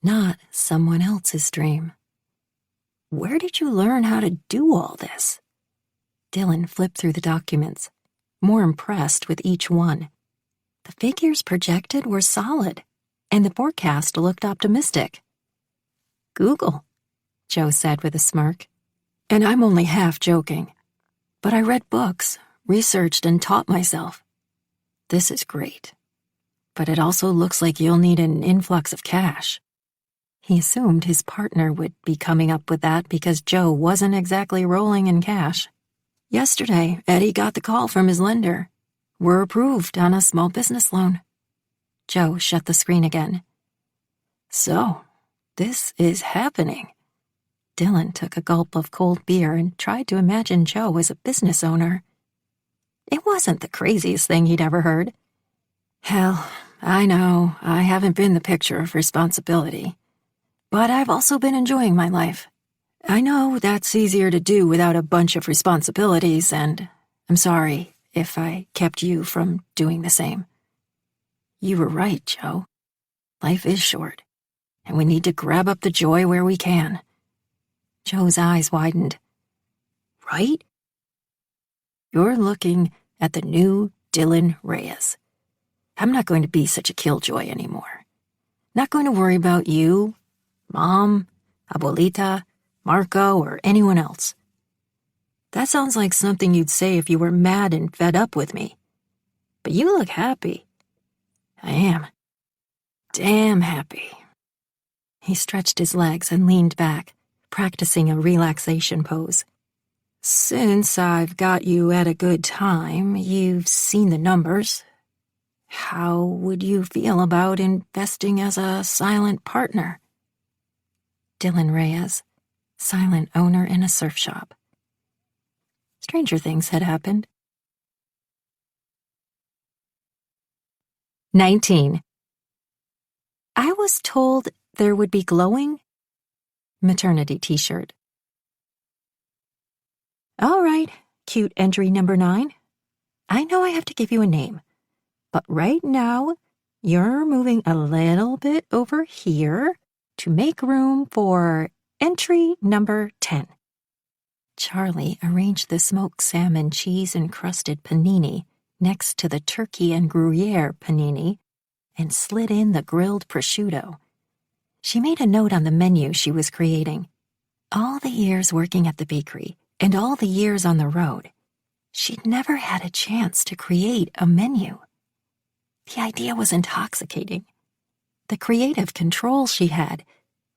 not someone else's dream. Where did you learn how to do all this? Dylan flipped through the documents, more impressed with each one. The figures projected were solid, and the forecast looked optimistic. Google, Joe said with a smirk. And I'm only half joking. But I read books, researched, and taught myself. This is great. But it also looks like you'll need an influx of cash. He assumed his partner would be coming up with that because Joe wasn't exactly rolling in cash. Yesterday, Eddie got the call from his lender. We're approved on a small business loan. Joe shut the screen again. So, this is happening. Dylan took a gulp of cold beer and tried to imagine Joe as a business owner. It wasn't the craziest thing he'd ever heard. Hell, I know I haven't been the picture of responsibility. But I've also been enjoying my life. I know that's easier to do without a bunch of responsibilities, and I'm sorry if I kept you from doing the same. You were right, Joe. Life is short, and we need to grab up the joy where we can. Joe's eyes widened. Right? You're looking at the new Dylan Reyes. I'm not going to be such a killjoy anymore. Not going to worry about you, Mom, Abuelita, Marco, or anyone else. That sounds like something you'd say if you were mad and fed up with me. But you look happy. I am. Damn happy. He stretched his legs and leaned back, practicing a relaxation pose. Since I've got you at a good time, you've seen the numbers. How would you feel about investing as a silent partner? Dylan Reyes, silent owner in a surf shop. Stranger things had happened. 19. I was told there would be glowing maternity t-shirt. All right, cute entry number 9. I know I have to give you a name, but right now you're moving a little bit over here to make room for entry number 10. Charlie arranged the smoked salmon cheese-encrusted panini next to the turkey and Gruyere panini and slid in the grilled prosciutto. She made a note on the menu she was creating. All the years working at the bakery and all the years on the road, she'd never had a chance to create a menu. The idea was intoxicating. The creative control she had,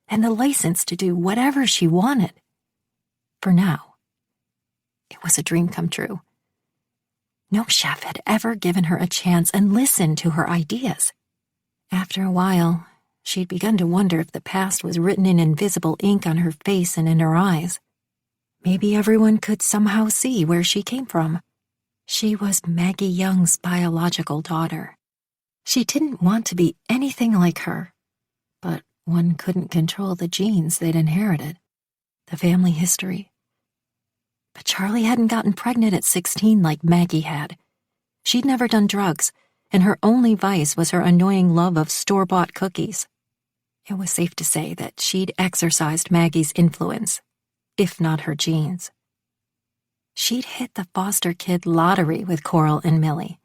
and the license to do whatever she wanted. For now, it was a dream come true. No chef had ever given her a chance and listened to her ideas. After a while, she'd begun to wonder if the past was written in invisible ink on her face and in her eyes. Maybe everyone could somehow see where she came from. She was Maggie Young's biological daughter. She didn't want to be anything like her, but one couldn't control the genes they'd inherited, the family history. But Charlie hadn't gotten pregnant at 16 like Maggie had. She'd never done drugs, and her only vice was her annoying love of store-bought cookies. It was safe to say that she'd exercised Maggie's influence, if not her genes. She'd hit the foster kid lottery with Coral and Millie.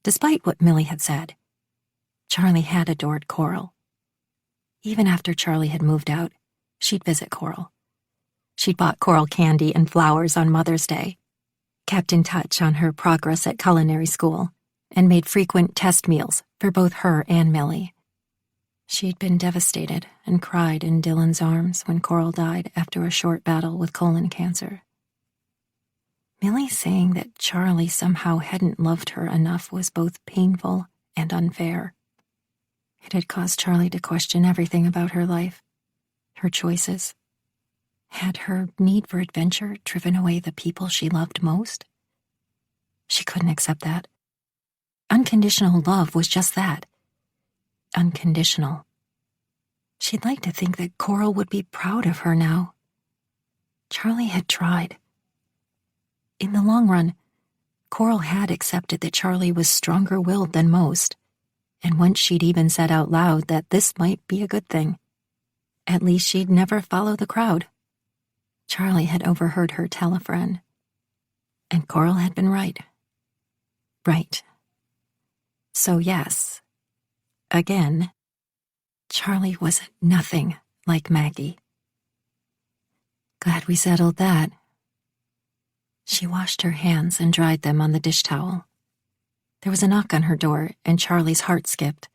Despite what Millie had said, Charlie had adored Coral. Even after Charlie had moved out, she'd visit Coral. She'd bought Coral candy and flowers on Mother's Day, kept in touch on her progress at culinary school, and made frequent test meals for both her and Millie. She'd been devastated and cried in Dylan's arms when Coral died after a short battle with colon cancer. Millie saying that Charlie somehow hadn't loved her enough was both painful and unfair. It had caused Charlie to question everything about her life, her choices. Had her need for adventure driven away the people she loved most? She couldn't accept that. Unconditional love was just that. Unconditional. She'd like to think that Coral would be proud of her now. Charlie had tried. In the long run, Coral had accepted that Charlie was stronger-willed than most, and once she'd even said out loud that this might be a good thing. At least she'd never follow the crowd. Charlie had overheard her tell a friend. And Coral had been right. Right. So yes, again, Charlie was nothing like Maggie. Glad we settled that. She washed her hands and dried them on the dish towel. There was a knock on her door, and Charlie's heart skipped.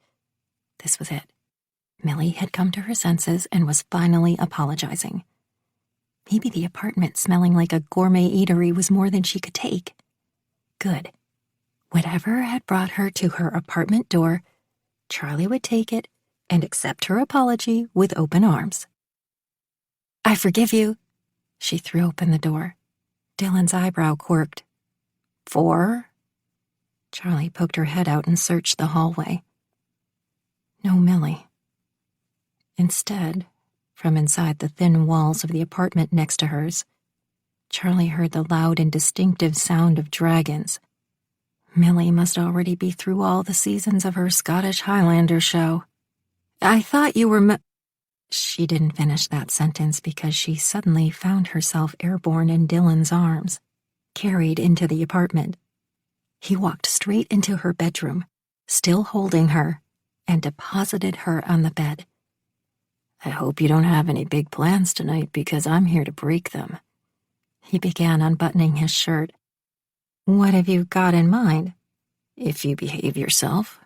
This was it. Millie had come to her senses and was finally apologizing. Maybe the apartment smelling like a gourmet eatery was more than she could take. Good. Whatever had brought her to her apartment door, Charlie would take it and accept her apology with open arms. I forgive you. She threw open the door. Dylan's eyebrow quirked. For? Charlie poked her head out and searched the hallway. No Millie. Instead, from inside the thin walls of the apartment next to hers, Charlie heard the loud and distinctive sound of dragons. Millie must already be through all the seasons of her Scottish Highlander show. I thought you were She didn't finish that sentence because she suddenly found herself airborne in Dylan's arms, carried into the apartment. He walked straight into her bedroom, still holding her, and deposited her on the bed. I hope you don't have any big plans tonight because I'm here to break them. He began unbuttoning his shirt. What have you got in mind? If you behave yourself,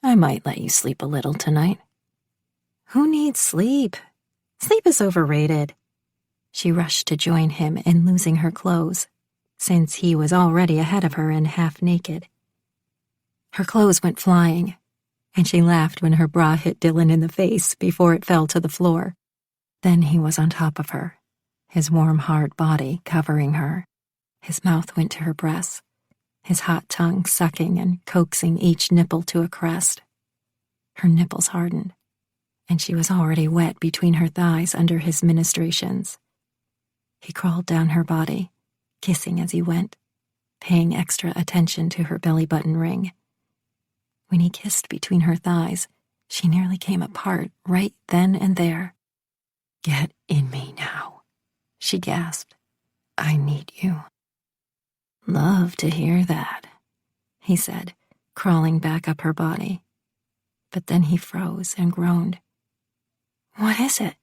I might let you sleep a little tonight. Who needs sleep? Sleep is overrated. She rushed to join him in losing her clothes, since he was already ahead of her and half naked. Her clothes went flying, and she laughed when her bra hit Dylan in the face before it fell to the floor. Then he was on top of her, his warm, hard body covering her. His mouth went to her breasts, his hot tongue sucking and coaxing each nipple to a crest. Her nipples hardened, and she was already wet between her thighs under his ministrations. He crawled down her body, kissing as he went, paying extra attention to her belly button ring. When he kissed between her thighs, she nearly came apart right then and there. Get in me now, she gasped. I need you. Love to hear that, he said, crawling back up her body. But then he froze and groaned. What is it?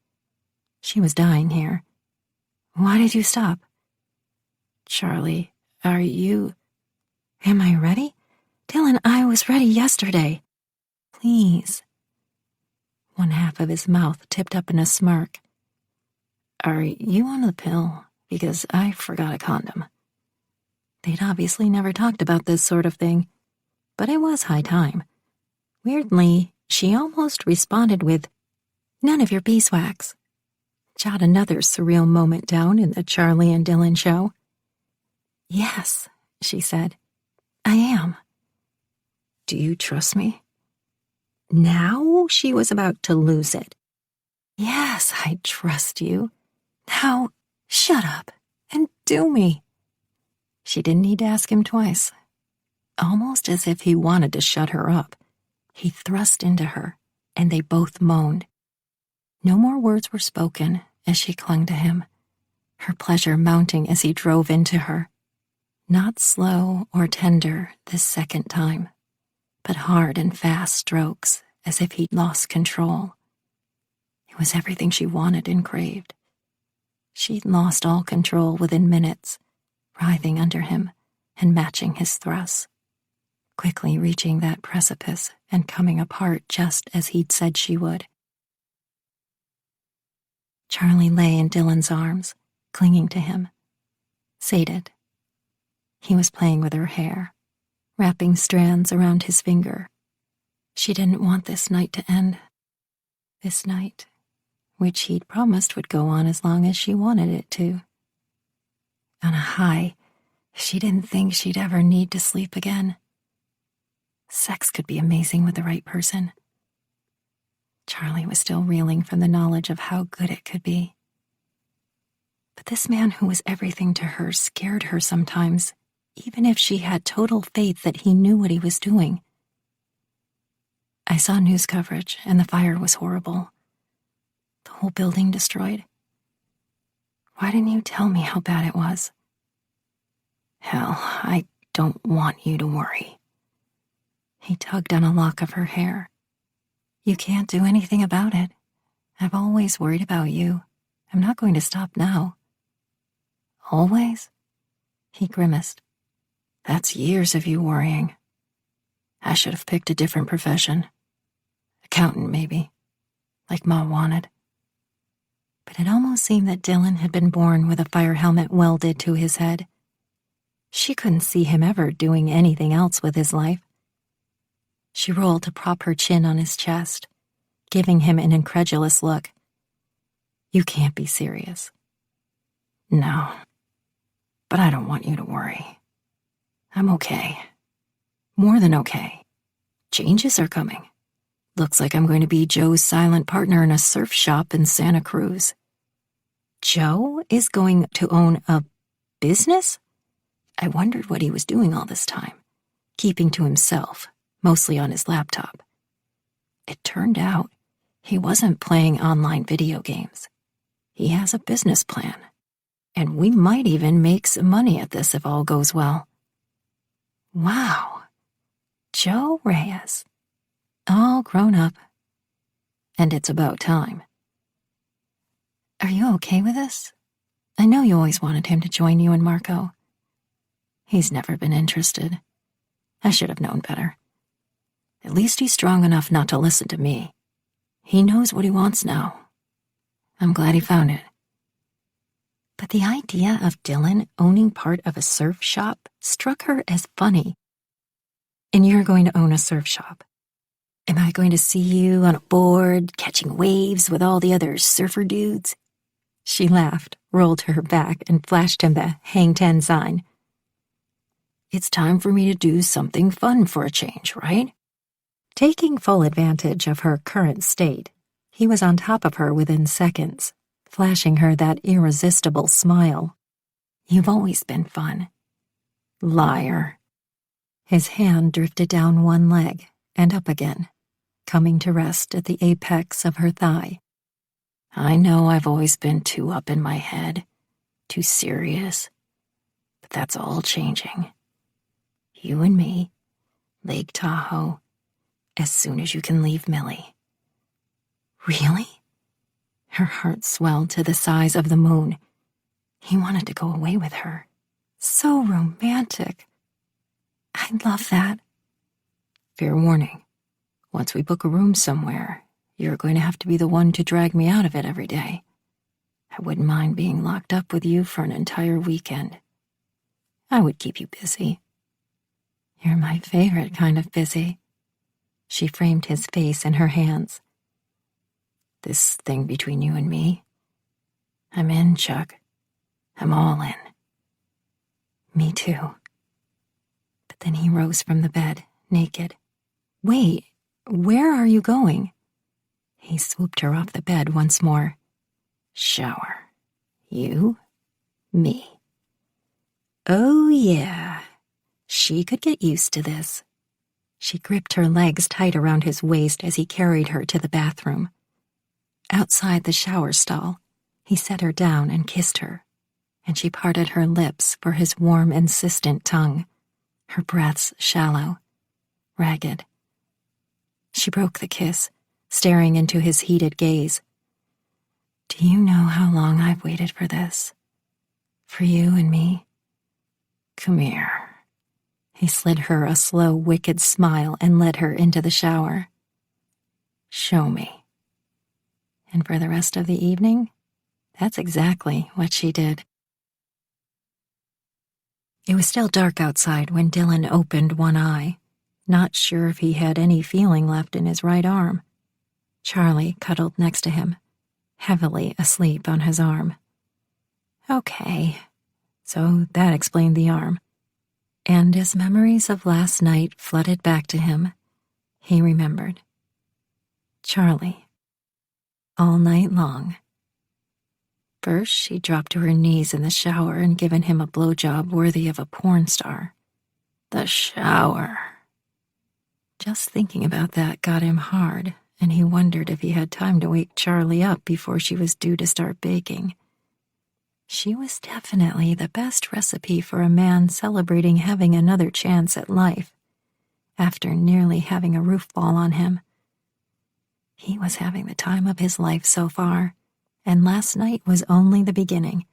She was dying here. Why did you stop? Charlie, are you... Am I ready? Dylan, I was ready yesterday. Please. One half of his mouth tipped up in a smirk. Are you on the pill? Because I forgot a condom. They'd obviously never talked about this sort of thing, but it was high time. Weirdly, she almost responded with, None of your beeswax. Jot another surreal moment down in the Charlie and Dylan show. Yes, she said. I am. Do you trust me? Now she was about to lose it. Yes, I trust you. Now, shut up and do me. She didn't need to ask him twice. Almost as if he wanted to shut her up, he thrust into her, and they both moaned. No more words were spoken as she clung to him, her pleasure mounting as he drove into her. Not slow or tender this second time, but hard and fast strokes as if he'd lost control. It was everything she wanted and craved. She'd lost all control within minutes, writhing under him and matching his thrusts, quickly reaching that precipice and coming apart just as he'd said she would. Charlie lay in Dylan's arms, clinging to him, sated. He was playing with her hair, wrapping strands around his finger. She didn't want this night to end. This night, which he'd promised would go on as long as she wanted it to. On a high, she didn't think she'd ever need to sleep again. Sex could be amazing with the right person. Charlie was still reeling from the knowledge of how good it could be. But this man who was everything to her scared her sometimes, even if she had total faith that he knew what he was doing. I saw news coverage, and the fire was horrible. The whole building destroyed. Why didn't you tell me how bad it was? Hell, I don't want you to worry. He tugged on a lock of her hair. You can't do anything about it. I've always worried about you. I'm not going to stop now. Always? He grimaced. That's years of you worrying. I should have picked a different profession. Accountant, maybe. Like Ma wanted. But it almost seemed that Dylan had been born with a fire helmet welded to his head. She couldn't see him ever doing anything else with his life. She rolled to prop her chin on his chest, giving him an incredulous look. You can't be serious. No, but I don't want you to worry. I'm okay. More than okay. Changes are coming. Looks like I'm going to be Joe's silent partner in a surf shop in Santa Cruz. Joe is going to own a business? I wondered what he was doing all this time, keeping to himself, mostly on his laptop. It turned out he wasn't playing online video games. He has a business plan, and we might even make some money at this if all goes well. Wow, Joe Reyes, all grown up, and it's about time. Are you okay with this? I know you always wanted him to join you and Marco. He's never been interested. I should have known better. At least he's strong enough not to listen to me. He knows what he wants now. I'm glad he found it. But the idea of Dylan owning part of a surf shop struck her as funny. And you're going to own a surf shop. Am I going to see you on a board, catching waves with all the other surfer dudes? She laughed, rolled her back, and flashed him the Hang 10 sign. It's time for me to do something fun for a change, right? Taking full advantage of her current state, he was on top of her within seconds, flashing her that irresistible smile. You've always been fun. Liar. His hand drifted down one leg and up again, coming to rest at the apex of her thigh. I know I've always been too up in my head, too serious, but that's all changing. You and me, Lake Tahoe, as soon as you can leave Millie. Really? Her heart swelled to the size of the moon. He wanted to go away with her. So romantic. I love that. Fair warning. Once we book a room somewhere, you're going to have to be the one to drag me out of it every day. I wouldn't mind being locked up with you for an entire weekend. I would keep you busy. You're my favorite kind of busy. She framed his face in her hands. This thing between you and me, I'm in, Chuck. I'm all in. Me too. But then he rose from the bed, naked. Wait, where are you going? He swooped her off the bed once more. Shower. You, me. Oh, yeah. She could get used to this. She gripped her legs tight around his waist as he carried her to the bathroom. Outside the shower stall, he set her down and kissed her, and she parted her lips for his warm, insistent tongue, her breaths shallow, ragged. She broke the kiss, staring into his heated gaze. Do you know how long I've waited for this? For you and me? Come here. He slid her a slow, wicked smile and led her into the shower. Show me. And for the rest of the evening, that's exactly what she did. It was still dark outside when Dylan opened one eye, not sure if he had any feeling left in his right arm. Charlie cuddled next to him, heavily asleep on his arm. Okay, so that explained the arm. And as memories of last night flooded back to him, he remembered. Charlie. All night long. First, she dropped to her knees in the shower and given him a blowjob worthy of a porn star. The shower. Just thinking about that got him hard, and he wondered if he had time to wake Charlie up before she was due to start baking. She was definitely the best recipe for a man celebrating having another chance at life, after nearly having a roof fall on him. He was having the time of his life so far, and last night was only the beginning.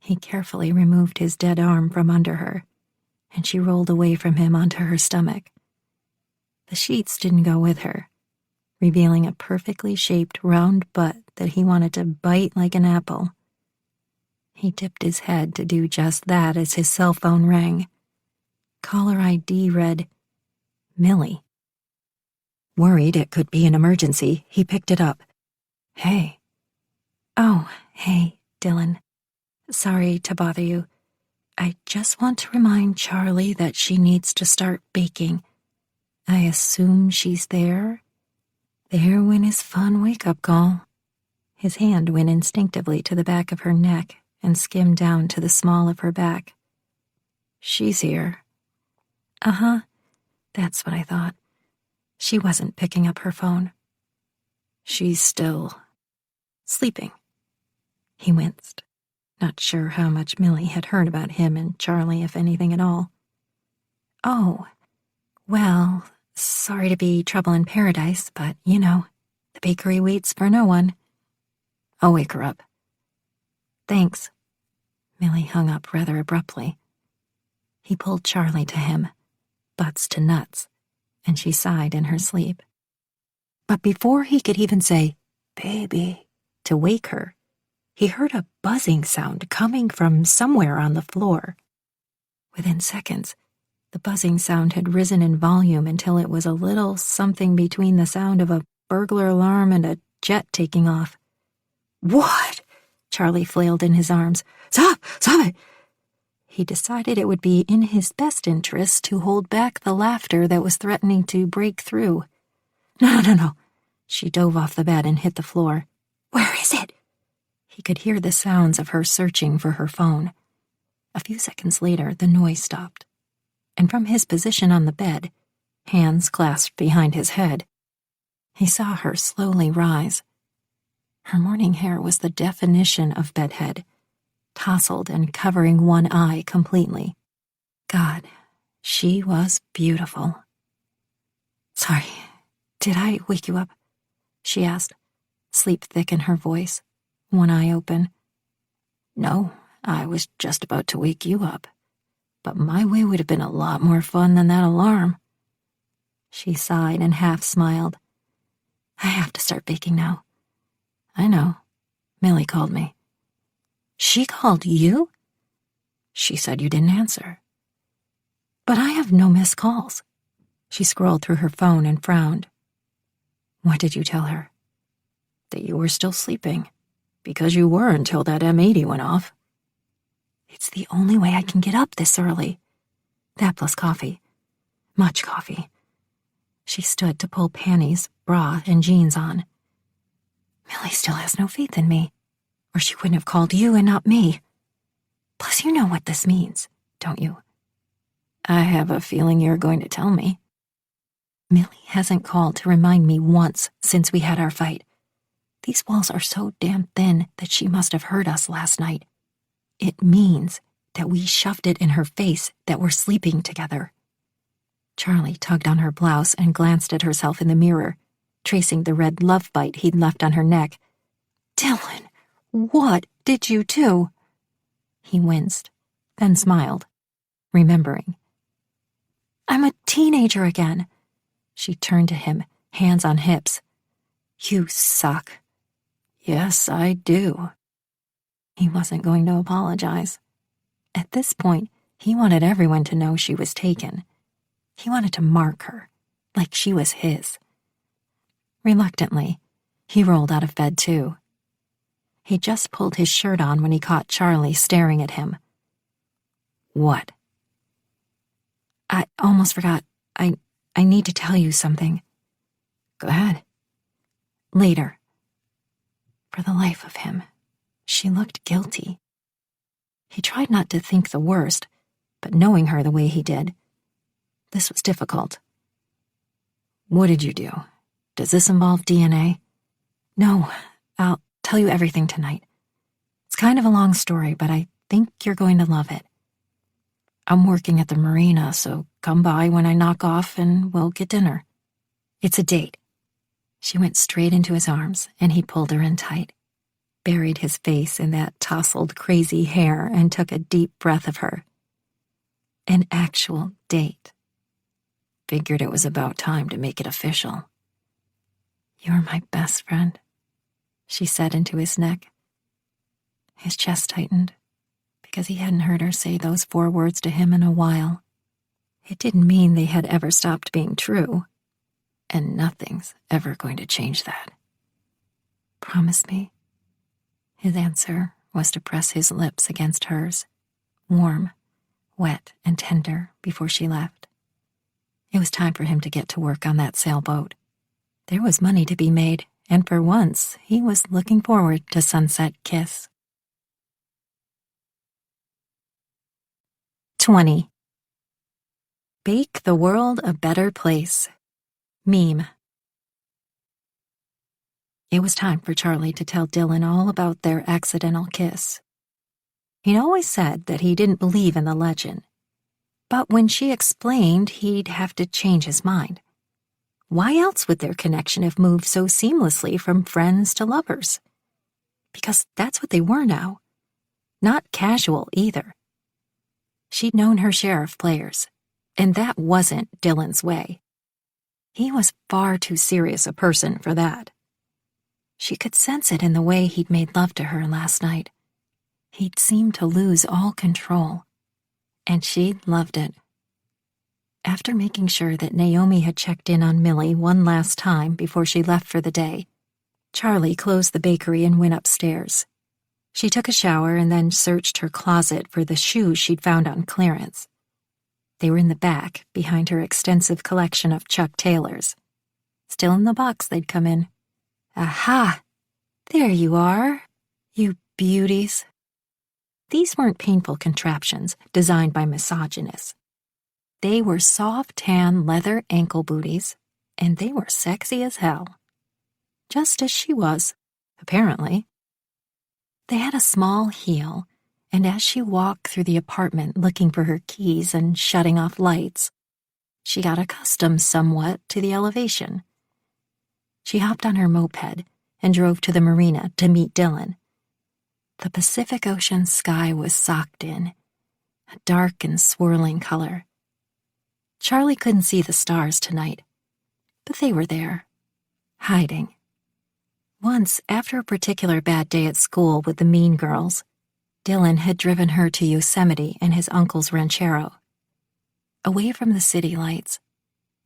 He carefully removed his dead arm from under her, and she rolled away from him onto her stomach. The sheets didn't go with her, revealing a perfectly shaped round butt that he wanted to bite like an apple. He dipped his head to do just that as his cell phone rang. Caller ID read, Millie. Worried it could be an emergency, he picked it up. Hey. Oh, hey, Dylan. Sorry to bother you. I just want to remind Charlie that she needs to start baking. I assume she's there? There went his fun wake-up call. His hand went instinctively to the back of her neck and skimmed down to the small of her back. She's here. Uh-huh. That's what I thought. She wasn't picking up her phone. She's still sleeping. He winced, not sure how much Millie had heard about him and Charlie, if anything at all. Oh, well, sorry to be trouble in paradise, but, you know, the bakery waits for no one. I'll wake her up. Thanks. Millie hung up rather abruptly. He pulled Charlie to him, butts to nuts, and she sighed in her sleep. But before he could even say, baby, to wake her, he heard a buzzing sound coming from somewhere on the floor. Within seconds, the buzzing sound had risen in volume until it was a little something between the sound of a burglar alarm and a jet taking off. What? Charlie flailed in his arms. Stop it! He decided it would be in his best interest to hold back the laughter that was threatening to break through. No. She dove off the bed and hit the floor. Where is it? He could hear the sounds of her searching for her phone. A few seconds later, the noise stopped, and from his position on the bed, hands clasped behind his head, he saw her slowly rise. Her morning hair was the definition of bedhead, tousled and covering one eye completely. God, she was beautiful. Sorry, did I wake you up? She asked, sleep thick in her voice, one eye open. No, I was just about to wake you up, but my way would have been a lot more fun than that alarm. She sighed and half smiled. I have to start baking now. I know. Millie called me. She called you? She said you didn't answer. But I have no missed calls. She scrolled through her phone and frowned. What did you tell her? That you were still sleeping, because you were until that M80 went off. It's the only way I can get up this early. That plus coffee. Much coffee. She stood to pull panties, bra, and jeans on. Millie still has no faith in me, or she wouldn't have called you and not me. Plus, you know what this means, don't you? I have a feeling you're going to tell me. Millie hasn't called to remind me once since we had our fight. These walls are so damn thin that she must have heard us last night. It means that we shoved it in her face that we're sleeping together. Charlie tugged on her blouse and glanced at herself in the mirror, tracing the red love bite he'd left on her neck. Dylan, what did you do? He winced, then smiled, remembering. I'm a teenager again. She turned to him, hands on hips. You suck. Yes, I do. He wasn't going to apologize. At this point, he wanted everyone to know she was taken. He wanted to mark her, like she was his. Reluctantly, he rolled out of bed too. He just pulled his shirt on when he caught Charlie staring at him. What? I almost forgot. I need to tell you something. Go ahead. Later. For the life of him, she looked guilty. He tried not to think the worst, but knowing her the way he did, this was difficult. What did you do? Does this involve DNA? No, I'll tell you everything tonight. It's kind of a long story, but I think you're going to love it. I'm working at the marina, so come by when I knock off and we'll get dinner. It's a date. She went straight into his arms, and he pulled her in tight, buried his face in that tousled, crazy hair, and took a deep breath of her. An actual date. Figured it was about time to make it official. You're my best friend, she said into his neck. His chest tightened, because he hadn't heard her say those 4 words to him in a while. It didn't mean they had ever stopped being true, and nothing's ever going to change that. Promise me. His answer was to press his lips against hers, warm, wet, and tender, before she left. It was time for him to get to work on that sailboat. There was money to be made, and for once, he was looking forward to Sunset Kiss. 20. Bake the world a better place. Meme. It was time for Charlie to tell Dylan all about their accidental kiss. He'd always said that he didn't believe in the legend, but when she explained, he'd have to change his mind. Why else would their connection have moved so seamlessly from friends to lovers? Because that's what they were now. Not casual either. She'd known her share of players, and that wasn't Dylan's way. He was far too serious a person for that. She could sense it in the way he'd made love to her last night. He'd seemed to lose all control, and she'd loved it. After making sure that Naomi had checked in on Millie one last time before she left for the day, Charlie closed the bakery and went upstairs. She took a shower and then searched her closet for the shoes she'd found on clearance. They were in the back, behind her extensive collection of Chuck Taylors. Still in the box they'd come in. Aha! There you are, you beauties. These weren't painful contraptions designed by misogynists. They were soft tan leather ankle booties, and they were sexy as hell. Just as she was, apparently. They had a small heel, and as she walked through the apartment looking for her keys and shutting off lights, she got accustomed somewhat to the elevation. She hopped on her moped and drove to the marina to meet Dylan. The Pacific Ocean sky was socked in, a dark and swirling color. Charlie couldn't see the stars tonight, but they were there, hiding. Once, after a particular bad day at school with the mean girls, Dylan had driven her to Yosemite and his uncle's ranchero. Away from the city lights,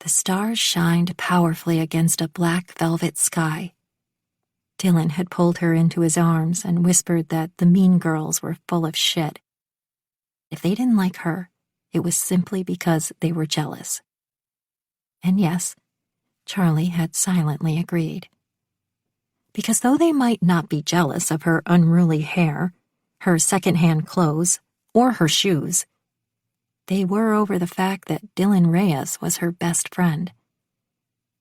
the stars shined powerfully against a black velvet sky. Dylan had pulled her into his arms and whispered that the mean girls were full of shit. If they didn't like her, it was simply because they were jealous. And yes, Charlie had silently agreed. Because though they might not be jealous of her unruly hair, her second-hand clothes, or her shoes, they were over the fact that Dylan Reyes was her best friend.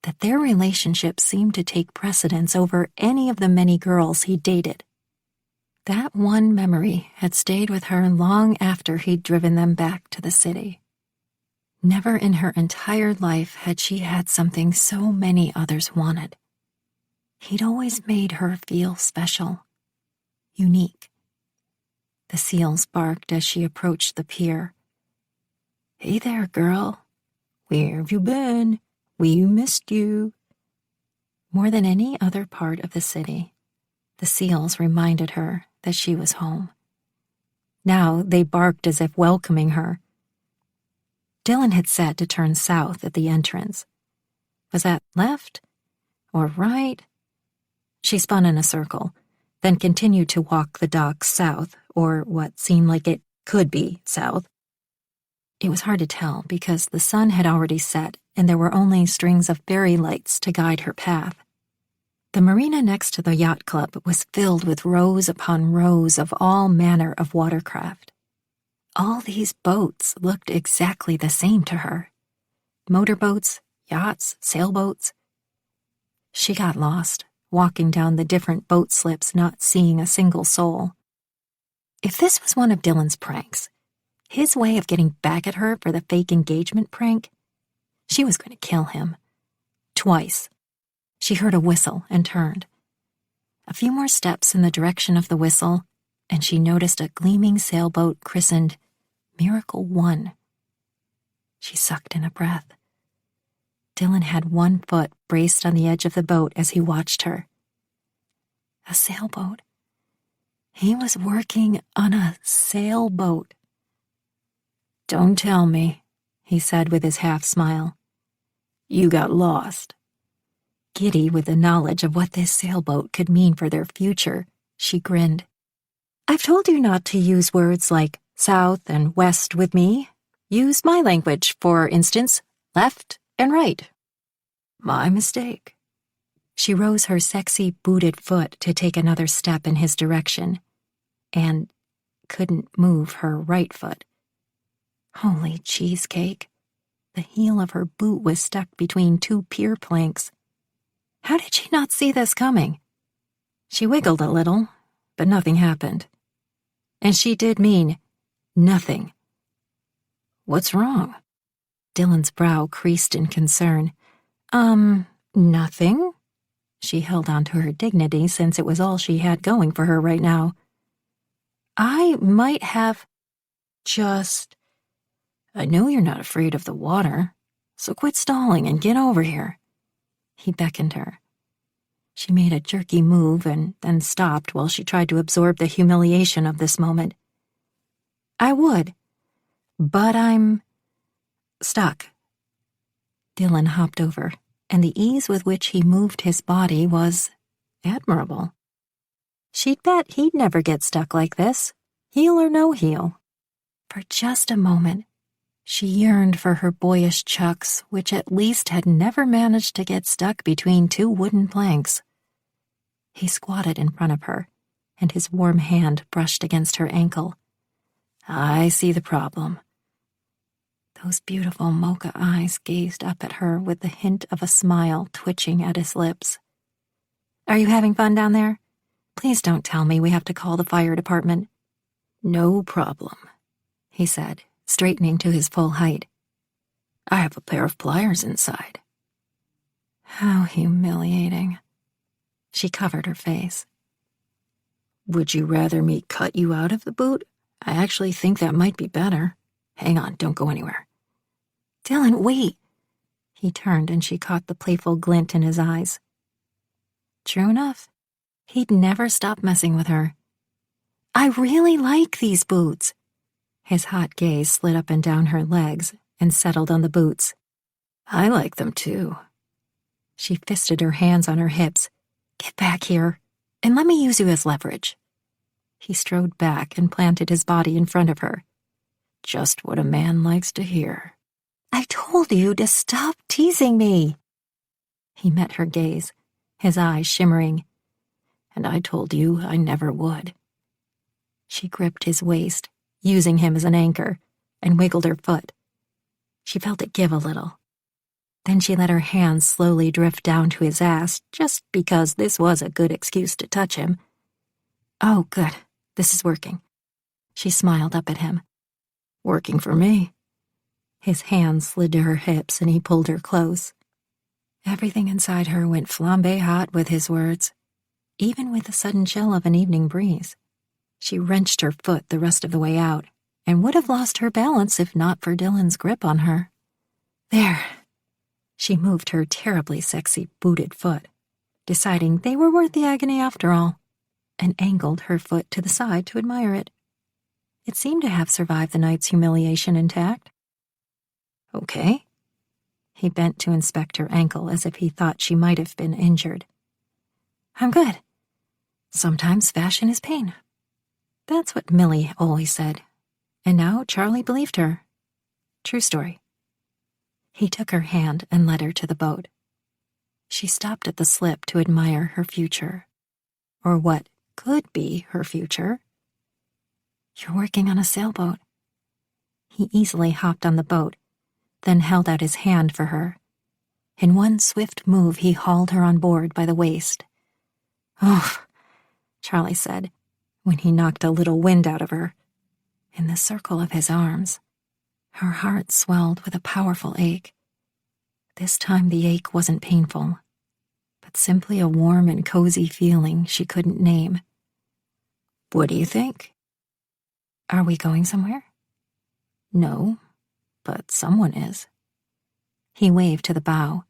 that their relationship seemed to take precedence over any of the many girls he dated. That one memory had stayed with her long after he'd driven them back to the city. Never in her entire life had she had something so many others wanted. He'd always made her feel special, unique. The seals barked as she approached the pier. "Hey there, girl. Where have you been? We missed you." More than any other part of the city, the seals reminded her that she was home. Now they barked as if welcoming her. Dylan had said to turn south at the entrance. Was that left or right? She spun in a circle, then continued to walk the docks south, or what seemed like it could be south. It was hard to tell because the sun had already set and there were only strings of fairy lights to guide her path. The marina next to the yacht club was filled with rows upon rows of all manner of watercraft. All these boats looked exactly the same to her. Motorboats, yachts, sailboats. She got lost, walking down the different boat slips, not seeing a single soul. If this was one of Dylan's pranks, his way of getting back at her for the fake engagement prank, she was going to kill him. Twice. She heard a whistle and turned. A few more steps in the direction of the whistle, and she noticed a gleaming sailboat christened Miracle One. She sucked in a breath. Dylan had one foot braced on the edge of the boat as he watched her. A sailboat. He was working on a sailboat. "Don't tell me," he said with his half-smile. "You got lost." Giddy with the knowledge of what this sailboat could mean for their future, she grinned. "I've told you not to use words like south and west with me. Use my language, for instance, left and right." "My mistake." She rose her sexy booted foot to take another step in his direction, and couldn't move her right foot. Holy cheesecake. The heel of her boot was stuck between two pier planks. How did she not see this coming? She wiggled a little, but nothing happened. And she did mean nothing. "What's wrong?" Dylan's brow creased in concern. Nothing." She held on to her dignity since it was all she had going for her right now. "I might have I know you're not afraid of the water, so quit stalling and get over here." He beckoned her. She made a jerky move and then stopped while she tried to absorb the humiliation of this moment. "I would, but I'm stuck." Dylan hopped over, and the ease with which he moved his body was admirable. She'd bet he'd never get stuck like this, heel or no heel. For just a moment, she yearned for her boyish chucks, which at least had never managed to get stuck between two wooden planks. He squatted in front of her, and his warm hand brushed against her ankle. "I see the problem." Those beautiful mocha eyes gazed up at her with the hint of a smile twitching at his lips. "Are you having fun down there? Please don't tell me we have to call the fire department." "No problem," he said, straightening to his full height. "I have a pair of pliers inside." How humiliating. She covered her face. "Would you rather me cut you out of the boot? I actually think that might be better. Hang on, don't go anywhere." "Dylan, wait." He turned and she caught the playful glint in his eyes. True enough, he'd never stop messing with her. "I really like these boots." His hot gaze slid up and down her legs and settled on the boots. "I like them too." She fisted her hands on her hips. "Get back here, and let me use you as leverage." He strode back and planted his body in front of her. "Just what a man likes to hear." "I told you to stop teasing me." He met her gaze, his eyes shimmering. "And I told you I never would." She gripped his waist, using him as an anchor, and wiggled her foot. She felt it give a little. Then she let her hands slowly drift down to his ass, just because this was a good excuse to touch him. Oh, good. This is working. She smiled up at him. Working for me. His hands slid to her hips and he pulled her close. Everything inside her went flambe hot with his words, even with the sudden chill of an evening breeze. She wrenched her foot the rest of the way out and would have lost her balance if not for Dylan's grip on her. There. She moved her terribly sexy booted foot, deciding they were worth the agony after all, and angled her foot to the side to admire it. It seemed to have survived the night's humiliation intact. Okay. He bent to inspect her ankle as if he thought she might have been injured. I'm good. Sometimes fashion is pain. That's what Millie always said, and now Charlie believed her. True story. He took her hand and led her to the boat. She stopped at the slip to admire her future, or what could be her future. You're working on a sailboat. He easily hopped on the boat, then held out his hand for her. In one swift move, he hauled her on board by the waist. Oh, Charlie said, when he knocked a little wind out of her. In the circle of his arms, her heart swelled with a powerful ache. This time the ache wasn't painful, but simply a warm and cozy feeling she couldn't name. What do you think? Are we going somewhere? No, but someone is. He waved to the bow.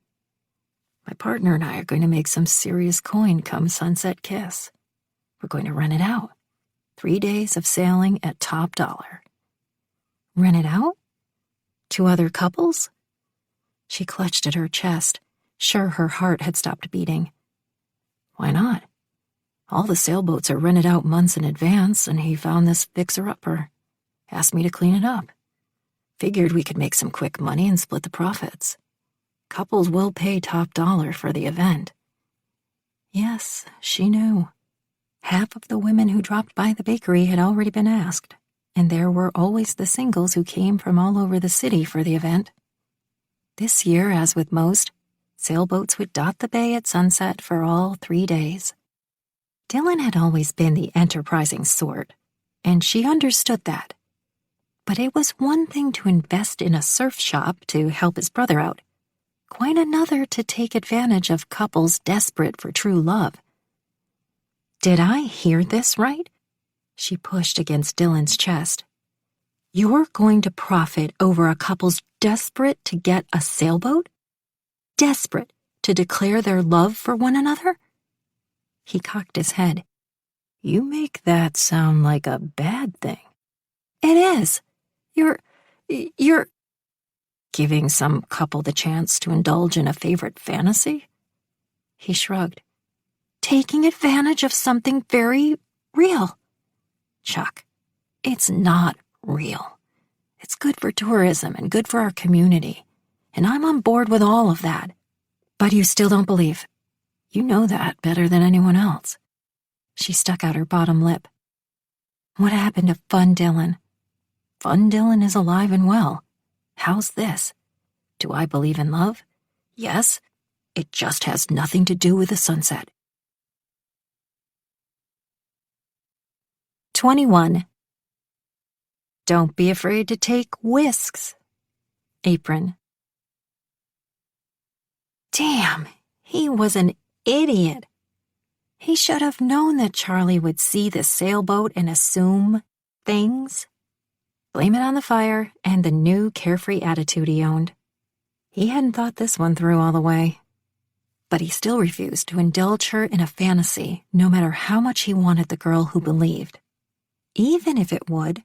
My partner and I are going to make some serious coin come Sunset Kiss. We're going to rent it out. 3 days of sailing at top dollar. Rent it out? To other couples? She clutched at her chest, sure her heart had stopped beating. Why not? All the sailboats are rented out months in advance, and he found this fixer-upper. Asked me to clean it up. Figured we could make some quick money and split the profits. Couples will pay top dollar for the event. Yes, she knew. Half of the women who dropped by the bakery had already been asked, and there were always the singles who came from all over the city for the event. This year, as with most, sailboats would dot the bay at sunset for all 3 days. Dylan had always been the enterprising sort, and she understood that. But it was one thing to invest in a surf shop to help his brother out, quite another to take advantage of couples desperate for true love. Did I hear this right? She pushed against Dylan's chest. You're going to profit over a couple's desperate to get a sailboat? Desperate to declare their love for one another? He cocked his head. You make that sound like a bad thing. It is. You're giving some couple the chance to indulge in a favorite fantasy? He shrugged. Taking advantage of something very real. Chuck, it's not real. It's good for tourism and good for our community, and I'm on board with all of that. But you still don't believe. You know that better than anyone else. She stuck out her bottom lip. What happened to Fun Dylan? Fun Dylan is alive and well. How's this? Do I believe in love? Yes. It just has nothing to do with the sunset. 21. Don't be afraid to take whisks. Apron. Damn, he was an idiot. He should have known that Charlie would see the sailboat and assume things. Blame it on the fire and the new carefree attitude he owned. He hadn't thought this one through all the way. But he still refused to indulge her in a fantasy, no matter how much he wanted the girl who believed. Even if it would,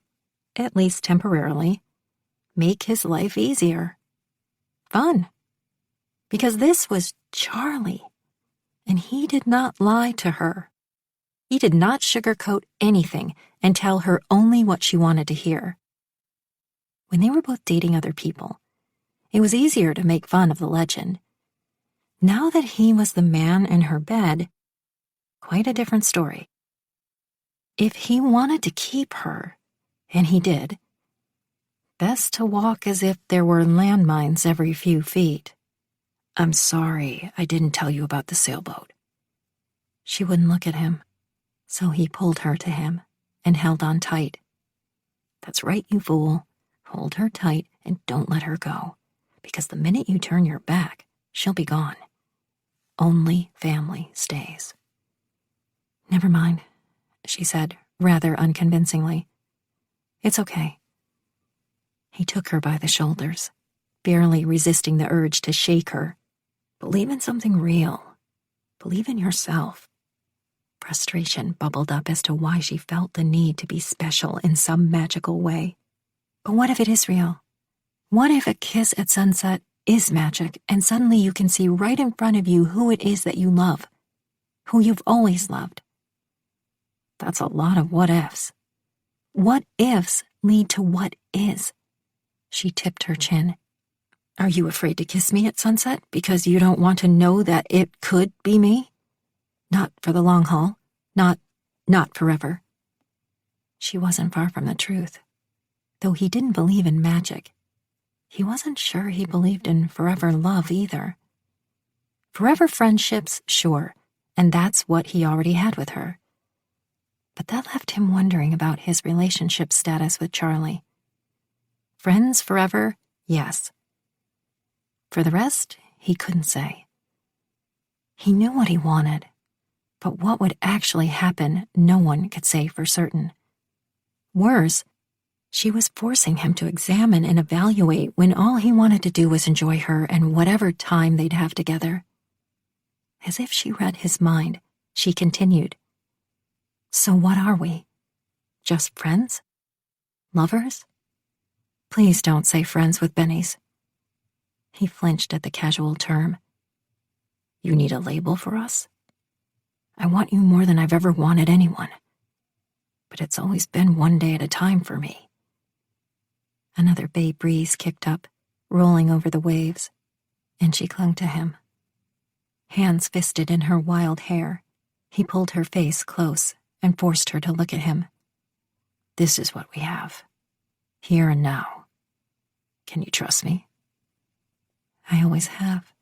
at least temporarily, make his life easier. Fun. Because this was Charlie, and he did not lie to her. He did not sugarcoat anything and tell her only what she wanted to hear. When they were both dating other people, it was easier to make fun of the legend. Now that he was the man in her bed, quite a different story. If he wanted to keep her, and he did, best to walk as if there were landmines every few feet. I'm sorry I didn't tell you about the sailboat. She wouldn't look at him, so he pulled her to him and held on tight. That's right, you fool. Hold her tight and don't let her go, because the minute you turn your back, she'll be gone. Only family stays. Never mind, she said, rather unconvincingly. It's okay. He took her by the shoulders, barely resisting the urge to shake her. Believe in something real. Believe in yourself. Frustration bubbled up as to why she felt the need to be special in some magical way. But what if it is real? What if a kiss at sunset is magic and suddenly you can see right in front of you who it is that you love, who you've always loved? That's a lot of what ifs. What ifs lead to what is. She tipped her chin. Are you afraid to kiss me at sunset because you don't want to know that it could be me? Not for the long haul. Not forever. She wasn't far from the truth. Though he didn't believe in magic, he wasn't sure he believed in forever love either. Forever friendships, sure, and that's what he already had with her. But that left him wondering about his relationship status with Charlie. Friends forever, yes. For the rest, he couldn't say. He knew what he wanted, but what would actually happen, no one could say for certain. Worse, she was forcing him to examine and evaluate when all he wanted to do was enjoy her and whatever time they'd have together. As if she read his mind, she continued. So what are we? Just friends? Lovers? Please don't say friends with bennies. He flinched at the casual term. You need a label for us? I want you more than I've ever wanted anyone. But it's always been one day at a time for me. Another bay breeze kicked up, rolling over the waves, and she clung to him. Hands fisted in her wild hair, he pulled her face close and forced her to look at him. This is what we have, here and now. Can you trust me? I always have.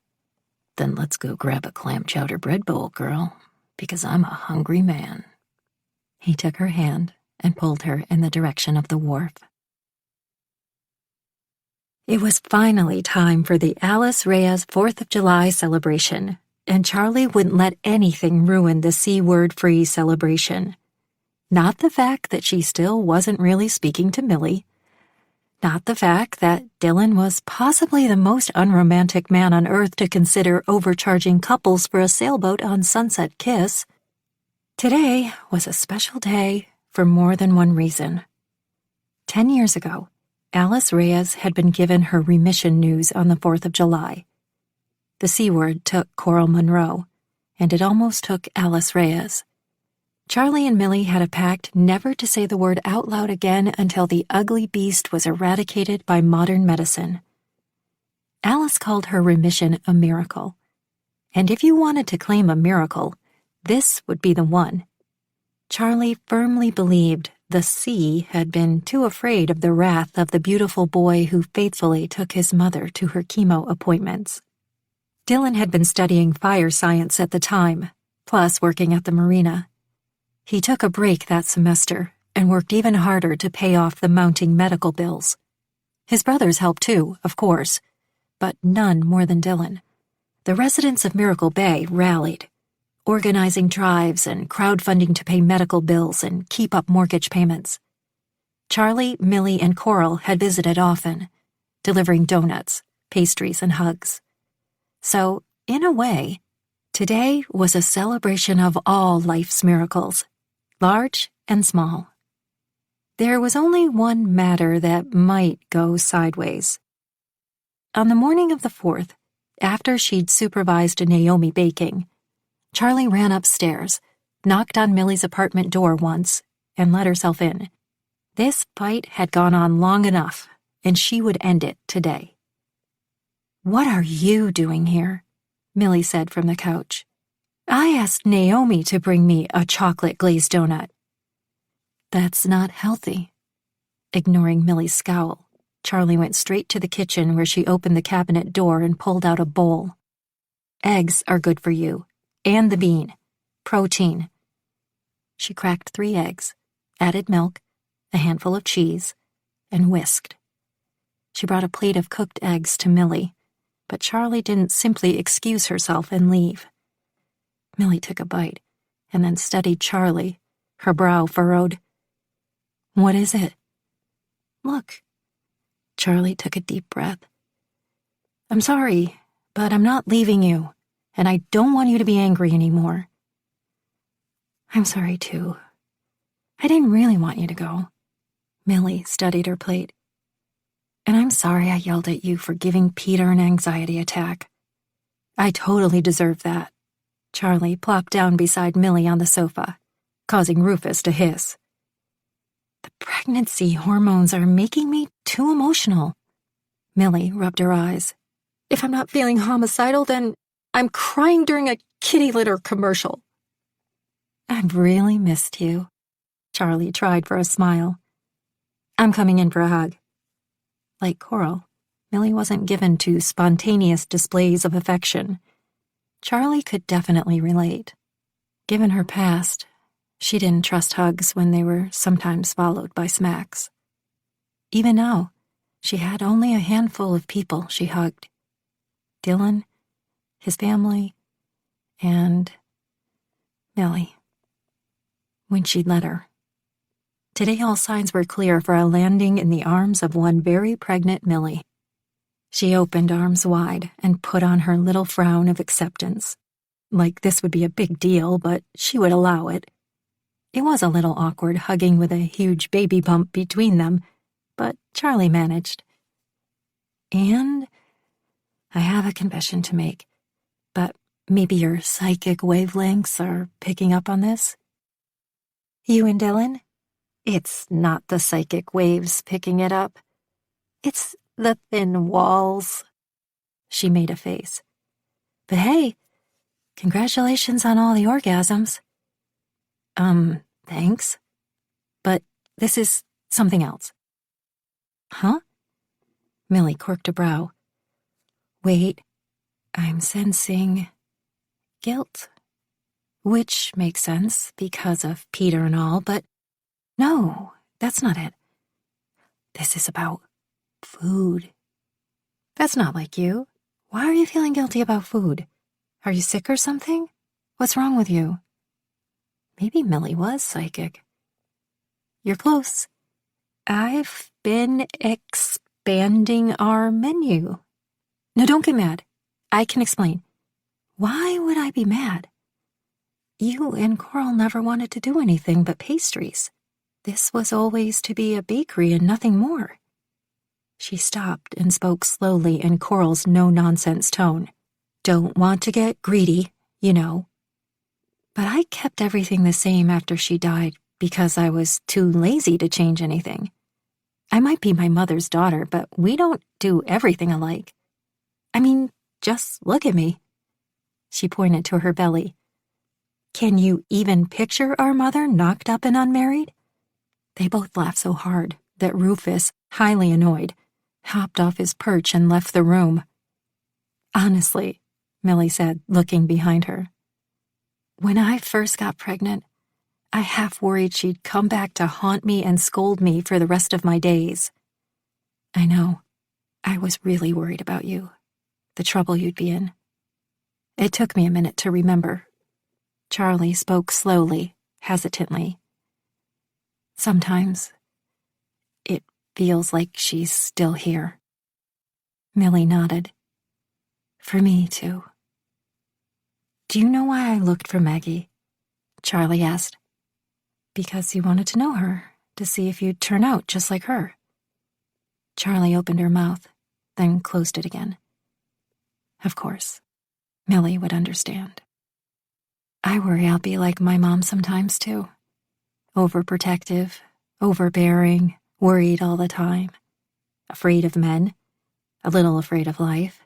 Then let's go grab a clam chowder bread bowl, girl, because I'm a hungry man. He took her hand and pulled her in the direction of the wharf. It was finally time for the Alice Reyes 4th of July celebration, and Charlie wouldn't let anything ruin the C-word-free celebration. Not the fact that she still wasn't really speaking to Millie. Not the fact that Dylan was possibly the most unromantic man on earth to consider overcharging couples for a sailboat on Sunset Kiss. Today was a special day for more than one reason. 10 years ago, Alice Reyes had been given her remission news on the 4th of July. The C-word took Coral Monroe, and it almost took Alice Reyes. Charlie and Millie had a pact never to say the word out loud again until the ugly beast was eradicated by modern medicine. Alice called her remission a miracle. And if you wanted to claim a miracle, this would be the one. Charlie firmly believed the sea had been too afraid of the wrath of the beautiful boy who faithfully took his mother to her chemo appointments. Dylan had been studying fire science at the time, plus working at the marina. He took a break that semester and worked even harder to pay off the mounting medical bills. His brothers helped too, of course, but none more than Dylan. The residents of Miracle Bay rallied, organizing drives and crowdfunding to pay medical bills and keep up mortgage payments. Charlie, Millie, and Coral had visited often, delivering donuts, pastries, and hugs. So, in a way, today was a celebration of all life's miracles, large and small. There was only one matter that might go sideways. On the morning of the 4th, after she'd supervised Naomi baking, Charlie ran upstairs, knocked on Millie's apartment door once, and let herself in. This fight had gone on long enough, and she would end it today. "What are you doing here?" Millie said from the couch. "I asked Naomi to bring me a chocolate glazed donut." "That's not healthy." Ignoring Millie's scowl, Charlie went straight to the kitchen where she opened the cabinet door and pulled out a bowl. Eggs are good for you. And the bean. Protein. She cracked 3 eggs, added milk, a handful of cheese, and whisked. She brought a plate of cooked eggs to Millie, but Charlie didn't simply excuse herself and leave. Millie took a bite, and then studied Charlie, her brow furrowed. "What is it?" "Look." Charlie took a deep breath. "I'm sorry, but I'm not leaving you, and I don't want you to be angry anymore." "I'm sorry, too. I didn't really want you to go." Millie studied her plate. "And I'm sorry I yelled at you for giving Peter an anxiety attack. I totally deserve that." Charlie plopped down beside Millie on the sofa, causing Rufus to hiss. "The pregnancy hormones are making me too emotional." Millie rubbed her eyes. "If I'm not feeling homicidal, then I'm crying during a kitty litter commercial." "I've really missed you." Charlie tried for a smile. "I'm coming in for a hug." Like Coral, Millie wasn't given to spontaneous displays of affection. Charlie could definitely relate. Given her past, she didn't trust hugs when they were sometimes followed by smacks. Even now, she had only a handful of people she hugged. Dylan, his family, and Millie. When she'd let her. Today all signs were clear for a landing in the arms of one very pregnant Millie. She opened arms wide and put on her little frown of acceptance. Like this would be a big deal, but she would allow it. It was a little awkward hugging with a huge baby bump between them, but Charlie managed. "And I have a confession to make, but maybe your psychic wavelengths are picking up on this." "You and Dylan?" "It's not the psychic waves picking it up. It's the thin walls." She made a face. "But hey, congratulations on all the orgasms." Thanks. But this is something else." "Huh?" Millie quirked a brow. "Wait, I'm sensing guilt. Which makes sense because of Peter and all, but no, that's not it. This is about food." "That's not like you. Why are you feeling guilty about food? Are you sick or something? What's wrong with you?" Maybe Millie was psychic. "You're close. I've been expanding our menu." "No, don't get mad. I can explain." "Why would I be mad? You and Coral never wanted to do anything but pastries. This was always to be a bakery and nothing more." She stopped and spoke slowly in Coral's no-nonsense tone. "Don't want to get greedy, you know. But I kept everything the same after she died because I was too lazy to change anything. I might be my mother's daughter, but we don't do everything alike. I mean, just look at me." She pointed to her belly. "Can you even picture our mother knocked up and unmarried?" They both laughed so hard that Rufus, highly annoyed, hopped off his perch and left the room. "Honestly," Millie said, looking behind her, "when I first got pregnant, I half worried she'd come back to haunt me and scold me for the rest of my days. I know, I was really worried about you, the trouble you'd be in. It took me a minute to remember." Charlie spoke slowly, hesitantly. "Sometimes it feels like she's still here." Millie nodded. "For me, too." "Do you know why I looked for Maggie?" Charlie asked. "Because you wanted to know her, to see if you'd turn out just like her." Charlie opened her mouth, then closed it again. Of course, Millie would understand. "I worry I'll be like my mom sometimes, too. Overprotective, overbearing, worried all the time. Afraid of men, a little afraid of life.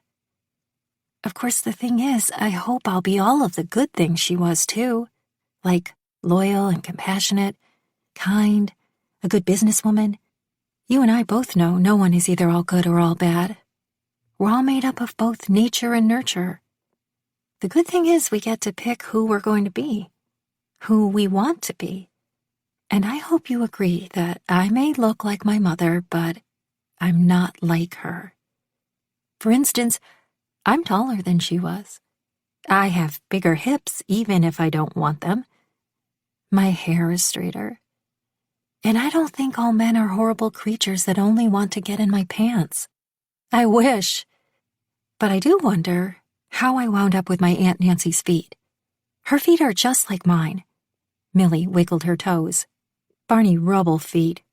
Of course, the thing is, I hope I'll be all of the good things she was, too. Like loyal and compassionate, kind, a good businesswoman. You and I both know no one is either all good or all bad. We're all made up of both nature and nurture." The good thing is we get to pick who we're going to be, who we want to be. And I hope you agree that I may look like my mother, but I'm not like her. For instance, I'm taller than she was. I have bigger hips, even if I don't want them. My hair is straighter. And I don't think all men are horrible creatures that only want to get in my pants. I wish. But I do wonder how I wound up with my Aunt Nancy's feet. Her feet are just like mine. Millie wiggled her toes. Barney Rubble feet.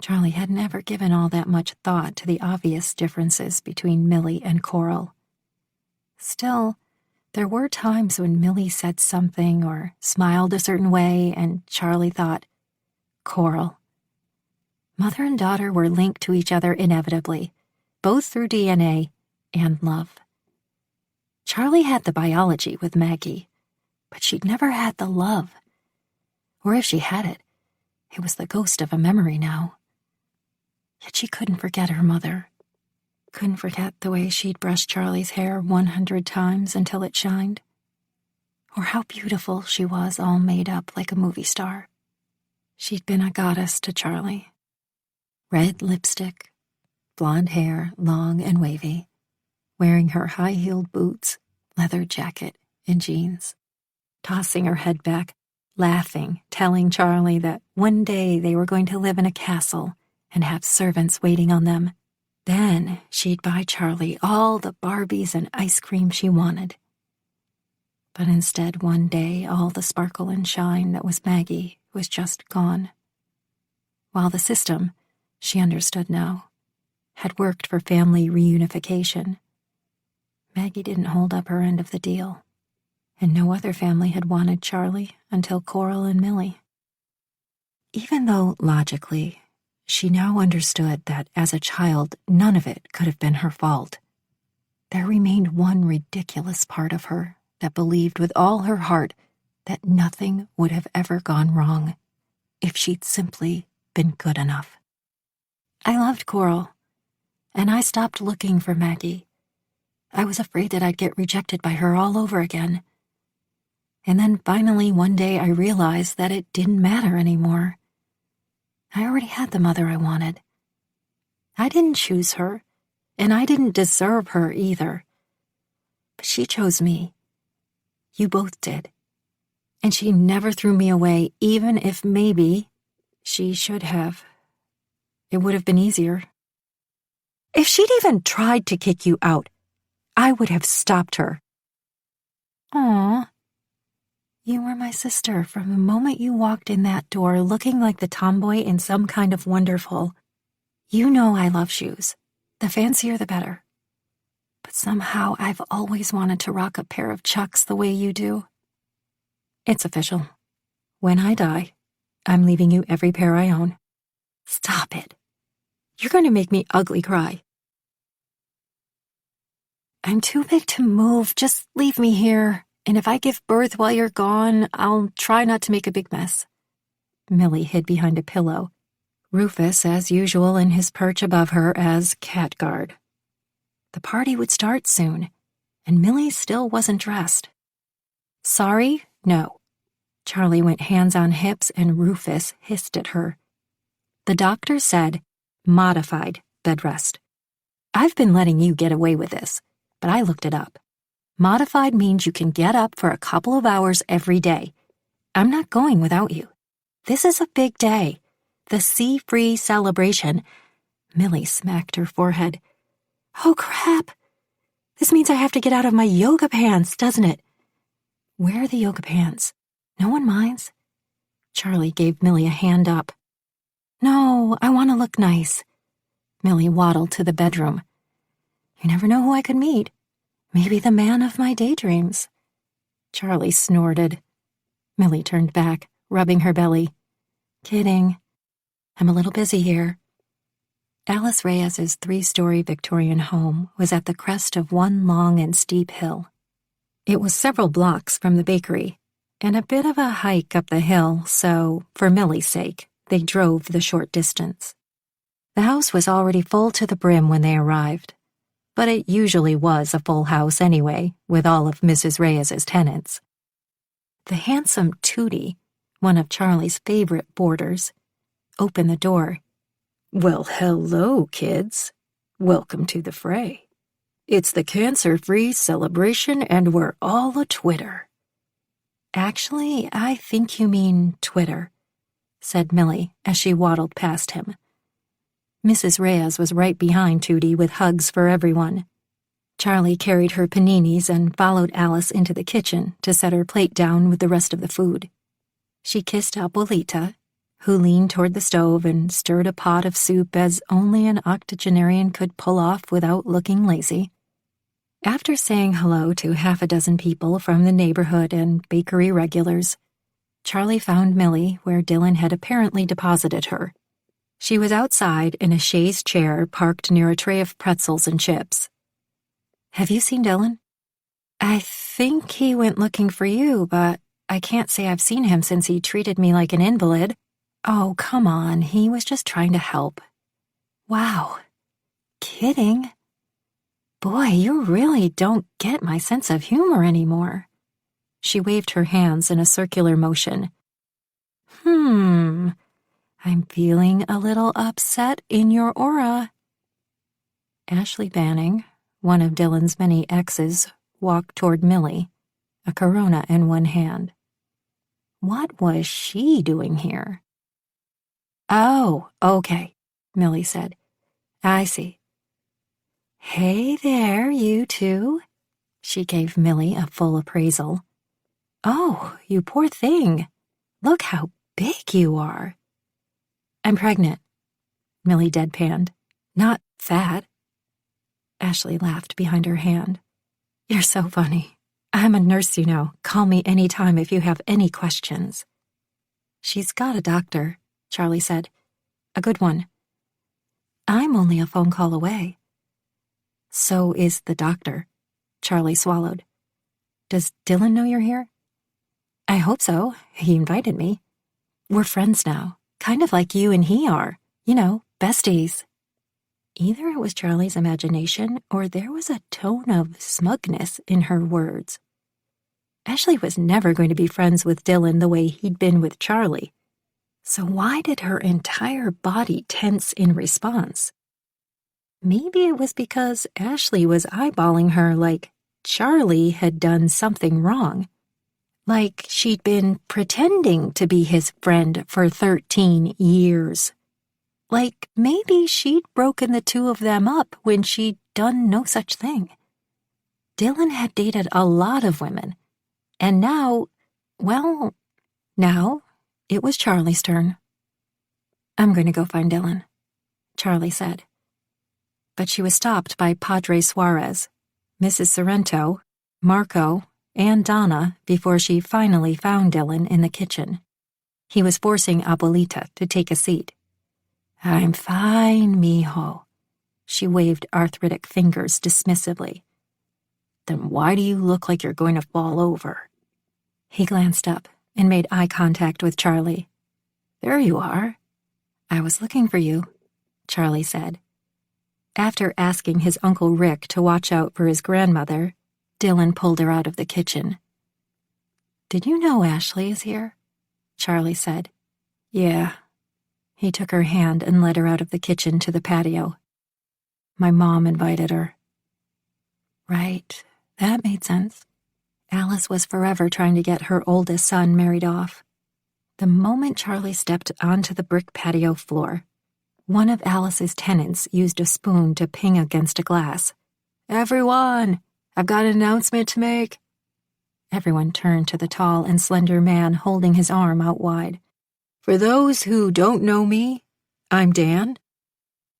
Charlie had never given all that much thought to the obvious differences between Millie and Coral. Still, there were times when Millie said something or smiled a certain way, and Charlie thought, Coral. Mother and daughter were linked to each other inevitably, both through DNA and love. Charlie had the biology with Maggie, but she'd never had the love. Or if she had it, it was the ghost of a memory now. Yet she couldn't forget her mother. Couldn't forget the way she'd brushed Charlie's hair 100 times until it shined. Or how beautiful she was, all made up like a movie star. She'd been a goddess to Charlie. Red lipstick, blonde hair, long and wavy, wearing her high-heeled boots, leather jacket, and jeans, tossing her head back, laughing, telling Charlie that one day they were going to live in a castle and have servants waiting on them. Then she'd buy Charlie all the Barbies and ice cream she wanted. But instead, one day, all the sparkle and shine that was Maggie was just gone. While the system, she understood now, had worked for family reunification, Maggie didn't hold up her end of the deal, and no other family had wanted Charlie until Coral and Millie. Even though, logically, she now understood that as a child none of it could have been her fault, there remained one ridiculous part of her that believed with all her heart that nothing would have ever gone wrong if she'd simply been good enough. I loved Coral, and I stopped looking for Maggie. I was afraid that I'd get rejected by her all over again. And then finally one day I realized that it didn't matter anymore. I already had the mother I wanted. I didn't choose her, and I didn't deserve her either. But she chose me. You both did. And she never threw me away, even if maybe she should have. It would have been easier. If she'd even tried to kick you out, I would have stopped her. Aw. You were my sister from the moment you walked in that door looking like the tomboy in Some Kind of Wonderful. You know I love shoes. The fancier the better. But somehow I've always wanted to rock a pair of Chucks the way you do. It's official. When I die, I'm leaving you every pair I own. Stop it. You're going to make me ugly cry. I'm too big to move. Just leave me here. And if I give birth while you're gone, I'll try not to make a big mess. Millie hid behind a pillow. Rufus, as usual, in his perch above her as cat guard. The party would start soon, and Millie still wasn't dressed. Sorry? No. Charlie went hands on hips and Rufus hissed at her. The doctor said, modified bed rest. I've been letting you get away with this, but I looked it up. Modified means you can get up for a couple of hours every day. I'm not going without you. This is a big day. The Sea-Free celebration. Millie smacked her forehead. Oh, crap. This means I have to get out of my yoga pants, doesn't it? Wear the yoga pants. No one minds. Charlie gave Millie a hand up. No, I want to look nice. Millie waddled to the bedroom. You never know who I could meet. Maybe the man of my daydreams. Charlie snorted. Millie turned back, rubbing her belly. Kidding. I'm a little busy here. Alice Reyes's 3-story Victorian home was at the crest of one long and steep hill. It was several blocks from the bakery, and a bit of a hike up the hill, so, for Millie's sake, they drove the short distance. The house was already full to the brim when they arrived. but it usually was a full house anyway, with all of Mrs. Reyes's tenants. The handsome Tootie, one of Charlie's favorite boarders, opened the door. "Well, hello, kids. Welcome to the fray. It's the cancer-free celebration and we're all a-Twitter." "Actually, I think you mean Twitter," said Millie as she waddled past him. Mrs. Reyes was right behind Tootie with hugs for everyone. Charlie carried her paninis and followed Alice into the kitchen to set her plate down with the rest of the food. She kissed Abuelita, who leaned toward the stove and stirred a pot of soup as only an octogenarian could pull off without looking lazy. After saying hello to half a dozen people from the neighborhood and bakery regulars, Charlie found Millie where Dylan had apparently deposited her. She was outside in a chaise chair parked near a tray of pretzels and chips. "Have you seen Dylan?" "I think he went looking for you, but I can't say I've seen him since he treated me like an invalid." "Oh, come on, he was just trying to help." "Wow. Kidding? Boy, you really don't get my sense of humor anymore." She waved her hands in a circular motion. I'm feeling a little upset in your aura." Ashley Banning, one of Dylan's many exes, walked toward Millie, a Corona in one hand. What was she doing here? "Oh, okay," Millie said. "I see." "Hey there, you two." She gave Millie a full appraisal. "Oh, you poor thing. Look how big you are." "I'm pregnant," Millie deadpanned. "Not fat." Ashley laughed behind her hand. "You're so funny. I'm a nurse, you know. Call me any time if you have any questions." "She's got a doctor," Charlie said. "A good one." "I'm only a phone call away." "So is the doctor." Charlie swallowed. "Does Dylan know you're here?" "I hope so. He invited me. We're friends now, kind of like you and he are. You know, besties." Either it was Charlie's imagination or there was a tone of smugness in her words. Ashley was never going to be friends with Dylan the way he'd been with Charlie. So why did her entire body tense in response? Maybe it was because Ashley was eyeballing her like Charlie had done something wrong. Like she'd been pretending to be his friend for 13 years. Like maybe she'd broken the two of them up when she'd done no such thing. Dylan had dated a lot of women, and now, well, now it was Charlie's turn. "I'm going to go find Dylan," Charlie said. But she was stopped by Padre Suarez, Mrs. Sorrento, Marco, and Donna before she finally found Dylan in the kitchen. He was forcing Abuelita to take a seat. "I'm fine, mijo." She waved arthritic fingers dismissively. "Then why do you look like you're going to fall over?" He glanced up and made eye contact with Charlie. "There you are." "I was looking for you," Charlie said. After asking his Uncle Rick to watch out for his grandmother, Dylan pulled her out of the kitchen. "Did you know Ashley is here?" Charlie said. "Yeah." He took her hand and led her out of the kitchen to the patio. "My mom invited her." Right, that made sense. Alice was forever trying to get her oldest son married off. The moment Charlie stepped onto the brick patio floor, one of Alice's tenants used a spoon to ping against a glass. "Everyone, I've got an announcement to make." Everyone turned to the tall and slender man holding his arm out wide. "For those who don't know me, I'm Dan.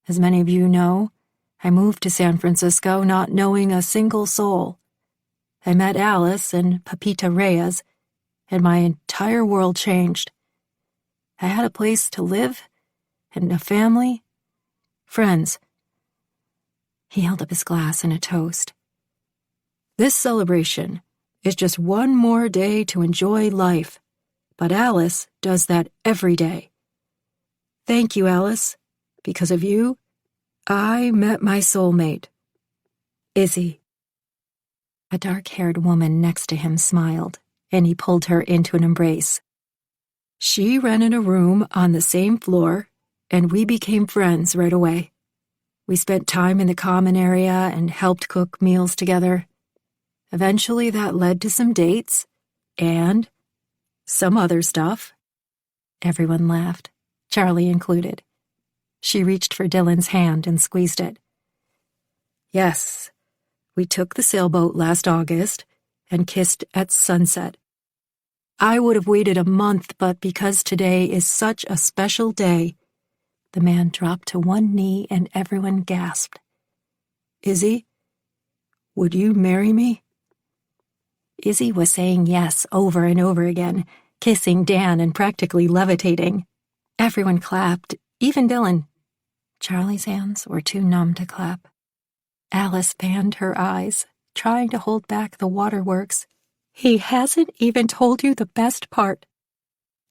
As many of you know, I moved to San Francisco not knowing a single soul. I met Alice and Pepita Reyes, and my entire world changed. I had a place to live, and a family, friends." He held up his glass in a toast. "This celebration is just one more day to enjoy life, but Alice does that every day. Thank you, Alice. Because of you, I met my soulmate." Izzy. A dark-haired woman next to him smiled, and he pulled her into an embrace. She rented a room on the same floor, and we became friends right away. We spent time in the common area and helped cook meals together. Eventually that led to some dates, and some other stuff. Everyone laughed, Charlie included. She reached for Dylan's hand and squeezed it. Yes, we took the sailboat last August and kissed at sunset. I would have waited a month, but because today is such a special day, the man dropped to one knee and everyone gasped. Izzy, would you marry me? Izzy was saying yes over and over again, kissing Dan and practically levitating. Everyone clapped, even Dylan. Charlie's hands were too numb to clap. Alice fanned her eyes, trying to hold back the waterworks. He hasn't even told you the best part.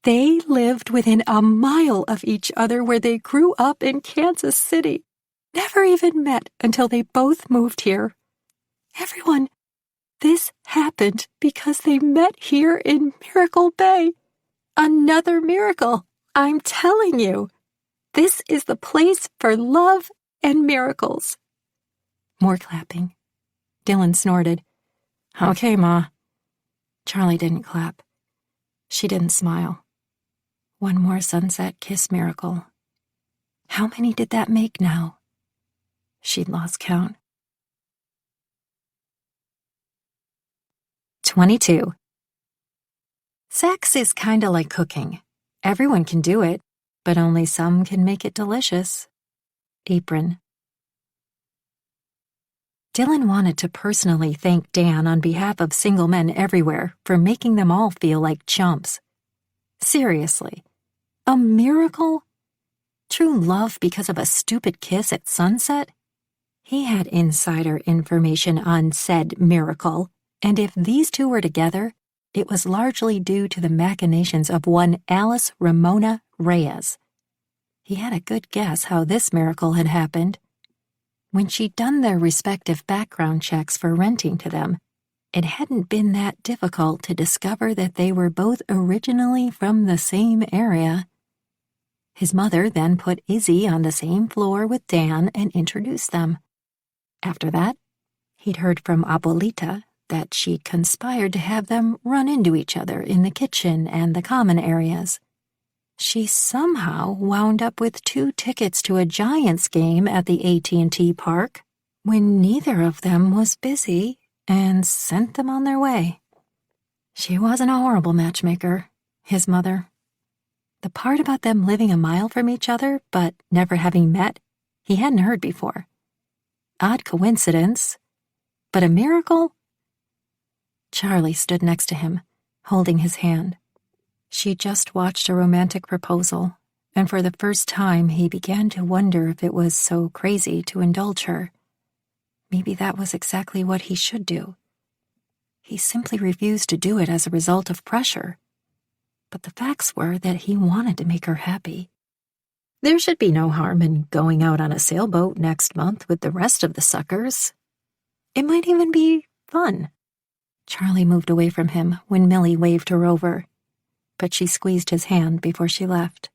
They lived within a mile of each other where they grew up in Kansas City. Never even met until they both moved here. Everyone, this happened because they met here in Miracle Bay. Another miracle, I'm telling you. This is the place for love and miracles. More clapping. Dylan snorted. Okay, Ma. Charlie didn't clap. She didn't smile. One more sunset kiss miracle. How many did that make now? She'd lost count. 22. Sex is kinda like cooking. Everyone can do it, but only some can make it delicious. Apron. Dylan wanted to personally thank Dan on behalf of single men everywhere for making them all feel like chumps. Seriously, a miracle? True love because of a stupid kiss at sunset? He had insider information on said miracle, and if these two were together, it was largely due to the machinations of one Alice Ramona Reyes. He had a good guess how this miracle had happened. When she'd done their respective background checks for renting to them, it hadn't been that difficult to discover that they were both originally from the same area. His mother then put Izzy on the same floor with Dan and introduced them. After that, he'd heard from Abuelita that she'd conspired to have them run into each other in the kitchen and the common areas. She somehow wound up with 2 tickets to a Giants game at the AT&T Park when neither of them was busy and sent them on their way. She wasn't a horrible matchmaker, his mother. The part about them living a mile from each other but never having met, he hadn't heard before. Odd coincidence, but a miracle? Charlie stood next to him, holding his hand. She just watched a romantic proposal, and for the first time he began to wonder if it was so crazy to indulge her. Maybe that was exactly what he should do. He simply refused to do it as a result of pressure. But the facts were that he wanted to make her happy. There should be no harm in going out on a sailboat next month with the rest of the suckers. It might even be fun. Charlie moved away from him when Millie waved her over, but she squeezed his hand before she left.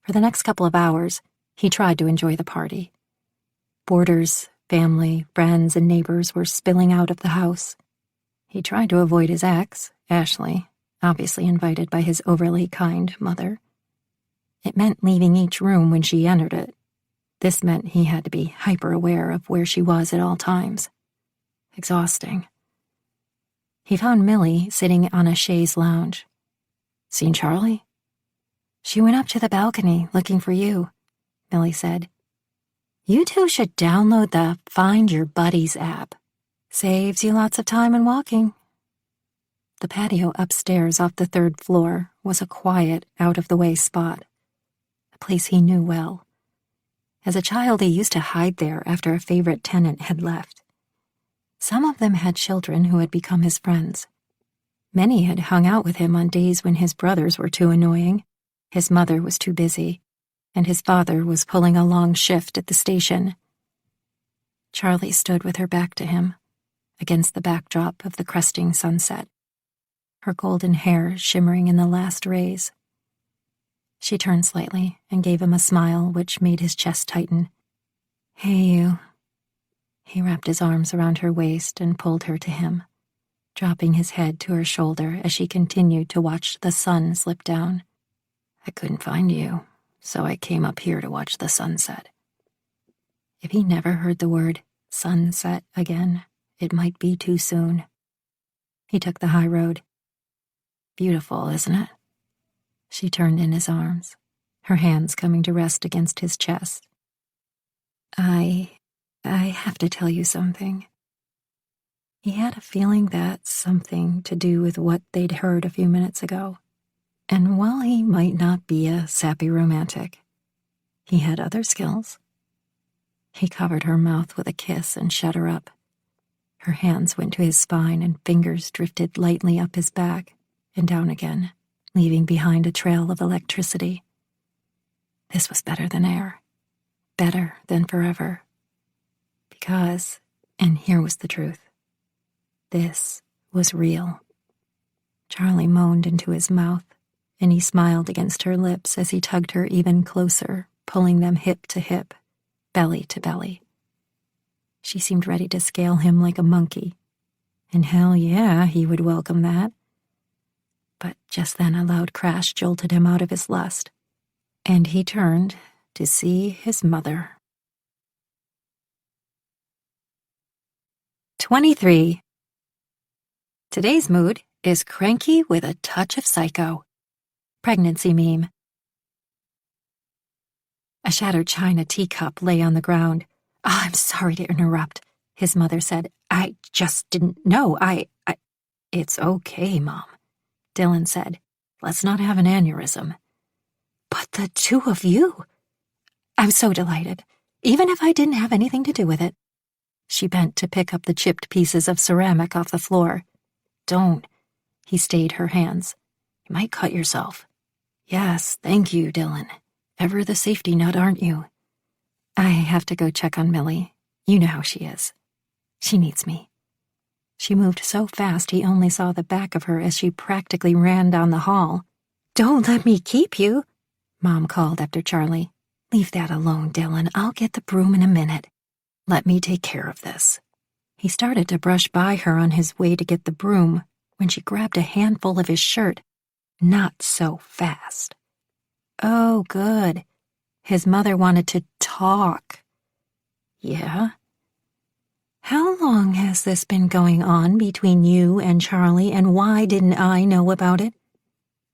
For the next couple of hours, he tried to enjoy the party. Boarders, family, friends, and neighbors were spilling out of the house. He tried to avoid his ex, Ashley, obviously invited by his overly kind mother. It meant leaving each room when she entered it. This meant he had to be hyper-aware of where she was at all times. Exhausting. He found Millie sitting on a chaise lounge. Seen Charlie? She went up to the balcony looking for you, Millie said. You two should download the Find Your Buddies app. Saves you lots of time and walking. The patio upstairs off the 3rd floor was a quiet, out-of-the-way spot. A place he knew well. As a child, he used to hide there after a favorite tenant had left. Some of them had children who had become his friends. Many had hung out with him on days when his brothers were too annoying, his mother was too busy, and his father was pulling a long shift at the station. Charlie stood with her back to him, against the backdrop of the cresting sunset, her golden hair shimmering in the last rays. She turned slightly and gave him a smile which made his chest tighten. "Hey, you." He wrapped his arms around her waist and pulled her to him, dropping his head to her shoulder as she continued to watch the sun slip down. "I couldn't find you, so I came up here to watch the sunset." If he never heard the word sunset again, it might be too soon. He took the high road. "Beautiful, isn't it?" She turned in his arms, her hands coming to rest against his chest. I have to tell you something." He had a feeling that something to do with what they'd heard a few minutes ago. And while he might not be a sappy romantic, he had other skills. He covered her mouth with a kiss and shut her up. Her hands went to his spine and fingers drifted lightly up his back and down again, leaving behind a trail of electricity. This was better than air, better than forever. Because, and here was the truth, this was real. Charlie moaned into his mouth, and he smiled against her lips as he tugged her even closer, pulling them hip to hip, belly to belly. She seemed ready to scale him like a monkey, and hell yeah, he would welcome that. But just then a loud crash jolted him out of his lust, and he turned to see his mother. 23. Today's mood is cranky with a touch of psycho. Pregnancy meme. A shattered china teacup lay on the ground. "Oh, I'm sorry to interrupt," his mother said. "I just didn't know. It's okay, Mom," Dylan said. "Let's not have an aneurysm." "But the two of you—" "I'm so delighted, even if I didn't have anything to do with it." She bent to pick up the chipped pieces of ceramic off the floor. "Don't." He stayed her hands. "You might cut yourself." "Yes, thank you, Dylan. Ever the safety nut, aren't you?" "I have to go check on Millie. You know how she is. She needs me." She moved so fast he only saw the back of her as she practically ran down the hall. "Don't let me keep you," Mom called after Charlie. "Leave that alone, Dylan. I'll get the broom in a minute. Let me take care of this." He started to brush by her on his way to get the broom when she grabbed a handful of his shirt. "Not so fast." Oh, good. His mother wanted to talk. "Yeah? How long has this been going on between you and Charlie, and why didn't I know about it?"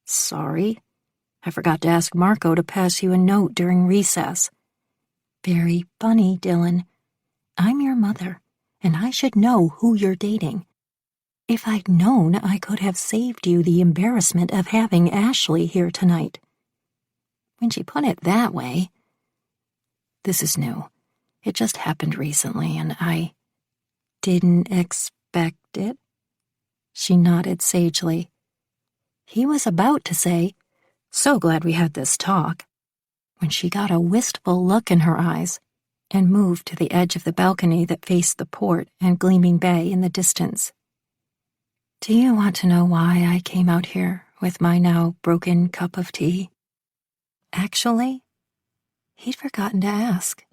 "Sorry. I forgot to ask Marco to pass you a note during recess." "Very funny, Dylan. I'm your mother, and I should know who you're dating. If I'd known, I could have saved you the embarrassment of having Ashley here tonight." When she put it that way, "This is new. It just happened recently, and I didn't expect it." She nodded sagely. He was about to say, "So glad we had this talk," when she got a wistful look in her eyes and moved to the edge of the balcony that faced the port and gleaming bay in the distance. "Do you want to know why I came out here with my now broken cup of tea?" Actually, he'd forgotten to ask,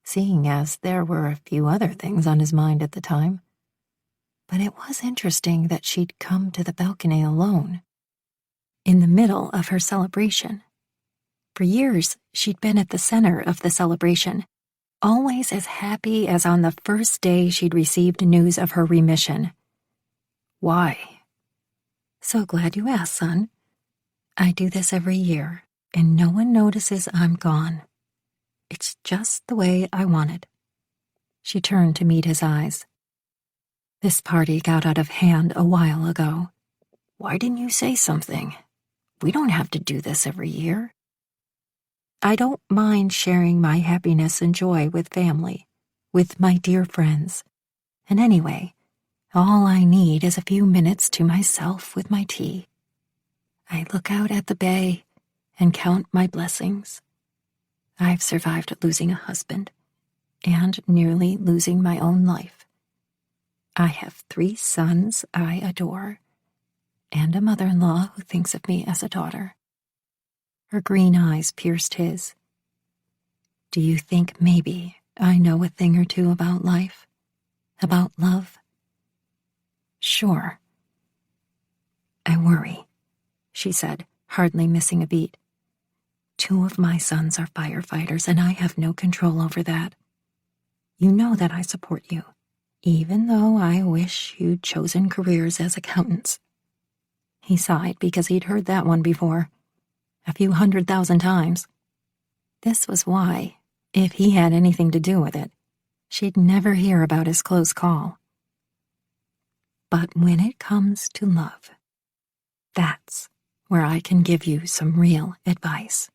seeing as there were a few other things on his mind at the time. But it was interesting that she'd come to the balcony alone, in the middle of her celebration. For years, she'd been at the center of the celebration, always as happy as on the first day she'd received news of her remission. "Why?" "So glad you asked, son. I do this every year, and no one notices I'm gone. It's just the way I wanted." She turned to meet his eyes. "This party got out of hand a while ago. Why didn't you say something? We don't have to do this every year." "I don't mind sharing my happiness and joy with family, with my dear friends. And anyway, all I need is a few minutes to myself with my tea. I look out at the bay and count my blessings. I've survived losing a husband, and nearly losing my own life. I have 3 sons I adore, and a mother-in-law who thinks of me as a daughter. Her green eyes pierced his. Do you think maybe I know a thing or two about life? About love? Sure. I worry, she said, hardly missing a beat. 2 of my sons are firefighters, and I have no control over that. You know that I support you, even though I wish you'd chosen careers as accountants. He sighed because he'd heard that one before, a few 100,000 times. This was why, if he had anything to do with it, she'd never hear about his close call. But when it comes to love, that's where I can give you some real advice.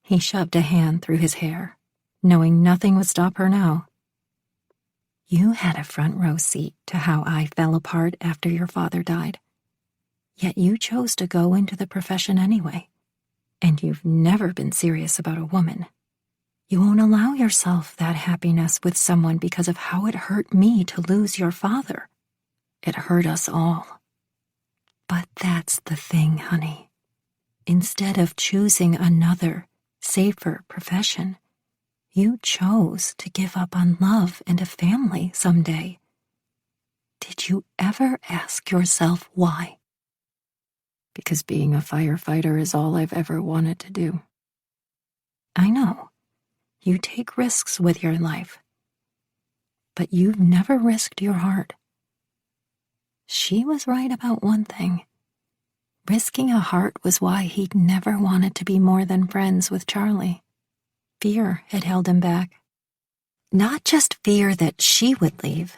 He shoved a hand through his hair, knowing nothing would stop her now. You had a front row seat to how I fell apart after your father died. Yet you chose to go into the profession anyway, and you've never been serious about a woman. You won't allow yourself that happiness with someone because of how it hurt me to lose your father. It hurt us all. But that's the thing, honey. Instead of choosing another, safer profession, you chose to give up on love and a family someday. Did you ever ask yourself why? Because being a firefighter is all I've ever wanted to do. I know. You take risks with your life. But you've never risked your heart. She was right about one thing. Risking a heart was why he'd never wanted to be more than friends with Charlie. Fear had held him back. Not just fear that she would leave,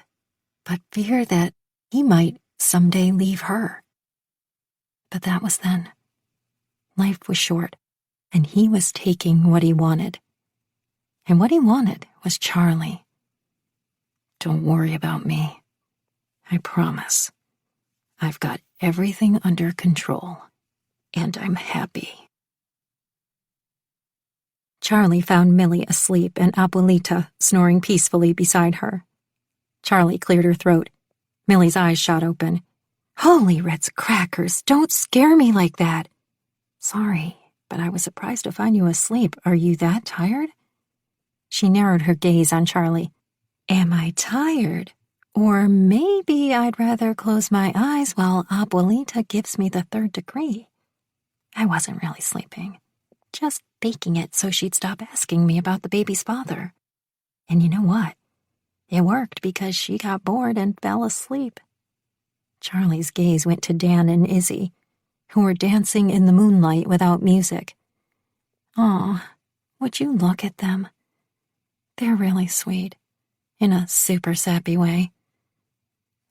but fear that he might someday leave her. But that was then. Life was short, and he was taking what he wanted. And what he wanted was Charlie. Don't worry about me. I promise. I've got everything under control, and I'm happy. Charlie found Millie asleep and Abuelita snoring peacefully beside her. Charlie cleared her throat. Millie's eyes shot open. Holy Ritz crackers, don't scare me like that. Sorry, but I was surprised to find you asleep. Are you that tired? She narrowed her gaze on Charlie. Am I tired? Or maybe I'd rather close my eyes while Abuelita gives me the 3rd degree. I wasn't really sleeping, just faking it so she'd stop asking me about the baby's father. And you know what? It worked because she got bored and fell asleep. Charlie's gaze went to Dan and Izzy, who were dancing in the moonlight without music. Aw, would you look at them? They're really sweet, in a super sappy way.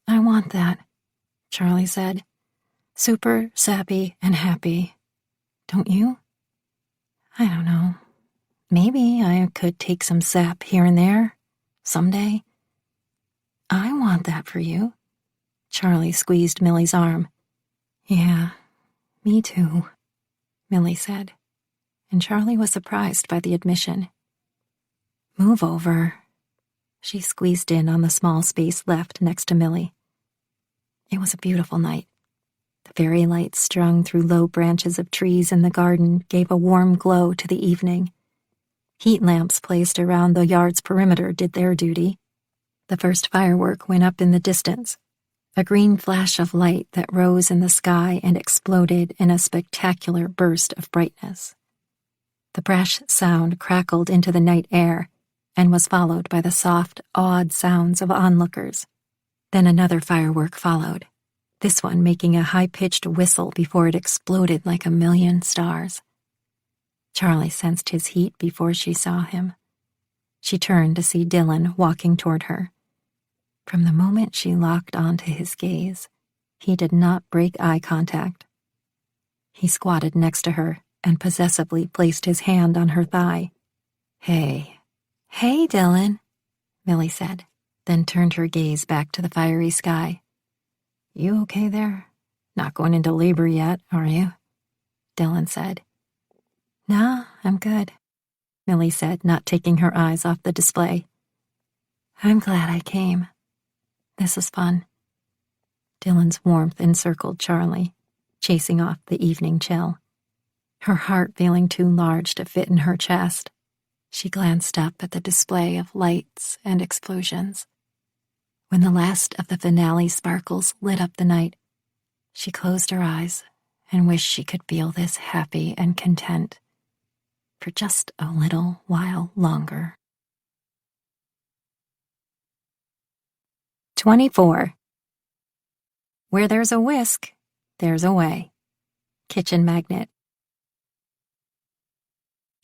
I want that, Charlie said. Super sappy and happy. Don't you? I don't know. Maybe I could take some sap here and there, someday. I want that for you. Charlie squeezed Millie's arm. Yeah, me too, Millie said, and Charlie was surprised by the admission. Move over. She squeezed in on the small space left next to Millie. It was a beautiful night. The fairy lights strung through low branches of trees in the garden gave a warm glow to the evening. Heat lamps placed around the yard's perimeter did their duty. The first firework went up in the distance, a green flash of light that rose in the sky and exploded in a spectacular burst of brightness. The brash sound crackled into the night air and was followed by the soft, awed sounds of onlookers. Then another firework followed, this one making a high-pitched whistle before it exploded like a million stars. Charlie sensed his heat before she saw him. She turned to see Dylan walking toward her. From the moment she locked onto his gaze, he did not break eye contact. He squatted next to her and possessively placed his hand on her thigh. Hey, Dylan, Millie said, then turned her gaze back to the fiery sky. You okay there? Not going into labor yet, are you? Dylan said. Nah, I'm good, Millie said, not taking her eyes off the display. I'm glad I came. This is fun. Dylan's warmth encircled Charlie, chasing off the evening chill. Her heart feeling too large to fit in her chest, she glanced up at the display of lights and explosions. When the last of the finale sparkles lit up the night, she closed her eyes and wished she could feel this happy and content for just a little while longer. 24. Where there's a whisk, there's a way. Kitchen Magnet.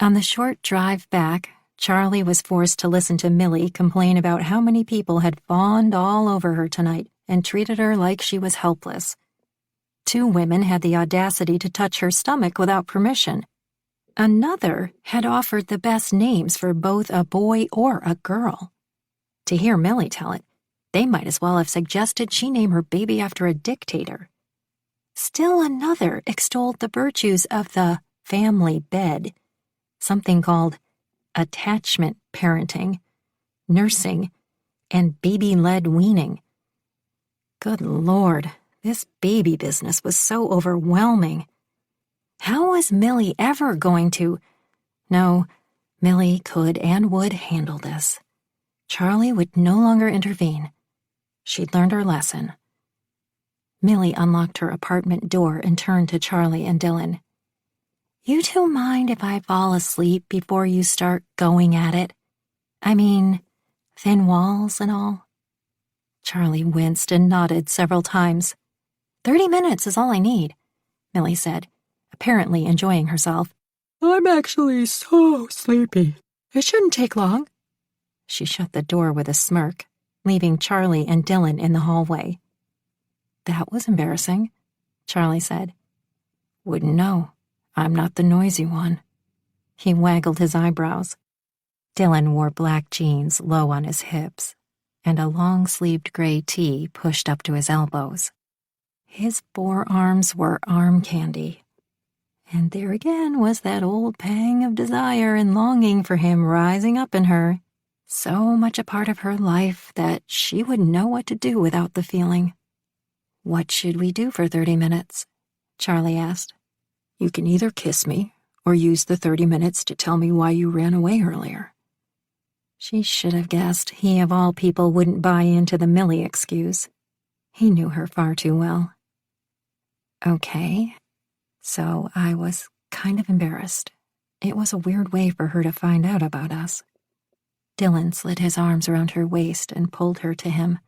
On the short drive back, Charlie was forced to listen to Millie complain about how many people had fawned all over her tonight and treated her like she was helpless. 2 women had the audacity to touch her stomach without permission. Another had offered the best names for both a boy or a girl. To hear Millie tell it, they might as well have suggested she name her baby after a dictator. Still another extolled the virtues of the family bed, something called attachment parenting, nursing, and baby-led weaning. Good Lord, this baby business was so overwhelming. How was Millie ever going to— No, Millie could and would handle this. Charlie would no longer intervene. She'd learned her lesson. Millie unlocked her apartment door and turned to Charlie and Dylan. You 2 mind if I fall asleep before you start going at it? I mean, thin walls and all? Charlie winced and nodded several times. 30 minutes is all I need, Millie said, apparently enjoying herself. I'm actually so sleepy. It shouldn't take long. She shut the door with a smirk, leaving Charlie and Dylan in the hallway. That was embarrassing, Charlie said. Wouldn't know. I'm not the noisy one. He waggled his eyebrows. Dylan wore black jeans low on his hips, and a long-sleeved gray tee pushed up to his elbows. His forearms were arm candy. And there again was that old pang of desire and longing for him rising up in her, so much a part of her life that she wouldn't know what to do without the feeling. What should we do for 30 minutes? Charlie asked. You can either kiss me or use the 30 minutes to tell me why you ran away earlier. She should have guessed he of all people wouldn't buy into the Millie excuse. He knew her far too well. Okay, so I was kind of embarrassed. It was a weird way for her to find out about us. Dylan slid his arms around her waist and pulled her to him.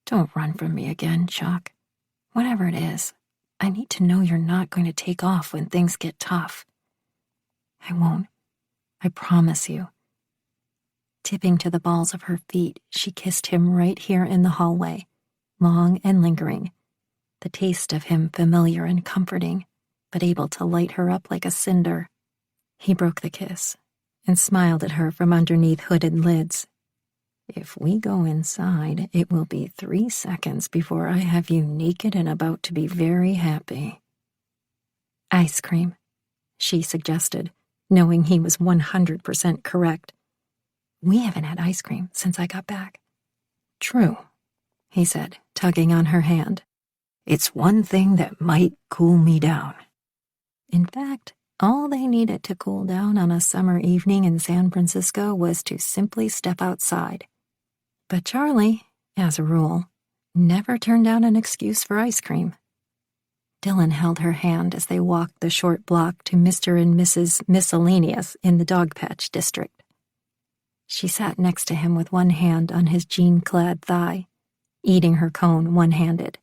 Don't run from me again, Chuck. Whatever it is, I need to know you're not going to take off when things get tough. I won't. I promise you. Tipping to the balls of her feet, she kissed him right here in the hallway, long and lingering, the taste of him familiar and comforting, but able to light her up like a cinder. He broke the kiss and smiled at her from underneath hooded lids. If we go inside, it will be 3 seconds before I have you naked and about to be very happy. Ice cream, she suggested, knowing he was 100% correct. We haven't had ice cream since I got back. True, he said, tugging on her hand. It's one thing that might cool me down. In fact, all they needed to cool down on a summer evening in San Francisco was to simply step outside. But Charlie, as a rule, never turned down an excuse for ice cream. Dylan held her hand as they walked the short block to Mr. and Mrs. Miscellaneous in the Dogpatch district. She sat next to him with one hand on his jean-clad thigh, eating her cone one-handed.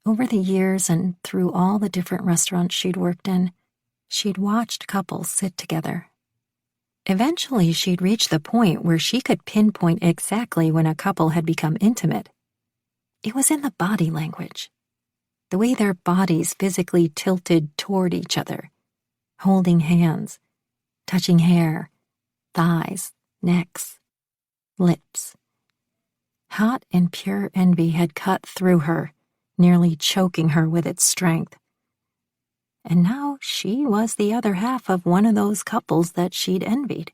Over the years and through all the different restaurants she'd worked in, she'd watched couples sit together. Eventually, she'd reached the point where she could pinpoint exactly when a couple had become intimate. It was in the body language, the way their bodies physically tilted toward each other, holding hands, touching hair, thighs, necks, lips. Hot and pure envy had cut through her, nearly choking her with its strength. And now she was the other half of one of those couples that she'd envied.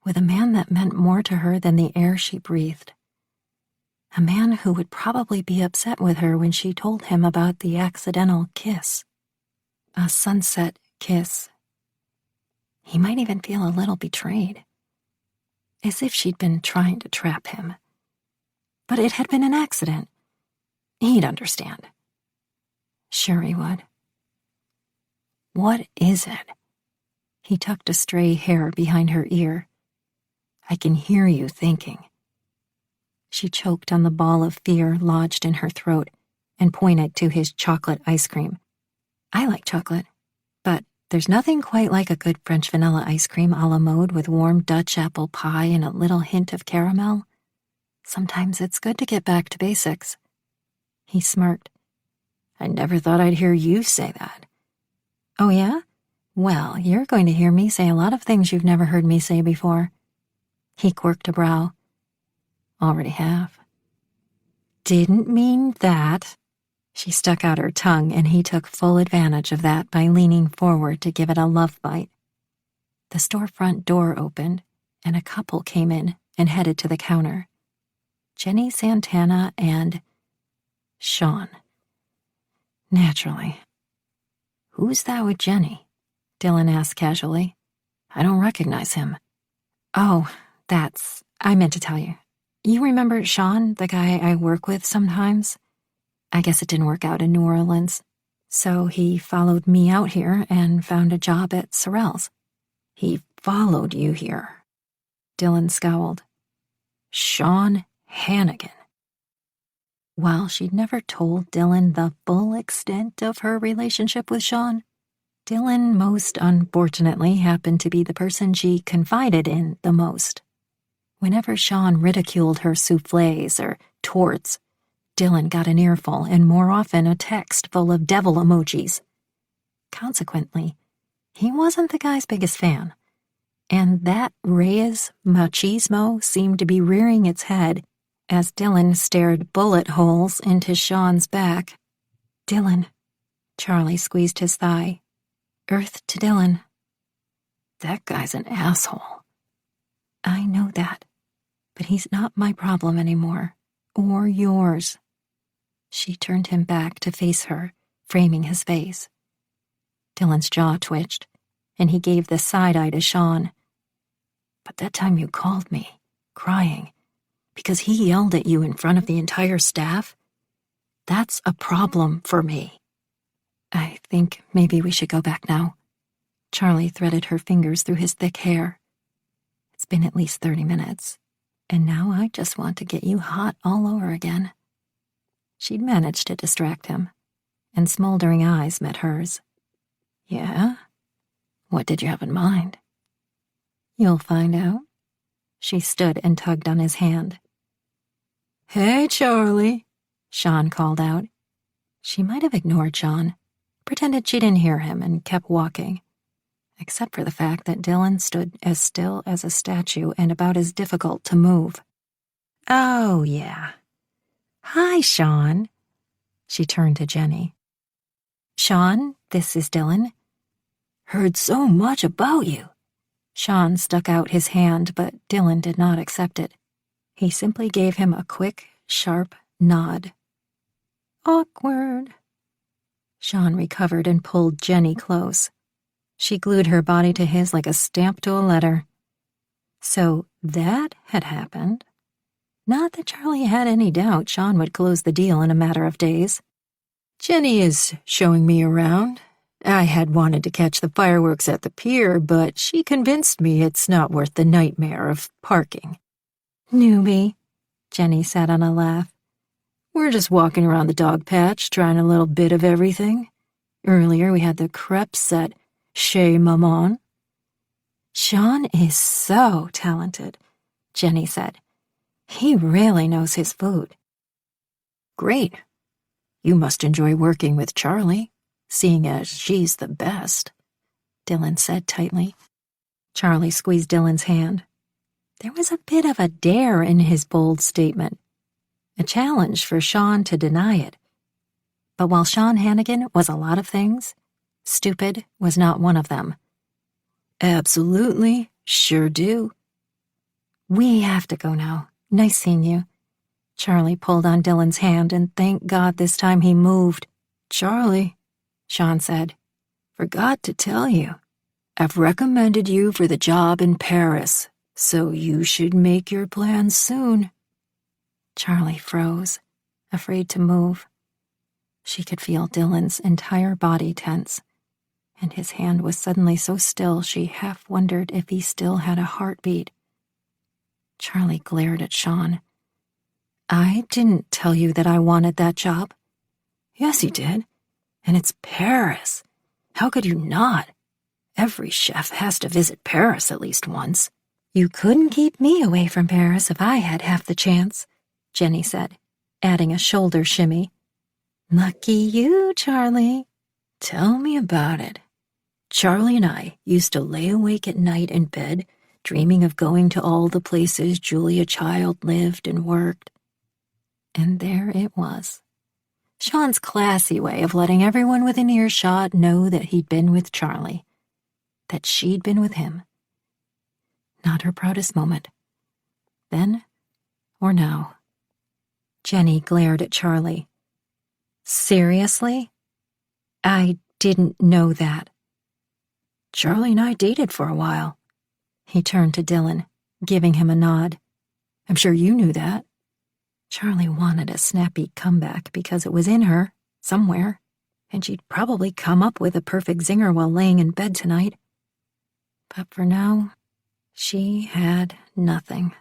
with a man that meant more to her than the air she breathed. A man who would probably be upset with her when she told him about the accidental kiss. A sunset kiss. He might even feel a little betrayed, as if she'd been trying to trap him. But it had been an accident. He'd understand. Sure he would. What is it? He tucked a stray hair behind her ear. I can hear you thinking. She choked on the ball of fear lodged in her throat and pointed to his chocolate ice cream. I like chocolate, but there's nothing quite like a good French vanilla ice cream a la mode with warm Dutch apple pie and a little hint of caramel. Sometimes it's good to get back to basics. He smirked. I never thought I'd hear you say that. Oh, yeah? Well, you're going to hear me say a lot of things you've never heard me say before. He quirked a brow. Already have. Didn't mean that. She stuck out her tongue, and he took full advantage of that by leaning forward to give it a love bite. The storefront door opened, and a couple came in and headed to the counter. Jenny Santana and Sean. Naturally. Who's that with Jenny? Dylan asked casually. I don't recognize him. Oh, I meant to tell you. You remember Sean, the guy I work with sometimes? I guess it didn't work out in New Orleans. So he followed me out here and found a job at Sorrell's. He followed you here. Dylan scowled. Sean Hannigan. While she'd never told Dylan the full extent of her relationship with Sean, Dylan most unfortunately happened to be the person she confided in the most. Whenever Sean ridiculed her soufflés or torts, Dylan got an earful and more often a text full of devil emojis. Consequently, he wasn't the guy's biggest fan, and that Reyes machismo seemed to be rearing its head as Dylan stared bullet holes into Sean's back. Dylan. Charlie squeezed his thigh. Earth to Dylan. That guy's an asshole. I know that, but he's not my problem anymore, or yours. She turned him back to face her, framing his face. Dylan's jaw twitched, and he gave the side eye to Sean. But that time you called me, crying, because he yelled at you in front of the entire staff, that's a problem for me. I think maybe we should go back now. Charlie threaded her fingers through his thick hair. It's been at least 30 minutes, and now I just want to get you hot all over again. She'd managed to distract him, and smoldering eyes met hers. Yeah? What did you have in mind? You'll find out. She stood and tugged on his hand. Hey, Charlie, Sean called out. She might have ignored Sean, pretended she didn't hear him, and kept walking, except for the fact that Dylan stood as still as a statue and about as difficult to move. Oh, yeah. Hi, Sean. She turned to Jenny. Sean, this is Dylan. Heard so much about you. Sean stuck out his hand, but Dylan did not accept it. He simply gave him a quick, sharp nod. Awkward. Sean recovered and pulled Jenny close. She glued her body to his like a stamp to a letter. So that had happened. Not that Charlie had any doubt Sean would close the deal in a matter of days. Jenny is showing me around. I had wanted to catch the fireworks at the pier, but she convinced me it's not worth the nightmare of parking. Newbie, Jenny said on a laugh. We're just walking around the dog patch, trying a little bit of everything. Earlier we had the crepes at Chez Maman. Sean is so talented, Jenny said. He really knows his food. Great. You must enjoy working with Charlie, seeing as she's the best, Dylan said tightly. Charlie squeezed Dylan's hand. There was a bit of a dare in his bold statement, a challenge for Sean to deny it. But while Sean Hannigan was a lot of things, stupid was not one of them. Absolutely, sure do, We have to go now. Nice seeing you. Charlie pulled on Dylan's hand, and thank God this time he moved. Charlie, Sean said, forgot to tell you. I've recommended you for the job in Paris, so you should make your plans soon. Charlie froze, afraid to move. She could feel Dylan's entire body tense, and his hand was suddenly so still she half wondered if he still had a heartbeat. Charlie glared at Sean. I didn't tell you that I wanted that job. Yes, you did. And it's Paris. How could you not? Every chef has to visit Paris at least once. You couldn't keep me away from Paris if I had half the chance, Jenny said, adding a shoulder shimmy. Lucky you, Charlie. Tell me about it. Charlie and I used to lay awake at night in bed, dreaming of going to all the places Julia Child lived and worked. And there it was. Sean's classy way of letting everyone within earshot know that he'd been with Charlie, that she'd been with him. Not her proudest moment. Then or now. Jenny glared at Charlie. Seriously? I didn't know that. Charlie and I dated for a while. He turned to Dylan, giving him a nod. I'm sure you knew that. Charlie wanted a snappy comeback because it was in her, somewhere, and she'd probably come up with a perfect zinger while laying in bed tonight. But for now, she had nothing.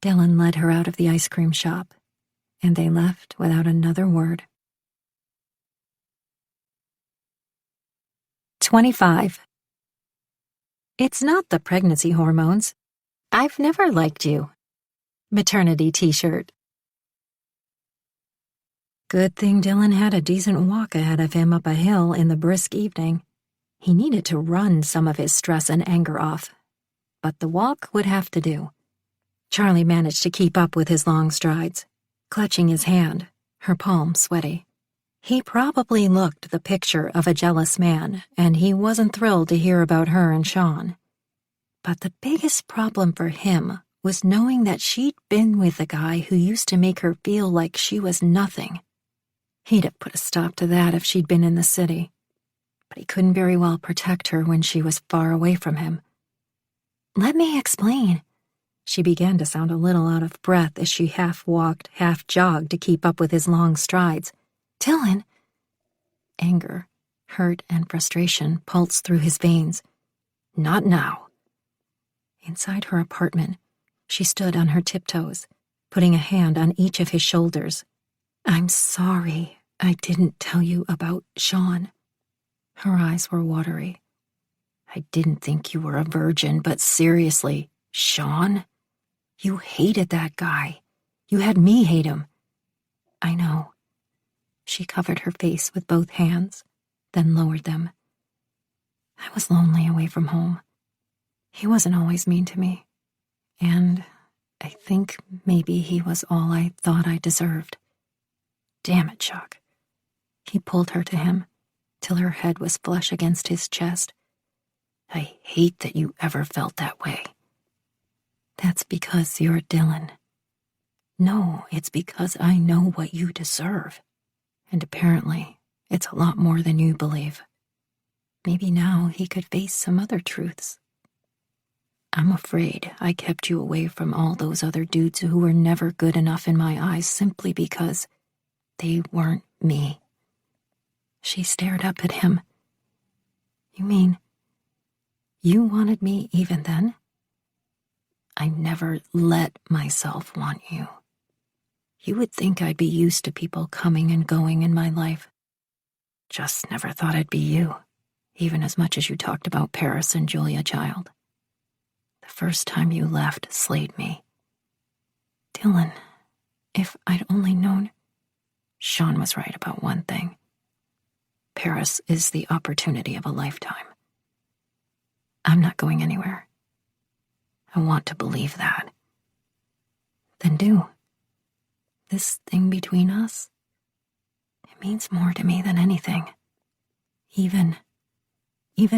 Dylan led her out of the ice cream shop, and they left without another word. 25. It's not the pregnancy hormones. I've never liked you. Maternity t-shirt. Good thing Dylan had a decent walk ahead of him up a hill in the brisk evening. He needed to run some of his stress and anger off, but the walk would have to do. Charlie managed to keep up with his long strides, clutching his hand, her palm sweaty. He probably looked the picture of a jealous man, and he wasn't thrilled to hear about her and Sean. But the biggest problem for him was knowing that she'd been with a guy who used to make her feel like she was nothing. He'd have put a stop to that if she'd been in the city, but he couldn't very well protect her when she was far away from him. Let me explain. She began to sound a little out of breath as she half walked, half jogged to keep up with his long strides. Dylan. Anger, hurt, and frustration pulsed through his veins. Not now. Inside her apartment, she stood on her tiptoes, putting a hand on each of his shoulders. I'm sorry I didn't tell you about Sean. Her eyes were watery. I didn't think you were a virgin, but seriously, Sean? You hated that guy. You had me hate him. I know. She covered her face with both hands, then lowered them. I was lonely away from home. He wasn't always mean to me. And I think maybe he was all I thought I deserved. Damn it, Chuck. He pulled her to him, till her head was flush against his chest. I hate that you ever felt that way. That's because you're Dylan. No, it's because I know what you deserve. And apparently, it's a lot more than you believe. Maybe now he could face some other truths. I'm afraid I kept you away from all those other dudes who were never good enough in my eyes simply because they weren't me. She stared up at him. You mean, you wanted me even then? I never let myself want you. You would think I'd be used to people coming and going in my life. Just never thought I'd be you, even as much as you talked about Paris and Julia Child. The first time you left slayed me. Dylan, if I'd only known... Sean was right about one thing. Paris is the opportunity of a lifetime. I'm not going anywhere. I want to believe that. Then do. This thing between us, it means more to me than anything. Even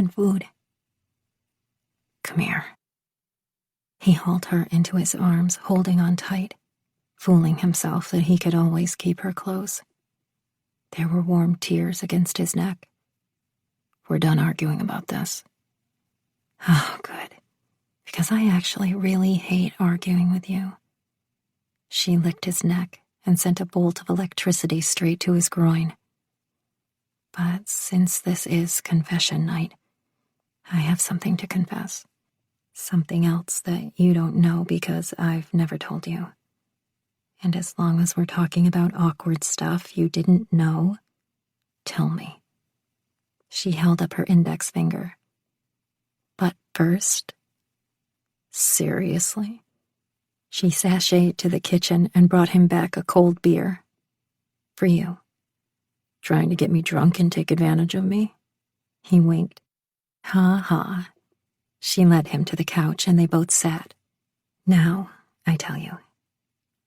food. Come here. He hauled her into his arms, holding on tight, fooling himself that he could always keep her close. There were warm tears against his neck. We're done arguing about this. Oh, good. Because I actually really hate arguing with you. She licked his neck and sent a bolt of electricity straight to his groin. But since this is confession night, I have something to confess. Something else that you don't know because I've never told you. And as long as we're talking about awkward stuff you didn't know, tell me. She held up her index finger. But first, seriously? She sashayed to the kitchen and brought him back a cold beer. For you. Trying to get me drunk and take advantage of me? He winked. Ha ha. She led him to the couch and they both sat. Now, I tell you.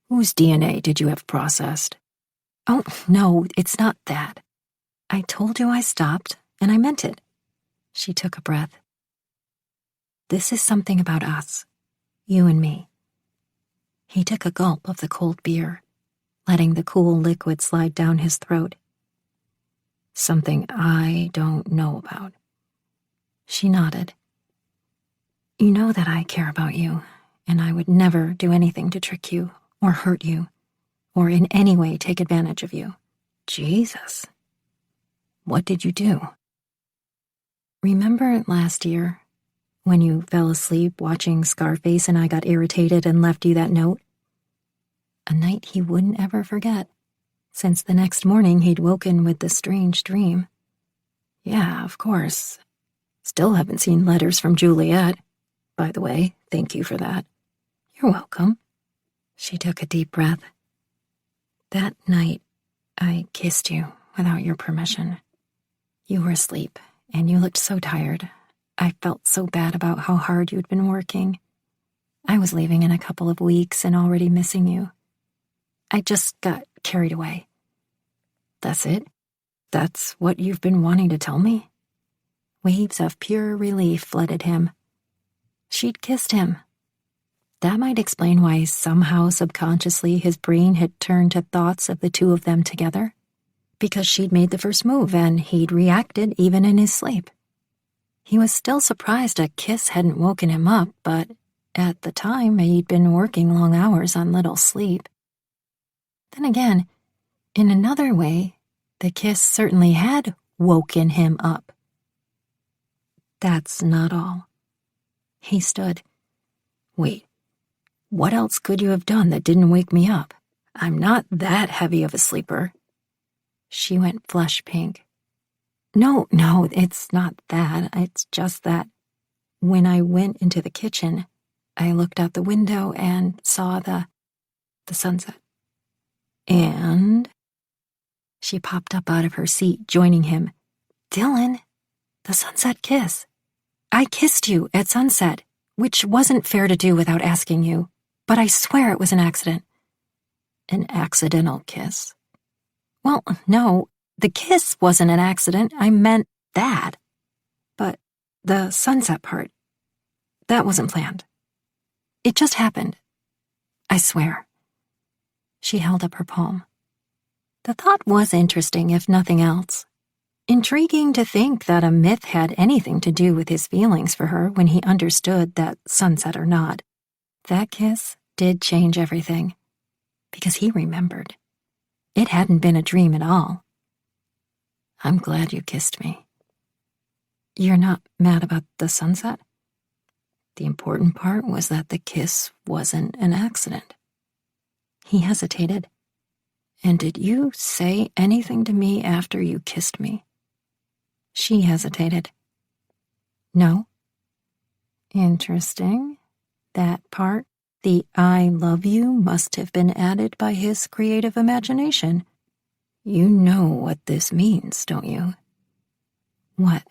Whose DNA did you have processed? Oh, no, it's not that. I told you I stopped, and I meant it. She took a breath. This is something about us. You and me. He took a gulp of the cold beer, letting the cool liquid slide down his throat. Something I don't know about. She nodded. You know that I care about you, and I would never do anything to trick you, or hurt you, or in any way take advantage of you. Jesus. What did you do? Remember last year, when you fell asleep watching Scarface and I got irritated and left you that note? A night he wouldn't ever forget, since the next morning he'd woken with the strange dream. Yeah, of course. Still haven't seen letters from Juliet. By the way, thank you for that. You're welcome. She took a deep breath. That night, I kissed you without your permission. You were asleep, and you looked so tired. I felt so bad about how hard you'd been working. I was leaving in a couple of weeks and already missing you. I just got carried away. That's it? That's what you've been wanting to tell me? Waves of pure relief flooded him. She'd kissed him. That might explain why somehow subconsciously his brain had turned to thoughts of the two of them together. Because she'd made the first move and he'd reacted even in his sleep. He was still surprised a kiss hadn't woken him up, but at the time he'd been working long hours on little sleep. Then again, in another way, the kiss certainly had woken him up. That's not all. He stood. Wait, what else could you have done that didn't wake me up? I'm not that heavy of a sleeper. She went flush pink. No, it's not that. It's just that when I went into the kitchen, I looked out the window and saw the sunset. And she popped up out of her seat, joining him. Dylan, the sunset kiss. I kissed you at sunset, which wasn't fair to do without asking you, but I swear it was an accident. An accidental kiss? Well, no, the kiss wasn't an accident. I meant that. But the sunset part, that wasn't planned. It just happened. I swear. She held up her palm. The thought was interesting, if nothing else. Intriguing to think that a myth had anything to do with his feelings for her when he understood that, sunset or not, that kiss did change everything. Because he remembered. It hadn't been a dream at all. I'm glad you kissed me. You're not mad about the sunset? The important part was that the kiss wasn't an accident. He hesitated. And did you say anything to me after you kissed me? She hesitated. No. Interesting. That part, the I love you, must have been added by his creative imagination. You know what this means, don't you? What?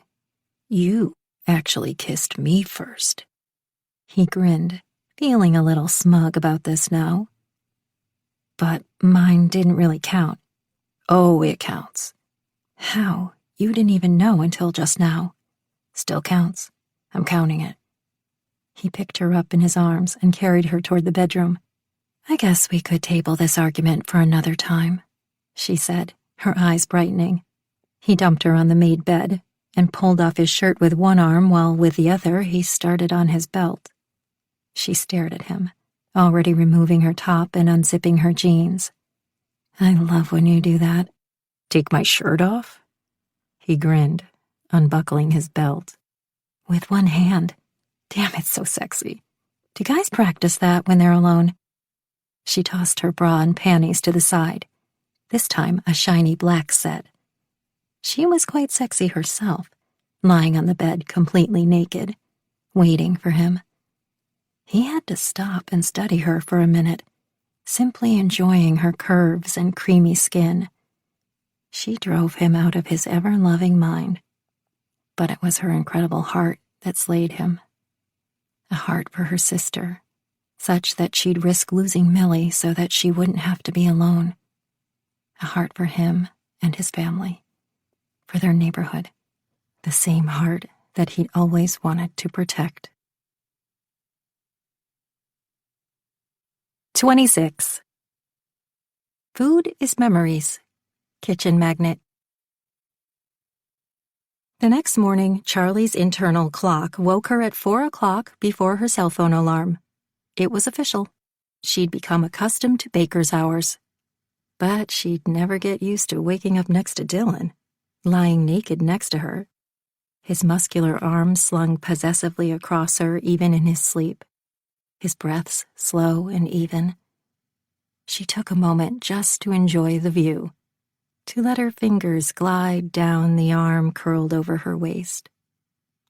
You actually kissed me first. He grinned, feeling a little smug about this now. But mine didn't really count. Oh, it counts. How? You didn't even know until just now. Still counts. I'm counting it. He picked her up in his arms and carried her toward the bedroom. "I guess we could table this argument for another time," she said, her eyes brightening. He dumped her on the made bed and pulled off his shirt with one arm while with the other he started on his belt. She stared at him, already removing her top and unzipping her jeans. "I love when you do that." "Take my shirt off?" He grinned, unbuckling his belt. "With one hand. Damn, it's so sexy. Do guys practice that when they're alone?" She tossed her bra and panties to the side, this time a shiny black set. She was quite sexy herself, lying on the bed completely naked, waiting for him. He had to stop and study her for a minute, simply enjoying her curves and creamy skin. She drove him out of his ever-loving mind, but it was her incredible heart that slayed him. A heart for her sister, such that she'd risk losing Millie so that she wouldn't have to be alone. A heart for him and his family, for their neighborhood, the same heart that he'd always wanted to protect. 26. Food is memories. Kitchen magnet. The next morning, Charlie's internal clock woke her at 4 o'clock before her cell phone alarm. It was official. She'd become accustomed to baker's hours. But she'd never get used to waking up next to Dylan, lying naked next to her, his muscular arms slung possessively across her even in his sleep, his breaths slow and even. She took a moment just to enjoy the view, to let her fingers glide down the arm curled over her waist,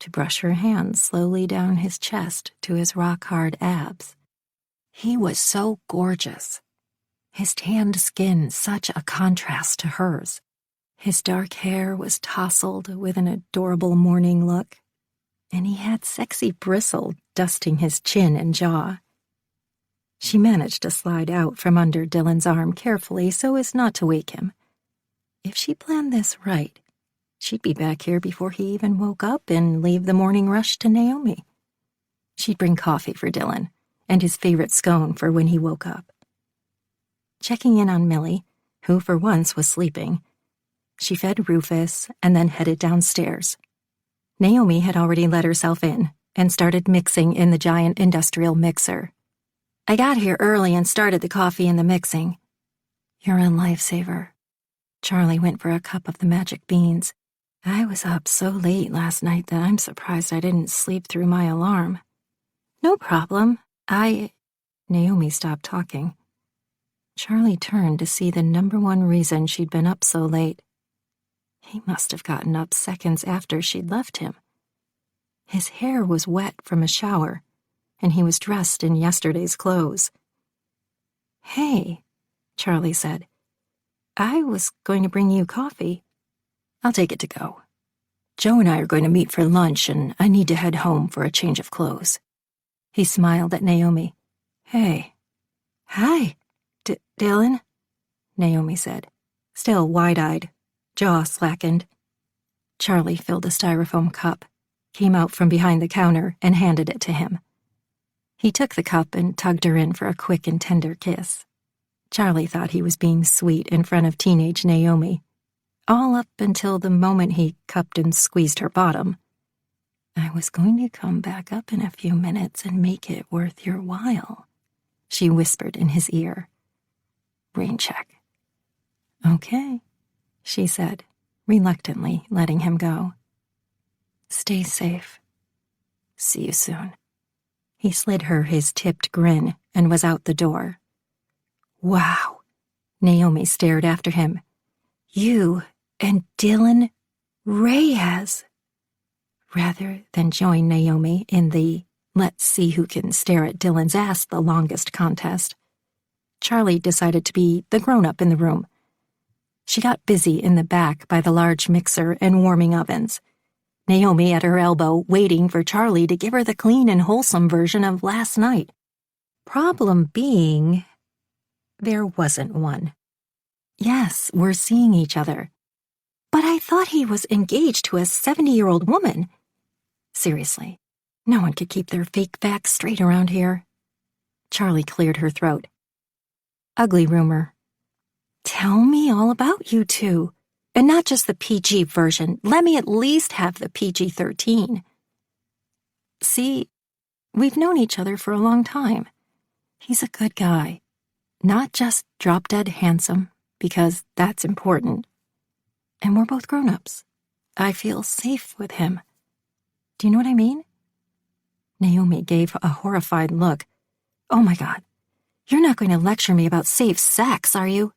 to brush her hands slowly down his chest to his rock-hard abs. He was so gorgeous, his tanned skin such a contrast to hers. His dark hair was tousled with an adorable morning look, and he had sexy bristle dusting his chin and jaw. She managed to slide out from under Dylan's arm carefully so as not to wake him. If she planned this right, she'd be back here before he even woke up and leave the morning rush to Naomi. She'd bring coffee for Dylan and his favorite scone for when he woke up. Checking in on Millie, who for once was sleeping, she fed Rufus and then headed downstairs. Naomi had already let herself in and started mixing in the giant industrial mixer. "I got here early and started the coffee and the mixing." "You're a lifesaver." Charlie went for a cup of the magic beans. "I was up so late last night that I'm surprised I didn't sleep through my alarm." "No problem. Naomi stopped talking. Charlie turned to see the number one reason she'd been up so late. He must have gotten up seconds after she'd left him. His hair was wet from a shower, and he was dressed in yesterday's clothes. "Hey," Charlie said. "I was going to bring you coffee." "I'll take it to go. Joe and I are going to meet for lunch, and I need to head home for a change of clothes." He smiled at Naomi. "Hey." "Hi, Dylan," Naomi said, still wide-eyed, jaw slackened. Charlie filled a styrofoam cup, came out from behind the counter, and handed it to him. He took the cup and tugged her in for a quick and tender kiss. Charlie thought he was being sweet in front of teenage Naomi, all up until the moment he cupped and squeezed her bottom. "I was going to come back up in a few minutes and make it worth your while," she whispered in his ear. "Rain check." "Okay," she said, reluctantly letting him go. "Stay safe. See you soon." He slid her his tipped grin and was out the door. "Wow," Naomi stared after him. "You and Dylan Reyes." Rather than join Naomi in the "let's see who can stare at Dylan's ass the longest" contest, Charlie decided to be the grown-up in the room. She got busy in the back by the large mixer and warming ovens, Naomi at her elbow waiting for Charlie to give her the clean and wholesome version of last night. Problem being, there wasn't one. "Yes, we're seeing each other. But I thought he was engaged to a 70-year-old woman." Seriously, No one could keep their fake facts straight around here. Charlie cleared her throat. Ugly rumor. Tell me all about you two. And not just the PG version. Let me at least have the PG-13. See, we've known each other for a long time. He's a good guy. Not just drop-dead handsome, because that's important. And we're both grown-ups. I feel safe with him. Do you know what I mean? Naomi gave a horrified look. Oh my God, you're not going to lecture me about safe sex, are you?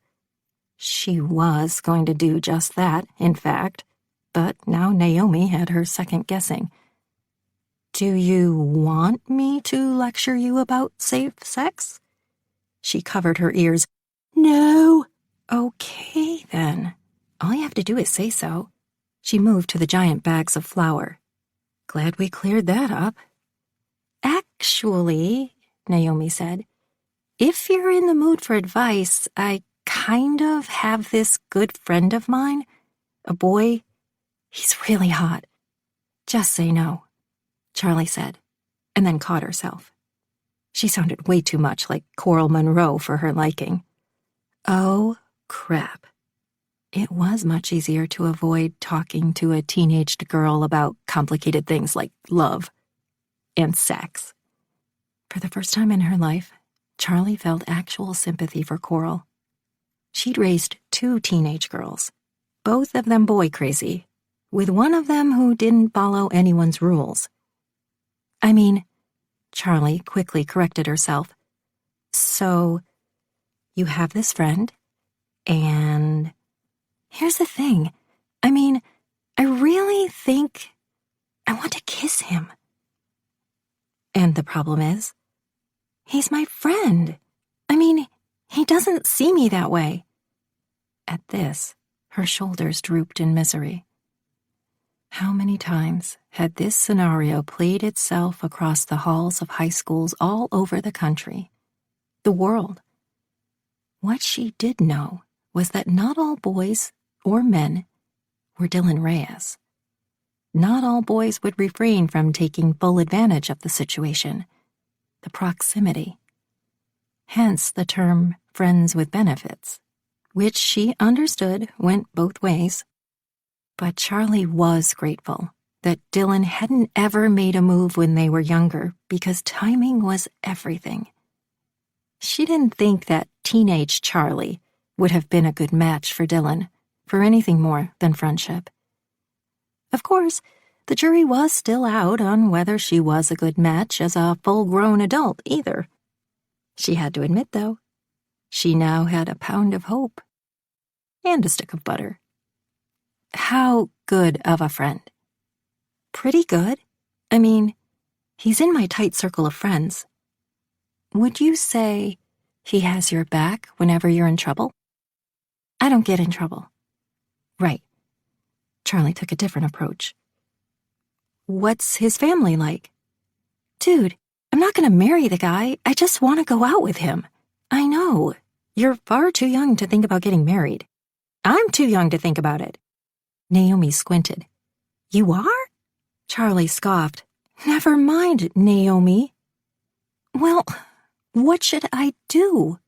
She was going to do just that, in fact, but now Naomi had her second guessing. Do you want me to lecture you about safe sex? She covered her ears. No. Okay, then. All you have to do is say so. She moved to the giant bags of flour. Glad we cleared that up. Actually, Naomi said, if you're in the mood for advice, I kind of have this good friend of mine, a boy. He's really hot. Just say no, Charlie said, and then caught herself. She sounded way too much like Coral Munro for her liking. Oh, crap. It was much easier to avoid talking to a teenaged girl about complicated things like love and sex. For the first time in her life, Charlie felt actual sympathy for Coral. She'd raised 2 teenage girls, both of them boy-crazy, with one of them who didn't follow anyone's rules. I mean, Charlie quickly corrected herself. So, you have this friend, and here's the thing. I mean, I really think I want to kiss him. And the problem is, he's my friend. I mean, he doesn't see me that way. At this, her shoulders drooped in misery. How many times had this scenario played itself across the halls of high schools all over the country, the world? What she did know was that not all boys or men were Dylan Reyes. Not all boys would refrain from taking full advantage of the situation, the proximity. Hence the term friends with benefits, which she understood went both ways. But Charlie was grateful that Dylan hadn't ever made a move when they were younger because timing was everything. She didn't think that teenage Charlie would have been a good match for Dylan for anything more than friendship. Of course, the jury was still out on whether she was a good match as a full-grown adult either. She had to admit, though, she now had a pound of hope and a stick of butter. How good of a friend? Pretty good. I mean, he's in my tight circle of friends. Would you say he has your back whenever you're in trouble? I don't get in trouble. Right. Charlie took a different approach. What's his family like? Dude, I'm not going to marry the guy. I just want to go out with him. I know. You're far too young to think about getting married. I'm too young to think about it. Naomi squinted. You are? Charlie scoffed. Never mind, Naomi. Well, what should I do?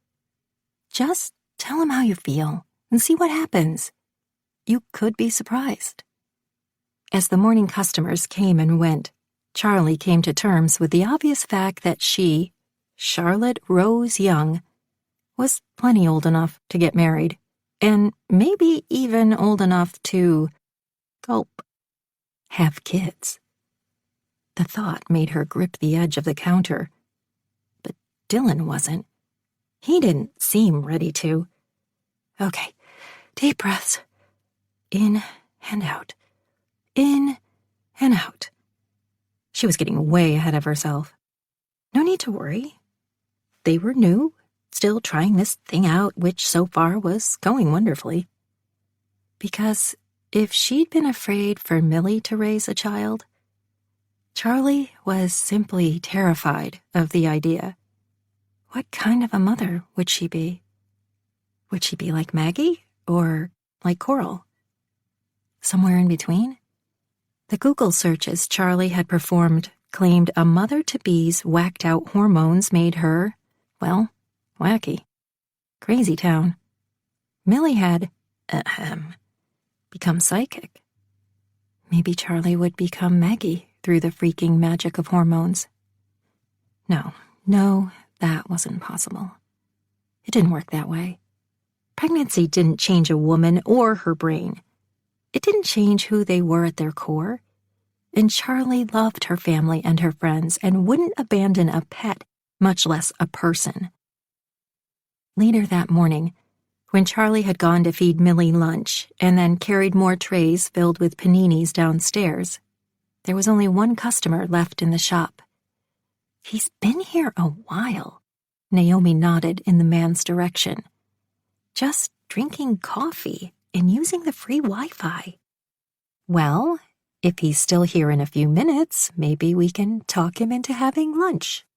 Just tell him how you feel and see what happens. You could be surprised. As the morning customers came and went, Charlie came to terms with the obvious fact that she, Charlotte Rose Young, was plenty old enough to get married, and maybe even old enough to, gulp, have kids. The thought made her grip the edge of the counter. But Dylan wasn't. He didn't seem ready to. Okay, deep breaths. In and out. In and out. She was getting way ahead of herself. No need to worry. They were new, still trying this thing out, which so far was going wonderfully. Because if she'd been afraid for Millie to raise a child, Charlie was simply terrified of the idea. What kind of a mother would she be? Would she be like Maggie or like Coral? Somewhere in between? The Google searches Charlie had performed claimed a mother-to-be's whacked-out hormones made her, well, wacky. Crazy town. Millie had, become psychic. Maybe Charlie would become Maggie through the freaking magic of hormones. No, that wasn't possible. It didn't work that way. Pregnancy didn't change a woman or her brain. It didn't change who they were at their core. And Charlie loved her family and her friends and wouldn't abandon a pet, much less a person. Later that morning, when Charlie had gone to feed Millie lunch and then carried more trays filled with paninis downstairs, there was only one customer left in the shop. "He's been here a while," Naomi nodded in the man's direction. "Just drinking coffee and using the free Wi-Fi." "Well, if he's still here in a few minutes, maybe we can talk him into having lunch."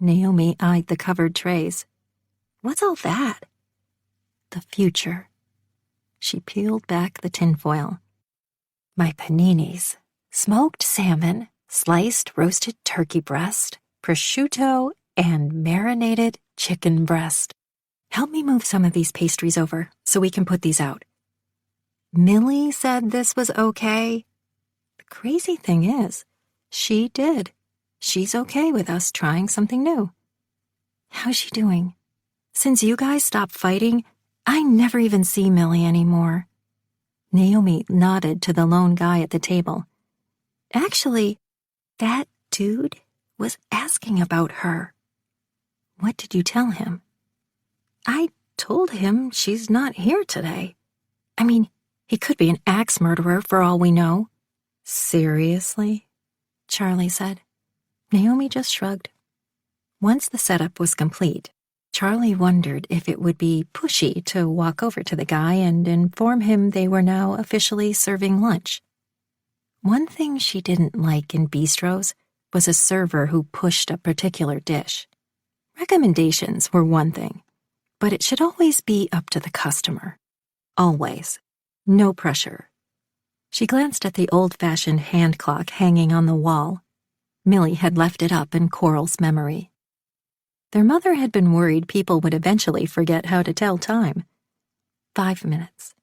Naomi eyed the covered trays. "What's all that?" "The future." She peeled back the tinfoil. "My paninis. Smoked salmon, sliced roasted turkey breast, prosciutto, and marinated chicken breast. Help me move some of these pastries over so we can put these out." Millie said this was okay. The crazy thing is, she did. She's okay with us trying something new. "How's she doing? Since you guys stopped fighting, I never even see Millie anymore." Naomi nodded to the lone guy at the table. "Actually, that dude was asking about her." "What did you tell him?" "I told him she's not here today. I mean, he could be an axe murderer for all we know." "Seriously?" Charlie said. Naomi just shrugged. Once the setup was complete, Charlie wondered if it would be pushy to walk over to the guy and inform him they were now officially serving lunch. One thing she didn't like in bistros was a server who pushed a particular dish. Recommendations were one thing, but it should always be up to the customer. Always. No pressure. She glanced at the old-fashioned hand clock hanging on the wall. Millie had left it up in Coral's memory. Their mother had been worried people would eventually forget how to tell time. 5 minutes.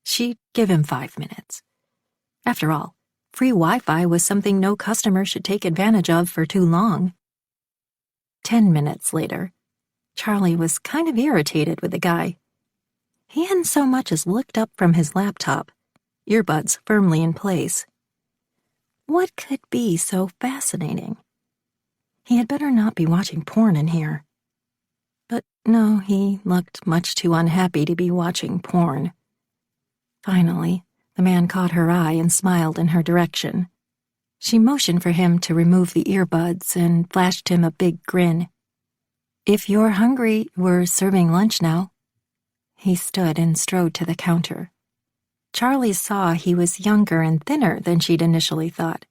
She'd give him 5 minutes. After all, free Wi-Fi was something no customer should take advantage of for too long. 10 minutes later, Charlie was kind of irritated with the guy. He hadn't so much as looked up from his laptop, earbuds firmly in place. What could be so fascinating? He had better not be watching porn in here. But no, he looked much too unhappy to be watching porn. Finally, the man caught her eye and smiled in her direction. She motioned for him to remove the earbuds and flashed him a big grin. "If you're hungry, we're serving lunch now." He stood and strode to the counter. Charlie saw he was younger and thinner than she'd initially thought.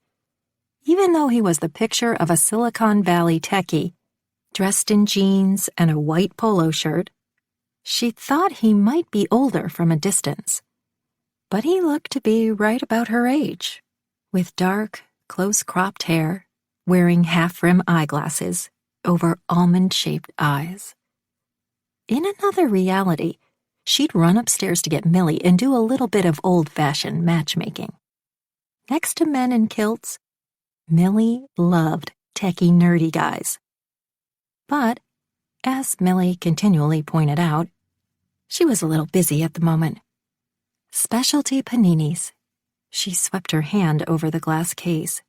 Even though he was the picture of a Silicon Valley techie, dressed in jeans and a white polo shirt, she thought he might be older from a distance. But he looked to be right about her age, with dark, close-cropped hair, wearing half-rim eyeglasses over almond-shaped eyes. In another reality, she'd run upstairs to get Millie and do a little bit of old-fashioned matchmaking. Next to men in kilts, Millie loved techie nerdy guys. But, as Millie continually pointed out, she was a little busy at the moment. Specialty paninis. She swept her hand over the glass case.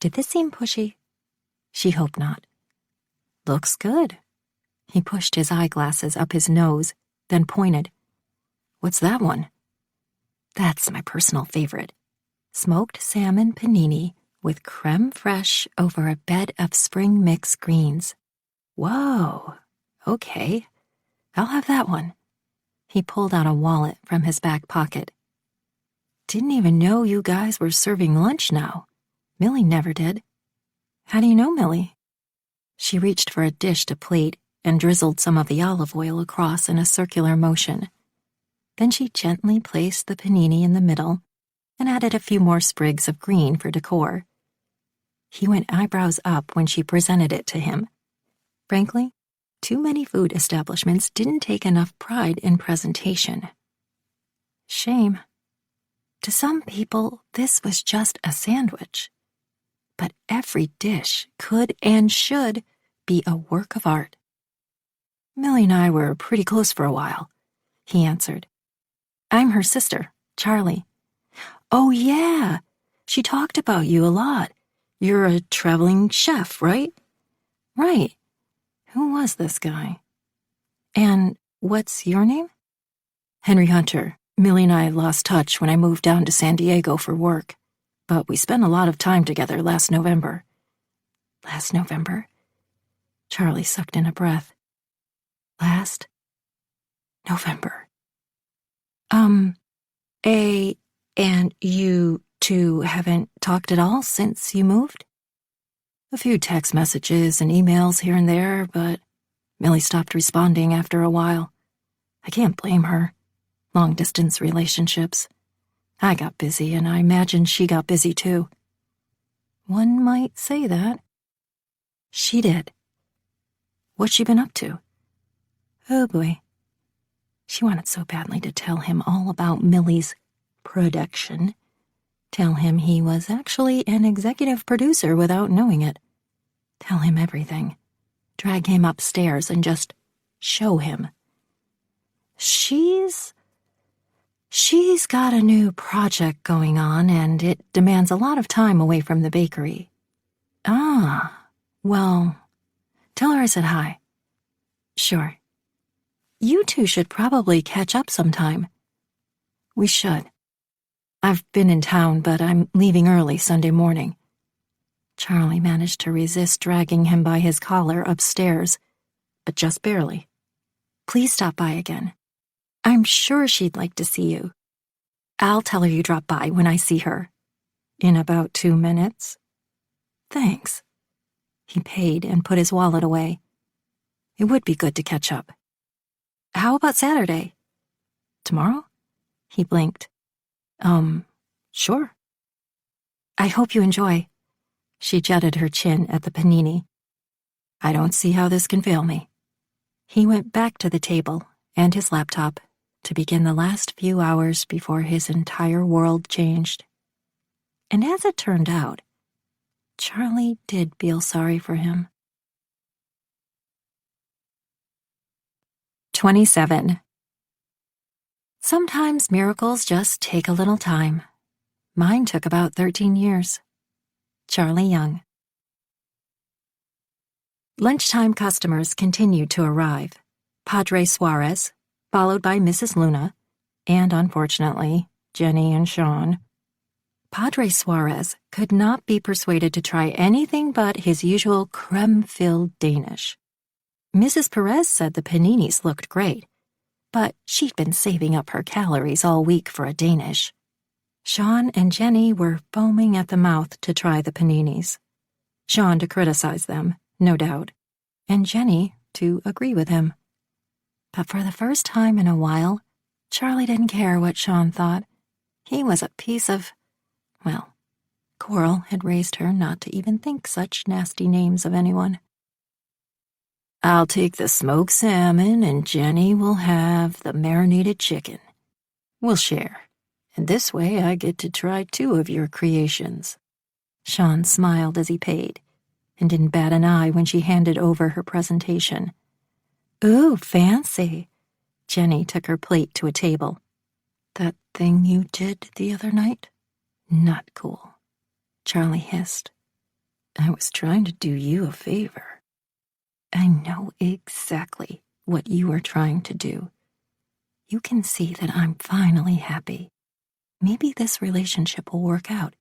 Did this seem pushy? She hoped not. "Looks good." He pushed his eyeglasses up his nose, then pointed. "What's that one?" "That's my personal favorite. Smoked salmon panini with creme fraiche over a bed of spring mix greens." "Whoa, okay. I'll have that one." He pulled out a wallet from his back pocket. "Didn't even know you guys were serving lunch now. Millie never did." "How do you know Millie?" She reached for a dish to plate and drizzled some of the olive oil across in a circular motion. Then she gently placed the panini in the middle and added a few more sprigs of green for decor. He went eyebrows up when she presented it to him. Frankly, too many food establishments didn't take enough pride in presentation. Shame. To some people, this was just a sandwich. But every dish could and should be a work of art. Millie and I were pretty close for a while, he answered. I'm her sister, Charlie. Oh, yeah. She talked about you a lot. You're a traveling chef, right? Right. Who was this guy? And what's your name? Henry Hunter. Millie and I lost touch when I moved down to San Diego for work, but we spent a lot of time together last November. Last November? Charlie sucked in a breath. Last November. And you two haven't talked at all since you moved? A few text messages and emails here and there, but Millie stopped responding after a while. I can't blame her. Long-distance relationships. I got busy, and I imagine she got busy too. One might say that. She did. What's she been up to? Oh boy. She wanted so badly to tell him all about Millie's production. Tell him he was actually an executive producer without knowing it. Tell him everything. Drag him upstairs and just show him. She's got a new project going on, and it demands a lot of time away from the bakery. Ah, well, tell her I said hi. Sure. You two should probably catch up sometime. We should. I've been in town, but I'm leaving early Sunday morning. Charlie managed to resist dragging him by his collar upstairs, but just barely. Please stop by again. I'm sure she'd like to see you. I'll tell her you dropped by when I see her. In about 2 minutes. Thanks. He paid and put his wallet away. It would be good to catch up. How about Saturday? Tomorrow? He blinked. Sure. I hope you enjoy. She jutted her chin at the panini. I don't see how this can fail me. He went back to the table and his laptop to begin the last few hours before his entire world changed. And as it turned out, Charlie did feel sorry for him. 27. Sometimes miracles just take a little time. Mine took about 13 years. Charlie Young. Lunchtime customers continued to arrive. Padre Suarez, followed by Mrs. Luna, and unfortunately, Jenny and Sean. Padre Suarez could not be persuaded to try anything but his usual creme-filled Danish. Mrs. Perez said the paninis looked great, but she'd been saving up her calories all week for a Danish. Sean and Jenny were foaming at the mouth to try the paninis. Sean to criticize them, no doubt, and Jenny to agree with him. But for the first time in a while, Charlie didn't care what Sean thought. He was a piece of, well, Coral had raised her not to even think such nasty names of anyone. I'll take the smoked salmon and Jenny will have the marinated chicken. We'll share, and this way I get to try 2 of your creations. Sean smiled as he paid, and didn't bat an eye when she handed over her presentation. Ooh, fancy. Jenny took her plate to a table. That thing you did the other night? Not cool. Charlie hissed. I was trying to do you a favor. I know exactly what you are trying to do. You can see that I'm finally happy. Maybe this relationship will work out,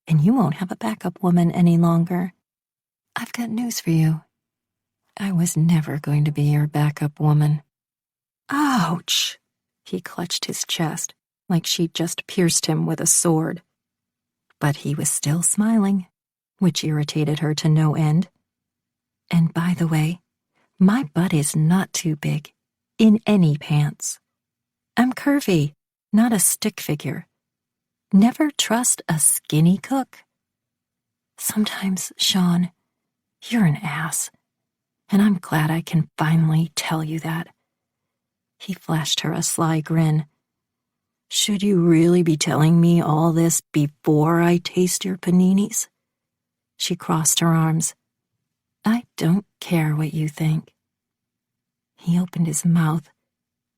and you won't have a backup woman any longer. I've got news for you. I was never going to be your backup woman. Ouch! He clutched his chest, like she'd just pierced him with a sword. But he was still smiling, which irritated her to no end. And by the way, my butt is not too big, in any pants. I'm curvy, not a stick figure. Never trust a skinny cook. Sometimes, Sean, you're an ass, and I'm glad I can finally tell you that. He flashed her a sly grin. Should you really be telling me all this before I taste your paninis? She crossed her arms. I don't care what you think. He opened his mouth,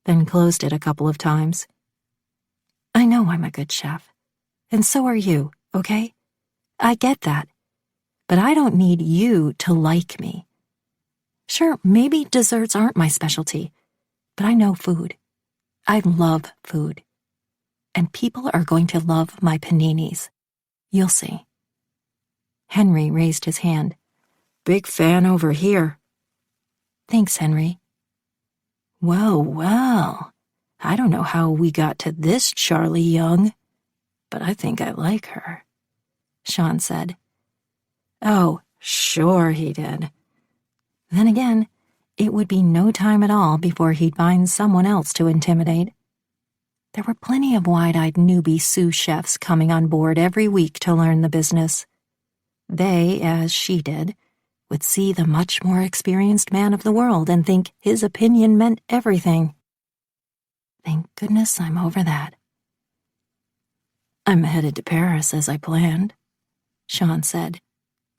then closed it a couple of times. I know I'm a good chef, and so are you, okay? I get that, but I don't need you to like me. Sure, maybe desserts aren't my specialty, but I know food. I love food. And people are going to love my paninis. You'll see. Henry raised his hand. Big fan over here. Thanks, Henry. Well, I don't know how we got to this Charlie Young, but I think I like her, Sean said. Oh, sure he did. Then again, it would be no time at all before he'd find someone else to intimidate. There were plenty of wide-eyed newbie sous chefs coming on board every week to learn the business. They, as she did, would see the much more experienced man of the world and think his opinion meant everything. Thank goodness I'm over that. I'm headed to Paris as I planned, Sean said.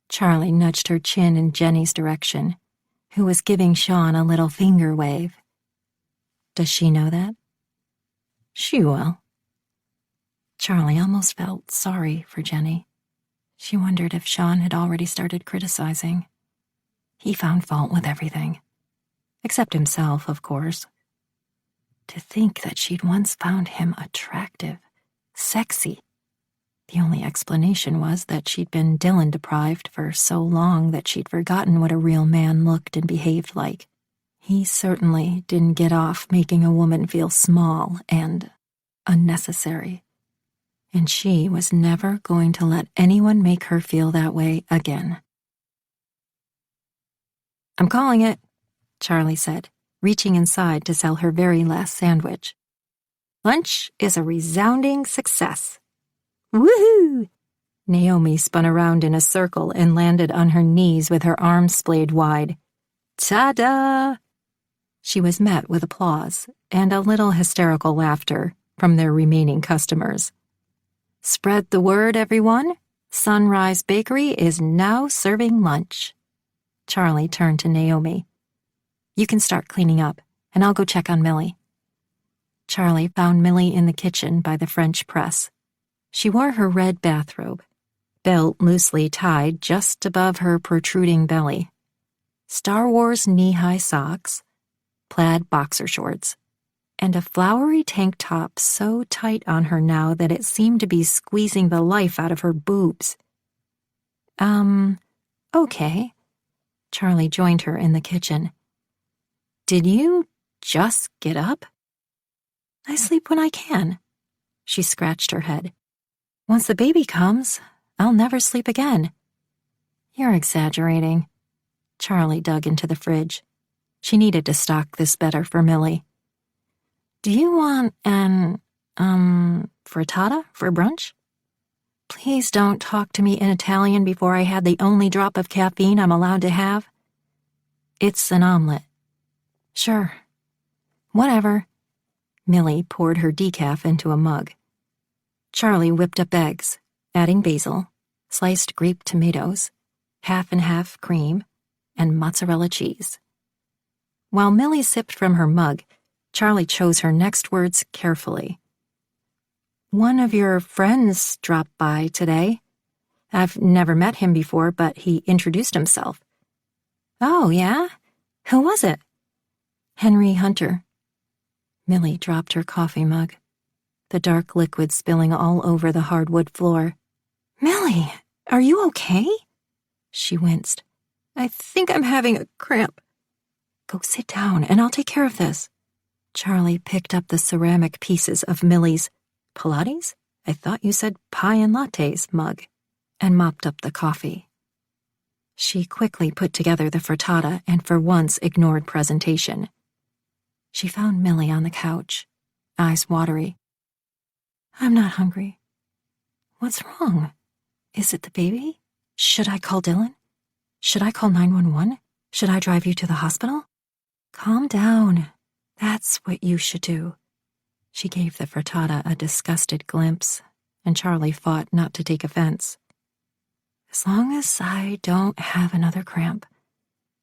Charlie nudged her chin in Jenny's direction, who was giving Sean a little finger wave. Does she know that? She will. Charlie almost felt sorry for Jenny. She wondered if Sean had already started criticizing. He found fault with everything. Except himself, of course. To think that she'd once found him attractive, sexy. The only explanation was that she'd been Dylan-deprived for so long that she'd forgotten what a real man looked and behaved like. He certainly didn't get off making a woman feel small and unnecessary. And she was never going to let anyone make her feel that way again. I'm calling it, Charlie said, reaching inside to sell her very last sandwich. Lunch is a resounding success. Woohoo! Naomi spun around in a circle and landed on her knees with her arms splayed wide. Ta-da! She was met with applause and a little hysterical laughter from their remaining customers. Spread the word, everyone. Sunrise Bakery is now serving lunch. Charlie turned to Naomi. You can start cleaning up, and I'll go check on Millie. Charlie found Millie in the kitchen by the French press. She wore her red bathrobe, belt loosely tied just above her protruding belly, Star Wars knee-high socks, plaid boxer shorts, and a flowery tank top so tight on her now that it seemed to be squeezing the life out of her boobs. Okay. Charlie joined her in the kitchen. Did you just get up? I sleep when I can. She scratched her head. Once the baby comes, I'll never sleep again. You're exaggerating. Charlie dug into the fridge. She needed to stock this better for Millie. Do you want an, frittata for brunch? Please don't talk to me in Italian before I had the only drop of caffeine I'm allowed to have. It's an omelet. Sure. Whatever. Millie poured her decaf into a mug. Charlie whipped up eggs, adding basil, sliced grape tomatoes, half and half cream, and mozzarella cheese. While Millie sipped from her mug, Charlie chose her next words carefully. One of your friends dropped by today. I've never met him before, but he introduced himself. Oh, yeah? Who was it? Henry Hunter. Millie dropped her coffee mug, the dark liquid spilling all over the hardwood floor. Millie, are you okay? She winced. I think I'm having a cramp. Go sit down, and I'll take care of this. Charlie picked up the ceramic pieces of Millie's Pilates? I thought you said pie and lattes mug, and mopped up the coffee. She quickly put together the frittata and for once ignored presentation. She found Millie on the couch, eyes watery. I'm not hungry. What's wrong? Is it the baby? Should I call Dylan? Should I call 911? Should I drive you to the hospital? Calm down. That's what you should do. She gave the frittata a disgusted glimpse, and Charlie fought not to take offense. As long as I don't have another cramp,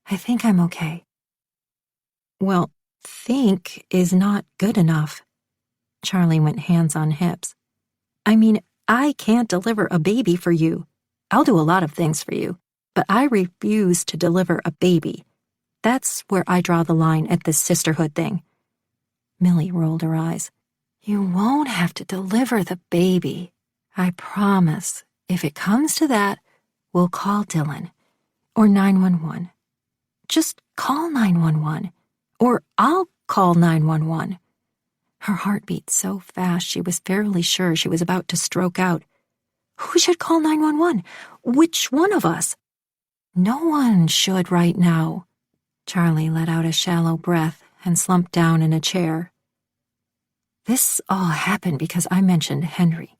I think I'm okay. Well, think is not good enough. Charlie went hands on hips. I mean, I can't deliver a baby for you. I'll do a lot of things for you, but I refuse to deliver a baby. That's where I draw the line at this sisterhood thing. Millie rolled her eyes. You won't have to deliver the baby. I promise. If it comes to that, we'll call Dylan. Or 911. Just call 911. Or I'll call 911. Her heart beat so fast she was fairly sure she was about to stroke out. Who should call 911? Which one of us? No one should right now. Charlie let out a shallow breath and slumped down in a chair. This all happened because I mentioned Henry.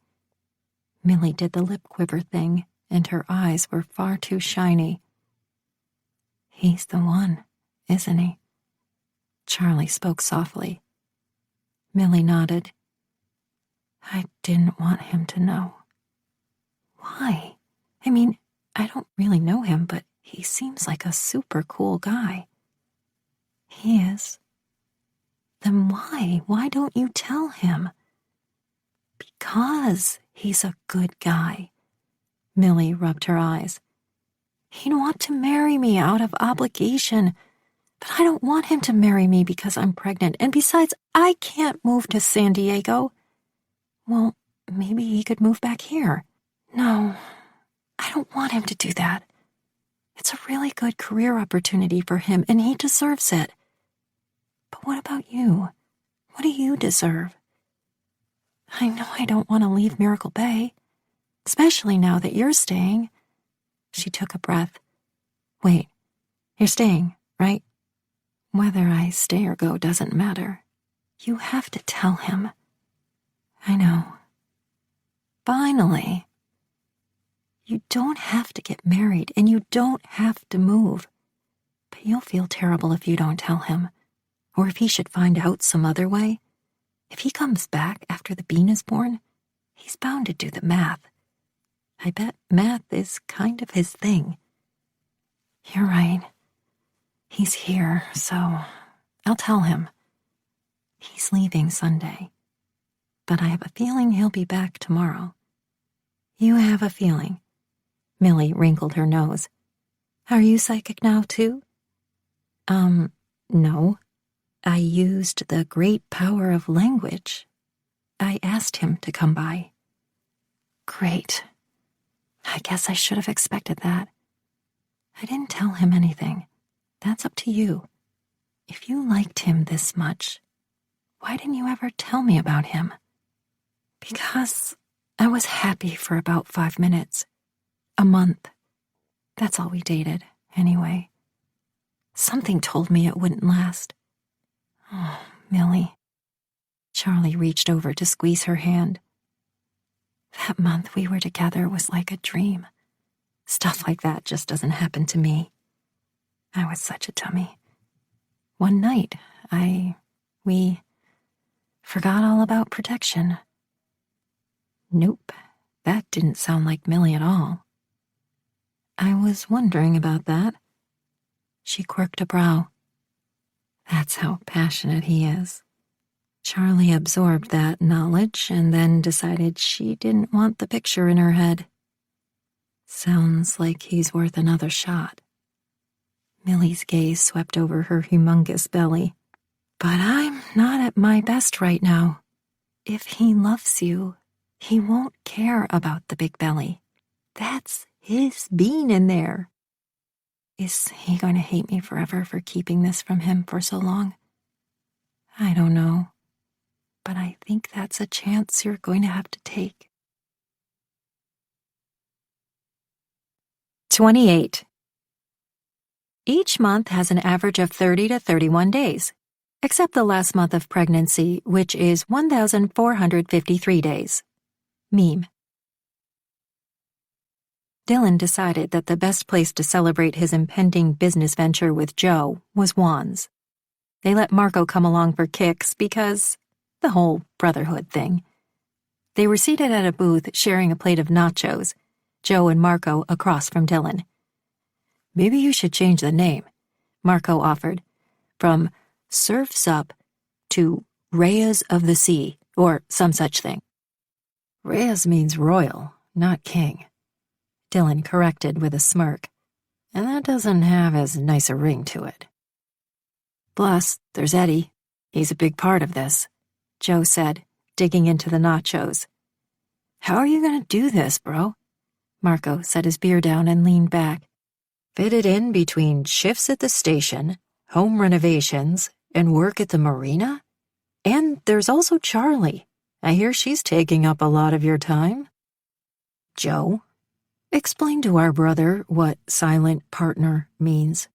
Millie did the lip quiver thing, and her eyes were far too shiny. He's the one, isn't he? Charlie spoke softly. Millie nodded. I didn't want him to know. Why? I mean, I don't really know him, but he seems like a super cool guy. He is. Then why? Why don't you tell him? Because he's a good guy. Millie rubbed her eyes. He'd want to marry me out of obligation, but I don't want him to marry me because I'm pregnant, and besides, I can't move to San Diego. Well, maybe he could move back here. No, I don't want him to do that. It's a really good career opportunity for him, and he deserves it. But what about you? What do you deserve? I know I don't want to leave Miracle Bay, especially now that you're staying. She took a breath. Wait, you're staying, right? Whether I stay or go doesn't matter. You have to tell him. I know. Finally. You don't have to get married, and you don't have to move. But you'll feel terrible if you don't tell him. Or if he should find out some other way. If he comes back after the bean is born, he's bound to do the math. I bet math is kind of his thing. You're right. He's here, so I'll tell him. He's leaving Sunday, but I have a feeling he'll be back tomorrow. You have a feeling? Millie wrinkled her nose. Are you psychic now, too? No. I used the great power of language. I asked him to come by. Great. I guess I should have expected that. I didn't tell him anything. That's up to you. If you liked him this much, why didn't you ever tell me about him? Because I was happy for about 5 minutes. A month. That's all we dated, anyway. Something told me it wouldn't last. Oh, Millie. Charlie reached over to squeeze her hand. That month we were together was like a dream. Stuff like that just doesn't happen to me. I was such a dummy. One night, we forgot all about protection. Nope, that didn't sound like Millie at all. I was wondering about that. She quirked a brow. That's how passionate he is. Charlie absorbed that knowledge and then decided she didn't want the picture in her head. Sounds like he's worth another shot. Millie's gaze swept over her humongous belly. But I'm not at my best right now. If he loves you, he won't care about the big belly. That's his bean in there. Is he going to hate me forever for keeping this from him for so long? I don't know. But I think that's a chance you're going to have to take. 28. Each month has an average of 30 to 31 days, except the last month of pregnancy, which is 1,453 days. Meme. Dylan decided that the best place to celebrate his impending business venture with Joe was Juan's. They let Marco come along for kicks because the whole brotherhood thing. They were seated at a booth sharing a plate of nachos, Joe and Marco across from Dylan. "Maybe you should change the name," Marco offered, "from Surf's Up to Reyes of the Sea, or some such thing." "Reyes means royal, not king," Dylan corrected with a smirk, "and that doesn't have as nice a ring to it." "Plus, there's Eddie. He's a big part of this," Joe said, digging into the nachos. "How are you gonna do this, bro?" Marco set his beer down and leaned back. "Fit it in between shifts at the station, home renovations, and work at the marina? And there's also Charlie. I hear she's taking up a lot of your time." "Joe, explain to our brother what silent partner means.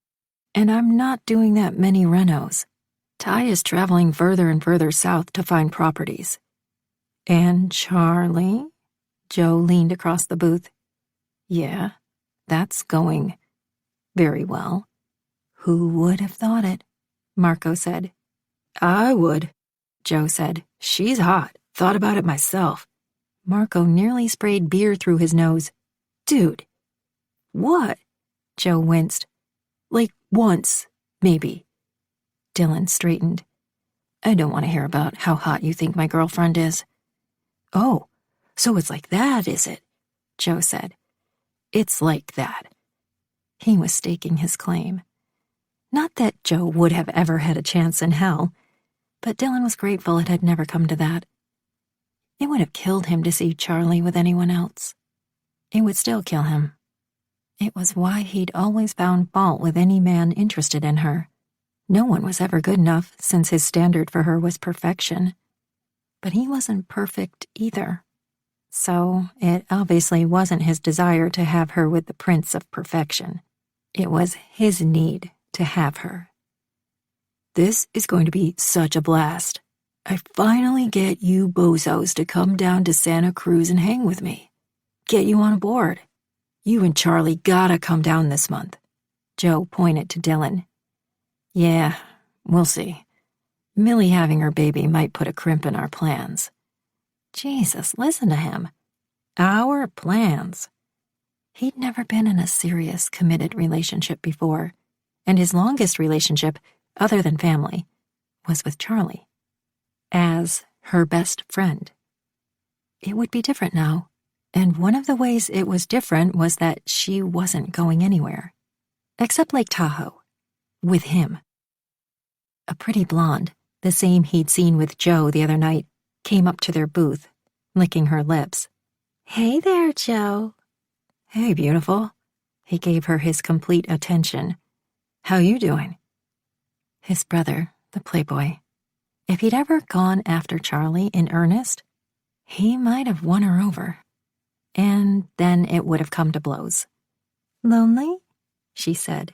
And I'm not doing that many renos. Ty is traveling further and further south to find properties." "And Charlie?" Joe leaned across the booth. "Yeah, that's going very well." "Who would have thought it?" Marco said. "I would," Joe said. "She's hot. Thought about it myself." Marco nearly sprayed beer through his nose. "Dude." "What?" Joe winced. "Like once, maybe." Dylan straightened. "I don't want to hear about how hot you think my girlfriend is." "Oh, so it's like that, is it?" Joe said. "It's like that." He was staking his claim. Not that Joe would have ever had a chance in hell, but Dylan was grateful it had never come to that. It would have killed him to see Charlie with anyone else. It would still kill him. It was why he'd always found fault with any man interested in her. No one was ever good enough, since his standard for her was perfection. But he wasn't perfect either. So it obviously wasn't his desire to have her with the Prince of Perfection. It was his need to have her. "This is going to be such a blast. I finally get you bozos to come down to Santa Cruz and hang with me. Get you on board. You and Charlie gotta come down this month." Joe pointed to Dylan. "Yeah, we'll see. Millie having her baby might put a crimp in our plans." Jesus, listen to him. Our plans. He'd never been in a serious, committed relationship before, and his longest relationship, other than family, was with Charlie. As her best friend. It would be different now, and one of the ways it was different was that she wasn't going anywhere. Except Lake Tahoe. With him. A pretty blonde, the same he'd seen with Joe the other night, came up to their booth, licking her lips. "Hey there, Joe." "Hey, beautiful." He gave her his complete attention. "How you doing?" His brother, the playboy. If he'd ever gone after Charlie in earnest, he might have won her over. And then it would have come to blows. "Lonely?" she said,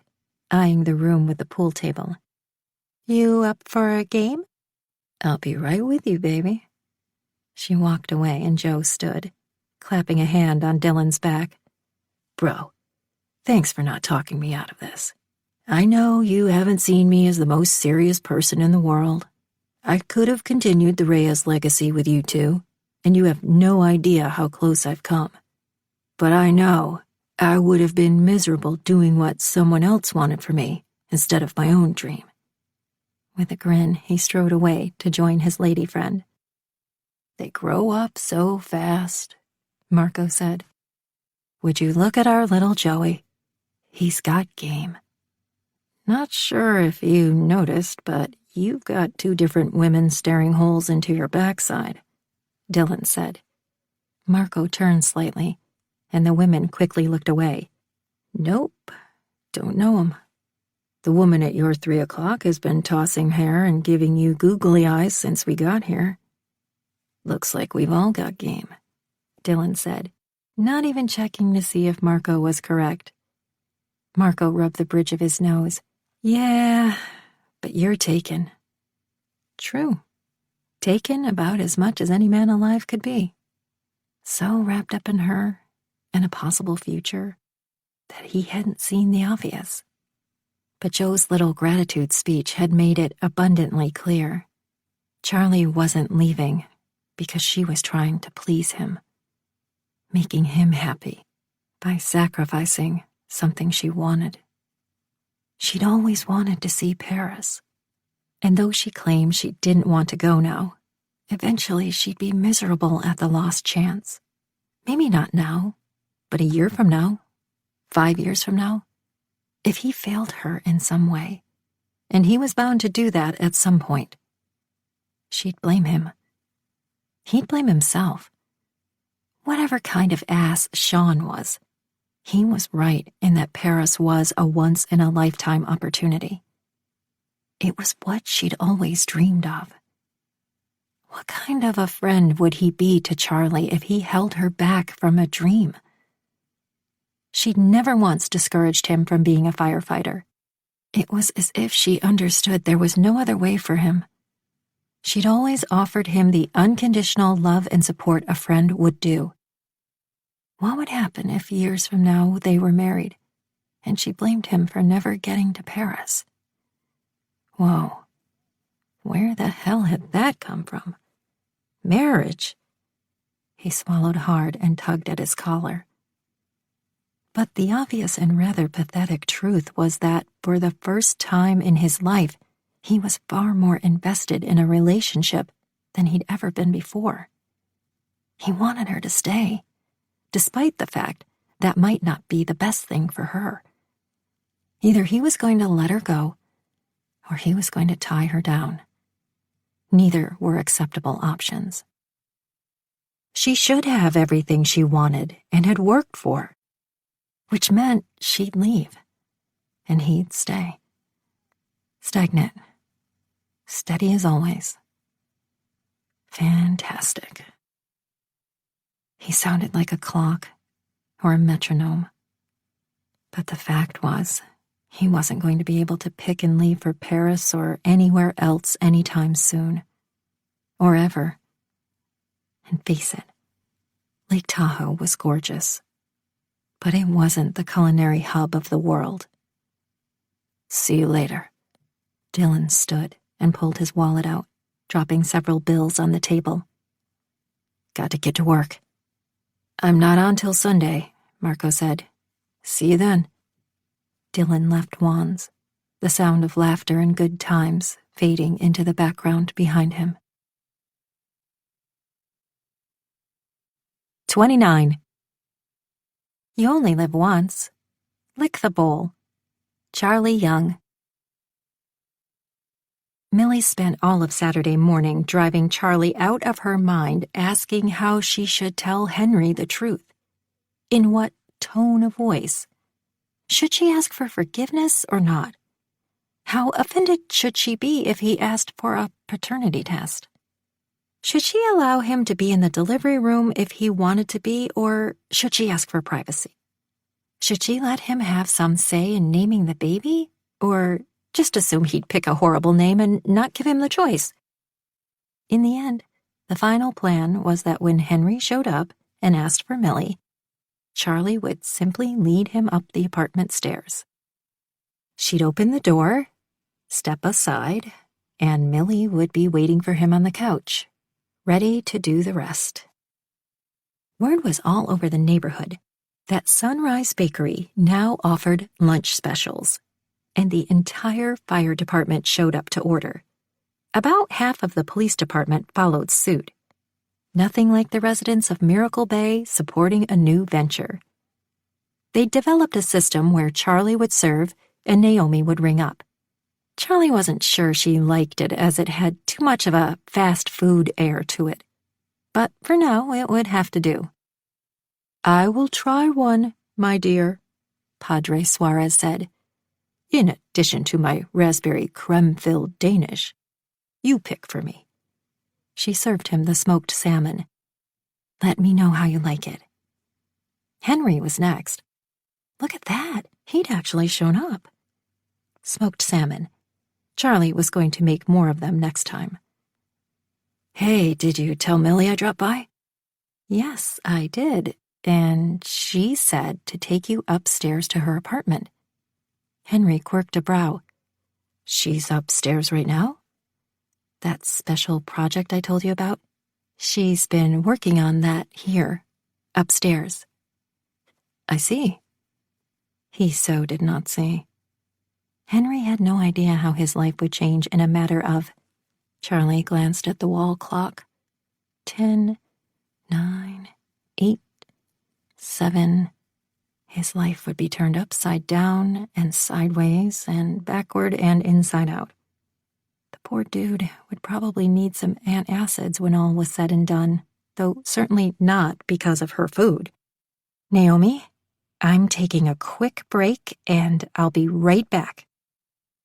eyeing the room with the pool table. "You up for a game?" "I'll be right with you, baby." She walked away and Joe stood, clapping a hand on Dylan's back. "Bro, thanks for not talking me out of this. I know you haven't seen me as the most serious person in the world. I could have continued the Reyes legacy with you two, and you have no idea how close I've come. But I know I would have been miserable doing what someone else wanted for me instead of my own dream." With a grin, he strode away to join his lady friend. "They grow up so fast," Marco said. "Would you look at our little Joey? He's got game. Not sure if you noticed, but you've got two different women staring holes into your backside," Dylan said. Marco turned slightly, and the women quickly looked away. "Nope, don't know 'em. The woman at your 3 o'clock has been tossing hair and giving you googly eyes since we got here." "Looks like we've all got game," Dylan said, not even checking to see if Marco was correct. Marco rubbed the bridge of his nose. "Yeah, but you're taken." "True. Taken about as much as any man alive could be. So wrapped up in her, and a possible future, that he hadn't seen the obvious. But Joe's little gratitude speech had made it abundantly clear. Charlie wasn't leaving because she was trying to please him, making him happy by sacrificing something she wanted. She'd always wanted to see Paris, and though she claimed she didn't want to go now, eventually she'd be miserable at the lost chance. Maybe not now, but a year from now, 5 years from now, if he failed her in some way, and he was bound to do that at some point. She'd blame him. He'd blame himself. Whatever kind of ass Sean was, he was right in that Paris was a once-in-a-lifetime opportunity. It was what she'd always dreamed of. What kind of a friend would he be to Charlie if he held her back from a dream? She'd never once discouraged him from being a firefighter. It was as if she understood there was no other way for him. She'd always offered him the unconditional love and support a friend would do. What would happen if years from now they were married, and she blamed him for never getting to Paris? Whoa, where the hell had that come from? Marriage? He swallowed hard and tugged at his collar. But the obvious and rather pathetic truth was that, for the first time in his life, he was far more invested in a relationship than he'd ever been before. He wanted her to stay, despite the fact that might not be the best thing for her. Either he was going to let her go, or he was going to tie her down. Neither were acceptable options. She should have everything she wanted and had worked for, which meant she'd leave, and he'd stay. Stagnant. Steady as always. Fantastic. He sounded like a clock or a metronome. But the fact was, he wasn't going to be able to pick and leave for Paris or anywhere else anytime soon. Or ever. And face it, Lake Tahoe was gorgeous. But it wasn't the culinary hub of the world. See you later. Dylan stood and pulled his wallet out, dropping several bills on the table. Got to get to work. I'm not on till Sunday, Marco said. See you then. Dylan left Juan's, the sound of laughter and good times fading into the background behind him. 29. You only live once. Lick the bowl. Charlie Young. Millie spent all of Saturday morning driving Charlie out of her mind, asking how she should tell Henry the truth. In what tone of voice? Should she ask for forgiveness or not? How offended should she be if he asked for a paternity test? Should she allow him to be in the delivery room if he wanted to be, or should she ask for privacy? Should she let him have some say in naming the baby, or just assume he'd pick a horrible name and not give him the choice? In the end, the final plan was that when Henry showed up and asked for Millie, Charlie would simply lead him up the apartment stairs. She'd open the door, step aside, and Millie would be waiting for him on the couch, ready to do the rest. Word was all over the neighborhood that Sunrise Bakery now offered lunch specials, and the entire fire department showed up to order. About half of the police department followed suit. Nothing like the residents of Miracle Bay supporting a new venture. They developed a system where Charlie would serve and Naomi would ring up. Charlie wasn't sure she liked it, as it had too much of a fast food air to it. But for now, it would have to do. I will try one, my dear, Padre Suarez said. In addition to my raspberry creme-filled Danish. You pick for me. She served him the smoked salmon. Let me know how you like it. Henry was next. Look at that. He'd actually shown up. Smoked salmon. Charlie was going to make more of them next time. Hey, did you tell Millie I dropped by? Yes, I did. and she said to take you upstairs to her apartment. Henry quirked a brow. She's upstairs right now? That special project I told you about? She's been working on that here, upstairs. I see. He so did not see. Henry had no idea how his life would change in a matter of— Charlie glanced at the wall clock. 10, 9, 8, 7. His life would be turned upside down and sideways and backward and inside out. The poor dude would probably need some antacids when all was said and done, though certainly not because of her food. Naomi, I'm taking a quick break and I'll be right back.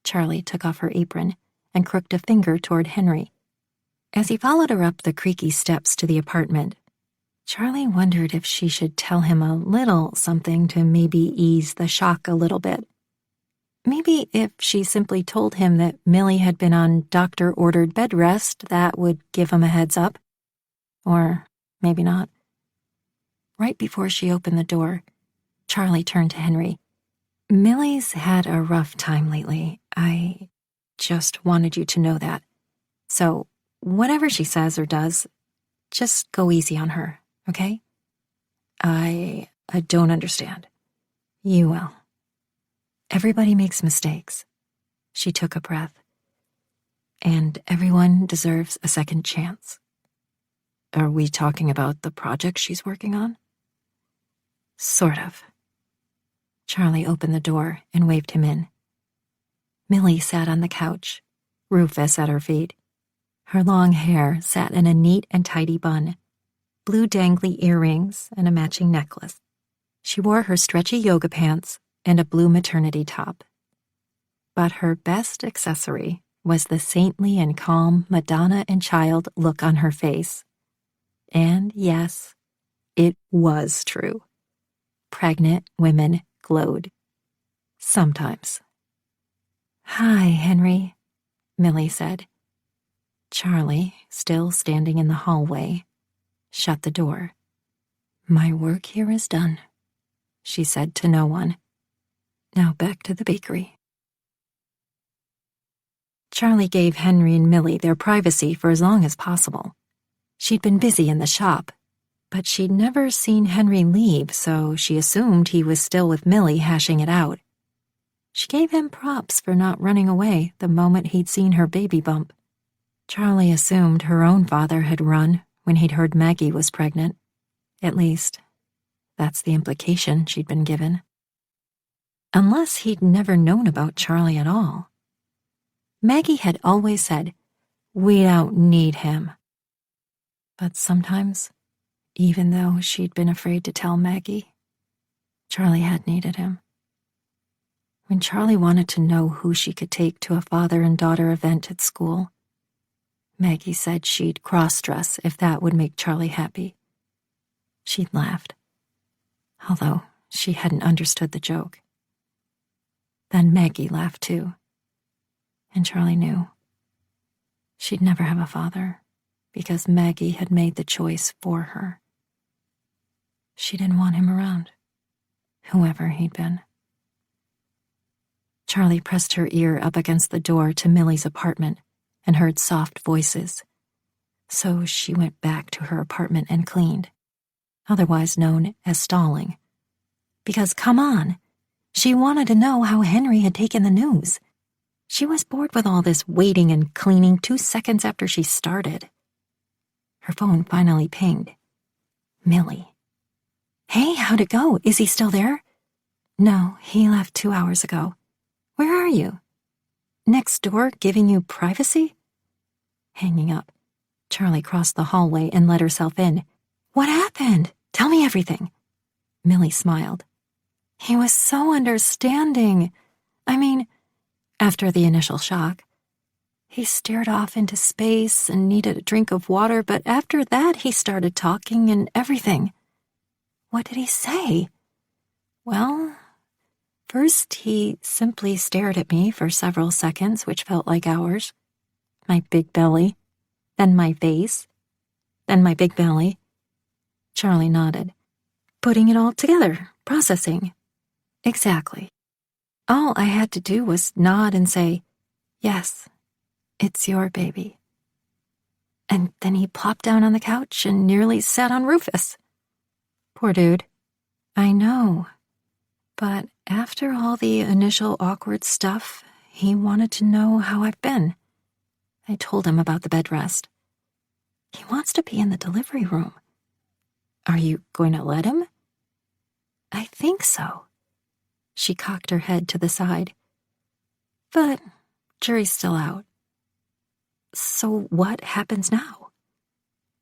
Charlie took off her apron and crooked a finger toward Henry. As he followed her up the creaky steps to the apartment, Charlie wondered if she should tell him a little something to maybe ease the shock a little bit. Maybe if she simply told him that Millie had been on doctor-ordered bed rest, that would give him a heads up. Or maybe not. Right before she opened the door, Charlie turned to Henry. Millie's had a rough time lately. I just wanted you to know that. So, whatever she says or does, just go easy on her, okay? I don't understand. You will. Everybody makes mistakes. She took a breath. And everyone deserves a second chance. Are we talking about the project she's working on? Sort of. Charlie opened the door and waved him in. Millie sat on the couch, Rufus at her feet. Her long hair sat in a neat and tidy bun, blue dangly earrings and a matching necklace. She wore her stretchy yoga pants and a blue maternity top. But her best accessory was the saintly and calm Madonna and child look on her face. And yes, it was true. Pregnant women glowed. Sometimes. Hi, Henry, Millie said. Charlie, still standing in the hallway, shut the door. My work here is done, she said to no one. Now back to the bakery. Charlie gave Henry and Millie their privacy for as long as possible. She'd been busy in the shop, but she'd never seen Henry leave, so she assumed he was still with Millie hashing it out. She gave him props for not running away the moment he'd seen her baby bump. Charlie assumed her own father had run when he'd heard Maggie was pregnant. At least, that's the implication she'd been given. Unless he'd never known about Charlie at all. Maggie had always said, "We don't need him." But sometimes, even though she'd been afraid to tell Maggie, Charlie had needed him. When Charlie wanted to know who she could take to a father and daughter event at school, Maggie said she'd cross-dress if that would make Charlie happy. She'd laughed, although she hadn't understood the joke. Then Maggie laughed too, and Charlie knew. She'd never have a father, because Maggie had made the choice for her. She didn't want him around, whoever he'd been. Charlie pressed her ear up against the door to Millie's apartment and heard soft voices. So she went back to her apartment and cleaned, otherwise known as stalling. Because, come on, she wanted to know how Henry had taken the news. She was bored with all this waiting and cleaning 2 seconds after she started. Her phone finally pinged. Millie. Hey, how'd it go? Is he still there? No, he left 2 hours ago. Where are you? Next door, giving you privacy? Hanging up, Charlie crossed the hallway and let herself in. What happened? Tell me everything. Millie smiled. He was so understanding. I mean, after the initial shock. He stared off into space and needed a drink of water, but after that he started talking and everything. What did he say? Well, first he simply stared at me for several seconds, which felt like hours. My big belly, then my face, then my big belly. Charlie nodded. putting it all together, processing. Exactly. All I had to do was nod and say, "Yes, it's your baby." And then he plopped down on the couch and nearly sat on Rufus. Poor dude. I know. But after all the initial awkward stuff, he wanted to know how I've been. I told him about the bed rest. He wants to be in the delivery room. Are you going to let him? I think so. She cocked her head to the side. But jury's still out. So what happens now?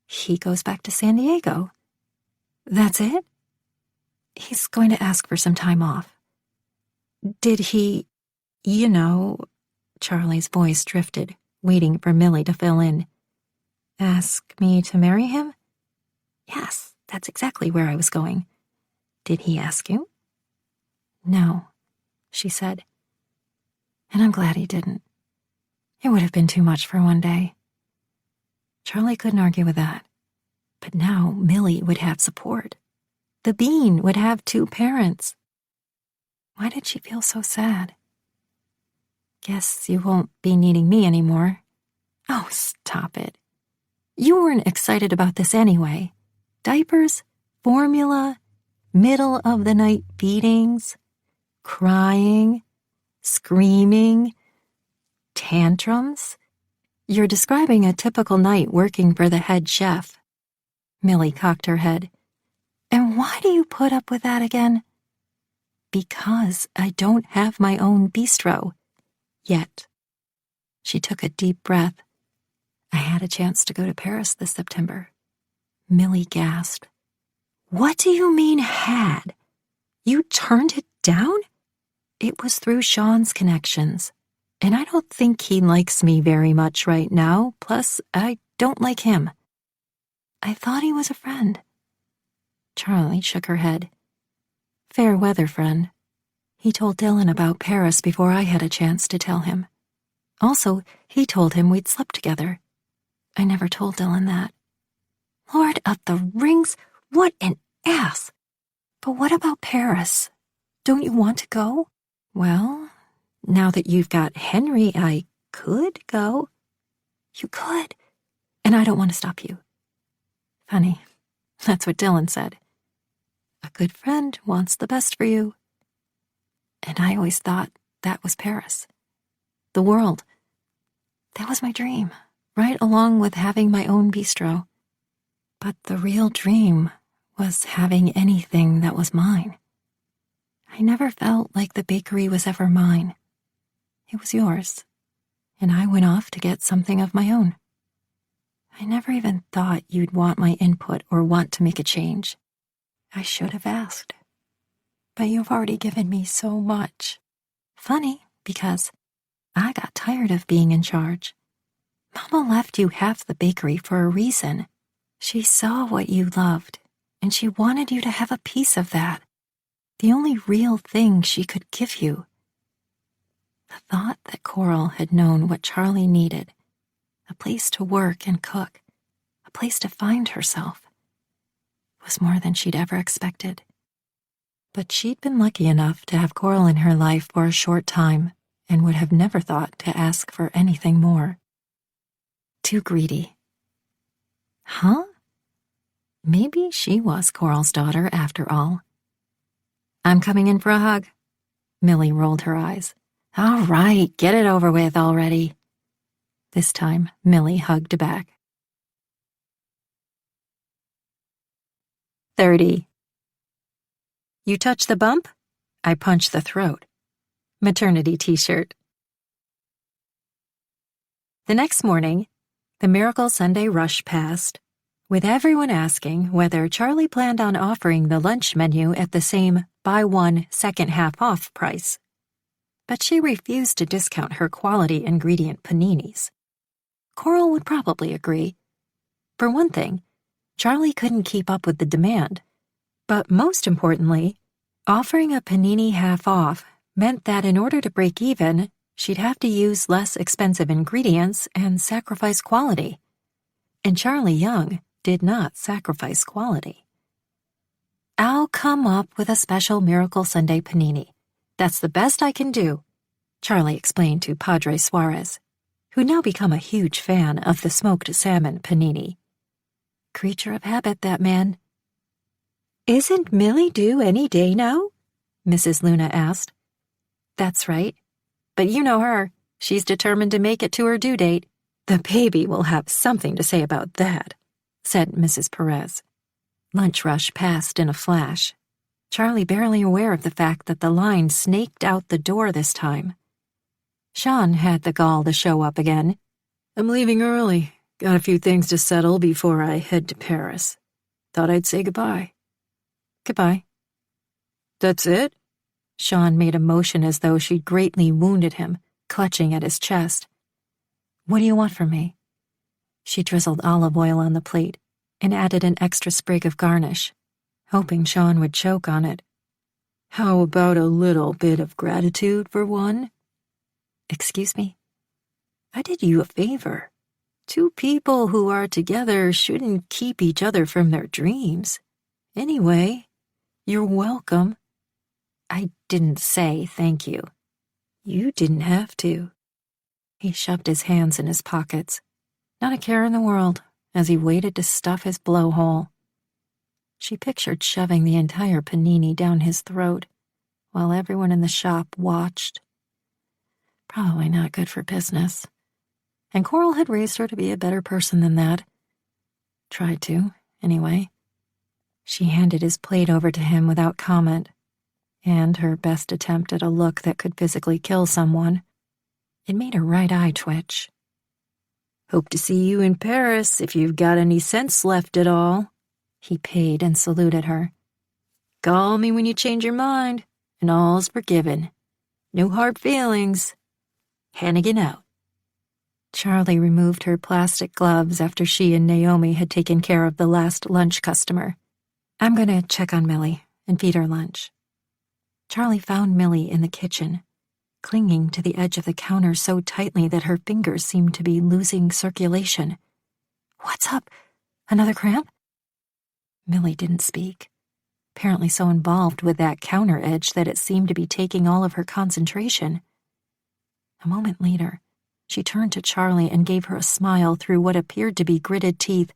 He goes back to San Diego. That's it? He's going to ask for some time off. Did he, Charlie's voice drifted, waiting for Millie to fill in. Ask me to marry him? Yes, that's exactly where I was going. Did he ask you? No, she said. And I'm glad he didn't. It would have been too much for one day. Charlie couldn't argue with that. But now Millie would have support. The bean would have 2 parents. Why did she feel so sad? Guess you won't be needing me anymore. Oh, stop it. You weren't excited about this anyway. Diapers, formula, middle of the night feedings, crying, screaming, tantrums. You're describing a typical night working for the head chef. Millie cocked her head. And why do you put up with that again? Because I don't have my own bistro. Yet. She took a deep breath. I had a chance to go to Paris this September. Millie gasped. What do you mean had? You turned it down? It was through Sean's connections. And I don't think he likes me very much right now, plus I don't like him. I thought he was a friend. Charlie shook her head. Fair weather friend. He told Dylan about Paris before I had a chance to tell him. Also, he told him we'd slept together. I never told Dylan that. Lord of the Rings, what an ass! But what about Paris? Don't you want to go? Well, now that you've got Henry, I could go. You could, and I don't want to stop you. Funny, that's what Dylan said. A good friend wants the best for you. And I always thought that was Paris. The world. That was my dream, right along with having my own bistro. But the real dream was having anything that was mine. I never felt like the bakery was ever mine. It was yours, and I went off to get something of my own. I never even thought you'd want my input or want to make a change. I should have asked. But you've already given me so much. Funny, because I got tired of being in charge. Mama left you half the bakery for a reason. She saw what you loved, and she wanted you to have a piece of that. The only real thing she could give you. The thought that Coral had known what Charlie needed, a place to work and cook, a place to find herself, was more than she'd ever expected. But she'd been lucky enough to have Coral in her life for a short time and would have never thought to ask for anything more. Too greedy. Huh? Maybe she was Coral's daughter after all. I'm coming in for a hug. Millie rolled her eyes. All right, get it over with already. This time, Millie hugged back. 30. You touch the bump, I punch the throat. Maternity t-shirt. The next morning, the Miracle Sunday rush passed, with everyone asking whether Charlie planned on offering the lunch menu at the same buy one, second half off price. But she refused to discount her quality ingredient paninis. Coral would probably agree. For one thing, Charlie couldn't keep up with the demand. But most importantly, offering a panini half off meant that in order to break even, she'd have to use less expensive ingredients and sacrifice quality. And Charlie Young did not sacrifice quality. I'll come up with a special Miracle Sunday panini. That's the best I can do, Charlie explained to Padre Suarez, who'd now become a huge fan of the smoked salmon panini. Creature of habit, that man. Isn't Millie due any day now? Mrs. Luna asked. That's right. But you know her. She's determined to make it to her due date. The baby will have something to say about that, said Mrs. Perez. Lunch rush passed in a flash, Charlie barely aware of the fact that the line snaked out the door this time. Sean had the gall to show up again. I'm leaving early. Got a few things to settle before I head to Paris. Thought I'd say goodbye. Goodbye. That's it? Sean made a motion as though she'd greatly wounded him, clutching at his chest. What do you want from me? She drizzled olive oil on the plate and added an extra sprig of garnish, hoping Sean would choke on it. How about a little bit of gratitude for one? Excuse me? I did you a favor. Two people who are together shouldn't keep each other from their dreams. Anyway, you're welcome. I didn't say thank you. You didn't have to. He shoved his hands in his pockets, not a care in the world, as he waited to stuff his blowhole. She pictured shoving the entire panini down his throat, while everyone in the shop watched. Probably not good for business. And Coral had raised her to be a better person than that. Tried to, anyway. She handed his plate over to him without comment, and her best attempt at a look that could physically kill someone. It made her right eye twitch. Hope to see you in Paris if you've got any sense left at all. He paid and saluted her. Call me when you change your mind, and all's forgiven. No hard feelings. Hannigan out. Charlie removed her plastic gloves after she and Naomi had taken care of the last lunch customer. I'm going to check on Millie and feed her lunch. Charlie found Millie in the kitchen, clinging to the edge of the counter so tightly that her fingers seemed to be losing circulation. What's up? Another cramp? Millie didn't speak, apparently so involved with that counter edge that it seemed to be taking all of her concentration. A moment later, she turned to Charlie and gave her a smile through what appeared to be gritted teeth.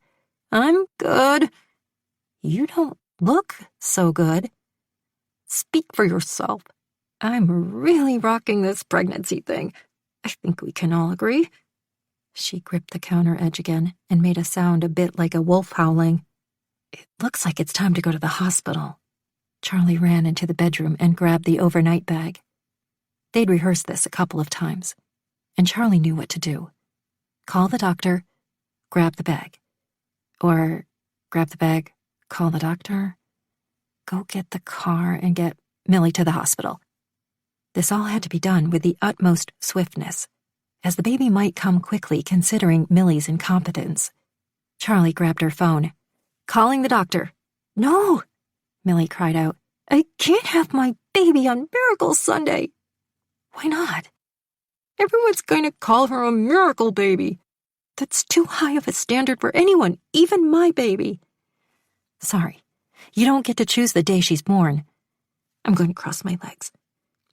I'm good. You don't look so good. Speak for yourself. I'm really rocking this pregnancy thing. I think we can all agree. She gripped the counter edge again and made a sound a bit like a wolf howling. It looks like it's time to go to the hospital. Charlie ran into the bedroom and grabbed the overnight bag. They'd rehearsed this a couple of times, and Charlie knew what to do. Call the doctor, grab the bag. Or grab the bag, call the doctor. Go get the car and get Millie to the hospital. This all had to be done with the utmost swiftness, as the baby might come quickly considering Millie's incompetence. Charlie grabbed her phone. Calling the doctor. No, Millie cried out. I can't have my baby on Miracle Sunday. Why not? Everyone's going to call her a miracle baby. That's too high of a standard for anyone, even my baby. Sorry, you don't get to choose the day she's born. I'm going to cross my legs.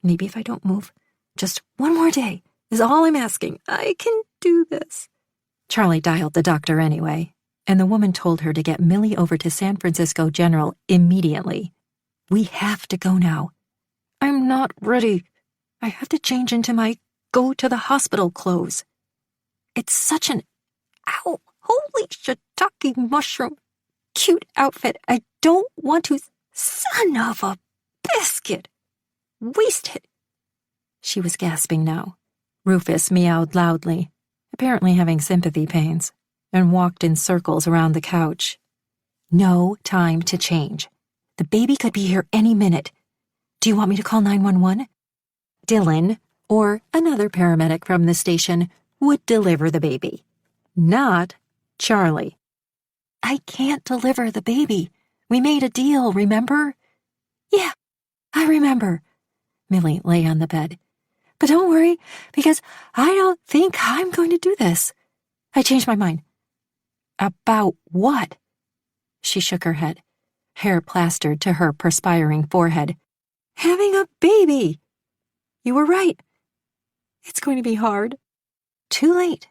Maybe if I don't move, just one more day is all I'm asking. I can do this. Charlie dialed the doctor anyway, and the woman told her to get Millie over to San Francisco General immediately. We have to go now. I'm not ready. I have to change into my go-to-the-hospital clothes. It's such an, ow, holy shiitake mushroom, cute outfit. I don't want to, son of a biscuit, waste it. She was gasping now. Rufus meowed loudly, apparently having sympathy pains, and walked in circles around the couch. No time to change. The baby could be here any minute. Do you want me to call 911? Dylan, or another paramedic from the station, would deliver the baby. Not Charlie. I can't deliver the baby. We made a deal, remember? Yeah, I remember. Millie lay on the bed. But don't worry, because I don't think I'm going to do this. I changed my mind. About what? She shook her head. hair plastered to her perspiring forehead. "Having a baby! You were right. It's going to be hard. Too late.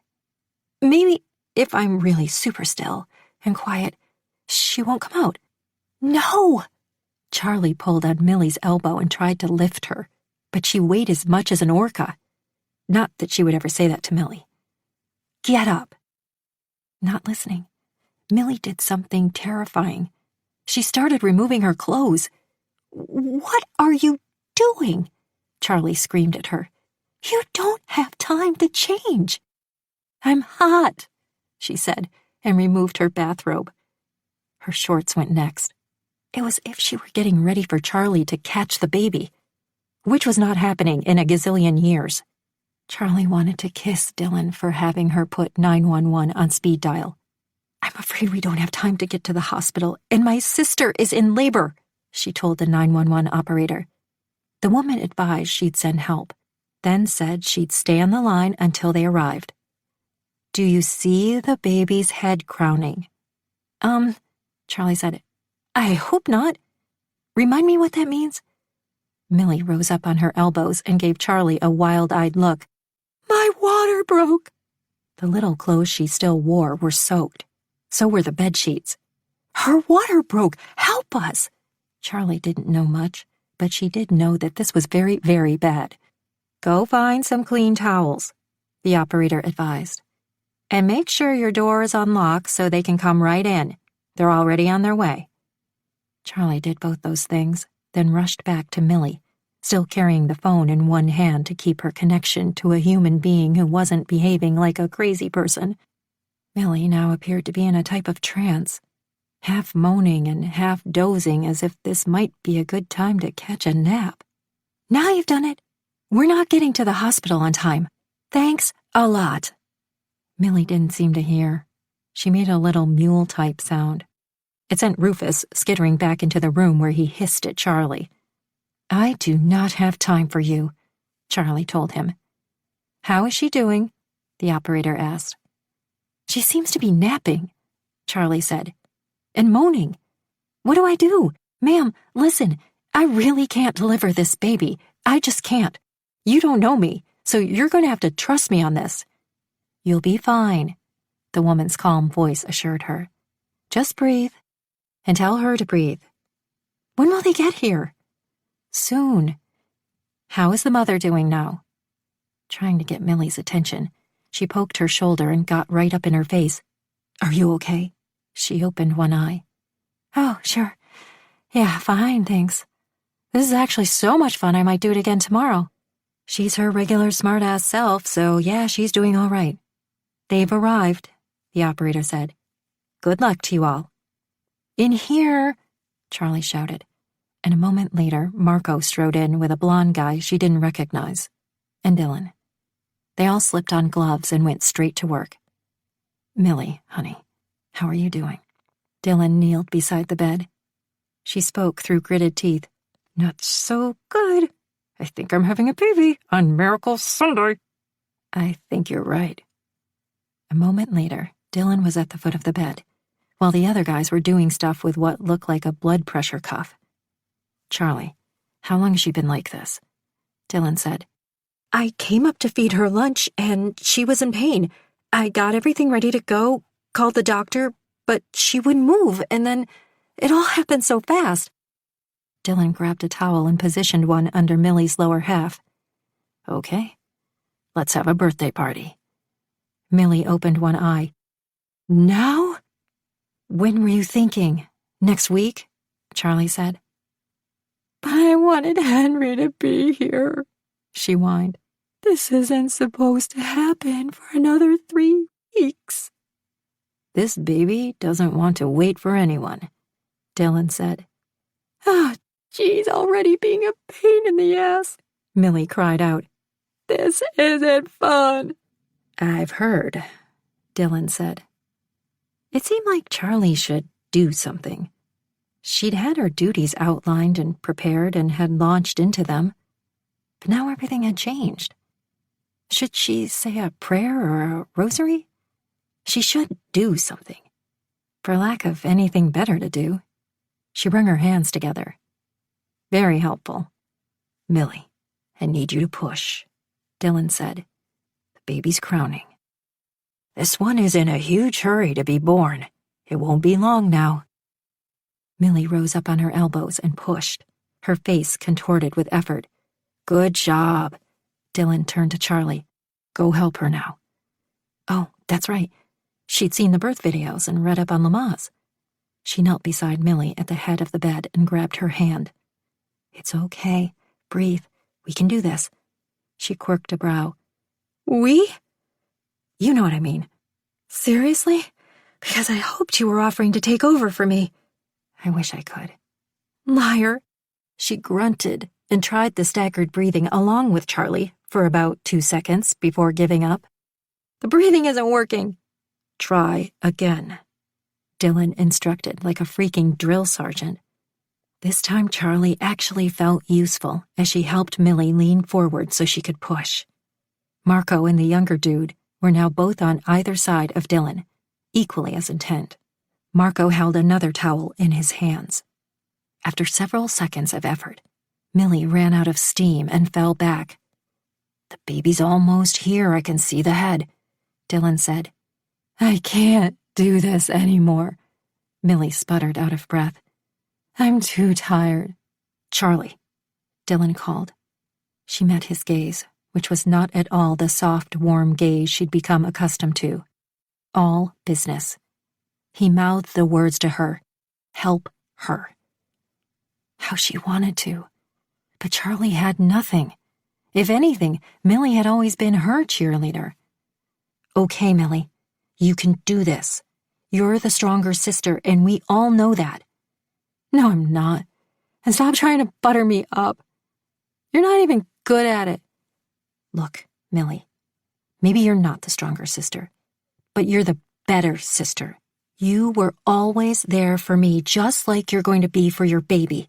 Maybe if I'm really super still and quiet, she won't come out." "No!" Charlie pulled on Millie's elbow and tried to lift her, but she weighed as much as an orca. Not that she would ever say that to Millie. "Get up." Not listening, Millie did something terrifying. She started removing her clothes. "What are you doing?" Charlie screamed at her. "You don't have time to change." "I'm hot," she said, and removed her bathrobe. Her shorts went next. It was as if she were getting ready for Charlie to catch the baby, which was not happening in a gazillion years. Charlie wanted to kiss Dylan for having her put 911 on speed dial. "I'm afraid we don't have time to get to the hospital, and my sister is in labor," she told the 911 operator. The woman advised she'd send help, then said she'd stay on the line until they arrived. "Do you see the baby's head crowning?" Charlie said. "I hope not. Remind me what that means?" Millie rose up on her elbows and gave Charlie a wild-eyed look. "My water broke." The little clothes she still wore were soaked. So were the bedsheets. "Her water broke. Help us." Charlie didn't know much, but she did know that this was very, very bad. "Go find some clean towels," the operator advised. "And make sure your door is unlocked so they can come right in. They're already on their way." Charlie did both those things, then rushed back to Millie, still carrying the phone in one hand to keep her connection to a human being who wasn't behaving like a crazy person. Millie now appeared to be in a type of trance, half moaning and half dozing as if this might be a good time to catch a nap. "Now you've done it. We're not getting to the hospital on time. Thanks a lot." Millie didn't seem to hear. She made a little mule-type sound. It sent Rufus skittering back into the room where he hissed at Charlie. "I do not have time for you," Charlie told him. "How is she doing?" the operator asked. "She seems to be napping," Charlie said, "and moaning. What do I do? Ma'am, listen, I really can't deliver this baby. I just can't. You don't know me, so you're going to have to trust me on this." "You'll be fine," the woman's calm voice assured her. "Just breathe, and tell her to breathe." "When will they get here?" "Soon." "How is the mother doing now?" Trying to get Millie's attention, she poked her shoulder and got right up in her face. "Are you okay?" She opened one eye. "Oh, sure. Yeah, fine, thanks. This is actually so much fun I might do it again tomorrow." She's her regular smart-ass self, so yeah, she's doing all right. "They've arrived," the operator said. "Good luck to you all." "In here," Charlie shouted, and a moment later Marco strode in with a blonde guy she didn't recognize, and Dylan. They all slipped on gloves and went straight to work. "Millie, honey, how are you doing?" Dylan kneeled beside the bed. She spoke through gritted teeth. "Not so good. I think I'm having a baby on Miracle Sunday." "I think you're right." A moment later, Dylan was at the foot of the bed, while the other guys were doing stuff with what looked like a blood pressure cuff. "Charlie, how long has she been like this?" Dylan said. "I came up to feed her lunch, and she was in pain. I got everything ready to go, called the doctor, but she wouldn't move, and then it all happened so fast." Dylan grabbed a towel and positioned one under Millie's lower half. "Okay, let's have a birthday party." Millie opened one eye. "Now?" "When were you thinking? Next week?" Charlie said. "But I wanted Henry to be here," she whined. "This isn't supposed to happen for another 3 weeks." "This baby doesn't want to wait for anyone," Dylan said. "Ah, she's already being a pain in the ass," Millie cried out. "This isn't fun." "I've heard," Dylan said. It seemed like Charlie should do something. She'd had her duties outlined and prepared and had launched into them. But now everything had changed. Should she say a prayer or a rosary? She should do something, for lack of anything better to do. She wrung her hands together. Very helpful. Millie, I need you to push, Dylan said. The baby's crowning. This one is in a huge hurry to be born. It won't be long now. Millie rose up on her elbows and pushed, her face contorted with effort. Good job. Dylan turned to Charlie. Go help her now. Oh, that's right. She'd seen the birth videos and read up on Lamaze. She knelt beside Millie at the head of the bed and grabbed her hand. It's okay. Breathe. We can do this. She quirked a brow. We? You know what I mean. Seriously? Because I hoped you were offering to take over for me. I wish I could. Liar. She grunted and tried the staggered breathing along with Charlie for about 2 seconds before giving up. The breathing isn't working. Try again, Dylan instructed like a freaking drill sergeant. This time Charlie actually felt useful as she helped Millie lean forward so she could push. Marco and the younger dude were now both on either side of Dylan, equally as intent. Marco held another towel in his hands. After several seconds of effort, Millie ran out of steam and fell back. The baby's almost here, I can see the head, Dylan said. I can't do this anymore, Millie sputtered out of breath. I'm too tired. Charlie, Dylan called. She met his gaze, which was not at all the soft, warm gaze she'd become accustomed to. All business. He mouthed the words to her. Help her. How she wanted to. But Charlie had nothing. If anything, Millie had always been her cheerleader. Okay, Millie. You can do this. You're the stronger sister, and we all know that. No, I'm not. And stop trying to butter me up. You're not even good at it. Look, Millie, maybe you're not the stronger sister, but you're the better sister. You were always there for me, just like you're going to be for your baby.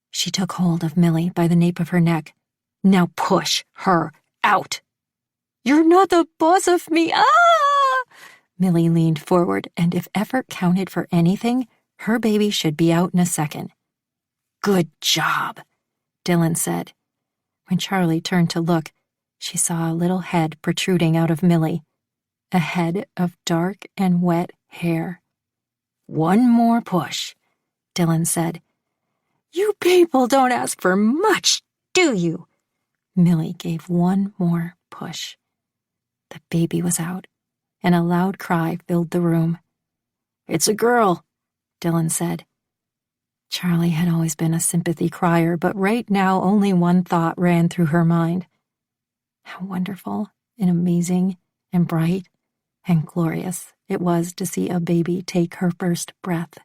She took hold of Millie by the nape of her neck. Now push her out. You're not the boss of me. Ah! Millie leaned forward, and if effort counted for anything, her baby should be out in a second. Good job, Dylan said. When Charlie turned to look, she saw a little head protruding out of Millie, a head of dark and wet hair. One more push, Dylan said. You people don't ask for much, do you? Millie gave one more push. The baby was out, and a loud cry filled the room. It's a girl, Dylan said. Charlie had always been a sympathy crier, but right now only one thought ran through her mind. How wonderful and amazing and bright and glorious it was to see a baby take her first breath.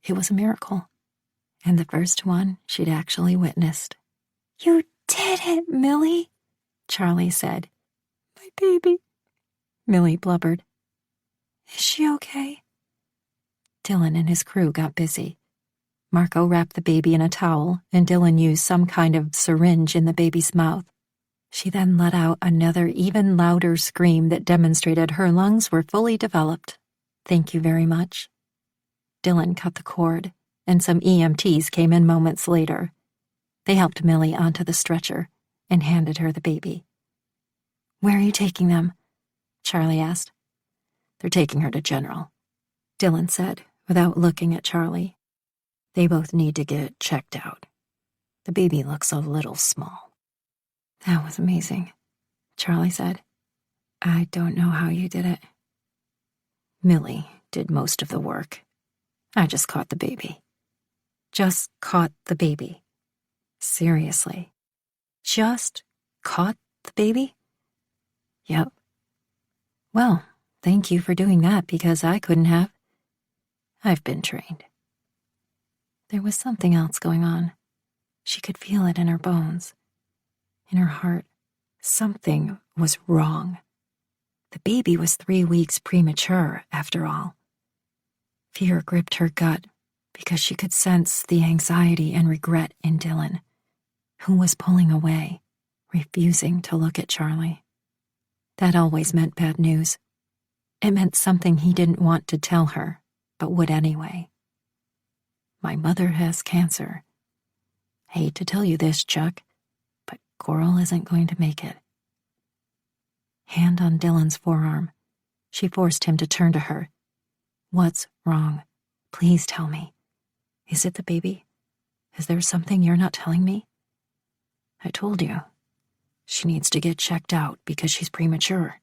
It was a miracle, and the first one she'd actually witnessed. You did it, Millie, Charlie said. My baby, Millie blubbered. Is she okay? Dylan and his crew got busy. Marco wrapped the baby in a towel, and Dylan used some kind of syringe in the baby's mouth. She then let out another, even louder scream that demonstrated her lungs were fully developed. Thank you very much. Dylan cut the cord, and some EMTs came in moments later. They helped Millie onto the stretcher and handed her the baby. Where are you taking them? Charlie asked. They're taking her to General, Dylan said, without looking at Charlie. They both need to get checked out. The baby looks a little small. That was amazing, Charlie said. I don't know how you did it. Millie did most of the work. I just caught the baby. Just caught the baby. Seriously. Just caught the baby? Yep. Well, thank you for doing that because I couldn't have. I've been trained. There was something else going on. She could feel it in her bones. In her heart, something was wrong. The baby was 3 weeks premature, after all. Fear gripped her gut because she could sense the anxiety and regret in Dylan, who was pulling away, refusing to look at Charlie. That always meant bad news. It meant something he didn't want to tell her, but would anyway. My mother has cancer. Hate to tell you this, Chuck, but Coral isn't going to make it. Hand on Dylan's forearm, she forced him to turn to her. What's wrong? Please tell me. Is it the baby? Is there something you're not telling me? I told you. She needs to get checked out because she's premature.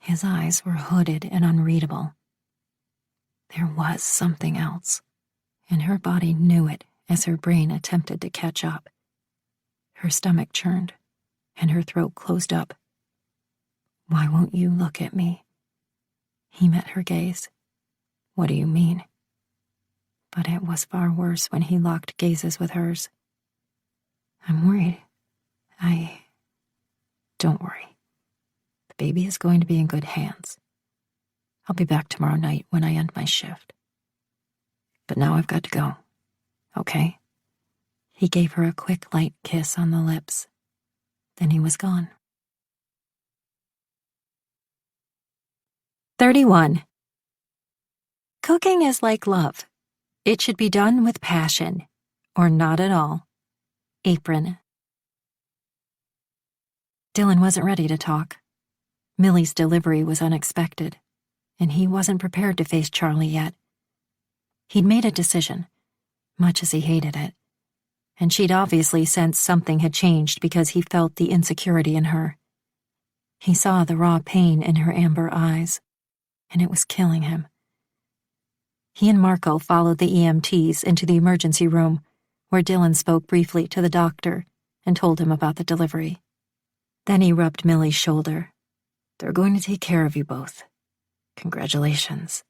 His eyes were hooded and unreadable. There was something else, and her body knew it as her brain attempted to catch up. Her stomach churned, and her throat closed up. Why won't you look at me? He met her gaze. What do you mean? But it was far worse when he locked gazes with hers. I'm worried. Don't worry. The baby is going to be in good hands. I'll be back tomorrow night when I end my shift. But now I've got to go. Okay? He gave her a quick, light kiss on the lips. Then he was gone. 31. Cooking is like love. It should be done with passion, or not at all. Apron. Dylan wasn't ready to talk. Millie's delivery was unexpected, and he wasn't prepared to face Charlie yet. He'd made a decision, much as he hated it, and she'd obviously sensed something had changed because he felt the insecurity in her. He saw the raw pain in her amber eyes, and it was killing him. He and Marco followed the EMTs into the emergency room, where Dylan spoke briefly to the doctor and told him about the delivery. Then he rubbed Millie's shoulder. They're going to take care of you both. Congratulations.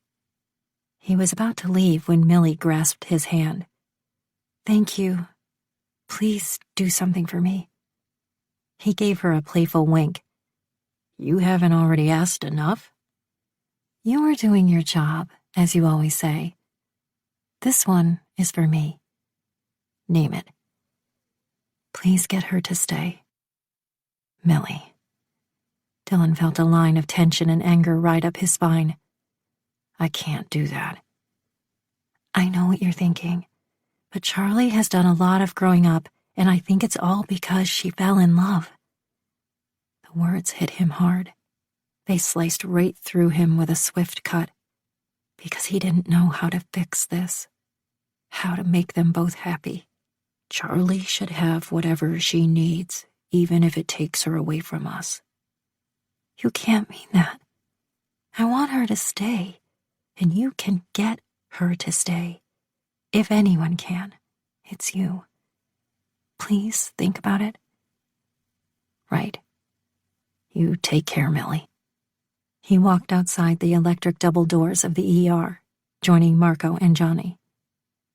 He was about to leave when Millie grasped his hand. Thank you. Please do something for me. He gave her a playful wink. You haven't already asked enough? You are doing your job, as you always say. This one is for me. Name it. Please get her to stay. Millie. Dylan felt a line of tension and anger ride up his spine. I can't do that. I know what you're thinking, but Charlie has done a lot of growing up, and I think it's all because she fell in love. The words hit him hard. They sliced right through him with a swift cut, because he didn't know how to fix this, how to make them both happy. Charlie should have whatever she needs, even if it takes her away from us. You can't mean that. I want her to stay, and you can get her to stay. If anyone can, it's you. Please think about it. Right. You take care, Millie. He walked outside the electric double doors of the ER, joining Marco and Johnny.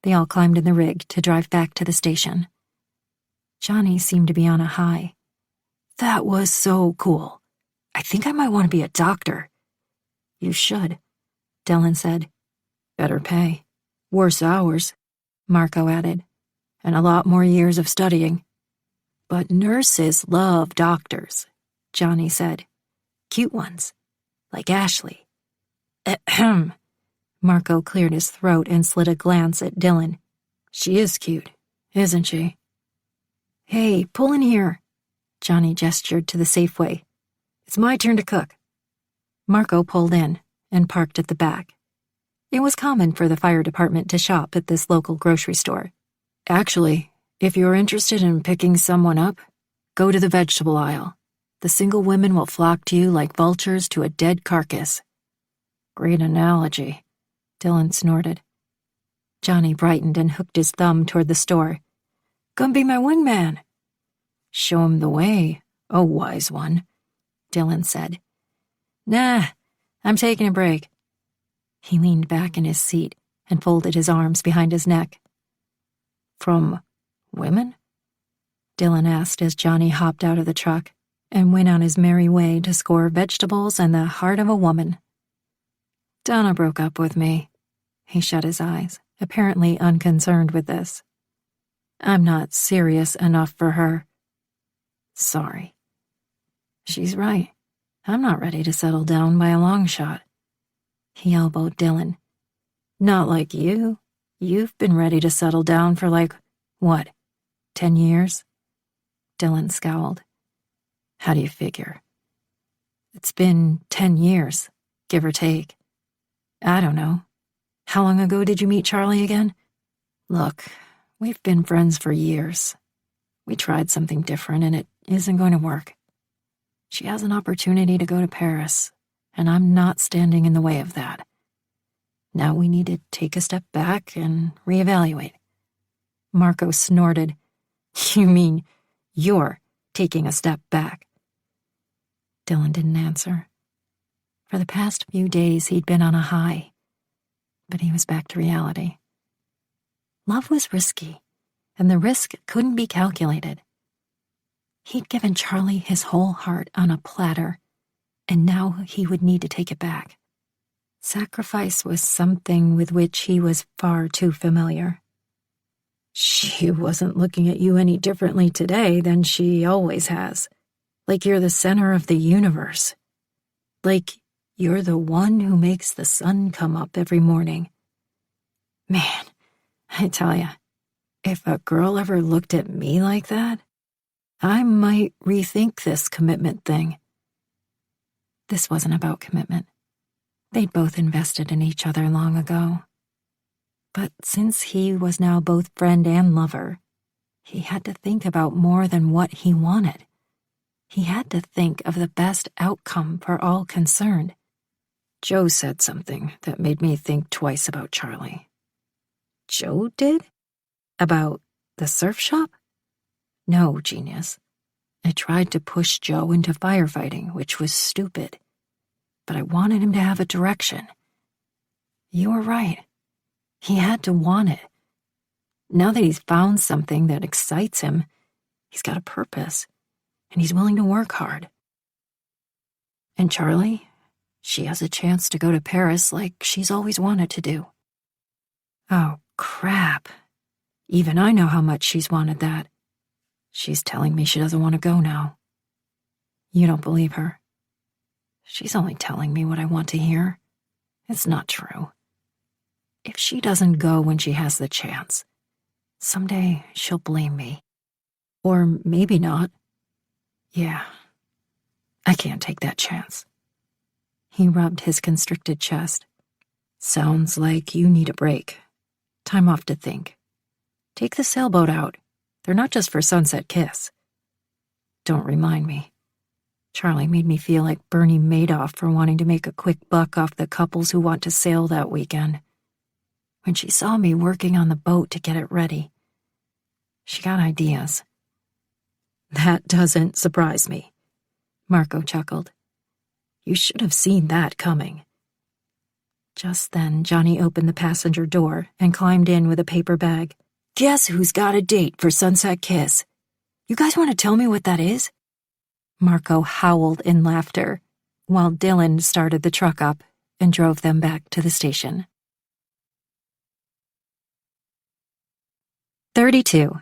They all climbed in the rig to drive back to the station. Johnny seemed to be on a high. That was so cool. I think I might want to be a doctor. You should, Dylan said. Better pay. Worse hours, Marco added, and a lot more years of studying. But nurses love doctors, Johnny said. Cute ones, like Ashley. Ahem. Marco cleared his throat and slid a glance at Dylan. She is cute, isn't she? Hey, pull in here. Johnny gestured to the Safeway. It's my turn to cook. Marco pulled in and parked at the back. It was common for the fire department to shop at this local grocery store. Actually, if you're interested in picking someone up, go to the vegetable aisle. The single women will flock to you like vultures to a dead carcass. Great analogy, Dylan snorted. Johnny brightened and hooked his thumb toward the store. Come be my wingman. Show him the way, oh wise one, Dylan said. Nah, I'm taking a break. He leaned back in his seat and folded his arms behind his neck. From women? Dylan asked as Johnny hopped out of the truck and went on his merry way to score vegetables and the heart of a woman. Donna broke up with me. He shut his eyes, apparently unconcerned with this. I'm not serious enough for her. Sorry. She's right. I'm not ready to settle down by a long shot. He elbowed Dylan. Not like you. You've been ready to settle down for what, 10 years? Dylan scowled. How do you figure? It's been 10 years, give or take. I don't know. How long ago did you meet Charlie again? Look, we've been friends for years. We tried something different and it isn't going to work. She has an opportunity to go to Paris, and I'm not standing in the way of that. Now we need to take a step back and reevaluate. Marco snorted. You mean you're taking a step back? Dylan didn't answer. For the past few days, he'd been on a high, but he was back to reality. Love was risky, and the risk couldn't be calculated. He'd given Charlie his whole heart on a platter, and now he would need to take it back. Sacrifice was something with which he was far too familiar. She wasn't looking at you any differently today than she always has. Like you're the center of the universe. Like you're the one who makes the sun come up every morning. Man, I tell ya, if a girl ever looked at me like that, I might rethink this commitment thing. This wasn't about commitment. They'd both invested in each other long ago. But since he was now both friend and lover, he had to think about more than what he wanted. He had to think of the best outcome for all concerned. Joe said something that made me think twice about Charlie. Joe did? About the surf shop? No, genius. I tried to push Joe into firefighting, which was stupid. But I wanted him to have a direction. You were right. He had to want it. Now that he's found something that excites him, he's got a purpose, and he's willing to work hard. And Charlie, she has a chance to go to Paris like she's always wanted to do. Oh, crap. Even I know how much she's wanted that. She's telling me she doesn't want to go now. You don't believe her? She's only telling me what I want to hear. It's not true. If she doesn't go when she has the chance, someday she'll blame me. Or maybe not. Yeah, I can't take that chance. He rubbed his constricted chest. Sounds like you need a break. Time off to think. Take the sailboat out. They're not just for Sunset Kiss. Don't remind me. Charlie made me feel like Bernie Madoff for wanting to make a quick buck off the couples who want to sail that weekend. When she saw me working on the boat to get it ready, she got ideas. That doesn't surprise me, Marco chuckled. You should have seen that coming. Just then, Johnny opened the passenger door and climbed in with a paper bag. Guess who's got a date for Sunset Kiss? You guys want to tell me what that is? Marco howled in laughter, while Dylan started the truck up and drove them back to the station. 32.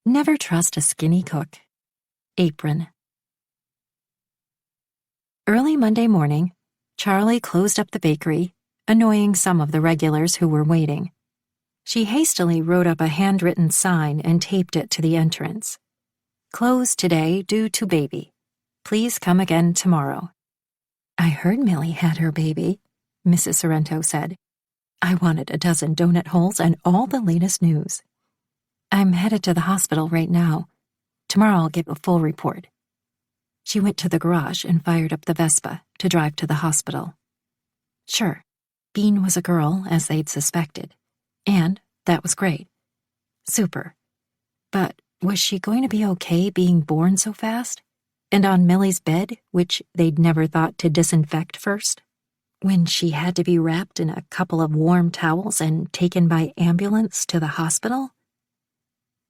Never trust a skinny cook. Apron. Early Monday morning, Charlie closed up the bakery, annoying some of the regulars who were waiting. She hastily wrote up a handwritten sign and taped it to the entrance. Closed today due to baby. Please come again tomorrow. I heard Millie had her baby, Mrs. Sorrento said. I wanted a dozen donut holes and all the latest news. I'm headed to the hospital right now. Tomorrow I'll give a full report. She went to the garage and fired up the Vespa to drive to the hospital. Sure, Bean was a girl, as they'd suspected. And that was great. Super. But was she going to be okay being born so fast? And on Millie's bed, which they'd never thought to disinfect first? When she had to be wrapped in a couple of warm towels and taken by ambulance to the hospital?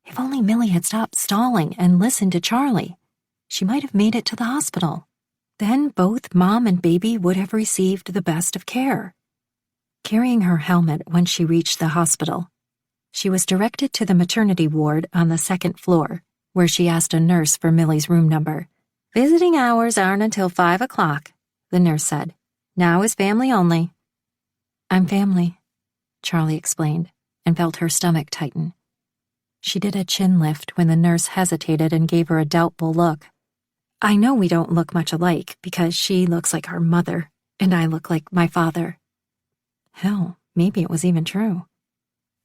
If only Millie had stopped stalling and listened to Charlie, she might have made it to the hospital. Then both mom and baby would have received the best of care. Carrying her helmet when she reached the hospital, she was directed to the maternity ward on the second floor, where she asked a nurse for Millie's room number. Visiting hours aren't until 5 o'clock, the nurse said. Now is family only. I'm family, Charlie explained, and felt her stomach tighten. She did a chin lift when the nurse hesitated and gave her a doubtful look. I know we don't look much alike because she looks like her mother and I look like my father. Hell, maybe it was even true.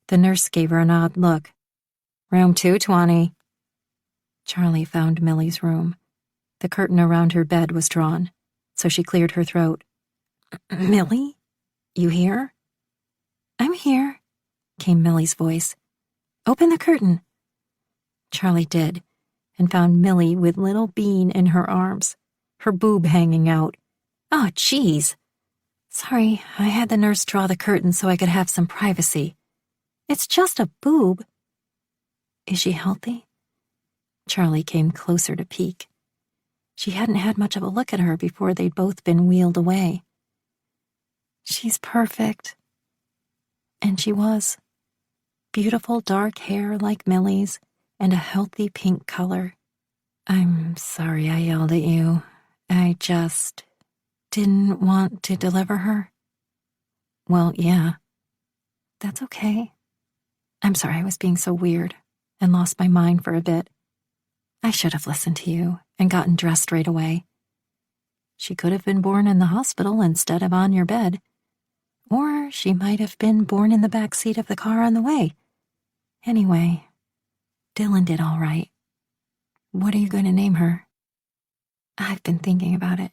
The nurse gave her an odd look. Room 220. Charlie found Millie's room. The curtain around her bed was drawn, so she cleared her throat. Millie? You here? I'm here, came Millie's voice. Open the curtain. Charlie did, and found Millie with little Bean in her arms, her boob hanging out. Oh, jeez. Sorry, I had the nurse draw the curtain so I could have some privacy. It's just a boob. Is she healthy? Charlie came closer to peek. She hadn't had much of a look at her before they'd both been wheeled away. She's perfect. And she was. Beautiful dark hair like Millie's, and a healthy pink color. I'm sorry I yelled at you. I just didn't want to deliver her. Well, yeah. That's okay. I'm sorry I was being so weird and lost my mind for a bit. I should have listened to you and gotten dressed right away. She could have been born in the hospital instead of on your bed. Or she might have been born in the back seat of the car on the way. Anyway, Dylan did all right. What are you going to name her? I've been thinking about it,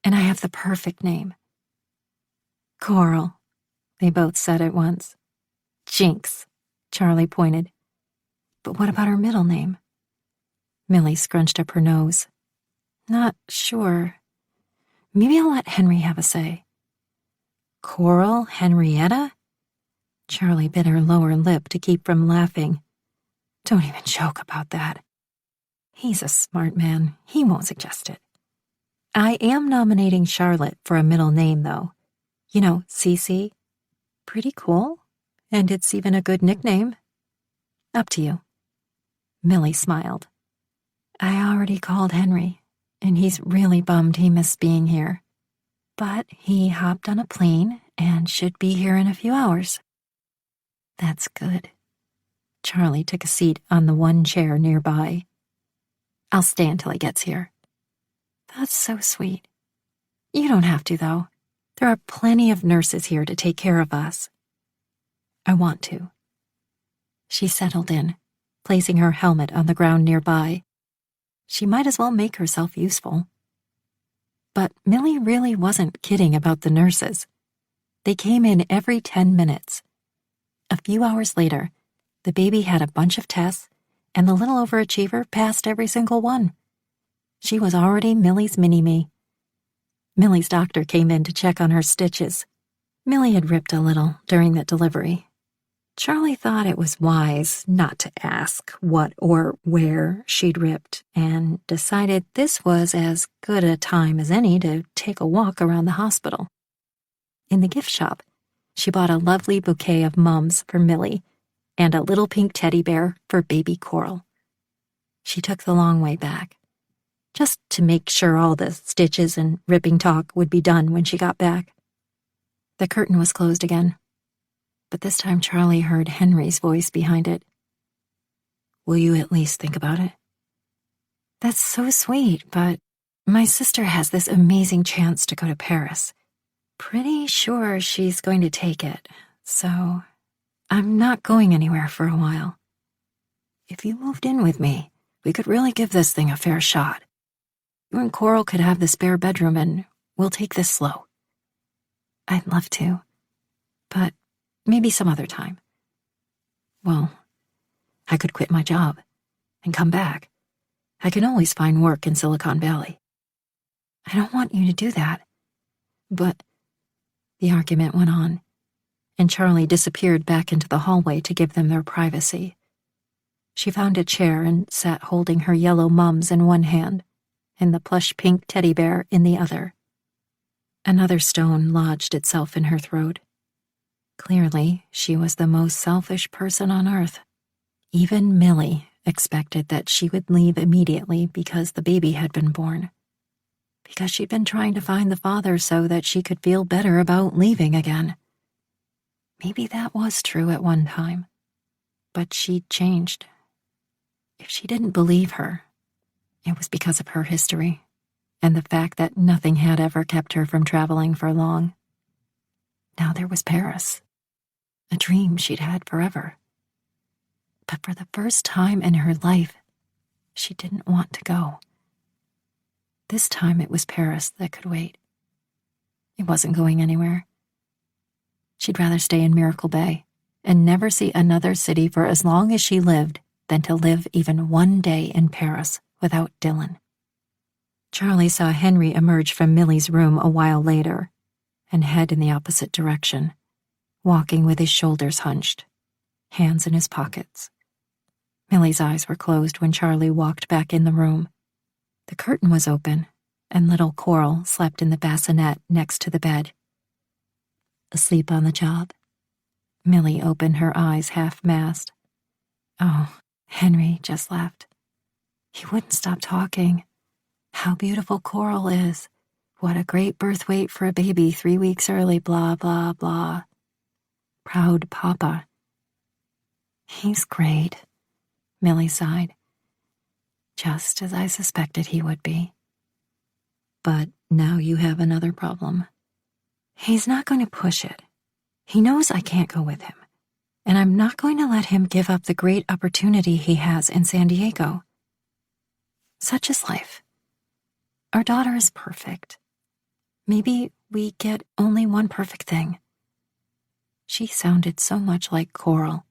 and I have the perfect name. Coral, they both said at once. Jinx, Charlie pointed. But what about her middle name? Millie scrunched up her nose. Not sure. Maybe I'll let Henry have a say. Coral Henrietta? Charlie bit her lower lip to keep from laughing. Don't even joke about that. He's a smart man. He won't suggest it. I am nominating Charlotte for a middle name, though. You know, Cece. Pretty cool. And it's even a good nickname. Up to you. Millie smiled. I already called Henry, and he's really bummed he missed being here. But he hopped on a plane and should be here in a few hours. That's good. Charlie took a seat on the one chair nearby. I'll stay until he gets here. That's so sweet. You don't have to, though. There are plenty of nurses here to take care of us. I want to. She settled in, placing her helmet on the ground nearby. She might as well make herself useful. But Millie really wasn't kidding about the nurses. They came in every 10 minutes. A few hours later, the baby had a bunch of tests, and the little overachiever passed every single one. She was already Millie's mini-me. Millie's doctor came in to check on her stitches. Millie had ripped a little during the delivery. Charlie thought it was wise not to ask what or where she'd ripped, and decided this was as good a time as any to take a walk around the hospital. In the gift shop, she bought a lovely bouquet of mums for Millie and a little pink teddy bear for baby Coral. She took the long way back, just to make sure all the stitches and ripping talk would be done when she got back. The curtain was closed again, but this time Charlie heard Henry's voice behind it. Will you at least think about it? That's so sweet, but my sister has this amazing chance to go to Paris. Pretty sure she's going to take it, so I'm not going anywhere for a while. If you moved in with me, we could really give this thing a fair shot. You and Coral could have the spare bedroom, and we'll take this slow. I'd love to, but maybe some other time. Well, I could quit my job and come back. I can always find work in Silicon Valley. I don't want you to do that, but the argument went on, and Charlie disappeared back into the hallway to give them their privacy. She found a chair and sat holding her yellow mums in one hand and the plush pink teddy bear in the other. Another stone lodged itself in her throat. Clearly, she was the most selfish person on earth. Even Millie expected that she would leave immediately because the baby had been born. Because she'd been trying to find the father so that she could feel better about leaving again. Maybe that was true at one time, but she'd changed. If she didn't believe her, it was because of her history and the fact that nothing had ever kept her from traveling for long. Now there was Paris, a dream she'd had forever. But for the first time in her life, she didn't want to go. This time it was Paris that could wait. It wasn't going anywhere. She'd rather stay in Miracle Bay and never see another city for as long as she lived than to live even one day in Paris without Dylan. Charlie saw Henry emerge from Millie's room a while later and head in the opposite direction, walking with his shoulders hunched, hands in his pockets. Millie's eyes were closed when Charlie walked back in the room. The curtain was open, and little Coral slept in the bassinet next to the bed. Asleep on the job? Millie opened her eyes half-masked. Oh, Henry just left. He wouldn't stop talking. How beautiful Coral is. What a great birth weight for a baby 3 weeks early, blah, blah, blah. Proud papa. He's great, Millie sighed. Just as I suspected he would be. But now you have another problem. He's not going to push it. He knows I can't go with him, and I'm not going to let him give up the great opportunity he has in San Diego. Such is life. Our daughter is perfect. Maybe we get only one perfect thing. She sounded so much like Coral.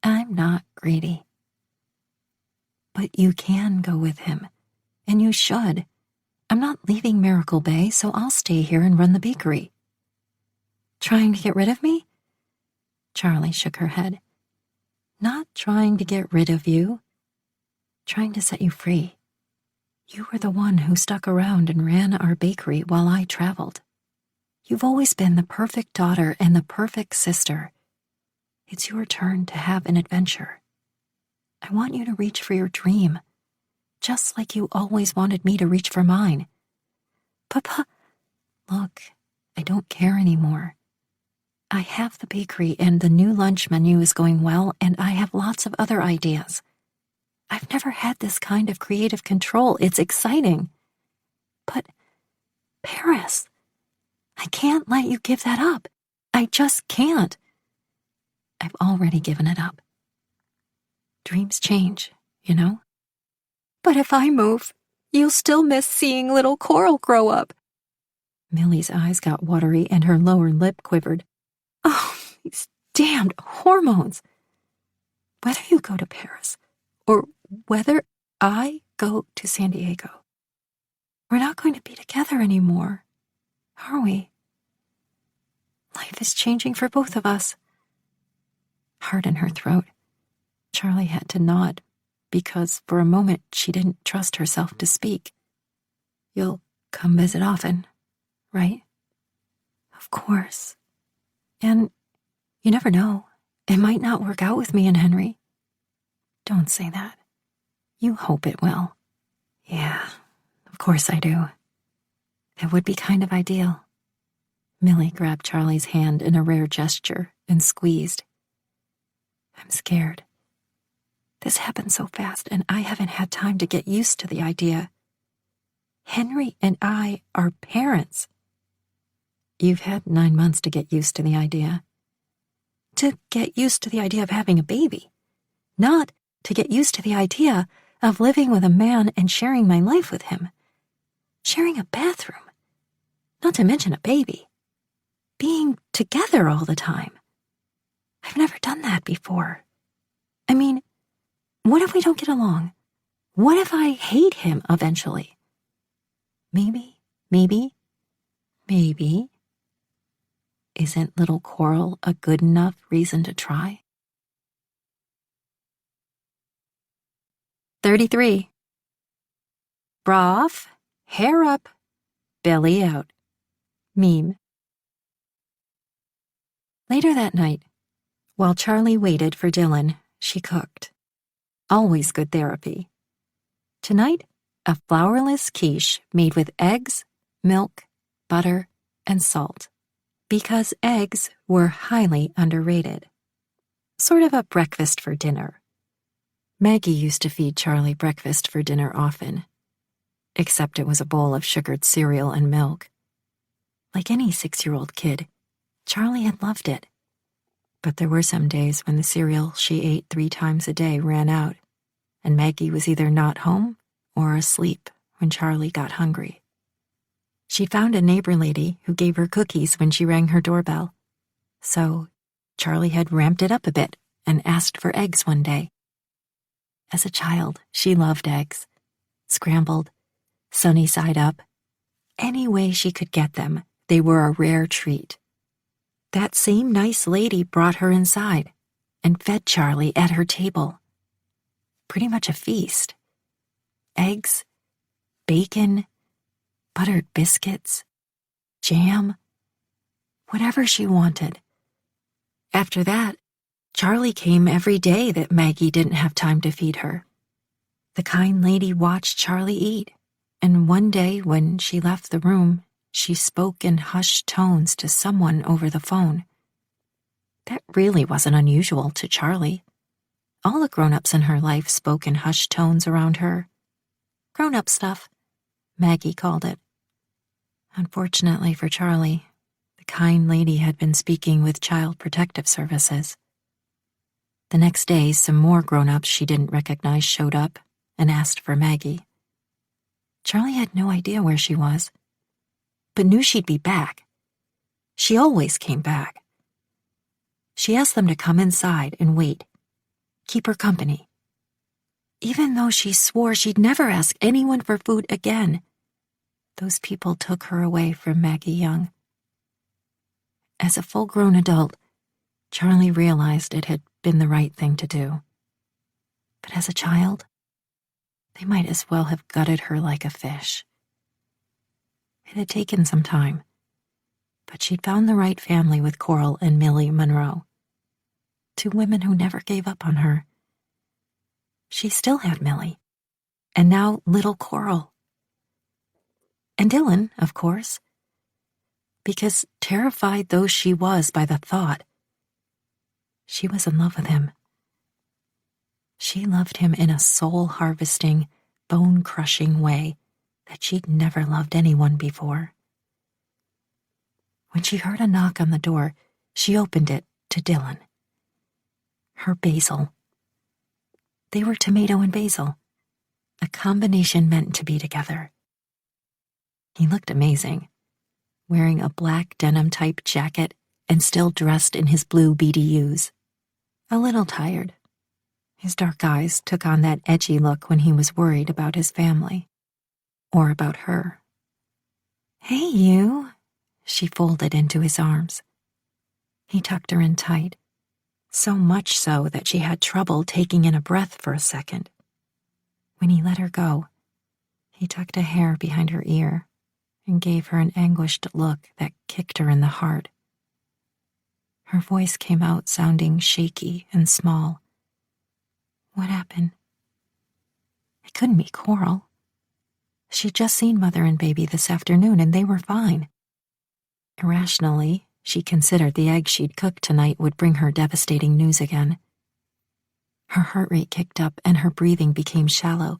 I'm not greedy. But you can go with him, and you should. I'm not leaving Miracle Bay, so I'll stay here and run the bakery. Trying to get rid of me? Charlie shook her head. Not trying to get rid of you. Trying to set you free. You were the one who stuck around and ran our bakery while I traveled. You've always been the perfect daughter and the perfect sister. It's your turn to have an adventure. I want you to reach for your dream, just like you always wanted me to reach for mine. Papa, look, I don't care anymore. I have the bakery and the new lunch menu is going well, and I have lots of other ideas. I've never had this kind of creative control. It's exciting. But, Paris, I can't let you give that up. I just can't. I've already given it up. Dreams change, you know? But if I move, you'll still miss seeing little Coral grow up. Millie's eyes got watery and her lower lip quivered. Oh, these damned hormones. Whether you go to Paris or whether I go to San Diego, we're not going to be together anymore, are we? Life is changing for both of us. Heart in her throat. Charlie had to nod, because for a moment she didn't trust herself to speak. You'll come visit often, right? Of course. And you never know. It might not work out with me and Henry. Don't say that. You hope it will. Yeah, of course I do. It would be kind of ideal. Millie grabbed Charlie's hand in a rare gesture and squeezed. I'm scared. This happened so fast, and I haven't had time to get used to the idea. Henry and I are parents. You've had 9 months to get used to the idea. To get used to the idea of having a baby. Not to get used to the idea of living with a man and sharing my life with him. Sharing a bathroom. Not to mention a baby. Being together all the time. I've never done that before. I mean, what if we don't get along? What if I hate him eventually? Maybe. Isn't little Coral a good enough reason to try? 33. Bra off, hair up, belly out. Meme. Later that night, while Charlie waited for Dylan, she cooked. Always good therapy. Tonight, a flourless quiche made with eggs, milk, butter, and salt. Because eggs were highly underrated. Sort of a breakfast for dinner. Maggie used to feed Charlie breakfast for dinner often, except it was a bowl of sugared cereal and milk. Like any 6-year-old kid, Charlie had loved it. But there were some days when the cereal she ate 3 times a day ran out, and Maggie was either not home or asleep when Charlie got hungry. She found a neighbor lady who gave her cookies when she rang her doorbell. So Charlie had ramped it up a bit and asked for eggs one day. As a child, she loved eggs. Scrambled, sunny side up. Any way she could get them, they were a rare treat. That same nice lady brought her inside and fed Charlie at her table. Pretty much a feast. Eggs, bacon, buttered biscuits, jam, whatever she wanted. After that, Charlie came every day that Maggie didn't have time to feed her. The kind lady watched Charlie eat, and one day when she left the room, she spoke in hushed tones to someone over the phone. That really wasn't unusual to Charlie. All the grown-ups in her life spoke in hushed tones around her. Grown-up stuff, Maggie called it. Unfortunately for Charlie, the kind lady had been speaking with Child Protective Services. The next day, some more grown-ups she didn't recognize showed up and asked for Maggie. Charlie had no idea where she was, but knew she'd be back. She always came back. She asked them to come inside and wait, keep her company. Even though she swore she'd never ask anyone for food again, those people took her away from Maggie Young. As a full-grown adult, Charlie realized it had been the right thing to do. But as a child, they might as well have gutted her like a fish. It had taken some time, but she'd found the right family with Coral and Millie Monroe, 2 women who never gave up on her. She still had Millie, and now little Coral. And Dylan, of course, because terrified though she was by the thought, she was in love with him. She loved him in a soul-harvesting, bone-crushing way that she'd never loved anyone before. When she heard a knock on the door, she opened it to Dylan. Her basil. They were tomato and basil, a combination meant to be together. He looked amazing, wearing a black denim-type jacket and still dressed in his blue BDUs. A little tired. His dark eyes took on that edgy look when he was worried about his family. Or about her. "Hey, you," she folded into his arms. He tucked her in tight, so much so that she had trouble taking in a breath for a second. When he let her go, he tucked a hair behind her ear and gave her an anguished look that kicked her in the heart. Her voice came out sounding shaky and small. What happened? It couldn't be Coral. She'd just seen Mother and Baby this afternoon, and they were fine. Irrationally, she considered the egg she'd cooked tonight would bring her devastating news again. Her heart rate kicked up, and her breathing became shallow.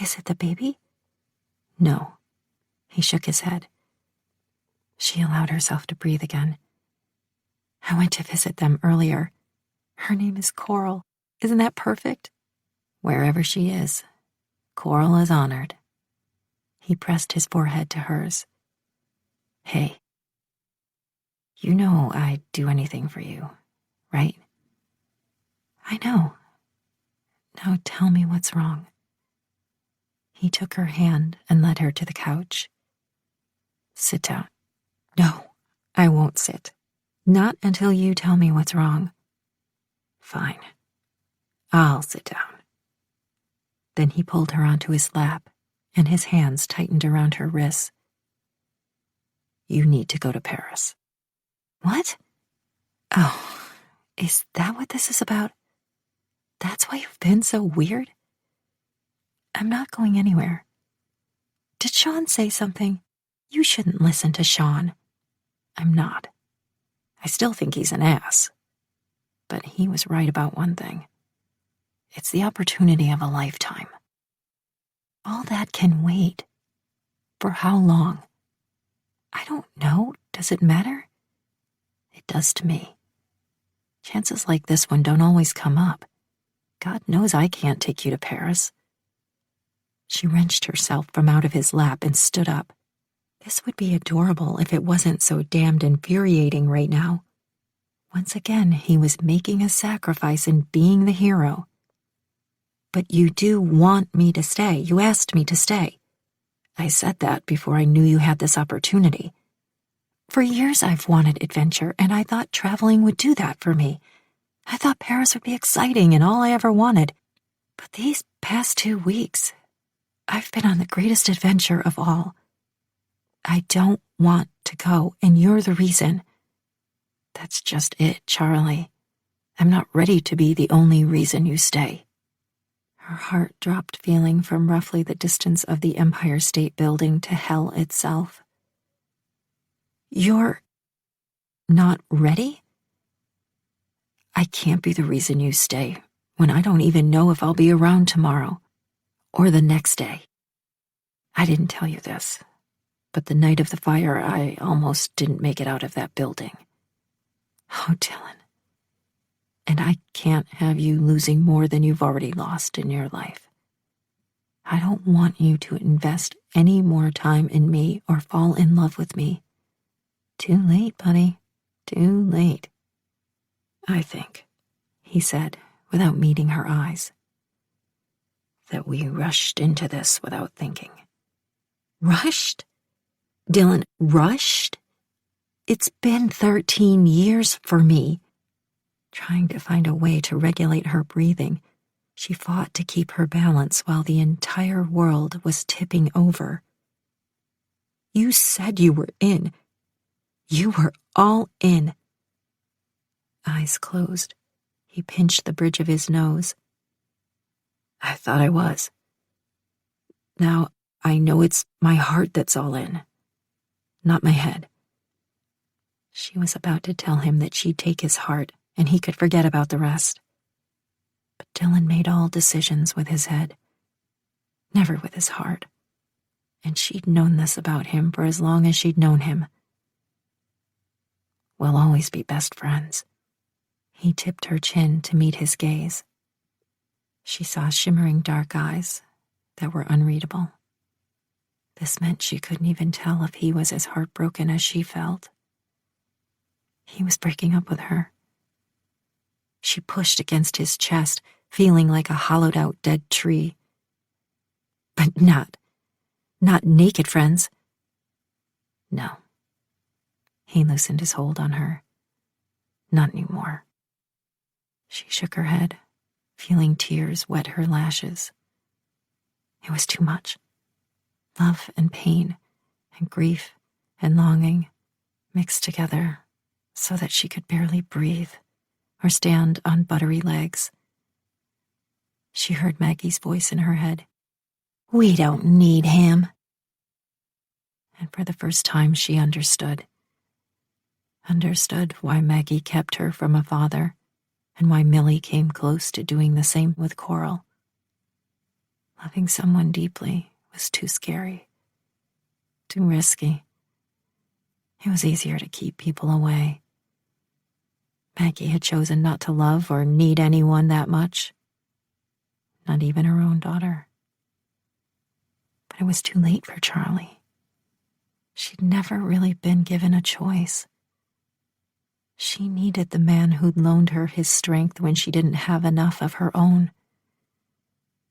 "Is it the baby?" "No." He shook his head. She allowed herself to breathe again. "I went to visit them earlier. Her name is Coral. Isn't that perfect?" "Wherever she is, Coral is honored." He pressed his forehead to hers. "Hey, you know I'd do anything for you, right?" "I know. Now tell me what's wrong." He took her hand and led her to the couch. "Sit down." "No, I won't sit. Not until you tell me what's wrong." "Fine. I'll sit down." Then he pulled her onto his lap, and his hands tightened around her wrists. "You need to go to Paris." "What? Oh, is that what this is about? That's why you've been so weird?" "I'm not going anywhere. Did Sean say something? You shouldn't listen to Sean." "I'm not. I still think he's an ass. But he was right about one thing. It's the opportunity of a lifetime. All that can wait. For how long? I don't know. Does it matter? It does to me. Chances like this one don't always come up. God knows I can't take you to Paris. She wrenched herself from out of his lap and stood up. This would be adorable if it wasn't so damned infuriating right now. Once again, he was making a sacrifice and being the hero. But you do want me to stay. You asked me to stay. I said that before I knew you had this opportunity. For years I've wanted adventure, and I thought traveling would do that for me. I thought Paris would be exciting and all I ever wanted. But these past 2 weeks, I've been on the greatest adventure of all. I don't want to go, and you're the reason. That's just it, Charlie. I'm not ready to be the only reason you stay. Her heart dropped, feeling from roughly the distance of the Empire State Building to hell itself. You're not ready? I can't be the reason you stay when I don't even know if I'll be around tomorrow or the next day. I didn't tell you this, but the night of the fire, I almost didn't make it out of that building. Oh, Dylan. And I can't have you losing more than you've already lost in your life. I don't want you to invest any more time in me or fall in love with me. Too late, buddy. Too late. I think, he said, without meeting her eyes, that we rushed into this without thinking. Rushed? Dylan, rushed? It's been 13 years for me. Trying to find a way to regulate her breathing, she fought to keep her balance while the entire world was tipping over. You said you were in. You were all in. Eyes closed, he pinched the bridge of his nose. I thought I was. Now I know it's my heart that's all in, not my head. She was about to tell him that she'd take his heart and he could forget about the rest. But Dylan made all decisions with his head, never with his heart. And she'd known this about him for as long as she'd known him. We'll always be best friends. He tipped her chin to meet his gaze. She saw shimmering dark eyes that were unreadable. This meant she couldn't even tell if he was as heartbroken as she felt. He was breaking up with her. She pushed against his chest, feeling like a hollowed-out dead tree. But not naked friends. No. He loosened his hold on her. Not anymore. She shook her head, feeling tears wet her lashes. It was too much. Love and pain and grief and longing mixed together so that she could barely breathe or stand on buttery legs. She heard Maggie's voice in her head. We don't need him. And for the first time she understood. Understood why Maggie kept her from a father and why Millie came close to doing the same with Coral. Loving someone deeply was too scary, too risky. It was easier to keep people away. Maggie had chosen not to love or need anyone that much, not even her own daughter. But it was too late for Charlie. She'd never really been given a choice. She needed the man who'd loaned her his strength when she didn't have enough of her own.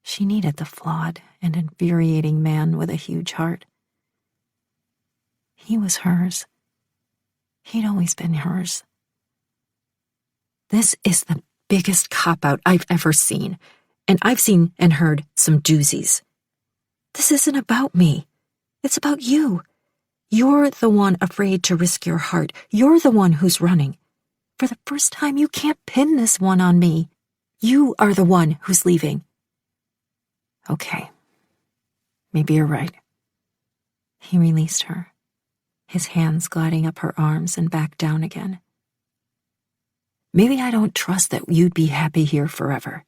She needed the flawed and infuriating man with a huge heart. He was hers. He'd always been hers. This is the biggest cop-out I've ever seen, and I've seen and heard some doozies. This isn't about me. It's about you. You're the one afraid to risk your heart. You're the one who's running. For the first time, you can't pin this one on me. You are the one who's leaving. Okay. Maybe you're right. He released her, his hands gliding up her arms and back down again, Maybe I don't trust that you'd be happy here forever.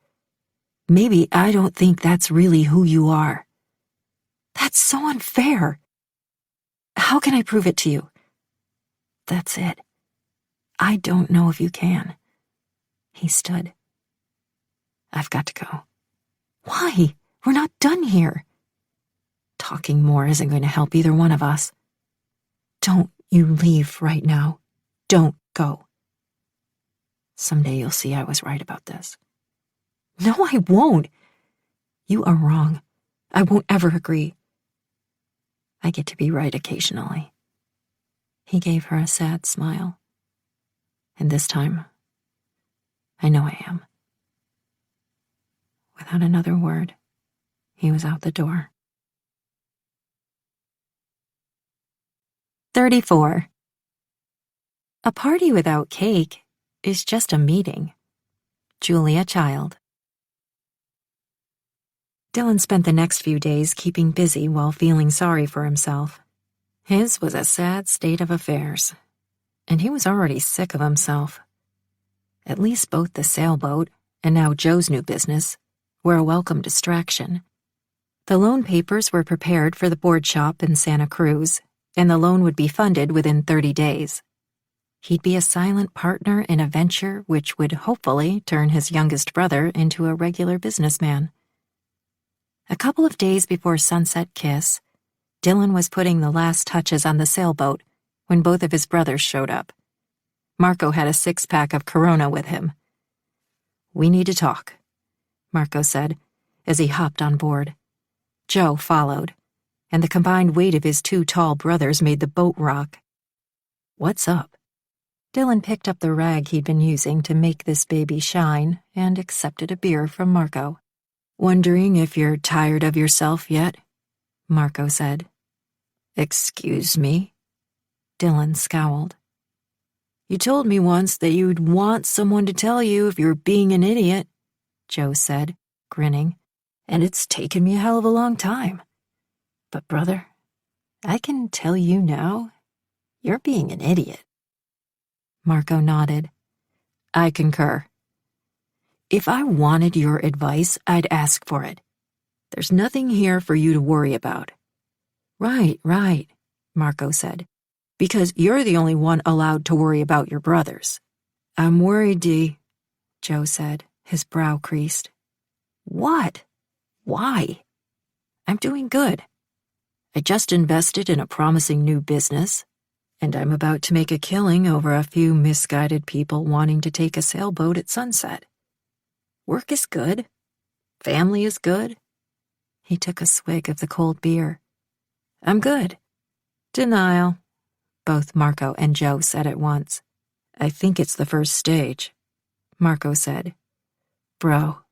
Maybe I don't think that's really who you are. That's so unfair. How can I prove it to you? That's it. I don't know if you can. He stood. I've got to go. Why? We're not done here. Talking more isn't going to help either one of us. Don't you leave right now. Don't go. Someday you'll see I was right about this. No, I won't. You are wrong. I won't ever agree. I get to be right occasionally. He gave her a sad smile. And this time, I know I am. Without another word, he was out the door. 34. A party without cake is just a meeting. Julia Child. Dylan spent the next few days keeping busy while feeling sorry for himself. His was a sad state of affairs, and he was already sick of himself. At least both the sailboat and now Joe's new business were a welcome distraction. The loan papers were prepared for the board shop in Santa Cruz, and the loan would be funded within 30 days. He'd be a silent partner in a venture which would hopefully turn his youngest brother into a regular businessman. A couple of days before Sunset Kiss, Dylan was putting the last touches on the sailboat when both of his brothers showed up. Marco had a 6-pack of Corona with him. "We need to talk," Marco said as he hopped on board. Joe followed, and the combined weight of his 2 tall brothers made the boat rock. "What's up?" Dylan picked up the rag he'd been using to make this baby shine and accepted a beer from Marco. "Wondering if you're tired of yourself yet?" Marco said. "Excuse me?" Dylan scowled. "You told me once that you'd want someone to tell you if you're being an idiot," Joe said, grinning, "and it's taken me a hell of a long time. But, brother, I can tell you now, you're being an idiot." Marco nodded. "I concur. If I wanted your advice, I'd ask for it. There's nothing here for you to worry about." Right, Marco said, "because you're the only one allowed to worry about your brothers." "I'm worried, Dee," Joe said, his brow creased. "What? Why?" "I'm doing good. I just invested in a promising new business, and I'm about to make a killing over a few misguided people wanting to take a sailboat at sunset. Work is good. Family is good." He took a swig of the cold beer. "I'm good." "Denial," both Marco and Joe said at once. "I think it's the first stage," Marco said. "Bro,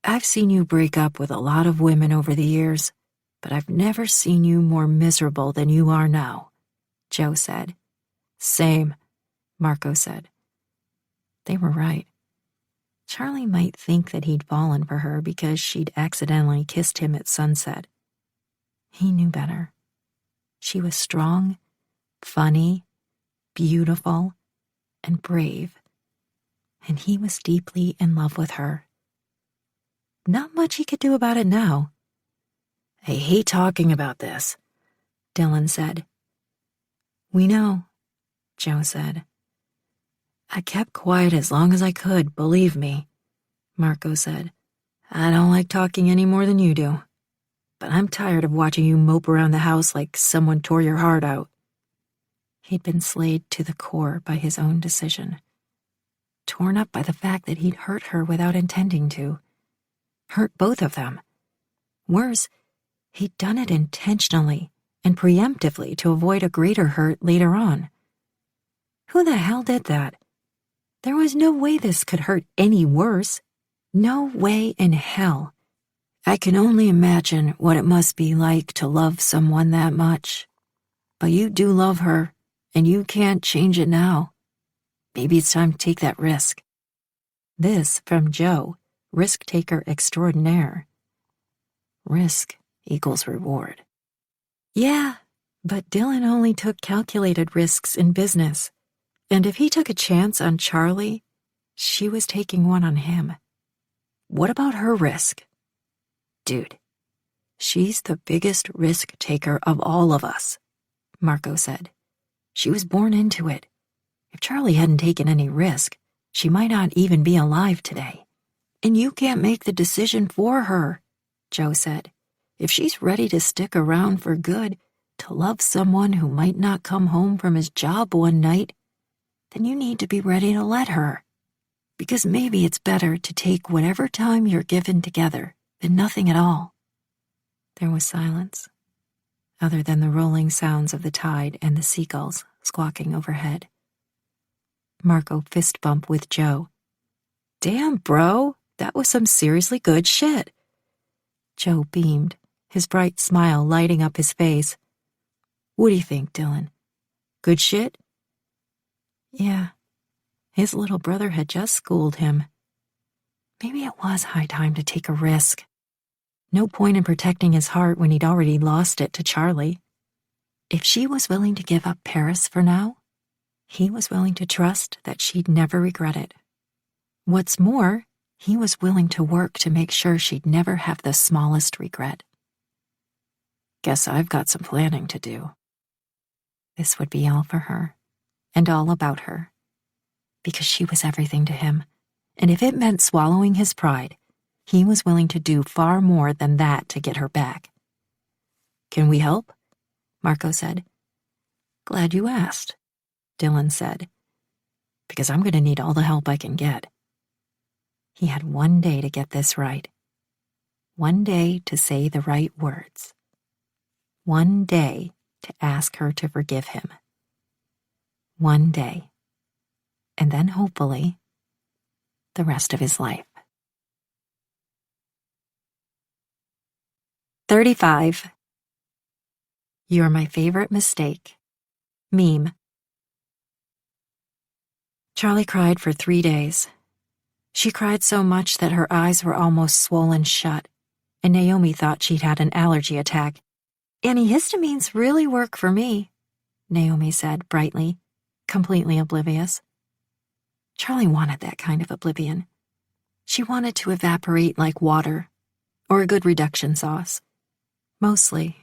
I've seen you break up with a lot of women over the years, but I've never seen you more miserable than you are now," Joe said. "Same," Marco said. They were right. Charlie might think that he'd fallen for her because she'd accidentally kissed him at sunset. He knew better. She was strong, funny, beautiful, and brave, and he was deeply in love with her. Not much he could do about it now. "I hate talking about this," Dylan said. "We know," Joe said. "I kept quiet as long as I could, believe me," Marco said. "I don't like talking any more than you do. But I'm tired of watching you mope around the house like someone tore your heart out." He'd been slayed to the core by his own decision. Torn up by the fact that he'd hurt her without intending to. Hurt both of them. Worse, he'd done it intentionally and preemptively to avoid a greater hurt later on. Who the hell did that? There was no way this could hurt any worse. No way in hell. I can only imagine what it must be like to love someone that much. But you do love her, and you can't change it now. Maybe it's time to take that risk. This from Joe, risk-taker extraordinaire. Risk equals reward. Yeah, but Dylan only took calculated risks in business. And if he took a chance on Charlie, She was taking one on him. What about her risk? Dude, she's the biggest risk taker of all of us, Marco said. She was born into it. If Charlie hadn't taken any risk, she might not even be alive today. And you can't make the decision for her, Joe said. If she's ready to stick around for good, to love someone who might not come home from his job one night, then you need to be ready to let her. Because maybe it's better to take whatever time you're given together than nothing at all. There was silence, other than the rolling sounds of the tide and the seagulls squawking overhead. Marco fist bumped with Joe. Damn, bro, that was some seriously good shit. Joe beamed, his bright smile lighting up his face. What do you think, Dylan? Good shit? Yeah. His little brother had just schooled him. Maybe it was high time to take a risk. No point in protecting his heart when he'd already lost it to Charlie. If she was willing to give up Paris for now, he was willing to trust that she'd never regret it. What's more, he was willing to work to make sure she'd never have the smallest regret. Guess I've got some planning to do. This would be all for her, and all about her. Because she was everything to him, and if it meant swallowing his pride, he was willing to do far more than that to get her back. Can we help? Marco said. Glad you asked, Dylan said. Because I'm going to need all the help I can get. He had one day to get this right. One day to say the right words. One day to ask her to forgive him. One day. And then hopefully, the rest of his life. 35. You're my favorite mistake. Meme. Charlie cried for 3 days. She cried so much that her eyes were almost swollen shut, and Naomi thought she'd had an allergy attack. Antihistamines really work for me, Naomi said brightly, completely oblivious. Charlie wanted that kind of oblivion. She wanted to evaporate like water, or a good reduction sauce. Mostly,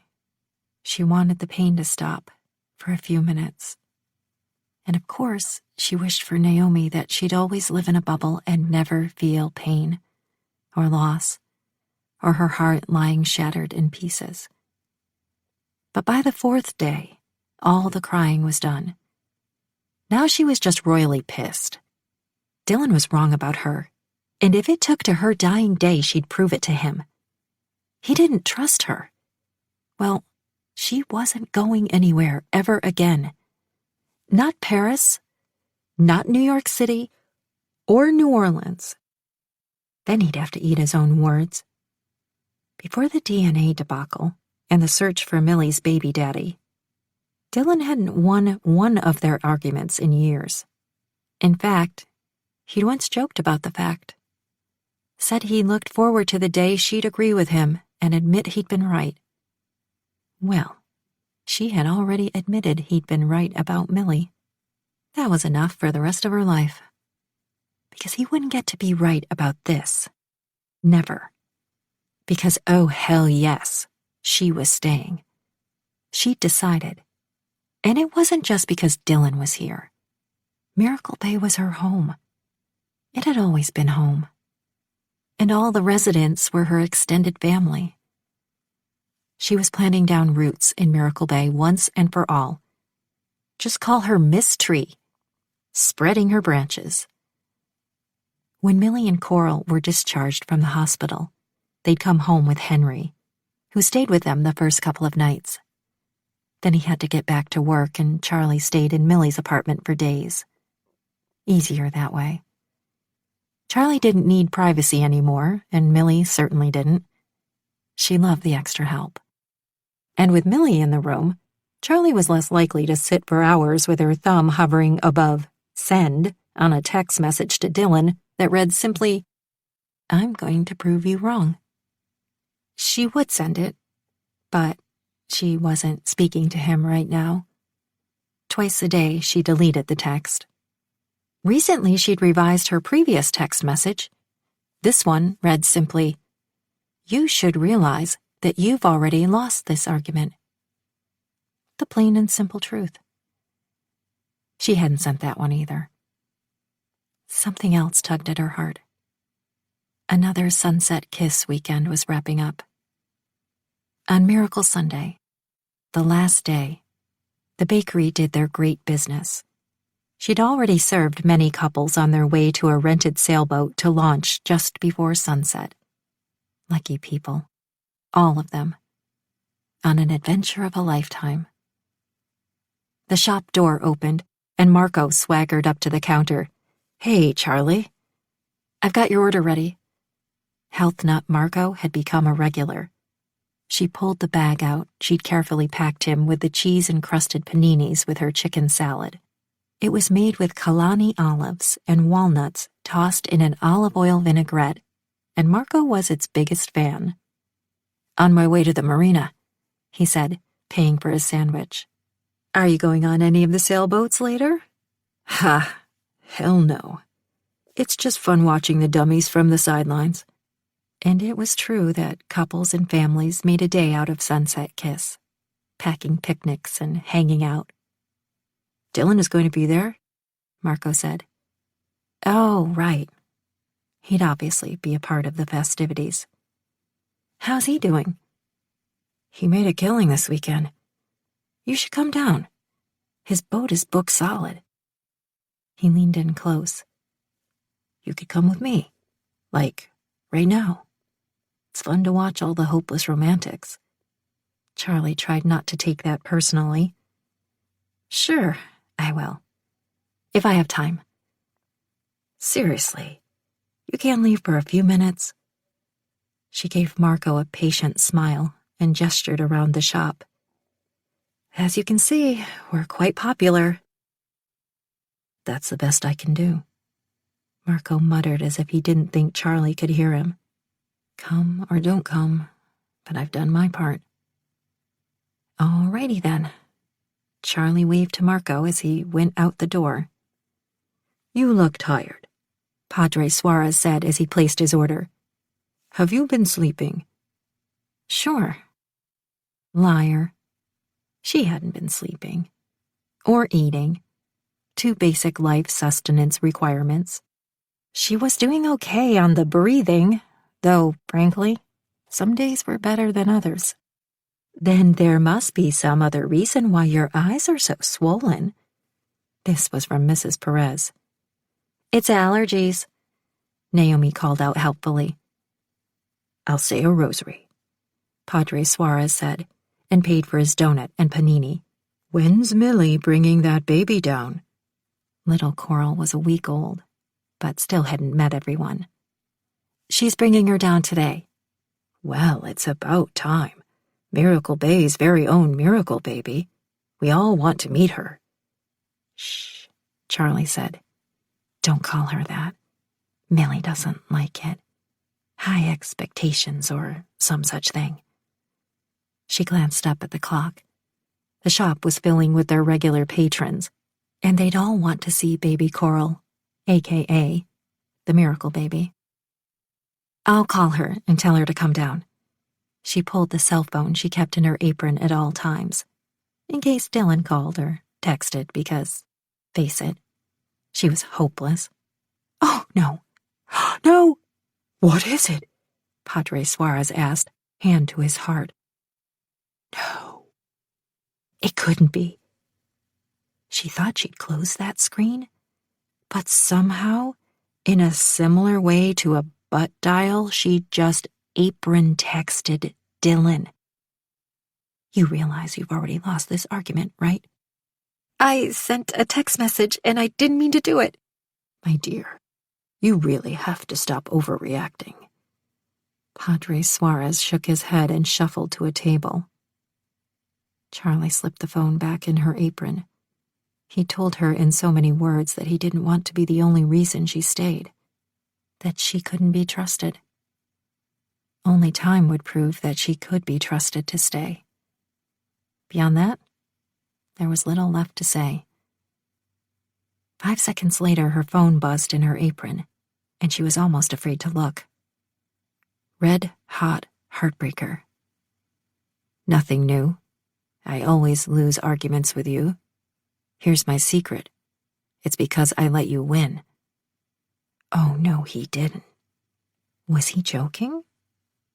she wanted the pain to stop for a few minutes. And of course, she wished for Naomi that she'd always live in a bubble and never feel pain, or loss, or her heart lying shattered in pieces. But by the 4th day, all the crying was done. Now she was just royally pissed. Dylan was wrong about her, and if it took to her dying day, she'd prove it to him. He didn't trust her. Well, she wasn't going anywhere ever again. Not Paris, not New York City, or New Orleans. Then he'd have to eat his own words. Before the DNA debacle and the search for Millie's baby daddy, Dylan hadn't won one of their arguments in years. In fact, he'd once joked about the fact. Said he looked forward to the day she'd agree with him and admit he'd been right. Well, she had already admitted he'd been right about Millie. That was enough for the rest of her life. Because he wouldn't get to be right about this. Never. Because, oh hell yes, she was staying. She'd decided. And it wasn't just because Dylan was here. Miracle Bay was her home. It had always been home. And all the residents were her extended family. She was planting down roots in Miracle Bay once and for all. Just call her Miss Tree, spreading her branches. When Millie and Coral were discharged from the hospital, they'd come home with Henry, who stayed with them the first couple of nights. Then he had to get back to work, and Charlie stayed in Millie's apartment for days. Easier that way. Charlie didn't need privacy anymore, and Millie certainly didn't. She loved the extra help. And with Millie in the room, Charlie was less likely to sit for hours with her thumb hovering above send on a text message to Dylan that read simply, "I'm going to prove you wrong." She would send it, but she wasn't speaking to him right now. Twice a day she deleted the text. Recently, she'd revised her previous text message. This one read simply, "You should realize that you've already lost this argument." The plain and simple truth. She hadn't sent that one either. Something else tugged at her heart. Another Sunset Kiss weekend was wrapping up. On Miracle Sunday, the last day, the bakery did their great business. She'd already served many couples on their way to a rented sailboat to launch just before sunset. Lucky people, all of them, on an adventure of a lifetime. The shop door opened, and Marco swaggered up to the counter. "Hey, Charlie. I've got your order ready." Health Nut Marco had become a regular. She pulled the bag out she'd carefully packed him with the cheese-encrusted paninis with her chicken salad. It was made with Kalani olives and walnuts tossed in an olive oil vinaigrette, and Marco was its biggest fan. "On my way to the marina," he said, paying for his sandwich. "Are you going on any of the sailboats later?" "Ha, hell no. It's just fun watching the dummies from the sidelines." And it was true that couples and families made a day out of Sunset Kiss, packing picnics and hanging out. "Dylan is going to be there," Marco said. Oh, right. He'd obviously be a part of the festivities. "How's he doing?" "He made a killing this weekend. You should come down. His boat is booked solid." He leaned in close. "You could come with me, like, right now. It's fun to watch all the hopeless romantics." Charlie tried not to take that personally. "Sure, I will. If I have time." "Seriously, you can't leave for a few minutes?" She gave Marco a patient smile and gestured around the shop. "As you can see, we're quite popular." "That's the best I can do," Marco muttered as if he didn't think Charlie could hear him. "Come or don't come, but I've done my part." "Alrighty then." Charlie waved to Marco as he went out the door. "You look tired," Padre Suarez said as he placed his order. "Have you been sleeping?" "Sure." Liar. She hadn't been sleeping. Or eating. Two basic life sustenance requirements. She was doing okay on the breathing, though, frankly, some days were better than others. "Then there must be some other reason why your eyes are so swollen." This was from Mrs. Perez. "It's allergies," Naomi called out helpfully. "I'll say a rosary," Padre Suarez said, and paid for his donut and panini. "When's Millie bringing that baby down?" Little Coral was a week old, but still hadn't met everyone. "She's bringing her down today." "Well, it's about time. Miracle Bay's very own Miracle Baby. We all want to meet her." "Shh," Charlie said. "Don't call her that. Millie doesn't like it. High expectations or some such thing." She glanced up at the clock. The shop was filling with their regular patrons, and they'd all want to see baby Coral, a.k.a. the Miracle Baby. "I'll call her and tell her to come down." She pulled the cell phone she kept in her apron at all times, in case Dylan called or texted because, face it, she was hopeless. "Oh, no. No!" "What is it?" Padre Suarez asked, hand to his heart. No. It couldn't be. She thought she'd closed that screen, but somehow, in a similar way to a butt dial, she'd just apron texted Dylan. "You realize you've already lost this argument, right?" "I sent a text message and I didn't mean to do it." "My dear, you really have to stop overreacting." Padre Suarez shook his head and shuffled to a table. Charlie slipped the phone back in her apron. He told her in so many words that he didn't want to be the only reason she stayed, that she couldn't be trusted. Only time would prove that she could be trusted to stay. Beyond that, there was little left to say. 5 seconds later, her phone buzzed in her apron, and she was almost afraid to look. Red Hot Heartbreaker. Nothing new. I always lose arguments with you. Here's my secret. It's because I let you win. Oh, no, he didn't. Was he joking?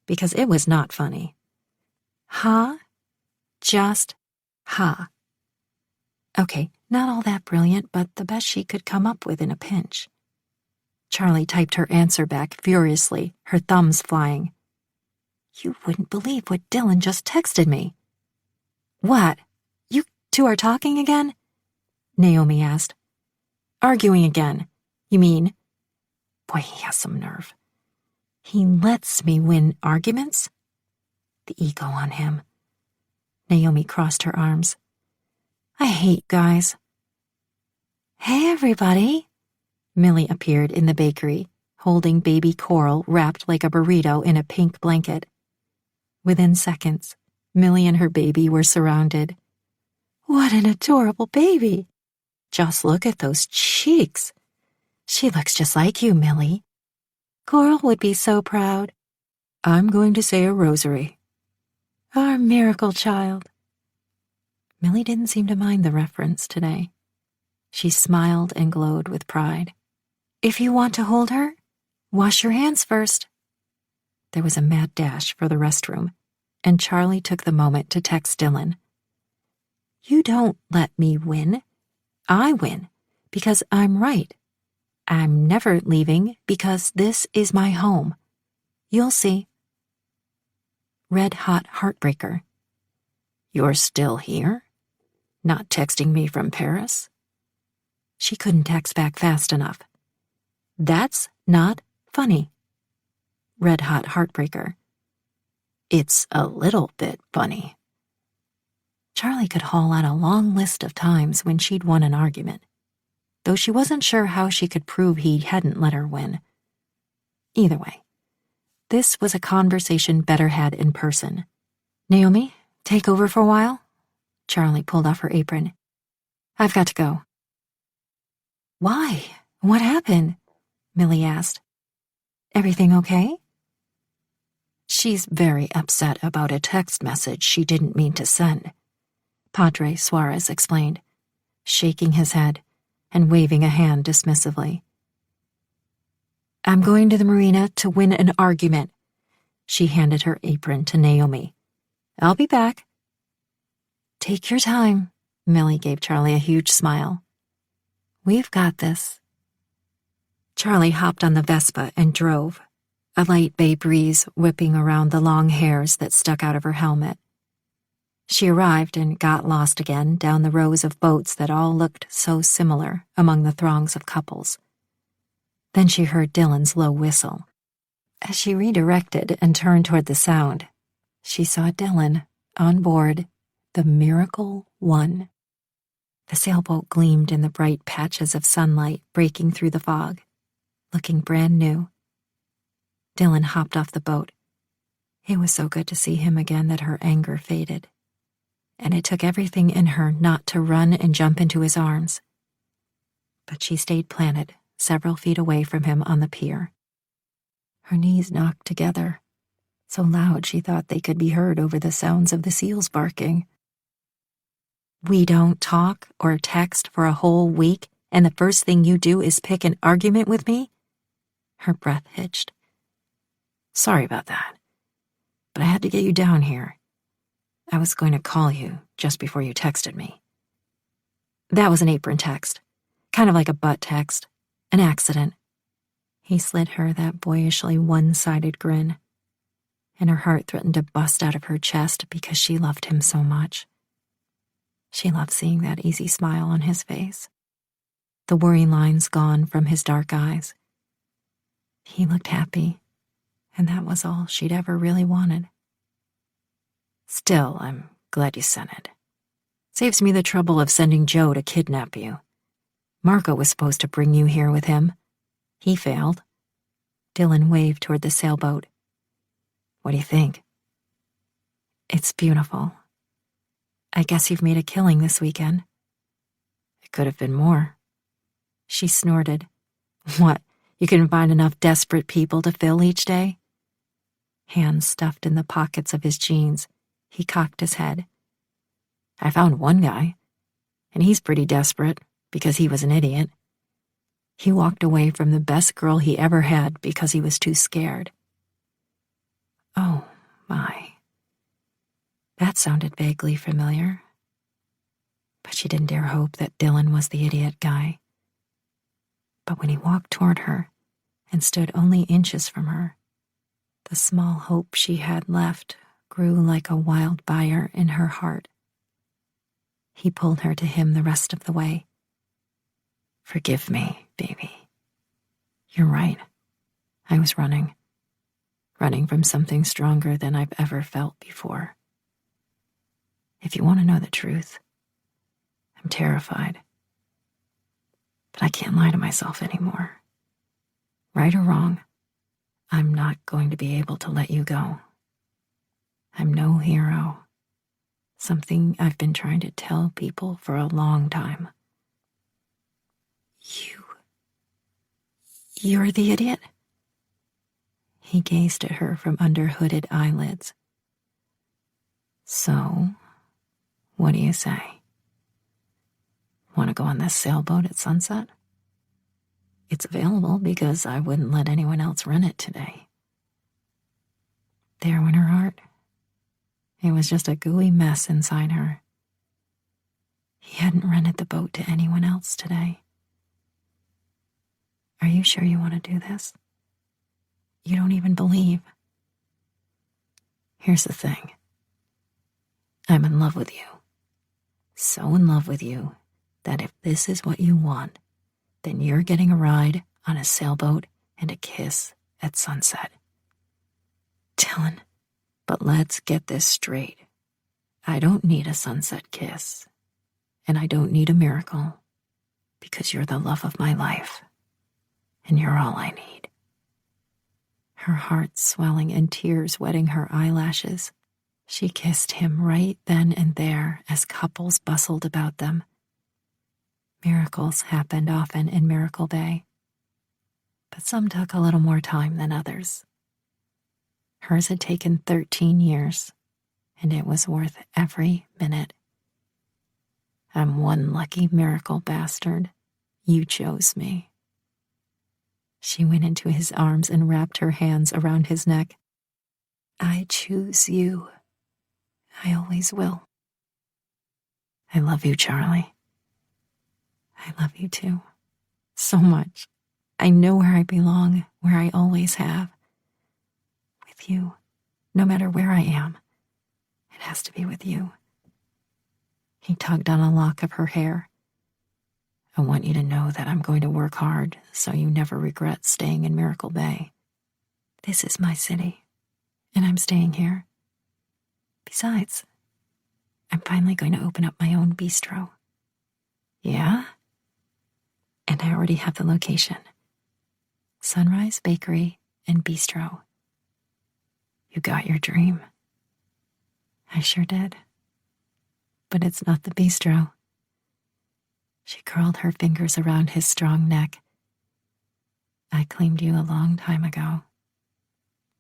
Because it was not funny. Huh? Just huh. Okay, not all that brilliant, but the best she could come up with in a pinch. Charlie typed her answer back furiously, her thumbs flying. You wouldn't believe what Dylan just texted me. What? You two are talking again? Naomi asked. Arguing again, you mean? Boy, he has some nerve. He lets me win arguments? The ego on him. Naomi crossed her arms. I hate guys. Hey, everybody. Millie appeared in the bakery, holding baby Coral wrapped like a burrito in a pink blanket. Within seconds, Millie and her baby were surrounded. What an adorable baby! Just look at those cheeks. She looks just like you, Millie. Coral would be so proud. I'm going to say a rosary. Our miracle child. Millie didn't seem to mind the reference today. She smiled and glowed with pride. If you want to hold her, wash your hands first. There was a mad dash for the restroom, and Charlie took the moment to text Dylan. You don't let me win. I win, because I'm right. I'm never leaving because this is my home. You'll see. Red Hot Heartbreaker. You're still here? Not texting me from Paris? She couldn't text back fast enough. That's not funny. Red Hot Heartbreaker. It's a little bit funny. Charlie could haul out a long list of times when she'd won an argument, though she wasn't sure how she could prove he hadn't let her win. Either way, this was a conversation better had in person. Naomi, take over for a while? Charlie pulled off her apron. I've got to go. Why? What happened? Millie asked. Everything okay? She's very upset about a text message she didn't mean to send, Padre Suarez explained, shaking his head and waving a hand dismissively. I'm going to the marina to win an argument. She handed her apron to Naomi. I'll be back. Take your time, Millie gave Charlie a huge smile. We've got this. Charlie hopped on the Vespa and drove, a light bay breeze whipping around the long hairs that stuck out of her helmet. She arrived and got lost again down the rows of boats that all looked so similar among the throngs of couples. Then she heard Dylan's low whistle. As she redirected and turned toward the sound, she saw Dylan on board the Miracle One. The sailboat gleamed in the bright patches of sunlight breaking through the fog, looking brand new. Dylan hopped off the boat. It was so good to see him again that her anger faded, and it took everything in her not to run and jump into his arms. But she stayed planted several feet away from him on the pier. Her knees knocked together, so loud she thought they could be heard over the sounds of the seals barking. We don't talk or text for a whole week, and the first thing you do is pick an argument with me? Her breath hitched. Sorry about that, but I had to get you down here. I was going to call you just before you texted me. That was an apron text, kind of like a butt text, an accident. He slid her that boyishly one-sided grin, and her heart threatened to bust out of her chest because she loved him so much. She loved seeing that easy smile on his face, the worry lines gone from his dark eyes. He looked happy, and that was all she'd ever really wanted. Still, I'm glad you sent it. Saves me the trouble of sending Joe to kidnap you. Marco was supposed to bring you here with him. He failed. Dylan waved toward the sailboat. What do you think? It's beautiful. I guess you've made a killing this weekend. It could have been more. She snorted. What, you couldn't find enough desperate people to fill each day? Hands stuffed in the pockets of his jeans, he cocked his head. I found one guy, and he's pretty desperate because he was an idiot. He walked away from the best girl he ever had because he was too scared. Oh, my. That sounded vaguely familiar. But she didn't dare hope that Dylan was the idiot guy. But when he walked toward her and stood only inches from her, the small hope she had left grew like a wildfire in her heart. He pulled her to him the rest of the way. Forgive me, baby. You're right. I was running from something stronger than I've ever felt before. If you want to know the truth, I'm terrified. But I can't lie to myself anymore. Right or wrong, I'm not going to be able to let you go. I'm no hero. Something I've been trying to tell people for a long time. You're the idiot? He gazed at her from under hooded eyelids. So, what do you say? Want to go on this sailboat at sunset? It's available because I wouldn't let anyone else rent it today. There went her heart. It was just a gooey mess inside her. He hadn't rented the boat to anyone else today. Are you sure you want to do this? You don't even believe. Here's the thing. I'm in love with you. So in love with you that if this is what you want, then you're getting a ride on a sailboat and a kiss at sunset. Dylan, but let's get this straight. I don't need a sunset kiss, and I don't need a miracle, because you're the love of my life, and you're all I need. Her heart swelling and tears wetting her eyelashes, she kissed him right then and there as couples bustled about them. Miracles happened often in Miracle Bay, but some took a little more time than others. Hers had taken 13 years, and it was worth every minute. I'm one lucky miracle bastard. You chose me. She went into his arms and wrapped her hands around his neck. I choose you. I always will. I love you, Charlie. I love you too. So much. I know where I belong, where I always have. With you, no matter where I am. It has to be with you. He tugged on a lock of her hair. I want you to know that I'm going to work hard so you never regret staying in Miracle Bay. This is my city, and I'm staying here. Besides, I'm finally going to open up my own bistro. Yeah? And I already have the location. Sunrise Bakery and Bistro. You got your dream. I sure did. But it's not the bistro. She curled her fingers around his strong neck. I claimed you a long time ago.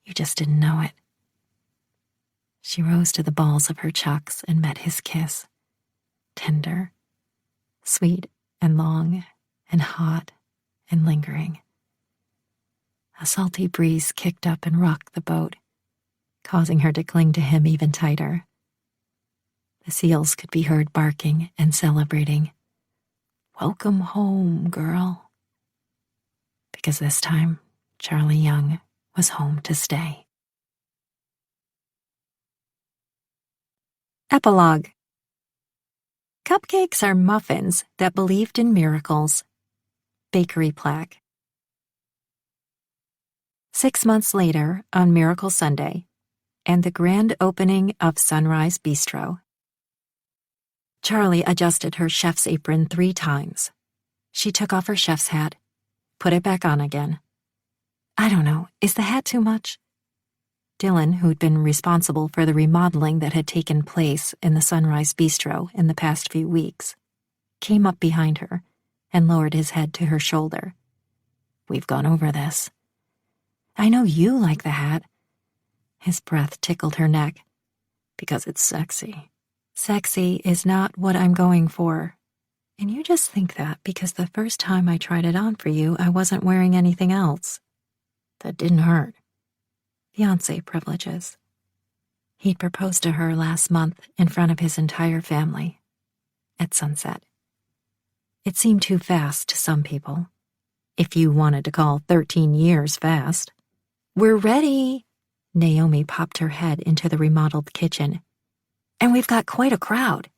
You just didn't know it. She rose to the balls of her chucks and met his kiss. Tender, sweet and long and hot and lingering. A salty breeze kicked up and rocked the boat, causing her to cling to him even tighter. The seals could be heard barking and celebrating. Welcome home, girl. Because this time, Charlie Young was home to stay. Epilogue. Cupcakes are muffins that believed in miracles. Bakery plaque. 6 months later, on Miracle Sunday, and the grand opening of Sunrise Bistro. Charlie adjusted her chef's apron 3 times. She took off her chef's hat, put it back on again. I don't know, is the hat too much? Dylan, who'd been responsible for the remodeling that had taken place in the Sunrise Bistro in the past few weeks, came up behind her and lowered his head to her shoulder. We've gone over this. I know you like the hat. His breath tickled her neck. Because it's sexy. Sexy is not what I'm going for. And you just think that because the first time I tried it on for you, I wasn't wearing anything else. That didn't hurt. Fiancé privileges. He'd proposed to her last month in front of his entire family. At sunset. It seemed too fast to some people. If you wanted to call 13 years fast. We're ready. Naomi popped her head into the remodeled kitchen. And we've got quite a crowd.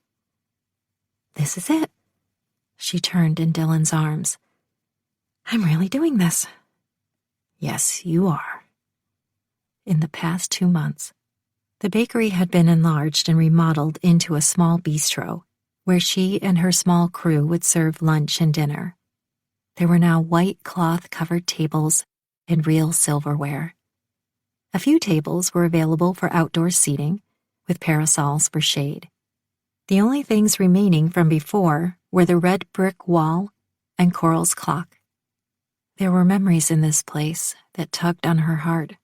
This is it. She turned in Dylan's arms. I'm really doing this. Yes, you are. In the past 2 months, the bakery had been enlarged and remodeled into a small bistro, where she and her small crew would serve lunch and dinner. There were now white cloth-covered tables and real silverware. A few tables were available for outdoor seating, with parasols for shade. The only things remaining from before were the red brick wall and Coral's clock. There were memories in this place that tugged on her heart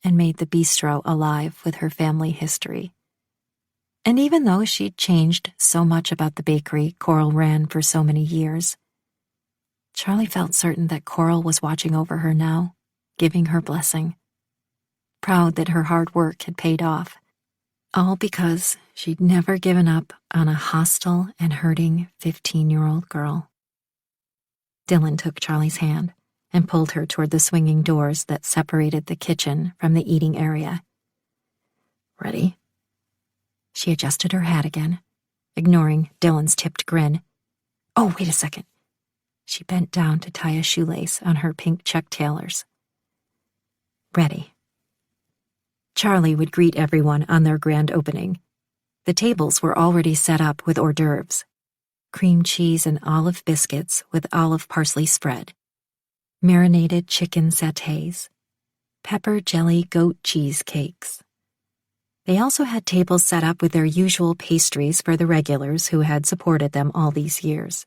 and made the bistro alive with her family history. And even though she'd changed so much about the bakery Coral ran for so many years, Charlie felt certain that Coral was watching over her now, giving her blessing. Proud that her hard work had paid off, all because she'd never given up on a hostile and hurting 15-year-old girl. Dylan took Charlie's hand and pulled her toward the swinging doors that separated the kitchen from the eating area. Ready? She adjusted her hat again, ignoring Dylan's tipped grin. Oh, wait a second. She bent down to tie a shoelace on her pink check tailors. Ready. Charlie would greet everyone on their grand opening. The tables were already set up with hors d'oeuvres, cream cheese and olive biscuits with olive parsley spread, marinated chicken satays, pepper jelly goat cheese cakes. They also had tables set up with their usual pastries for the regulars who had supported them all these years.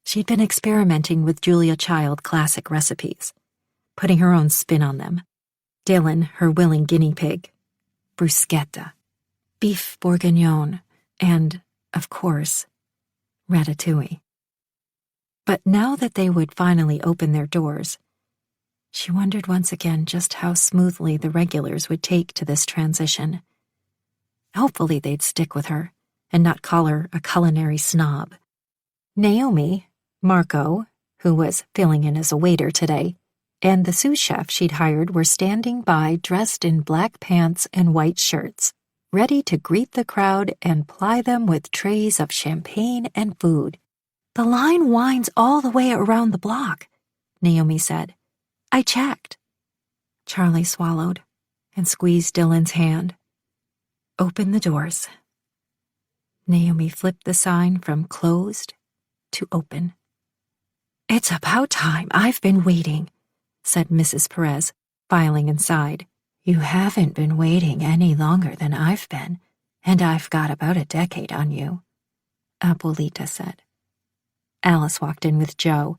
She'd been experimenting with Julia Child classic recipes, putting her own spin on them. Dylan, her willing guinea pig, bruschetta, beef bourguignon, and, of course, ratatouille. But now that they would finally open their doors, she wondered once again just how smoothly the regulars would take to this transition. Hopefully they'd stick with her and not call her a culinary snob. Naomi, Marco, who was filling in as a waiter today, and the sous chef she'd hired were standing by dressed in black pants and white shirts, ready to greet the crowd and ply them with trays of champagne and food. The line winds all the way around the block, Naomi said. I checked. Charlie swallowed and squeezed Dylan's hand. Open the doors. Naomi flipped the sign from closed to open. It's about time. I've been waiting, said Mrs. Perez, filing inside. You haven't been waiting any longer than I've been, and I've got about a decade on you, Abuelita said. Alice walked in with Joe,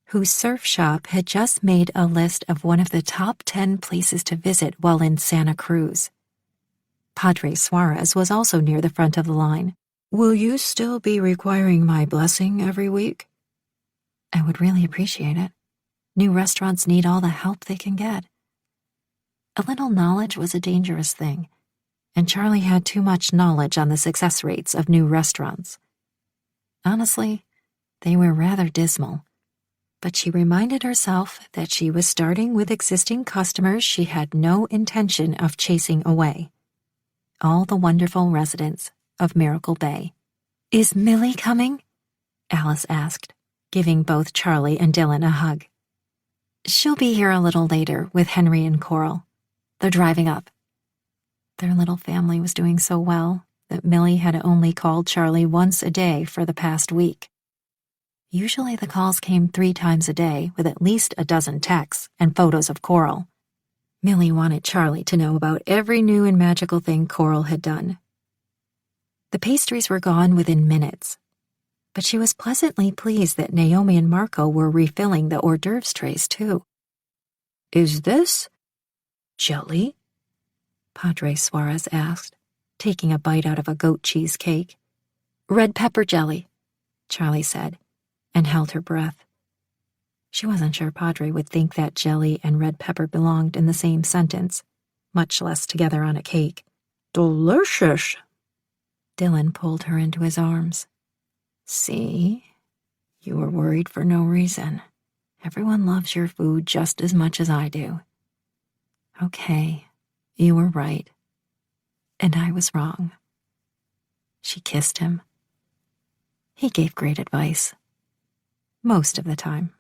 whose surf shop had just made a list of one of the top 10 places to visit while in Santa Cruz. Padre Suarez was also near the front of the line. Will you still be requiring my blessing every week? I would really appreciate it. New restaurants need all the help they can get. A little knowledge was a dangerous thing, and Charlie had too much knowledge on the success rates of new restaurants. Honestly, they were rather dismal, but she reminded herself that she was starting with existing customers she had no intention of chasing away. All the wonderful residents of Miracle Bay. Is Millie coming? Alice asked, giving both Charlie and Dylan a hug. She'll be here a little later with Henry and Coral. They're driving up. Their little family was doing so well that Millie had only called Charlie once a day for the past week. Usually the calls came 3 times a day with at least a dozen texts and photos of Coral. Millie wanted Charlie to know about every new and magical thing Coral had done. The pastries were gone within minutes. but she was pleasantly pleased that Naomi and Marco were refilling the hors d'oeuvres trays, too. "Is this jelly?" Padre Suarez asked, taking a bite out of a goat cheese cake. "Red pepper jelly," Charlie said, and held her breath. She wasn't sure Padre would think that jelly and red pepper belonged in the same sentence, much less together on a cake. "Delicious!" Dylan pulled her into his arms. "See? You were worried for no reason. Everyone loves your food just as much as I do." "Okay, you were right. And I was wrong." She kissed him. He gave great advice. Most of the time.